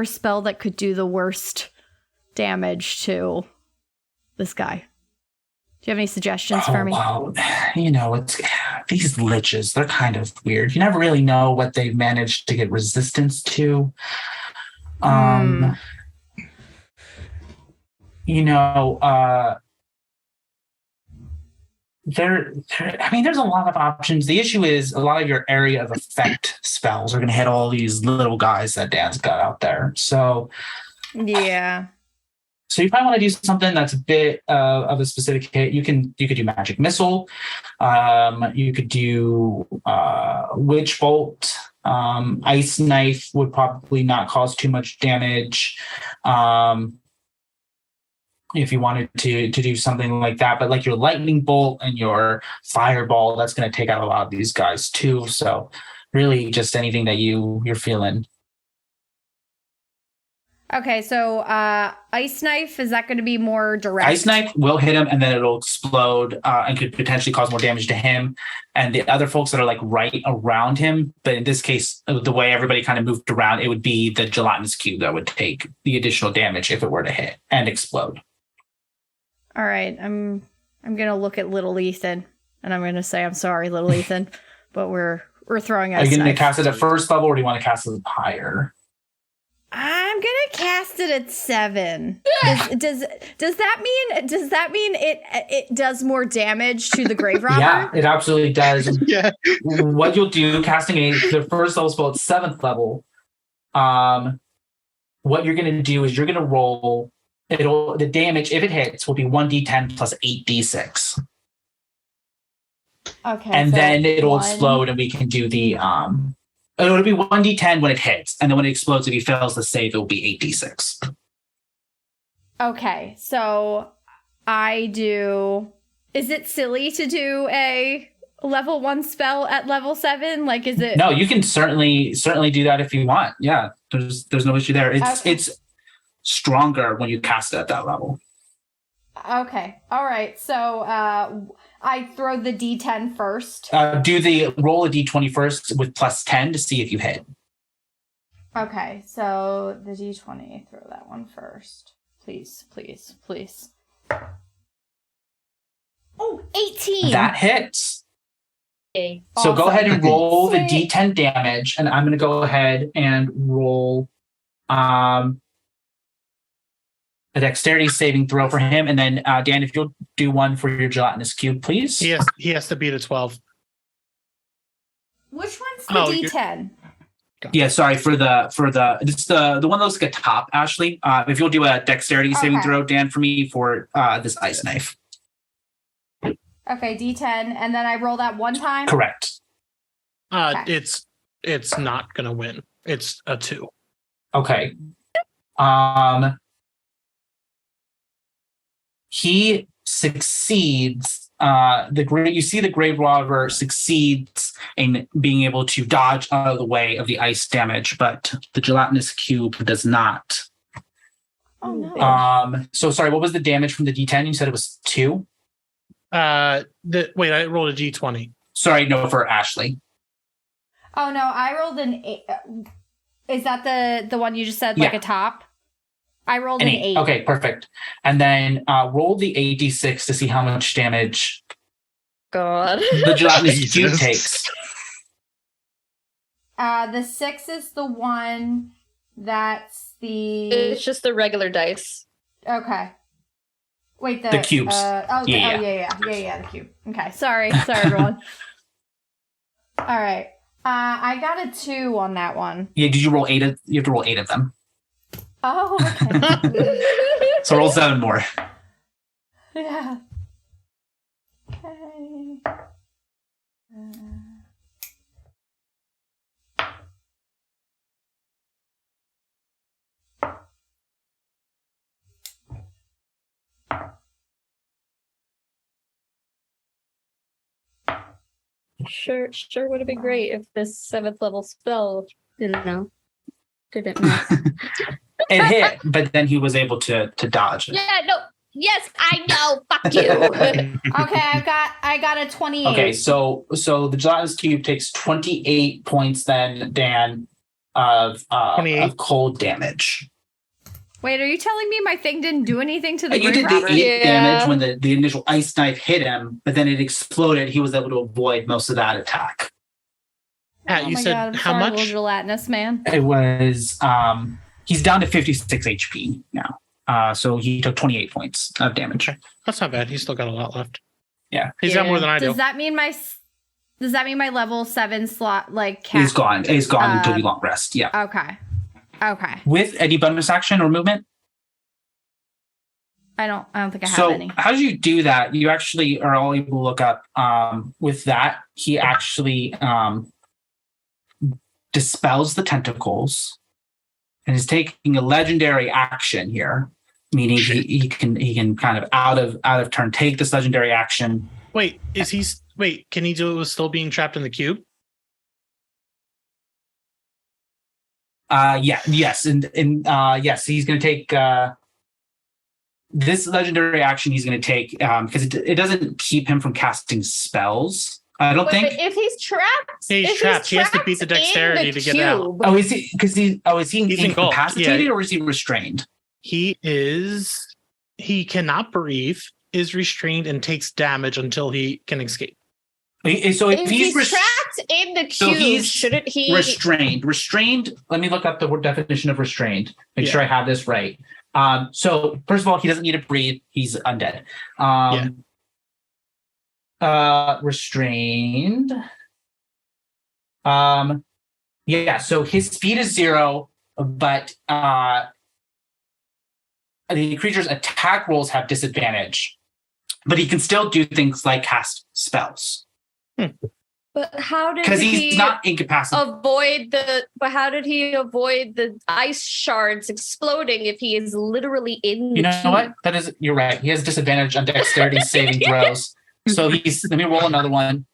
S5: spell that could do the worst damage to this guy? Do you have any suggestions for me?
S1: Well, it's these liches. They're kind of weird. You never really know what they've managed to get resistance to. There's a lot of options. The issue is a lot of your area of effect spells are going to hit all these little guys that Dan's got out there. So,
S5: yeah.
S1: So you probably want to do something that's a bit of a specific hit. You could do Magic Missile. You could do Witch Bolt. Ice Knife would probably not cause too much damage. If you wanted to do something like that, but like your Lightning Bolt and your Fireball, that's going to take out a lot of these guys too. So really just anything that you're feeling.
S5: Okay, so Ice Knife, is that going to be more direct?
S1: Ice Knife will hit him and then it'll explode and could potentially cause more damage to him and the other folks that are like right around him. But in this case, the way everybody kind of moved around, it would be the gelatinous cube that would take the additional damage if it were to hit and explode.
S5: All right, I'm gonna look at little Ethan and I'm gonna say I'm sorry, little Ethan, but we're throwing Ice Knife.
S1: Are you gonna cast it at first level or do you want to cast it higher?
S5: I'm gonna cast it at 7. Does that mean it does more damage to the grave robber?
S1: Yeah, it absolutely does.
S7: Yeah.
S1: What you'll do, casting the first level spell at 7th level, what you're gonna do is you're gonna roll. The damage, if it hits, will be 1d10 plus 8d6.
S5: Okay.
S1: And then it'll explode and we can do the it'll be 1d10 when it hits, and then when it explodes, if he fails the save, it will be 8d6.
S5: Okay, so I do. Is it silly to do a level 1 spell at level 7? Like, is it?
S1: No, you can certainly do that if you want. Yeah, there's no issue there. It's stronger when you cast it at that level.
S5: Okay. All right. So I throw the D10 first.
S1: Roll a D20 first with plus 10 to see if you hit.
S5: Okay. So the D20, throw that one first. Please. Oh, 18.
S1: That hits.
S6: Okay.
S1: So go ahead and roll the
S5: Sweet.
S1: D10 damage, and I'm going to go ahead and roll a dexterity saving throw for him, and then Dan, if you'll do one for your gelatinous cube, please.
S2: He has to beat a 12.
S5: Which one's the D10?
S1: Yeah, sorry for the it's the one that looks like a top, Ashley. If you'll do a dexterity saving throw, Dan, for me for this ice knife.
S5: Okay, D10, and then I roll that one time.
S1: Correct.
S5: Okay.
S2: It's not gonna win. It's a 2.
S1: Okay. He succeeds. You see the grave robber succeeds in being able to dodge out of the way of the ice damage, but the gelatinous cube does not.
S5: Oh no.
S1: So sorry, what was the damage from the D10? You said it was 2?
S2: I rolled a D20.
S1: Sorry, no, for Ashley.
S5: Oh no, I rolled an 8. Is that the one you just said, like a top? I rolled an 8.
S1: Okay, perfect. And then roll the 8d6 to see how much damage
S6: God.
S1: the gelatinous cube
S7: Jesus.
S1: takes.
S5: The 6 is the one that's the...
S6: It's just the regular dice.
S5: Okay. Wait,
S1: The cubes.
S5: Yeah, the cube. Okay, sorry everyone. All right. I got a 2 on that one.
S1: Yeah, did you roll 8 of? You have to roll 8 of them.
S5: Oh, okay.
S1: So roll 7 more.
S5: Yeah. Okay.
S6: Sure would have been great if this 7th level spell didn't miss.
S1: It hit, but then he was able to dodge it.
S6: Yeah, no. Yes, I know. Fuck you.
S5: Okay, I got a 28.
S1: Okay, so the gelatinous cube takes 28 points then, Dan, of cold damage.
S5: Wait, are you telling me my thing didn't do anything to the
S1: You
S5: grave
S1: did
S5: robber?
S1: the 8
S6: Yeah.
S1: damage when the initial ice knife hit him, but then it exploded. He was able to avoid most of that attack.
S2: Pat,
S5: Oh
S2: you
S5: my
S2: said
S5: God, I'm
S2: how
S5: sorry,
S2: much?
S5: little gelatinous man.
S1: It was he's down to 56 HP now. So he took 28 points of damage.
S2: Okay. That's not bad. He's still got a lot left.
S1: Yeah.
S2: He's got more than I do.
S5: Does that mean my level 7 slot like
S1: He's gone. He's gone until the long rest. Yeah.
S5: Okay.
S1: With any bonus action or movement?
S5: I don't think I have
S1: So
S5: any.
S1: how do you do that? You actually are all able to look up with that. He actually dispels the tentacles and is taking a legendary action here, meaning he can kind of out of turn take this legendary action.
S2: Wait, can he do it with still being trapped in the cube?
S1: Yes, yes, he's going to take this legendary action. He's going to take because it doesn't keep him from casting spells. I don't think.
S6: If he's trapped,
S2: He's trapped. He has to beat the dexterity to get out.
S1: Oh, is he? Because is he
S2: He's engulfed,
S1: incapacitated
S2: yeah.
S1: or is he restrained?
S2: He cannot breathe, is restrained, and takes damage until he can escape.
S1: So if
S6: if
S1: he's
S6: trapped in the
S1: so
S6: cube,
S1: he's
S6: shouldn't he?
S1: restrained. Let me look up the definition of restrained. Make
S2: Yeah.
S1: sure I have this right. So first of all, he doesn't need to breathe. He's undead. Restrained. So his speed is 0, but the creature's attack rolls have disadvantage. But he can still do things like cast spells.
S6: But how did
S1: Because
S6: he
S1: he's not incapacitated.
S6: But how did he avoid the ice shards exploding if he is literally in the
S1: You know
S6: cube?
S1: what? You're right. He has disadvantage on dexterity saving throws. So let me roll another one.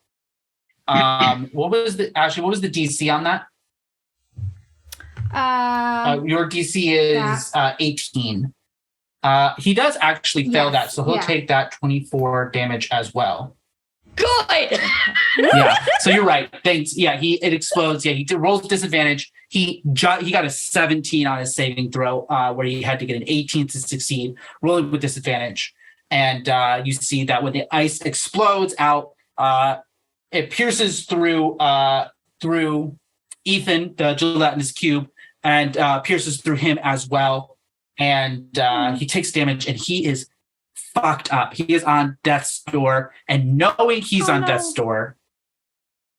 S1: What was the DC on that? Your DC is 18. He does actually fail that, so he'll take that 24 damage as well.
S6: Good.
S1: Yeah, so you're right. Thanks. Yeah, it explodes. Yeah, he rolls disadvantage. He got a 17 on his saving throw, where he had to get an 18 to succeed, rolling with disadvantage. And you see that when the ice explodes out, it pierces through Ethan, the gelatinous cube, and pierces through him as well. And he takes damage, and he is fucked up. He is on death's door, and knowing he's on death's door,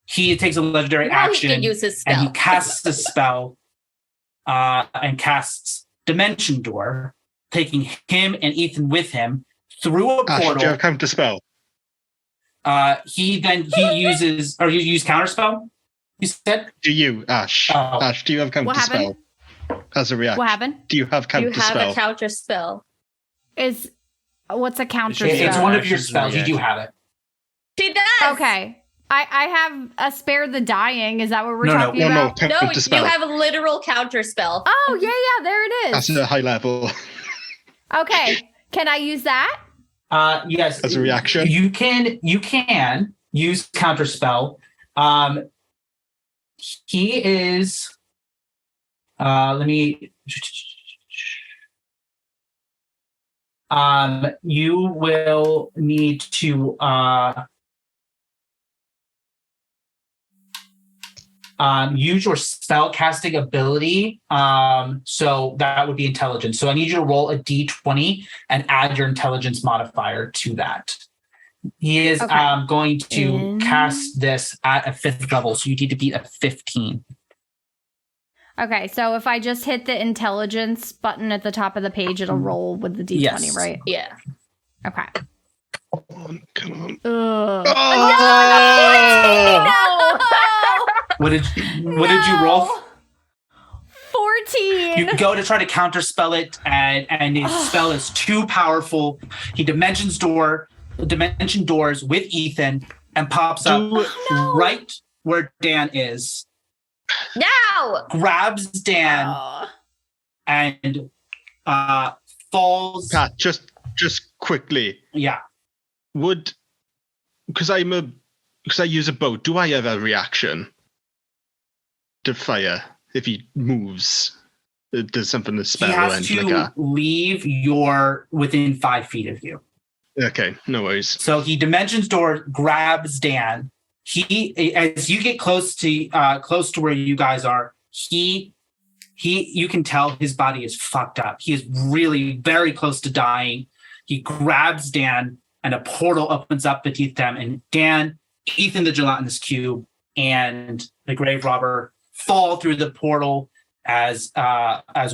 S1: he takes a legendary action,
S6: he can use his spell.
S1: and he casts a spell, and casts Dimension Door, taking him and Ethan with him through a portal.
S7: Do you have counter spell?
S1: He uses, or you use counterspell, you said?
S7: Do you, Ash?
S1: Oh.
S7: Ash, do you have counter spell as a reaction?
S5: What happened?
S7: Do you have counter
S6: You have
S7: spell?
S6: a counter spell.
S5: What's a counter
S1: It's
S5: spell?
S1: one of your spells. You do have it.
S6: She does.
S5: Okay. I have a spare the dying. Is that what we're talking
S7: No,
S5: about?
S6: No,
S7: counter
S6: you
S7: spell.
S6: have a literal counter spell.
S5: Oh, yeah, there it
S7: That's
S5: is.
S7: a high level.
S5: Okay. Can I use that?
S1: Yes.
S7: As a reaction?
S1: You can use counterspell. He is let me you will need to use your spell casting ability. So that would be intelligence. So I need you to roll a d20 and add your intelligence modifier to that. He is going to cast this at a 5th level, so you need to beat a 15.
S5: Okay, so if I just hit the intelligence button at the top of the page, it'll roll with the d20,
S1: Yes.
S5: right?
S6: Yeah.
S5: Okay.
S7: Come on.
S5: Ugh.
S1: What did you roll?
S5: 14.
S1: You go to try to counterspell it, and his spell is too powerful. He dimension doors with Ethan and pops up right where Dan is.
S6: Now.
S1: Grabs Dan and falls.
S7: Pat, just quickly.
S1: Yeah.
S7: Because I use a bow, do I have a reaction to fire if he moves? Does something to spell
S1: He
S7: or
S1: has
S7: anything
S1: to
S7: like that?
S1: leave within 5 feet of you.
S7: Okay, no worries.
S1: So he dimensions door, grabs Dan. As you get close to where you guys are, you can tell his body is fucked up. He is really very close to dying. He grabs Dan, and a portal opens up beneath them, and Dan, Ethan the gelatinous cube, and the grave robber fall through the portal as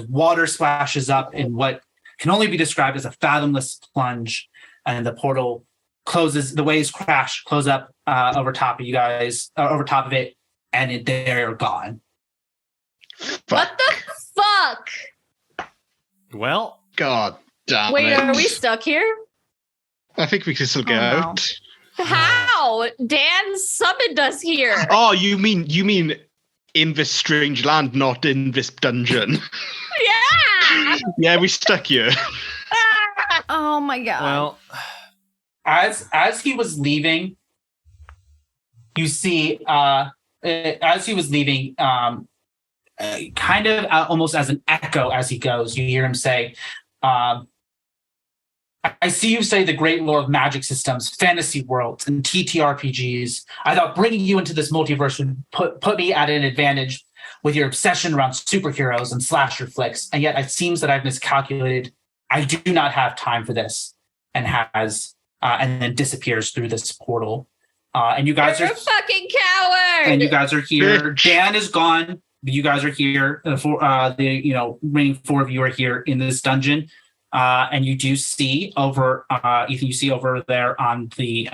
S1: water splashes up in what can only be described as a fathomless plunge, and the portal closes. The waves close up over top of you guys, over top of it, and they're gone.
S6: What the fuck?
S8: Well,
S7: God damn
S6: Wait,
S7: it.
S6: are we stuck here?
S7: I think we can still get
S5: Oh, no.
S7: out.
S6: How? Dan summoned us here.
S7: Oh, you mean in this strange land, not in this dungeon?
S6: Yeah.
S7: Yeah, we stuck here.
S5: Oh my god.
S8: well,
S1: As he was leaving, you see, as he was leaving, kind of almost as an echo as he goes, you hear him say, I see you say the great lore of magic systems, fantasy worlds, and TTRPGs. I thought bringing you into this multiverse would put me at an advantage with your obsession around superheroes and slasher flicks, and yet it seems that I've miscalculated. I do not have time for this, and then disappears through this portal. And you guys
S6: You're
S1: are
S6: a fucking coward.
S1: and you guys are here.
S7: Bitch.
S1: Dan is gone. But you guys are here. The remaining 4 of you are here in this dungeon. And you do see over Ethan. You see over there on the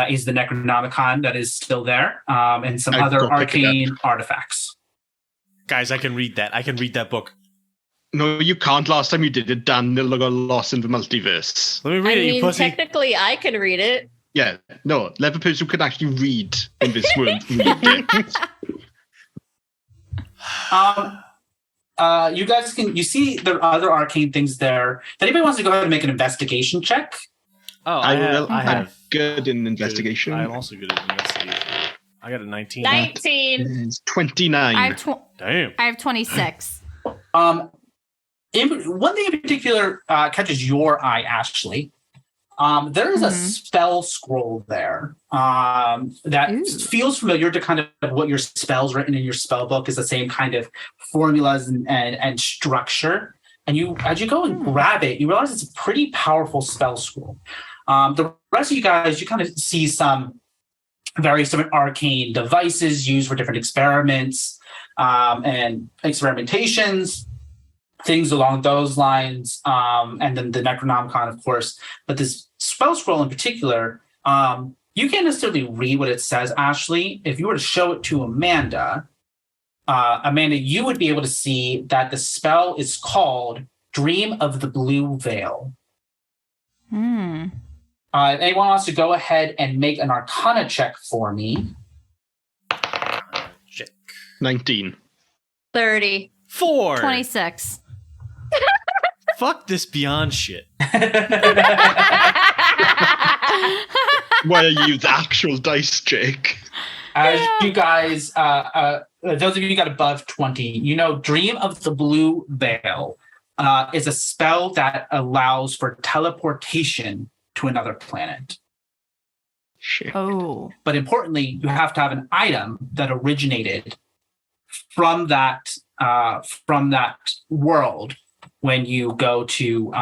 S1: is the Necronomicon that is still there, and some
S7: I'll
S1: other
S7: go pick it
S1: arcane artifacts.
S8: guys, I can read that. I can read that book.
S7: No, you can't. Last time you did it, Dan got lost in the multiverse.
S8: Let me
S6: I
S8: read it, you
S6: mean,
S8: pussy.
S6: technically, I can read it.
S7: Yeah, no, let the person who can actually read in this world read it.
S1: You guys you see the other arcane things there. If anybody wants to go ahead and make an investigation check.
S8: Oh,
S7: I
S8: have
S7: good in investigation.
S8: I'm also good at investigation. I got a 19.
S6: 19.
S7: 29.
S8: Damn.
S5: I have 26.
S1: One thing in particular catches your eye, Ashley. There is a spell scroll there that feels familiar to kind of what your spells written in your spell book is the same kind of formulas and structure. And as you go and grab it, you realize it's a pretty powerful spell scroll. The rest of you guys, you kind of see some various different arcane devices used for different experiments and experimentations, things along those lines, and then the Necronomicon, of course. But this spell scroll in particular, you can't necessarily read what it says, Ashley. If you were to show it to Amanda, you would be able to see that the spell is called Dream of the Blue Veil. If anyone wants to go ahead and make an Arcana check for me.
S7: 19.
S6: 30.
S8: 4.
S5: 26.
S8: Fuck this beyond shit.
S7: Why are you the actual dice, Jake?
S1: As you guys, those of you who got above 20, you know, Dream of the Blue Veil is a spell that allows for teleportation to another planet.
S7: Shit.
S5: Oh.
S1: But importantly, you have to have an item that originated from that world. When you go to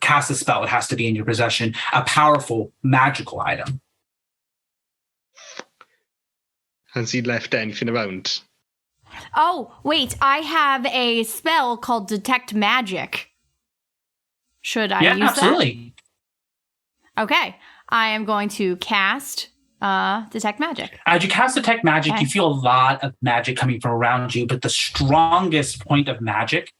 S1: cast a spell, it has to be in your possession, a powerful magical item.
S7: Has he left anything around?
S5: Oh, wait. I have a spell called Detect Magic. Should I use that?
S1: Absolutely.
S5: Okay. I am going to cast Detect Magic.
S1: As you cast Detect Magic,
S5: Okay.
S1: you feel a lot of magic coming from around you, but the strongest point of magic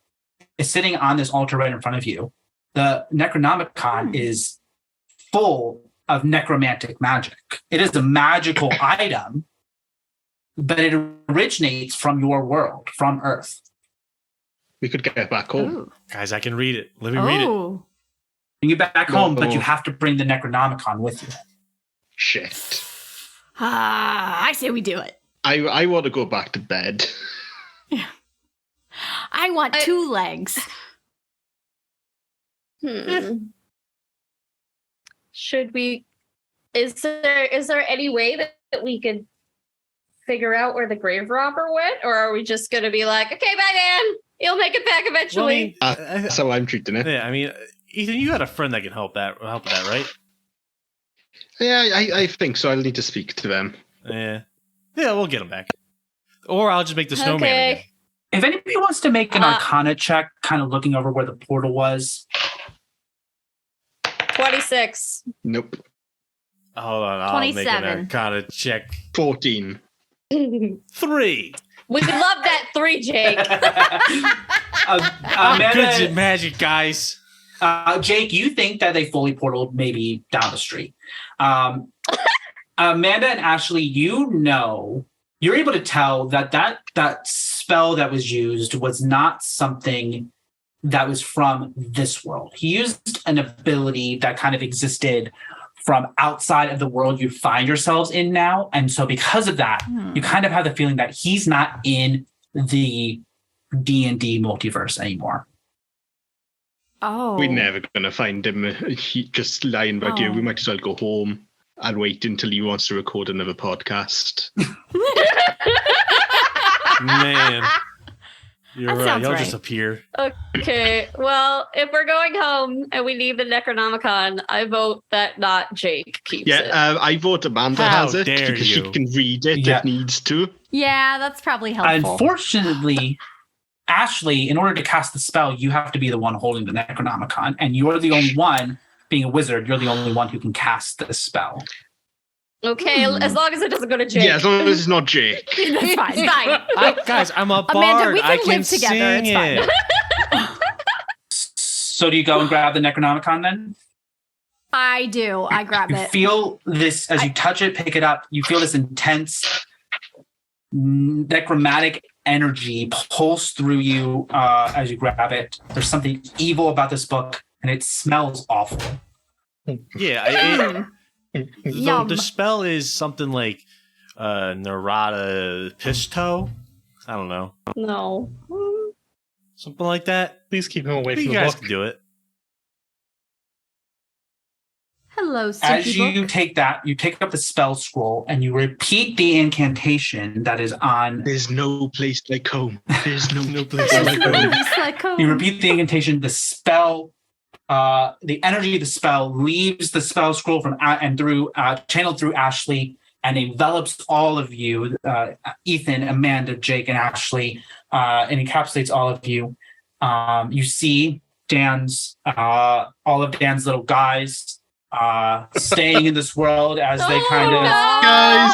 S1: is sitting on this altar right in front of you. The Necronomicon is full of necromantic magic. It is a magical item, but it originates from your world, from Earth.
S7: We could get back home.
S5: Ooh.
S8: Guys, I can read it. Let me read it.
S5: Oh.
S1: Bring you back home, but
S7: No.
S1: you have to bring the Necronomicon with you.
S7: Shit.
S5: I say we do it.
S7: I want to go back to bed.
S5: I want 2 legs.
S6: Should we? Is there any way that we could figure out where the grave robber went, or are we just gonna be like, okay, bye, Dan, you'll make it back eventually?
S7: That's how I'm treating it.
S8: Yeah, I mean, Ethan, you got a friend that can help with that, right?
S7: Yeah, I think so. I'll need to speak to them.
S8: Yeah, we'll get him back. Or I'll just make the snowman
S6: Okay.
S8: again.
S1: If anybody wants to make an Arcana check, kind of looking over where the portal was.
S6: 26.
S7: Nope.
S8: Hold on, I'll make
S5: 27.
S8: an Arcana check.
S7: 14.
S8: 3.
S6: We love that 3, Jake.
S8: I'm good at
S1: Amanda,
S8: magic, guys.
S1: Jake, you think that they fully portaled maybe down the street. Amanda and Ashley, you're able to tell that spell that was used was not something that was from this world. He used an ability that kind of existed from outside of the world you find yourselves in now. And so because of that, you kind of have the feeling that he's not in the D&D multiverse anymore.
S5: Oh.
S7: We're never going to find him. He just lying back here.
S5: Oh.
S7: We might as well go home and wait until he wants to record another podcast.
S8: Man. You're
S5: That
S8: right.
S5: sounds
S8: He'll
S5: right.
S8: just appear.
S6: Okay, well, if we're going home and we need the Necronomicon, I vote that not Jake keeps it.
S7: Yeah, I vote Amanda
S8: How
S7: has it
S8: dare
S7: because
S8: you.
S7: she can read it
S1: Yeah.
S7: if needs to.
S5: Yeah, that's probably helpful.
S1: Unfortunately, Ashley, in order to cast the spell, you have to be the one holding the Necronomicon, and you're the only one, being a wizard, you're the only one who can cast this spell.
S6: Okay, as long as it doesn't go to Jake.
S7: Yeah, as long as it's not Jake.
S5: That's fine. Fine.
S8: Guys, I'm a bard.
S5: Amanda, we can
S8: I can
S5: live together,
S8: sing
S5: it's fine.
S8: it.
S1: So do you go and grab the Necronomicon then?
S5: I do. I grab
S1: You
S5: it.
S1: feel this as you touch it, pick it up. You feel this intense necromantic energy pulse through you as you grab it. There's something evil about this book, and it smells awful.
S8: Yeah,
S5: Yum.
S8: the spell is something like Narada Pisto. I don't know,
S6: No.
S8: something like that.
S2: Please keep him away
S8: Maybe
S2: from
S8: you
S2: the
S8: guys
S2: book.
S8: can do it.
S5: Hello,
S1: As
S5: Stinky
S1: you
S5: Book.
S1: take that, you take up the spell scroll and you repeat the incantation that is on.
S7: There's no place like home. There's no place
S8: There's
S7: like
S8: no
S7: home.
S5: It's like, oh.
S1: You repeat the incantation. The spell, the energy of the spell leaves the spell scroll from and through channeled through Ashley and envelops all of you, Ethan, Amanda, Jake, and Ashley, and encapsulates all of you. You see Dan's, all of Dan's little guys staying in this world as they kind of.
S7: Guys,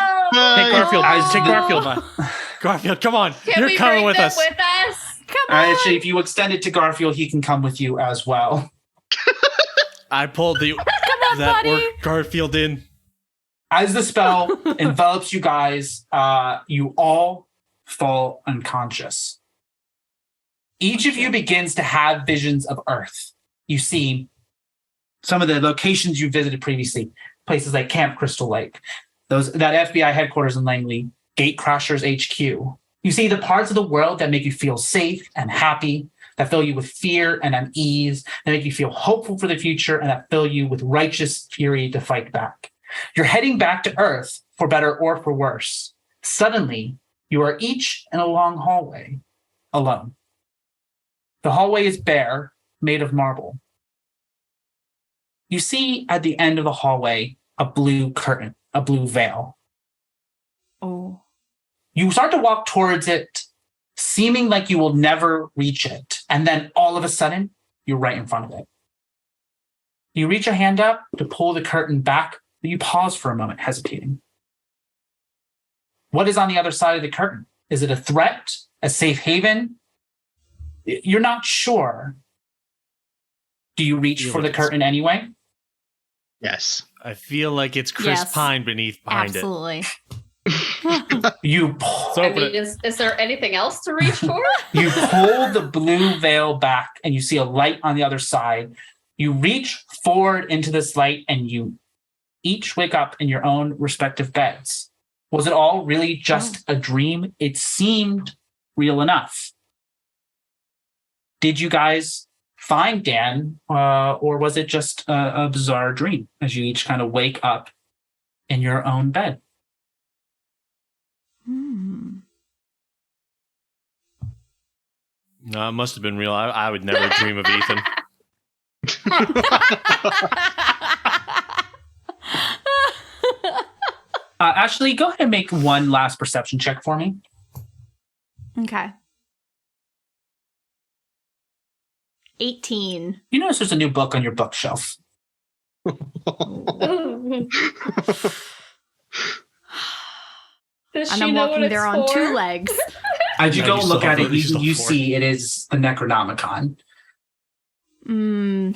S2: Take Garfield.
S1: Guys,
S2: Take
S1: the-
S2: Garfield.
S8: Garfield, come on,
S6: Can
S8: you're
S6: we
S8: coming
S6: bring
S8: with
S6: them
S8: us.
S6: with us?
S5: Come on.
S1: Actually, if you extend it to Garfield, he can come with you as well.
S8: I pulled that
S5: buddy.
S8: orc Garfield in.
S1: As the spell envelops you guys, you all fall unconscious. Each of you begins to have visions of Earth. You see some of the locations you visited previously, places like Camp Crystal Lake, that FBI headquarters in Langley, GateCrashers HQ. You see the parts of the world that make you feel safe and happy, that fill you with fear and unease, that make you feel hopeful for the future, and that fill you with righteous fury to fight back. You're heading back to Earth, for better or for worse. Suddenly, you are each in a long hallway, alone. The hallway is bare, made of marble. You see at the end of the hallway a blue curtain, a blue veil.
S5: Oh.
S1: You start to walk towards it, seeming like you will never reach it. And then all of a sudden, you're right in front of it. You reach your hand up to pull the curtain back, but you pause for a moment, hesitating. What is on the other side of the curtain? Is it a threat? A safe haven? You're not sure. Do you reach for the curtain anyway?
S7: Yes.
S8: I feel like it's Chris
S5: Yes.
S8: Pine behind
S5: Absolutely.
S1: You
S8: So
S6: I
S8: open
S6: mean,
S8: it.
S6: is there anything else to reach for?
S1: You pull the blue veil back and you see a light on the other side. You reach forward into this light and you each wake up in your own respective beds. Was it all really just a dream? It seemed real enough. Did you guys find Dan, or was it just a bizarre dream as you each kind of wake up in your own bed?
S5: Hmm.
S8: No, it must have been real. I would never dream of Ethan.
S1: Ashley, go ahead and make one last perception check for me.
S5: Okay. 18.
S1: You notice there's a new book on your bookshelf.
S6: Does
S5: And
S6: she
S5: I'm
S6: know what
S5: walking
S6: it's
S5: there on
S6: for?
S5: 2 legs.
S1: As you
S8: No,
S1: go
S8: you
S1: and look
S8: still
S1: at
S8: have
S1: it,
S8: you still
S1: you
S8: have
S1: see it is the Necronomicon.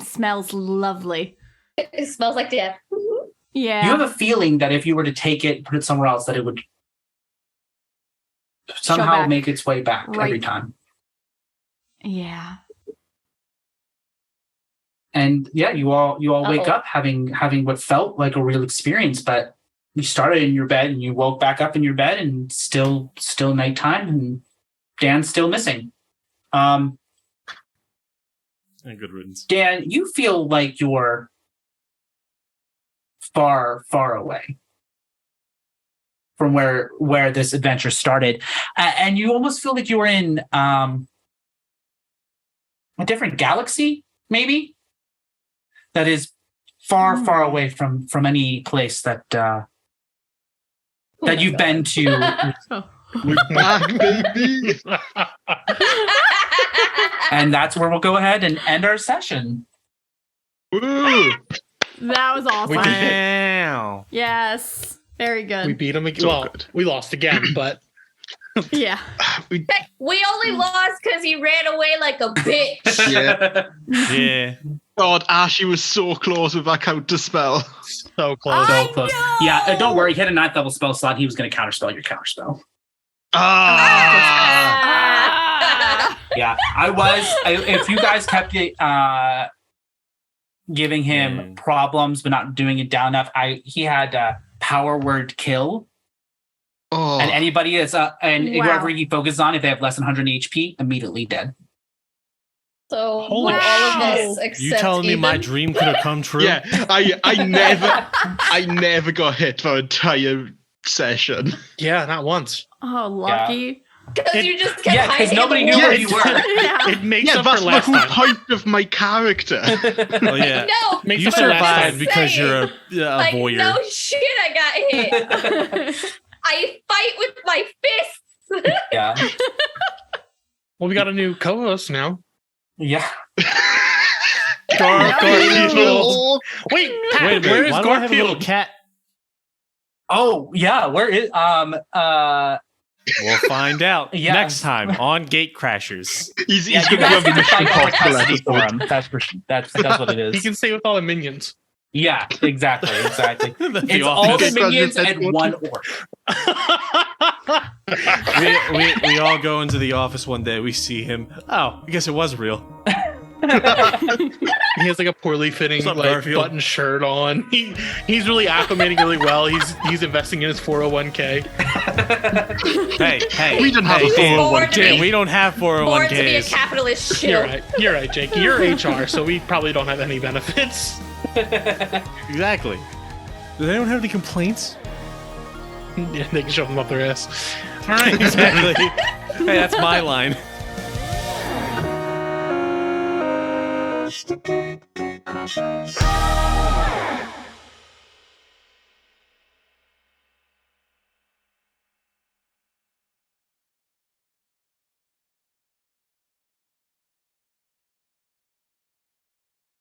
S5: Smells lovely.
S6: It smells like death.
S5: Yeah.
S1: You have a feeling that if you were to take it, put it somewhere else, that it would somehow
S5: back.
S1: make its way back every
S5: Right.
S1: time.
S5: Yeah.
S1: And yeah, you all wake
S6: Uh-oh.
S1: up having what felt like a real experience, but you started in your bed and you woke back up in your bed and still nighttime and Dan's still missing.
S8: And good riddance.
S1: Dan, you feel like you're far, far away from where this adventure started, and you almost feel like you were in a different galaxy, maybe that is far, far away from any place that
S6: Oh my
S1: you've
S6: God.
S1: been to.
S7: We're back, baby.
S1: And that's where we'll go ahead and end our session.
S7: Woo!
S5: That was awesome.
S2: We did it.
S8: Wow.
S5: Yes. Very good.
S2: We beat him again.
S7: So
S2: Well,
S7: good.
S2: we lost again, but
S5: Yeah.
S7: We-
S6: We only lost because he ran away like a bitch.
S7: yeah.
S8: Yeah.
S7: God, Ashy was so close with that counter spell.
S2: So close.
S1: So close. Yeah, don't worry. He had a 9th level spell slot. He was going to counterspell your counterspell. Yeah, if you guys kept giving him problems but not doing it down enough, he had power word kill.
S7: Oh.
S1: And anybody is whoever he focuses on, if they have less than 100 HP, immediately dead.
S6: So
S2: Holy
S6: all of
S2: shit.
S6: us except
S8: You telling me my
S6: Ethan?
S8: dream could have come true?
S7: Yeah, I never got hit for an entire session.
S2: Yeah, not once.
S5: Oh, lucky.
S6: Because you just kept hiding.
S1: because nobody
S6: in the
S1: knew where
S6: woods.
S1: you were.
S5: Yeah.
S2: It makes
S7: Yeah,
S2: up
S7: that's
S2: for
S7: the
S2: last
S7: whole
S2: time.
S7: point of my character.
S8: Oh yeah.
S6: No,
S2: Makes
S8: You
S2: up for last
S8: survived
S2: time.
S8: because you're a
S6: like
S8: voyeur.
S6: no shit, I got hit. I fight with my fists.
S1: Yeah.
S2: Well, we got a new co-host now.
S1: Yeah.
S2: Garfield. Wait, Pat,
S8: Wait a
S2: where
S8: minute.
S2: is
S8: Why do I have a little
S2: Garfield?
S8: cat?
S1: Oh, yeah. Where is
S8: We'll find out
S1: Yeah.
S8: next time on GateCrashers.
S7: He's
S1: yeah,
S7: going
S1: you
S7: to
S1: guys
S7: have a
S1: get to
S7: Mission
S1: fight over
S7: Impossible
S1: custody for
S7: episode.
S1: him. That's what it
S2: He
S1: is.
S2: can stay with all the minions.
S1: Yeah, exactly.
S8: The
S1: It's all the
S8: office.
S1: minions and one orc.
S8: we all go into the office one day. We see him. Oh, I guess it was real.
S2: He has like a poorly fitting
S8: What's up,
S2: like
S8: Garfield?
S2: button shirt on. He's really acclimating really well. He's investing in his 401k.
S8: Hey,
S7: We didn't have a
S8: Dan,
S7: 401k.
S8: Dan, we don't have
S6: Born to be a
S8: 401ks.
S6: capitalist shit.
S2: You're right, Jake. You're HR, so we probably don't have any benefits.
S8: Exactly. Does anyone have any complaints?
S2: Yeah, they can shove them up their ass.
S8: All right, exactly. Hey, that's my line.